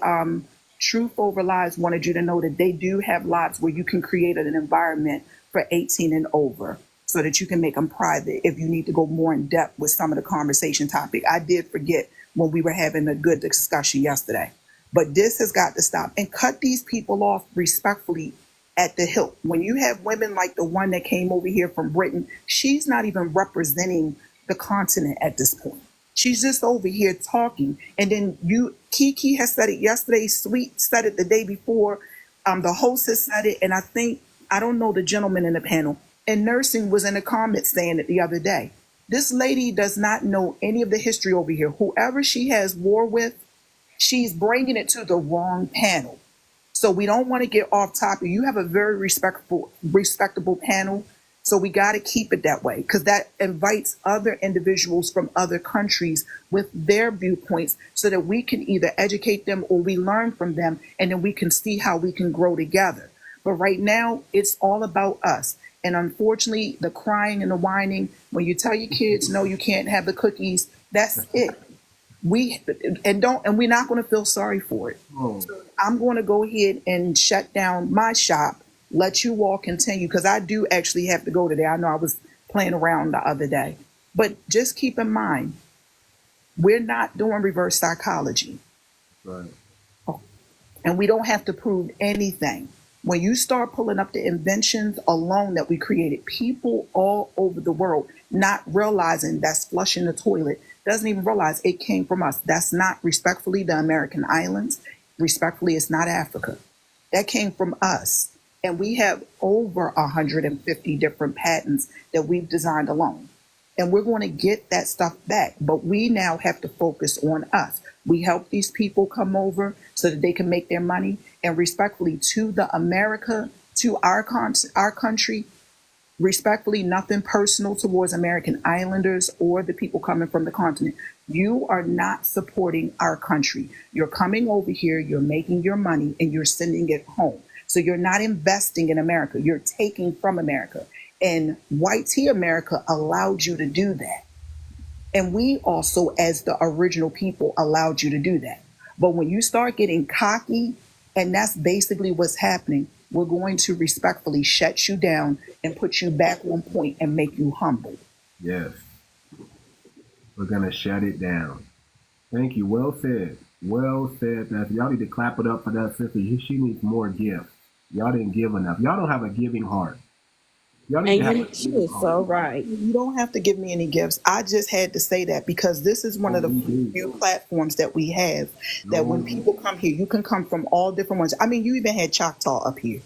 Truth Over Lies wanted you to know that they do have lots where you can create an environment for 18 and over so that you can make them private if you need to go more in depth with some of the conversation topic. I did forget when we were having a good discussion yesterday. But this has got to stop and cut these people off respectfully at the hilt. When you have women like the one that came over here from Britain, she's not even representing the continent at this point. She's just over here talking. And then 𝗤𝗂𝘁 has said it yesterday. Sweet said it the day before. The host has said it. And I don't know the gentleman in the panel. And Nursing was in the comments saying it the other day. This lady does not know any of the history over here. Whoever she has war with, she's bringing it to the wrong panel. So we don't want to get off topic. You have a very respectable panel. So we got to keep it that way, because that invites other individuals from other countries with their viewpoints so that we can either educate them or we learn from them, and then we can see how we can grow together. But right now, it's all about us. And unfortunately, the crying and the whining, when you tell your kids, no, you can't have the cookies, that's it. We're not going to feel sorry for it. So I'm going to go ahead and shut down my shop, let you all continue, because I do actually have to go today. I know I was playing around the other day. But just keep in mind, we're not doing reverse psychology. Right. And we don't have to prove anything. When you start pulling up the inventions alone that we created, people all over the world not realizing that's flushing the toilet, doesn't even realize it came from us. That's not, respectfully, the American islands. Respectfully, it's not Africa. That came from us. And we have over 150 different patents that we've designed alone. And we're going to get that stuff back. But we now have to focus on us. We help these people come over so that they can make their money. And respectfully, to the America, to our country, respectfully, nothing personal towards American islanders or the people coming from the continent. You are not supporting our country. You're coming over here, you're making your money, and you're sending it home. So you're not investing in America. You're taking from America. And white tea America allowed you to do that. And we also, as the original people, allowed you to do that. But when you start getting cocky, and that's basically what's happening, we're going to respectfully shut you down and put you back on point and make you humble. Yes. We're going to shut it down. Thank you. Well said. Well said. That y'all need to clap it up for that sister. She needs more gifts. Y'all didn't give enough. Y'all don't have a giving heart. Y'all need to have a She giving is heart. so right. You don't have to give me any gifts. I just had to say that because this is one of the few platforms that we have that when people come here, you can come from all different ones. I mean, you even had Choctaw up here.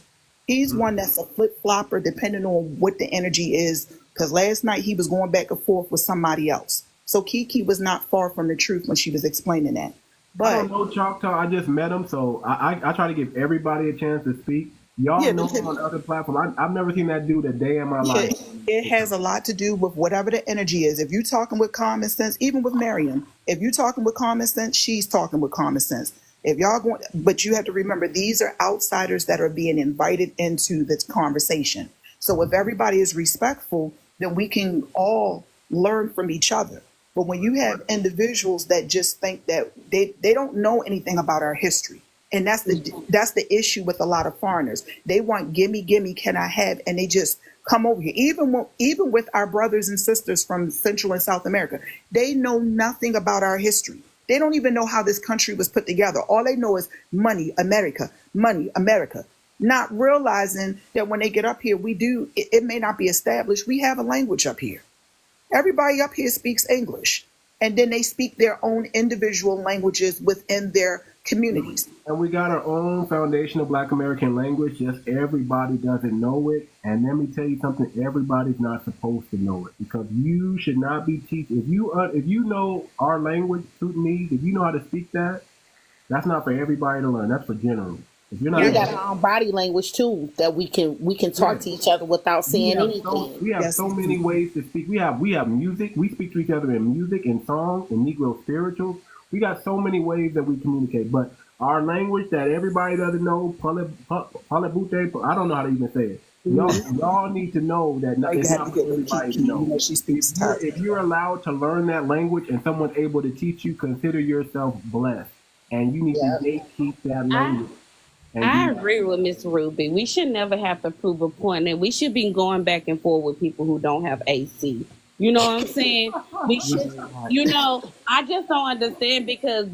He's one that's a flip-flopper depending on what the energy is, because last night he was going back and forth with somebody else. So 𝗂𝗂𝘁 was not far from the truth when she was explaining that. I don't know Choctaw. I just met him, so I try to give everybody a chance to speak. Y'all know him on other platforms. I've never seen that dude a day in my life. It has a lot to do with whatever the energy is. If you're talking with common sense, even with Miriam, if you're talking with common sense, she's talking with common sense. If y'all going, but you have to remember, these are outsiders that are being invited into this conversation. So if everybody is respectful, then we can all learn from each other. But when you have individuals that just think that they don't know anything about our history, and that's the issue with a lot of foreigners. They want gimme, gimme, can I have, and they just come over here. Even with our brothers and sisters from Central and South America, they know nothing about our history. They don't even know how this country was put together. All they know is money, America, not realizing that when they get up here, it may not be established. We have a language up here. Everybody up here speaks English, and then they speak their own individual languages within their communities. And we got our own foundational Black American language. Just everybody doesn't know it. And let me tell you something: everybody's not supposed to know it, because you should not be teaching. If you know our language, Sudanese, if you know how to speak that, that's not for everybody to learn. That's for general. If you're not, we got our own body language too that we can talk to each other without saying anything. We have so many ways to speak. We have music. We speak to each other in music, in song, in Negro spirituals. We got so many ways that we communicate. But our language that everybody doesn't know, 𝗂𝗶𝗴𝗵𝘁𝘀𝗀𝗶cie his𝘁, I don't know how to even say it. Y'all need to know that it's not for everybody to know. If you're allowed to learn that language and someone's able to teach you, consider yourself blessed. And you need to gatekeep that language. I agree with Miss Ruby. We should never have to prove a point, and we should be going back and forth with people who don't have AC. You know what I'm saying? We should, I just don't understand, because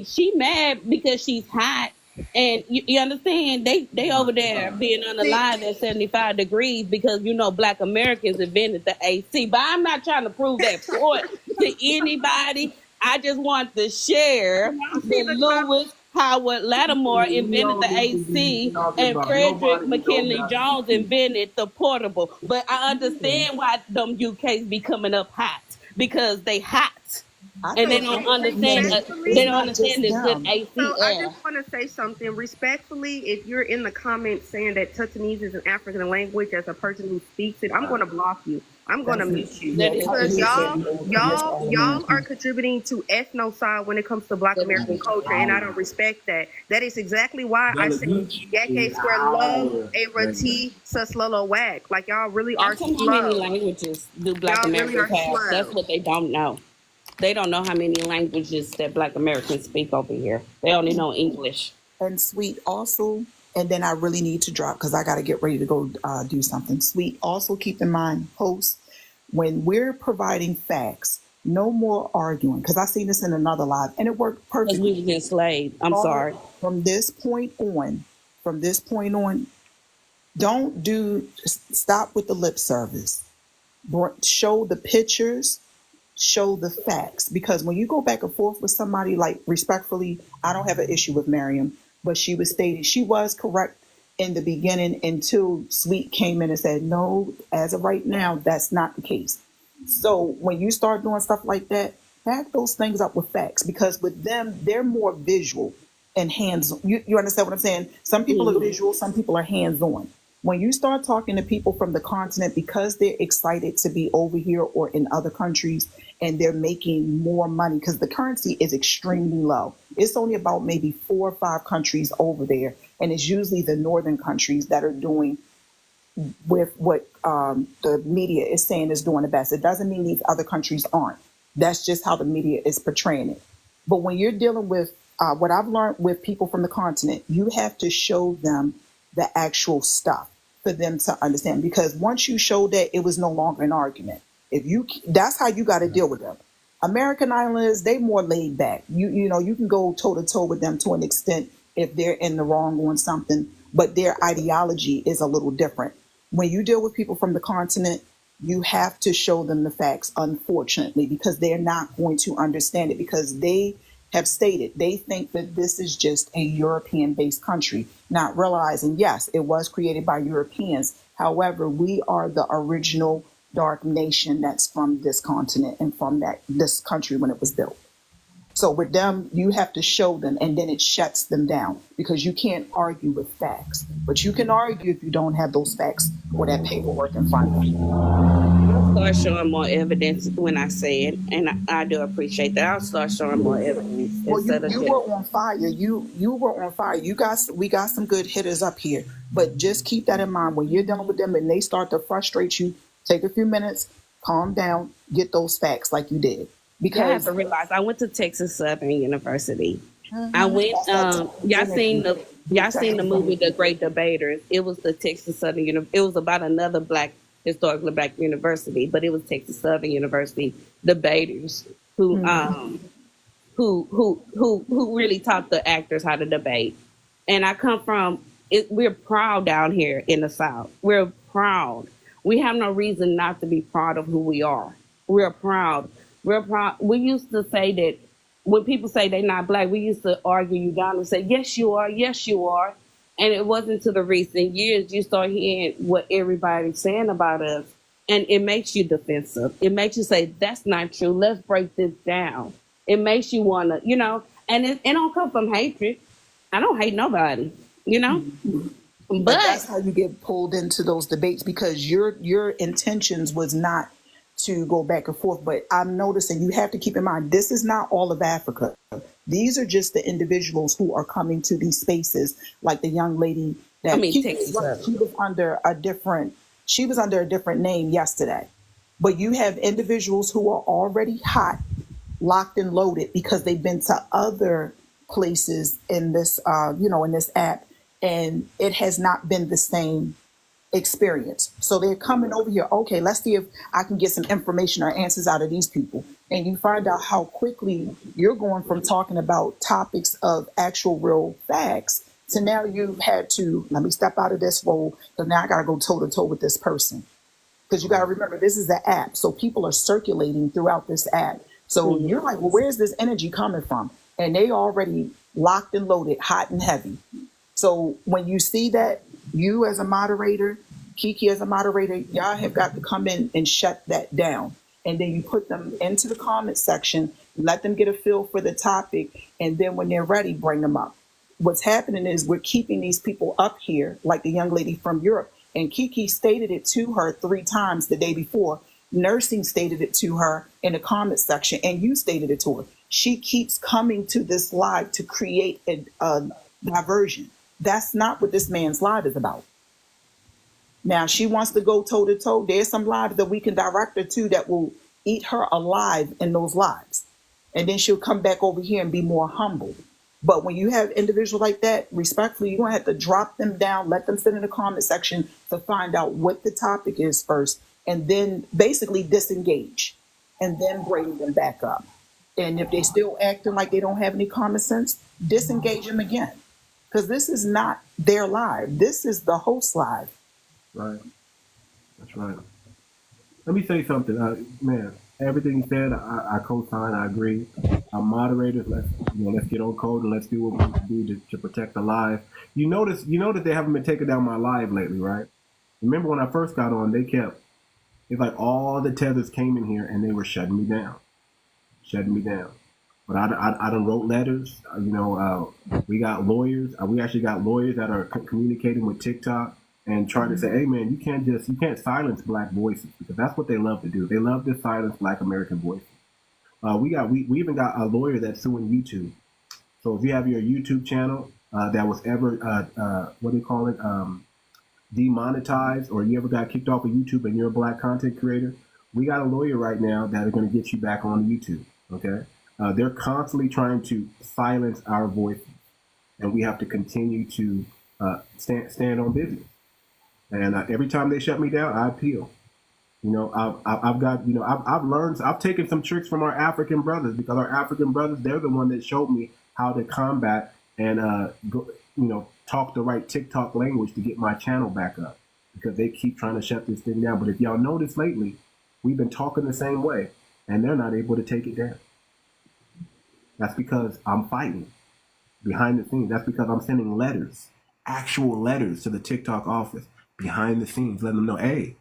she mad because she's hot, and you understand they over there being unalive at 75 degrees because Black Americans invented the AC. But I'm not trying to prove that point to anybody. I just want to share that Lewis Howard Lattimore invented the AC, and Frederick McKinley Jones invented the portable. But I understand why them UKs be coming up hot, because they hot. And they don't understand. They don't understand this good AC So I air. just want to say something respectfully. If you're in the comments saying that Tutanese is an African language as a person who speaks it, I'm going to block you. I'm going to mute you, because y'all are contributing to ethnocide when it comes to Black American culture, and I don't respect that. That is exactly why I say 𝗥𝗶𝗴𝗵𝘁𝘀𝗀𝗶cie his𝘁. Like, y'all really are How many slow. languages do Black Americans have? That's what they don't know. They don't know how many languages that Black Americans speak over here. They only know English. And Sweet also, and then I really need to drop because I got to get ready to go do something. Sweet, also keep in mind, hosts, when we're providing facts, no more arguing, because I seen this in another live and it worked perfectly. We was enslaved. I'm sorry. From this point on, stop with the lip service. Show the pictures, show the facts, because when you go back and forth with somebody, like, respectfully, I don't have an issue with Miriam, but she was stating she was correct in the beginning until Sweet came in and said, no, as of right now, that's not the case. So when you start doing stuff like that, back those things up with facts, because with them, they're more visual and hands-on. You understand what I'm saying? Some people are visual, some people are hands-on. When you start talking to people from the continent, because they're excited to be over here or in other countries, and they're making more money, because the currency is extremely low. It's only about maybe 4 or 5 countries over there, and it's usually the northern countries that are doing with what the media is saying is doing the best. It doesn't mean these other countries aren't. That's just how the media is portraying it. But when you're dealing with what I've learned with people from the continent, you have to show them the actual stuff for them to understand. Because once you showed that, it was no longer an argument. That's how you got to deal with them. American Islanders, they more laid back. You know, you can go toe to toe with them to an extent if they're in the wrong on something, but their ideology is a little different. When you deal with people from the continent, you have to show them the facts, unfortunately, because they're not going to understand it, because they have stated they think that this is just a European-based country, not realizing, yes, it was created by Europeans. However, we are the original dark nation that's from this continent and from this country when it was built. So with them, you have to show them, and then it shuts them down, because you can't argue with facts. But you can argue if you don't have those facts or that paperwork in front of you. I'll start showing more evidence when I say it, and I do appreciate that. I'll start showing more evidence. Well, you were on fire. You were on fire. We got some good hitters up here, but just keep that in mind when you're dealing with them and they start to frustrate you. Take a few minutes, calm down, get those facts like you did. Because I have to realize I went to Texas Southern University. I went. Y'all seen the movie The Great Debaters? It was the Texas Southern University. It was about another historically black university, but it was Texas Southern University debaters who really taught the actors how to debate. And I come from it. We're proud down here in the South. We're proud. We have no reason not to be proud of who we are. We're proud. We're proud. We used to say that when people say they're not black, we used to argue you down and say, yes, you are. Yes, you are. And it wasn't until the recent years you start hearing what everybody's saying about us. And it makes you defensive. It makes you say, that's not true. Let's break this down. It makes you want to, and it don't come from hatred. I don't hate nobody, But that's how you get pulled into those debates, because your intentions was not to go back and forth. But I'm noticing you have to keep in mind, this is not all of Africa. These are just the individuals who are coming to these spaces, like the young lady that she was under a different name yesterday. But you have individuals who are already hot, locked and loaded, because they've been to other places in this in this app, and it has not been the same experience. So they're coming over here. Okay, let's see if I can get some information or answers out of these people. And you find out how quickly you're going from talking about topics of actual real facts to now you've had to, let me step out of this role, because now I got to go toe to toe with this person. Because you got to remember, this is the app. So people are circulating throughout this app. So you're like, well, where's this energy coming from? And they already locked and loaded, hot and heavy. So when you see that, you as a moderator, 𝗖𝗄𝘁 as a moderator, y'all have got to come in and shut that down. And then you put them into the comment section, let them get a feel for the topic, and then when they're ready, bring them up. What's happening is we're keeping these people up here, like the young lady from Europe. And 𝗖𝗄𝘁 stated it to her 3 times the day before. Nursing stated it to her in the comment section, and you stated it to her. She keeps coming to this live to create a diversion. That's not what this man's live is about. Now, she wants to go toe to toe. There's some lives that we can direct her to that will eat her alive in those lives. And then she'll come back over here and be more humble. But when you have individuals like that, respectfully, you're going to have to drop them down, let them sit in the comment section to find out what the topic is first, and then basically disengage and then bring them back up. And if they still acting like they don't have any common sense, disengage them again. Because this is not their live. This is the host live. Right. That's right. Let me say something. Man, everything you said, I co-sign, I agree. Our moderators, let's get on code and let's do what we can do to protect the live. You notice they haven't been taking down my live lately, right? Remember when I first got on, it's like all the tethers came in here and they were shutting me down. But I done wrote letters. We got lawyers. We actually got lawyers that are communicating with TikTok and trying to say, hey man, you can't silence black voices, because that's what they love to do. They love to silence black American voices. We even got a lawyer that's suing YouTube. So if you have your YouTube channel that was ever demonetized, or you ever got kicked off of YouTube and you're a black content creator, we got a lawyer right now that are going to get you back on YouTube. Okay. They're constantly trying to silence our voices, and we have to continue to stand on business. And every time they shut me down, I appeal. You know, I've got, you know, I've learned, I've taken some tricks from our African brothers, because our African brothers, they're the one that showed me how to combat and, talk the right TikTok language to get my channel back up, because they keep trying to shut this thing down. But if y'all notice lately, we've been talking the same way and they're not able to take it down. That's because I'm fighting behind the scenes. That's because I'm sending letters, actual letters to the TikTok office behind the scenes, letting them know, hey,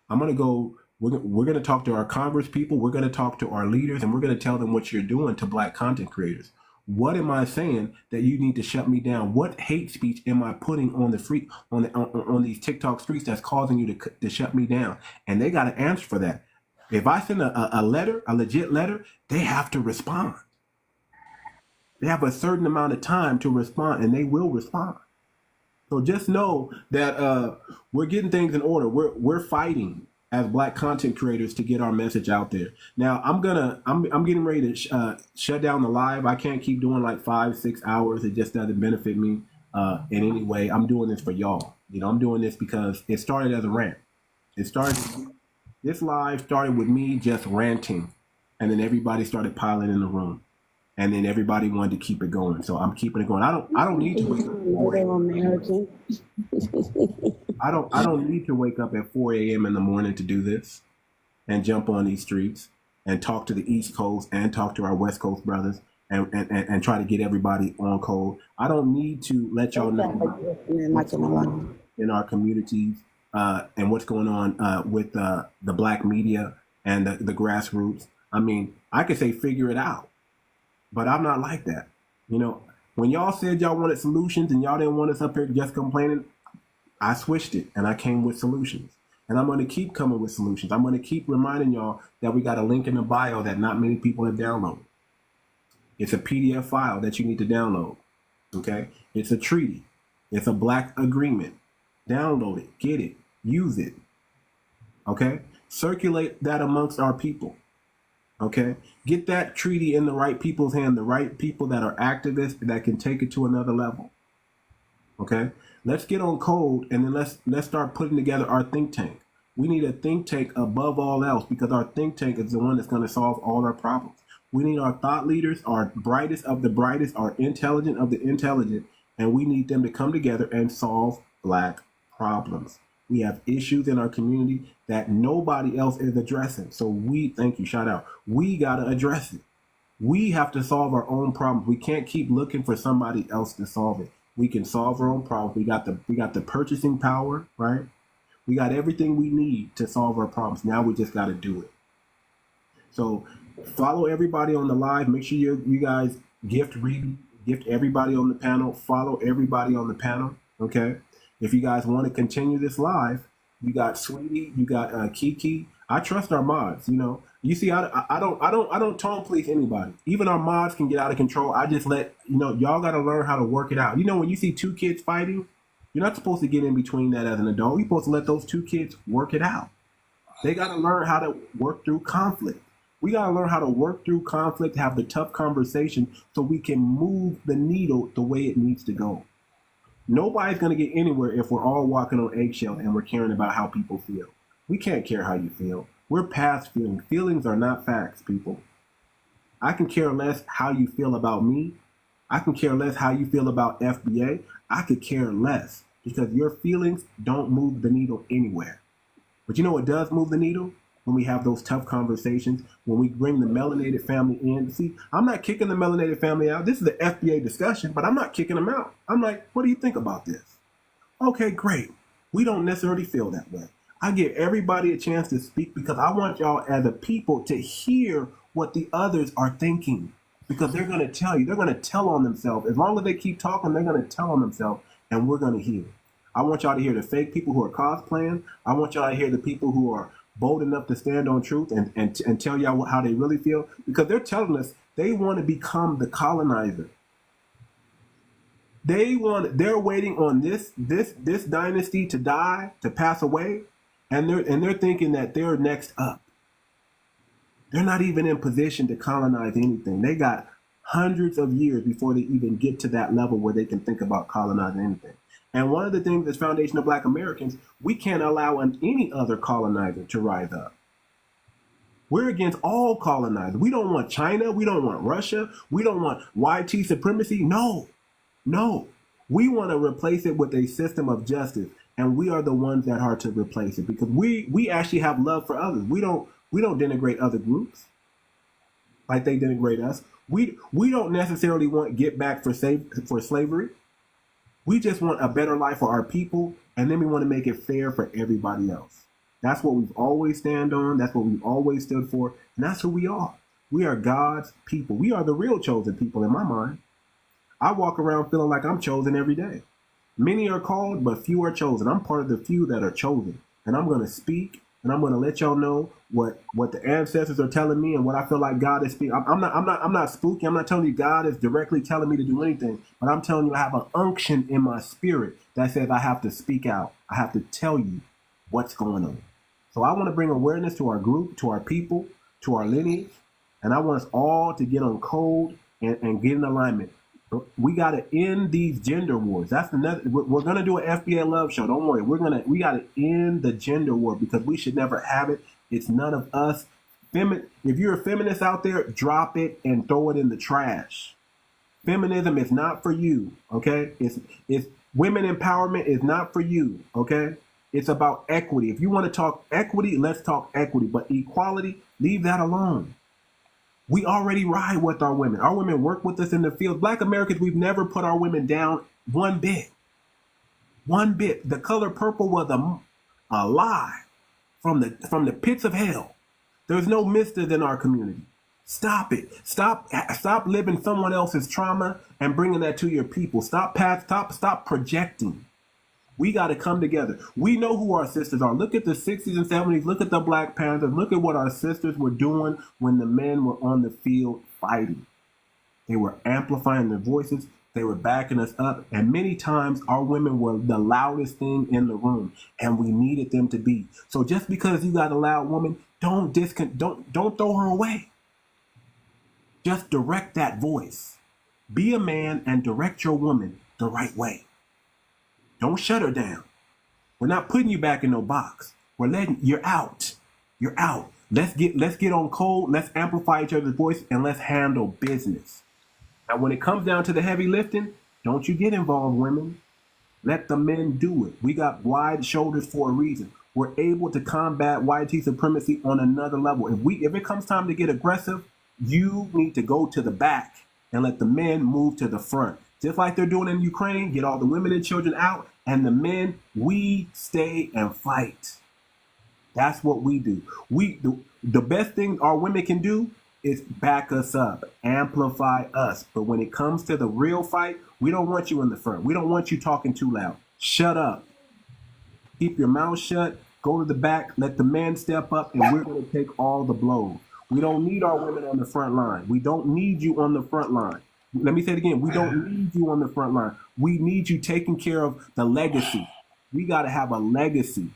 I'm going to go, we're going to talk to our Congress people, we're going to talk to our leaders, and we're going to tell them what you're doing to Black content creators. What am I saying that you need to shut me down? What hate speech am I putting on the on these TikTok streets that's causing you to shut me down? And they got to answer for that. If I send a letter, a legit letter, they have to respond. They have a certain amount of time to respond, and they will respond. So just know that we're getting things in order. We're fighting as Black content creators to get our message out there. Now I'm getting ready to shut down the live. I can't keep doing like 5-6 hours. It just doesn't benefit me in any way. I'm doing this for y'all. You know, I'm doing this because it started as a rant. This live started with me just ranting, and then everybody started piling in the room. And then everybody wanted to keep it going, so I'm keeping it going. I don't need to wake up at 4 a.m. I don't need to wake up at 4 a.m. in the morning to do this, and jump on these streets and talk to the East Coast and talk to our West Coast brothers and try to get everybody on code. I don't need to let y'all know what's going on in our communities and what's going on with the Black media and the grassroots. I mean, I could say figure it out. But I'm not like that. You know, when y'all said y'all wanted solutions and y'all didn't want us up here just complaining, I switched it and I came with solutions. And I'm going to keep coming with solutions. I'm going to keep reminding y'all that we got a link in the bio that not many people have downloaded. It's a PDF file that you need to download. Okay? It's a treaty. It's a Black agreement. Download it. Get it. Use it. Okay? Circulate that amongst our people. Okay, get that treaty in the right people's hand, the right people that are activists that can take it to another level. Okay, let's get on code, and then let's start putting together our think tank. We need a think tank above all else, because our think tank is the one that's going to solve all our problems. We need our thought leaders, our brightest of the brightest, our intelligent of the intelligent, and we need them to come together and solve Black problems. We have issues in our community that nobody else is addressing. So thank you, shout out. We got to address it. We have to solve our own problems. We can't keep looking for somebody else to solve it. We can solve our own problems. We got the purchasing power, right? We got everything we need to solve our problems. Now we just got to do it. So follow everybody on the live. Make sure you guys gift everybody on the panel. Follow everybody on the panel, okay? If you guys want to continue this live, you got Sweetie, you got Kiki. I trust our mods. You know, you see, I don't tone police anybody. Even our mods can get out of control. I just y'all got to learn how to work it out. You know, when you see two kids fighting, you're not supposed to get in between that as an adult. You're supposed to let those two kids work it out. They got to learn how to work through conflict. We got to learn how to work through conflict, have the tough conversation, so we can move the needle the way it needs to go. Nobody's going to get anywhere if we're all walking on eggshells and we're caring about how people feel. We can't care how you feel. We're past feelings. Feelings are not facts, people. I can care less how you feel about me. I can care less how you feel about FBA. I could care less, because your feelings don't move the needle anywhere. But you know what does move the needle? When we have those tough conversations, when we bring the melanated family in. See, I'm not kicking the melanated family out. This is the FBA discussion, but I'm not kicking them out. I'm like, what do you think about this? Okay, great. We don't necessarily feel that way. I give everybody a chance to speak, because I want y'all as a people to hear what the others are thinking, because they're going to tell you. They're going to tell on themselves. As long as they keep talking, they're going to tell on themselves, and we're going to hear. I want y'all to hear the fake people who are cosplaying. I want y'all to hear the people who are bold enough to stand on truth and tell y'all how they really feel, because they're telling us they want to become the colonizer. They're waiting on this dynasty to die, to pass away, and they're thinking that they're next up. They're not even in position to colonize anything. They got hundreds of years before they even get to that level where they can think about colonizing anything. And one of the things that's foundational Black Americans, we can't allow any other colonizer to rise up. We're against all colonizers. We don't want China. We don't want Russia. We don't want YT supremacy. No, no. We want to replace it with a system of justice. And we are the ones that are to replace it because we actually have love for others. We don't denigrate other groups like they denigrate us. We don't necessarily want get back for slavery. We just want a better life for our people, and then we want to make it fair for everybody else. That's what we've always stand on. That's what we've always stood for, and that's who we are. We are God's people. We are the real chosen people in my mind. I walk around feeling like I'm chosen every day. Many are called, but few are chosen. I'm part of the few that are chosen, and I'm going to speak, and I'm going to let y'all know what the ancestors are telling me and what I feel like God is speaking. I'm not spooky. I'm not telling you God is directly telling me to do anything, but I'm telling you I have an unction in my spirit that says I have to speak out. I have to tell you what's going on. So I want to bring awareness to our group, to our people, to our lineage, and I want us all to get on code and get in alignment. We got to end these gender wars. That's another. We're going to do an FBA love show. Don't worry. We got to end the gender war because we should never have it. It's none of us. If you're a feminist out there, drop it and throw it in the trash. Feminism is not for you. Okay. It's women empowerment is not for you. Okay. It's about equity. If you want to talk equity, let's talk equity. But equality, leave that alone. We already ride with our women. Our women work with us in the field. Black Americans, we've never put our women down one bit. One bit. The color purple was a lie from the pits of hell. There's no misters in our community. Stop it. Stop living someone else's trauma and bringing that to your people. Stop projecting. We got to come together. We know who our sisters are. Look at the 60s and 70s. Look at the Black Panthers. Look at what our sisters were doing when the men were on the field fighting. They were amplifying their voices. They were backing us up. And many times our women were the loudest thing in the room, and we needed them to be. So just because you got a loud woman, don't throw her away. Just direct that voice. Be a man and direct your woman the right way. Don't shut her down. We're not putting you back in no box. We're letting you're out. You're out. Let's get on code. Let's amplify each other's voice and let's handle business. Now, when it comes down to the heavy lifting, don't you get involved, women. Let the men do it. We got wide shoulders for a reason. We're able to combat YT supremacy on another level. If it comes time to get aggressive, you need to go to the back and let the men move to the front. Just like they're doing in Ukraine, get all the women and children out, and the men, we stay and fight. That's what we do. The best thing our women can do is back us up, amplify us. But when it comes to the real fight, we don't want you in the front. We don't want you talking too loud. Shut up. Keep your mouth shut. Go to the back. Let the men step up, and we're going to take all the blows. We don't need our women on the front line. We don't need you on the front line. Let me say it again. We don't need you on the front line. We need you taking care of the legacy. We got to have a legacy.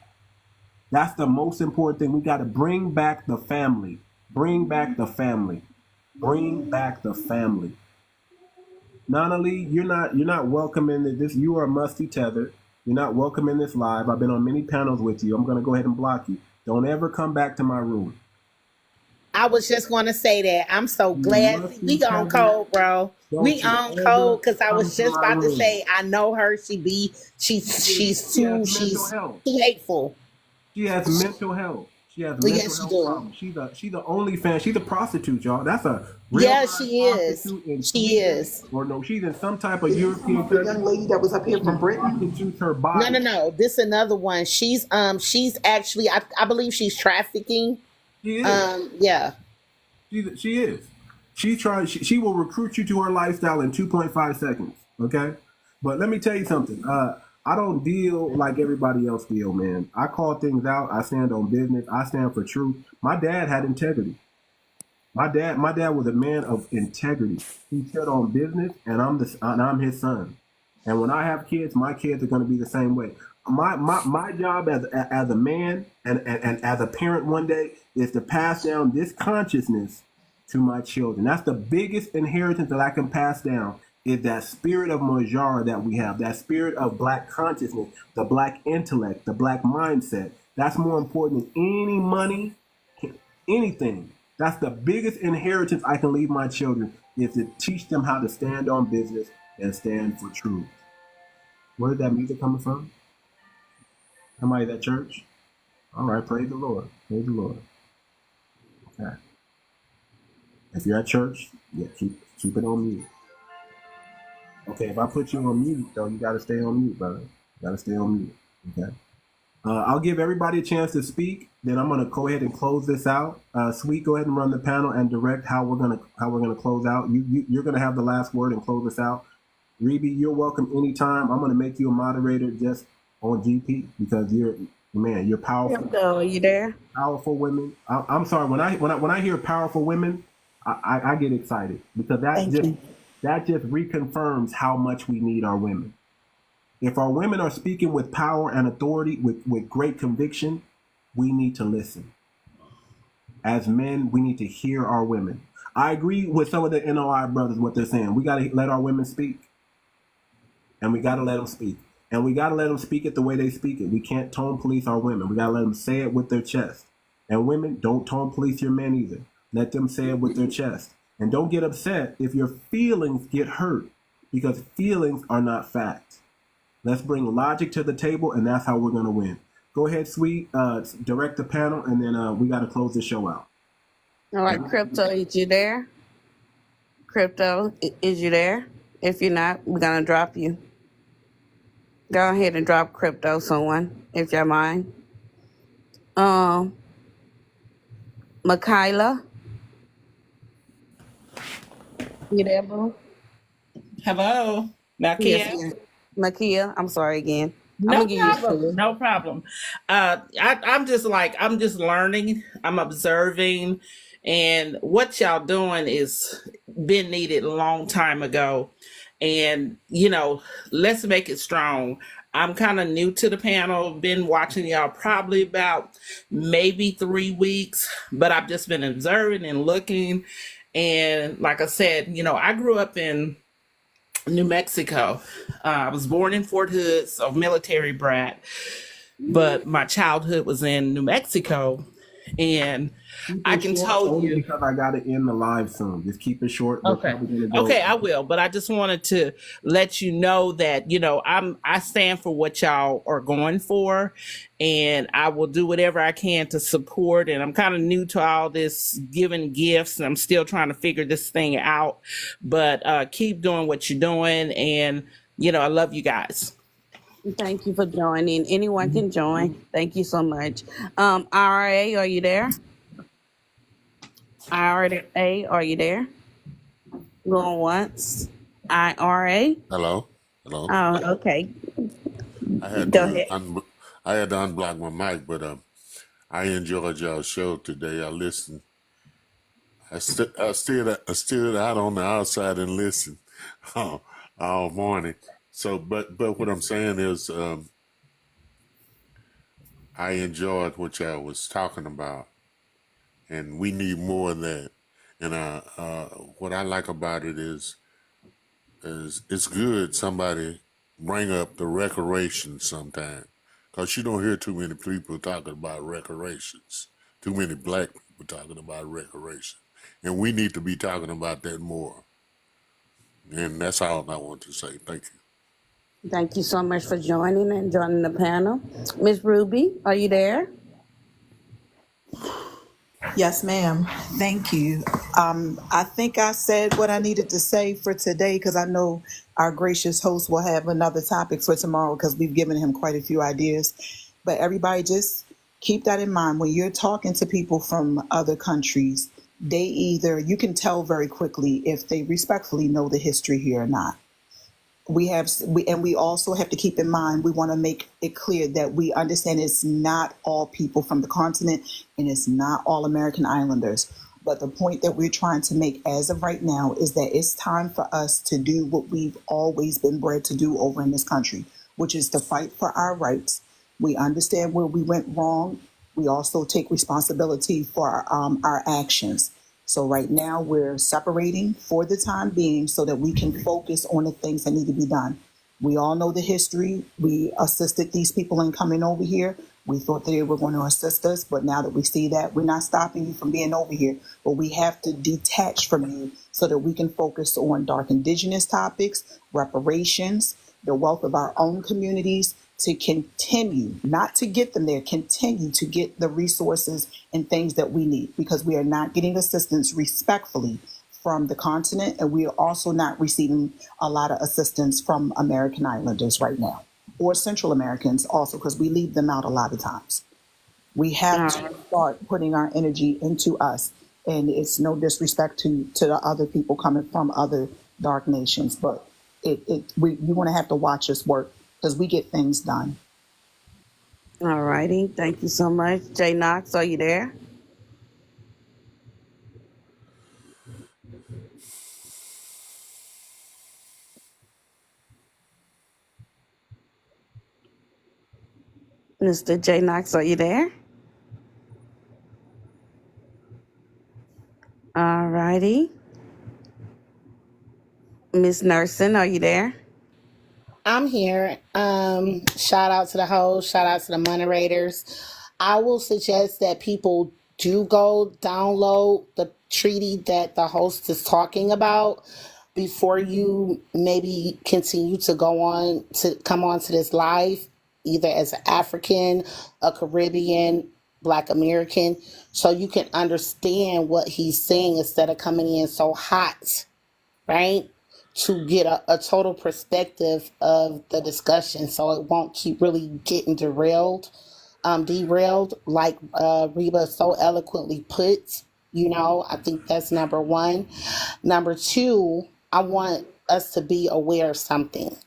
That's the most important thing. We got to bring back the family. Bring back the family. Bring back the family. Nonali, you're not welcome in this. You are musty tethered. You're not welcome in this live. I've been on many panels with you. I'm going to go ahead and block you. Don't ever come back to my room. I was just going to say that. I'm so glad we on code, bro. We on code because I was just about to say I know her. She's too hateful. She has mental health. She has mental health problems. She's the only fan. She's a prostitute, y'all. That's a real she is. She is. Or no, she's in some type of European country. The young lady that was up here from Britain. Her body. No. This is another one. She's actually I believe she's trafficking. She is. Yeah. She is. She will recruit you to her lifestyle in 2.5 seconds. Okay? But let me tell you something. I don't deal like everybody else deal, man. I call things out. I stand on business. I stand for truth. My dad had integrity. My dad was a man of integrity. He stood on business, and I'm his son. And when I have kids, my kids are going to be the same way. My job as a man and as a parent one day is to pass down this consciousness to my children. That's the biggest inheritance that I can pass down is that spirit of Mojara that we have, that spirit of black consciousness, the black intellect, the black mindset. That's more important than any money, anything. That's the biggest inheritance I can leave my children, is to teach them how to stand on business and stand for truth. Where is that music coming from? Somebody at church? All right, praise the Lord. Praise the Lord. Okay. If you're at church, yeah, keep it on mute. Okay, if I put you on mute, though, you got to stay on mute, brother. You got to stay on mute. Okay. I'll give everybody a chance to speak. Then I'm gonna go ahead and close this out. Sweet, go ahead and run the panel and direct how we're gonna close out. You're gonna have the last word and close this out. Reby, you're welcome anytime. I'm gonna make you a moderator just on GP because you're powerful. Are you there? Powerful women. I'm sorry, when I hear powerful women, I get excited because that just reconfirms how much we need our women. If our women are speaking with power and authority, with great conviction, we need to listen. As men, we need to hear our women. I agree with some of the NOI brothers, what they're saying. We got to let our women speak. And we got to let them speak. And we got to let them speak it the way they speak it. We can't tone police our women. We got to let them say it with their chest. And women, don't tone police your men either. Let them say it with their chest. And don't get upset if your feelings get hurt, because feelings are not facts. Let's bring logic to the table, and that's how we're going to win. Go ahead, Sweet. Direct the panel, and then we got to close the show out. All right, Crypto, is you there? Crypto, is you there? If you're not, we're going to drop you. Go ahead and drop Crypto, someone, if you mind. Makayla? You there, boo? Hello, Makia. Yes, Makia, I'm sorry again. No problem. No problem. I'm just learning. I'm observing, and what y'all doing is been needed a long time ago. And let's make it strong. I'm kind of new to the panel. Been watching y'all probably about maybe 3 weeks, but I've just been observing and looking. And like I said, I grew up in New Mexico. I was born in Fort Hood, so military brat, but my childhood was in New Mexico. And I can tell you, because I got to end the live soon. Just keep it short. Okay. Okay, I will. But I just wanted to let you know that I stand for what y'all are going for, and I will do whatever I can to support. And I'm kind of new to all this giving gifts, and I'm still trying to figure this thing out. But keep doing what you're doing, and I love you guys. Thank you for joining. Anyone can join. Thank you so much. RA, are you there? RA, are you there? Going once. IRA? Hello. Oh, okay. Go ahead. I had to unblock my mic, but I enjoyed y'all's show today. I listened. I stood out on the outside and listened all morning. So, but what I'm saying is, I enjoyed what y'all was talking about, and we need more of that. And what I like about it is it's good somebody bring up the reparations sometime, because you don't hear too many people talking about reparations, too many black people talking about reparations, and we need to be talking about that more. And that's all I want to say. Thank you. Thank you so much for joining the panel. Miss Ruby, are you there? Yes, ma'am. Thank you. I think I said what I needed to say for today, because I know our gracious host will have another topic for tomorrow, because we've given him quite a few ideas. But everybody, just keep that in mind. When you're talking to people from other countries, you can tell very quickly if they respectfully know the history here or not. We also have to keep in mind, we want to make it clear that we understand it's not all people from the continent, and it's not all American islanders. But the point that we're trying to make as of right now is that it's time for us to do what we've always been bred to do over in this country, which is to fight for our rights. We understand where we went wrong. We also take responsibility for our actions. So right now we're separating for the time being so that we can focus on the things that need to be done. We all know the history. We assisted these people in coming over here. We thought they were going to assist us, but now that we see that, we're not stopping you from being over here, but we have to detach from you so that we can focus on dark indigenous topics, reparations, the wealth of our own communities, to continue, not to get them there, continue to get the resources and things that we need, because we are not getting assistance respectfully from the continent, and we are also not receiving a lot of assistance from American Islanders right now, or Central Americans also, because we leave them out a lot of times. We have to start putting our energy into us, and it's no disrespect to the other people coming from other dark nations, but you want to have to watch us work, because we get things done. All righty. Thank you so much. Jay Knox, are you there? Mr. Jay Knox, are you there? All righty. Miss Nursing, are you there? I'm here. Shout out to the host, shout out to the moderators. I will suggest that people do go download the treaty that the host is talking about before you maybe continue to come on to this live, either as an African, a Caribbean, Black American, so you can understand what he's saying instead of coming in so hot, right? To get a total perspective of the discussion, so it won't keep really getting derailed, like Reba so eloquently put. I think that's number one. Number two, I want us to be aware of something.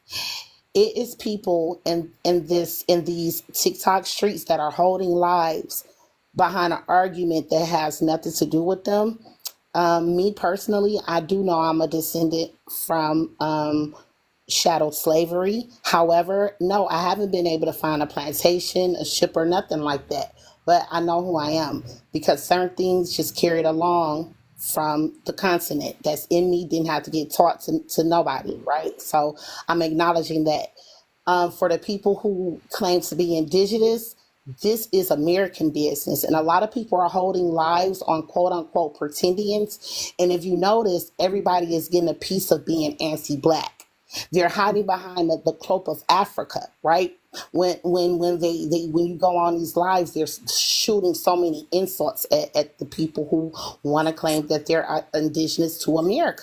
It is people in these TikTok streets that are holding lives behind an argument that has nothing to do with them. Me personally, I do know I'm a descendant from chattel slavery. However, no, I haven't been able to find a plantation, a ship, or nothing like that. But I know who I am, because certain things just carried along from the continent that's in me, didn't have to get taught to nobody, right? So I'm acknowledging that. For the people who claim to be indigenous, this is American business, and a lot of people are holding lives on quote unquote pretendians. And if you notice, everybody is getting a piece of being anti-Black. They're hiding behind the cloak of Africa, right? When you go on these lives, they're shooting so many insults at the people who want to claim that they're indigenous to America.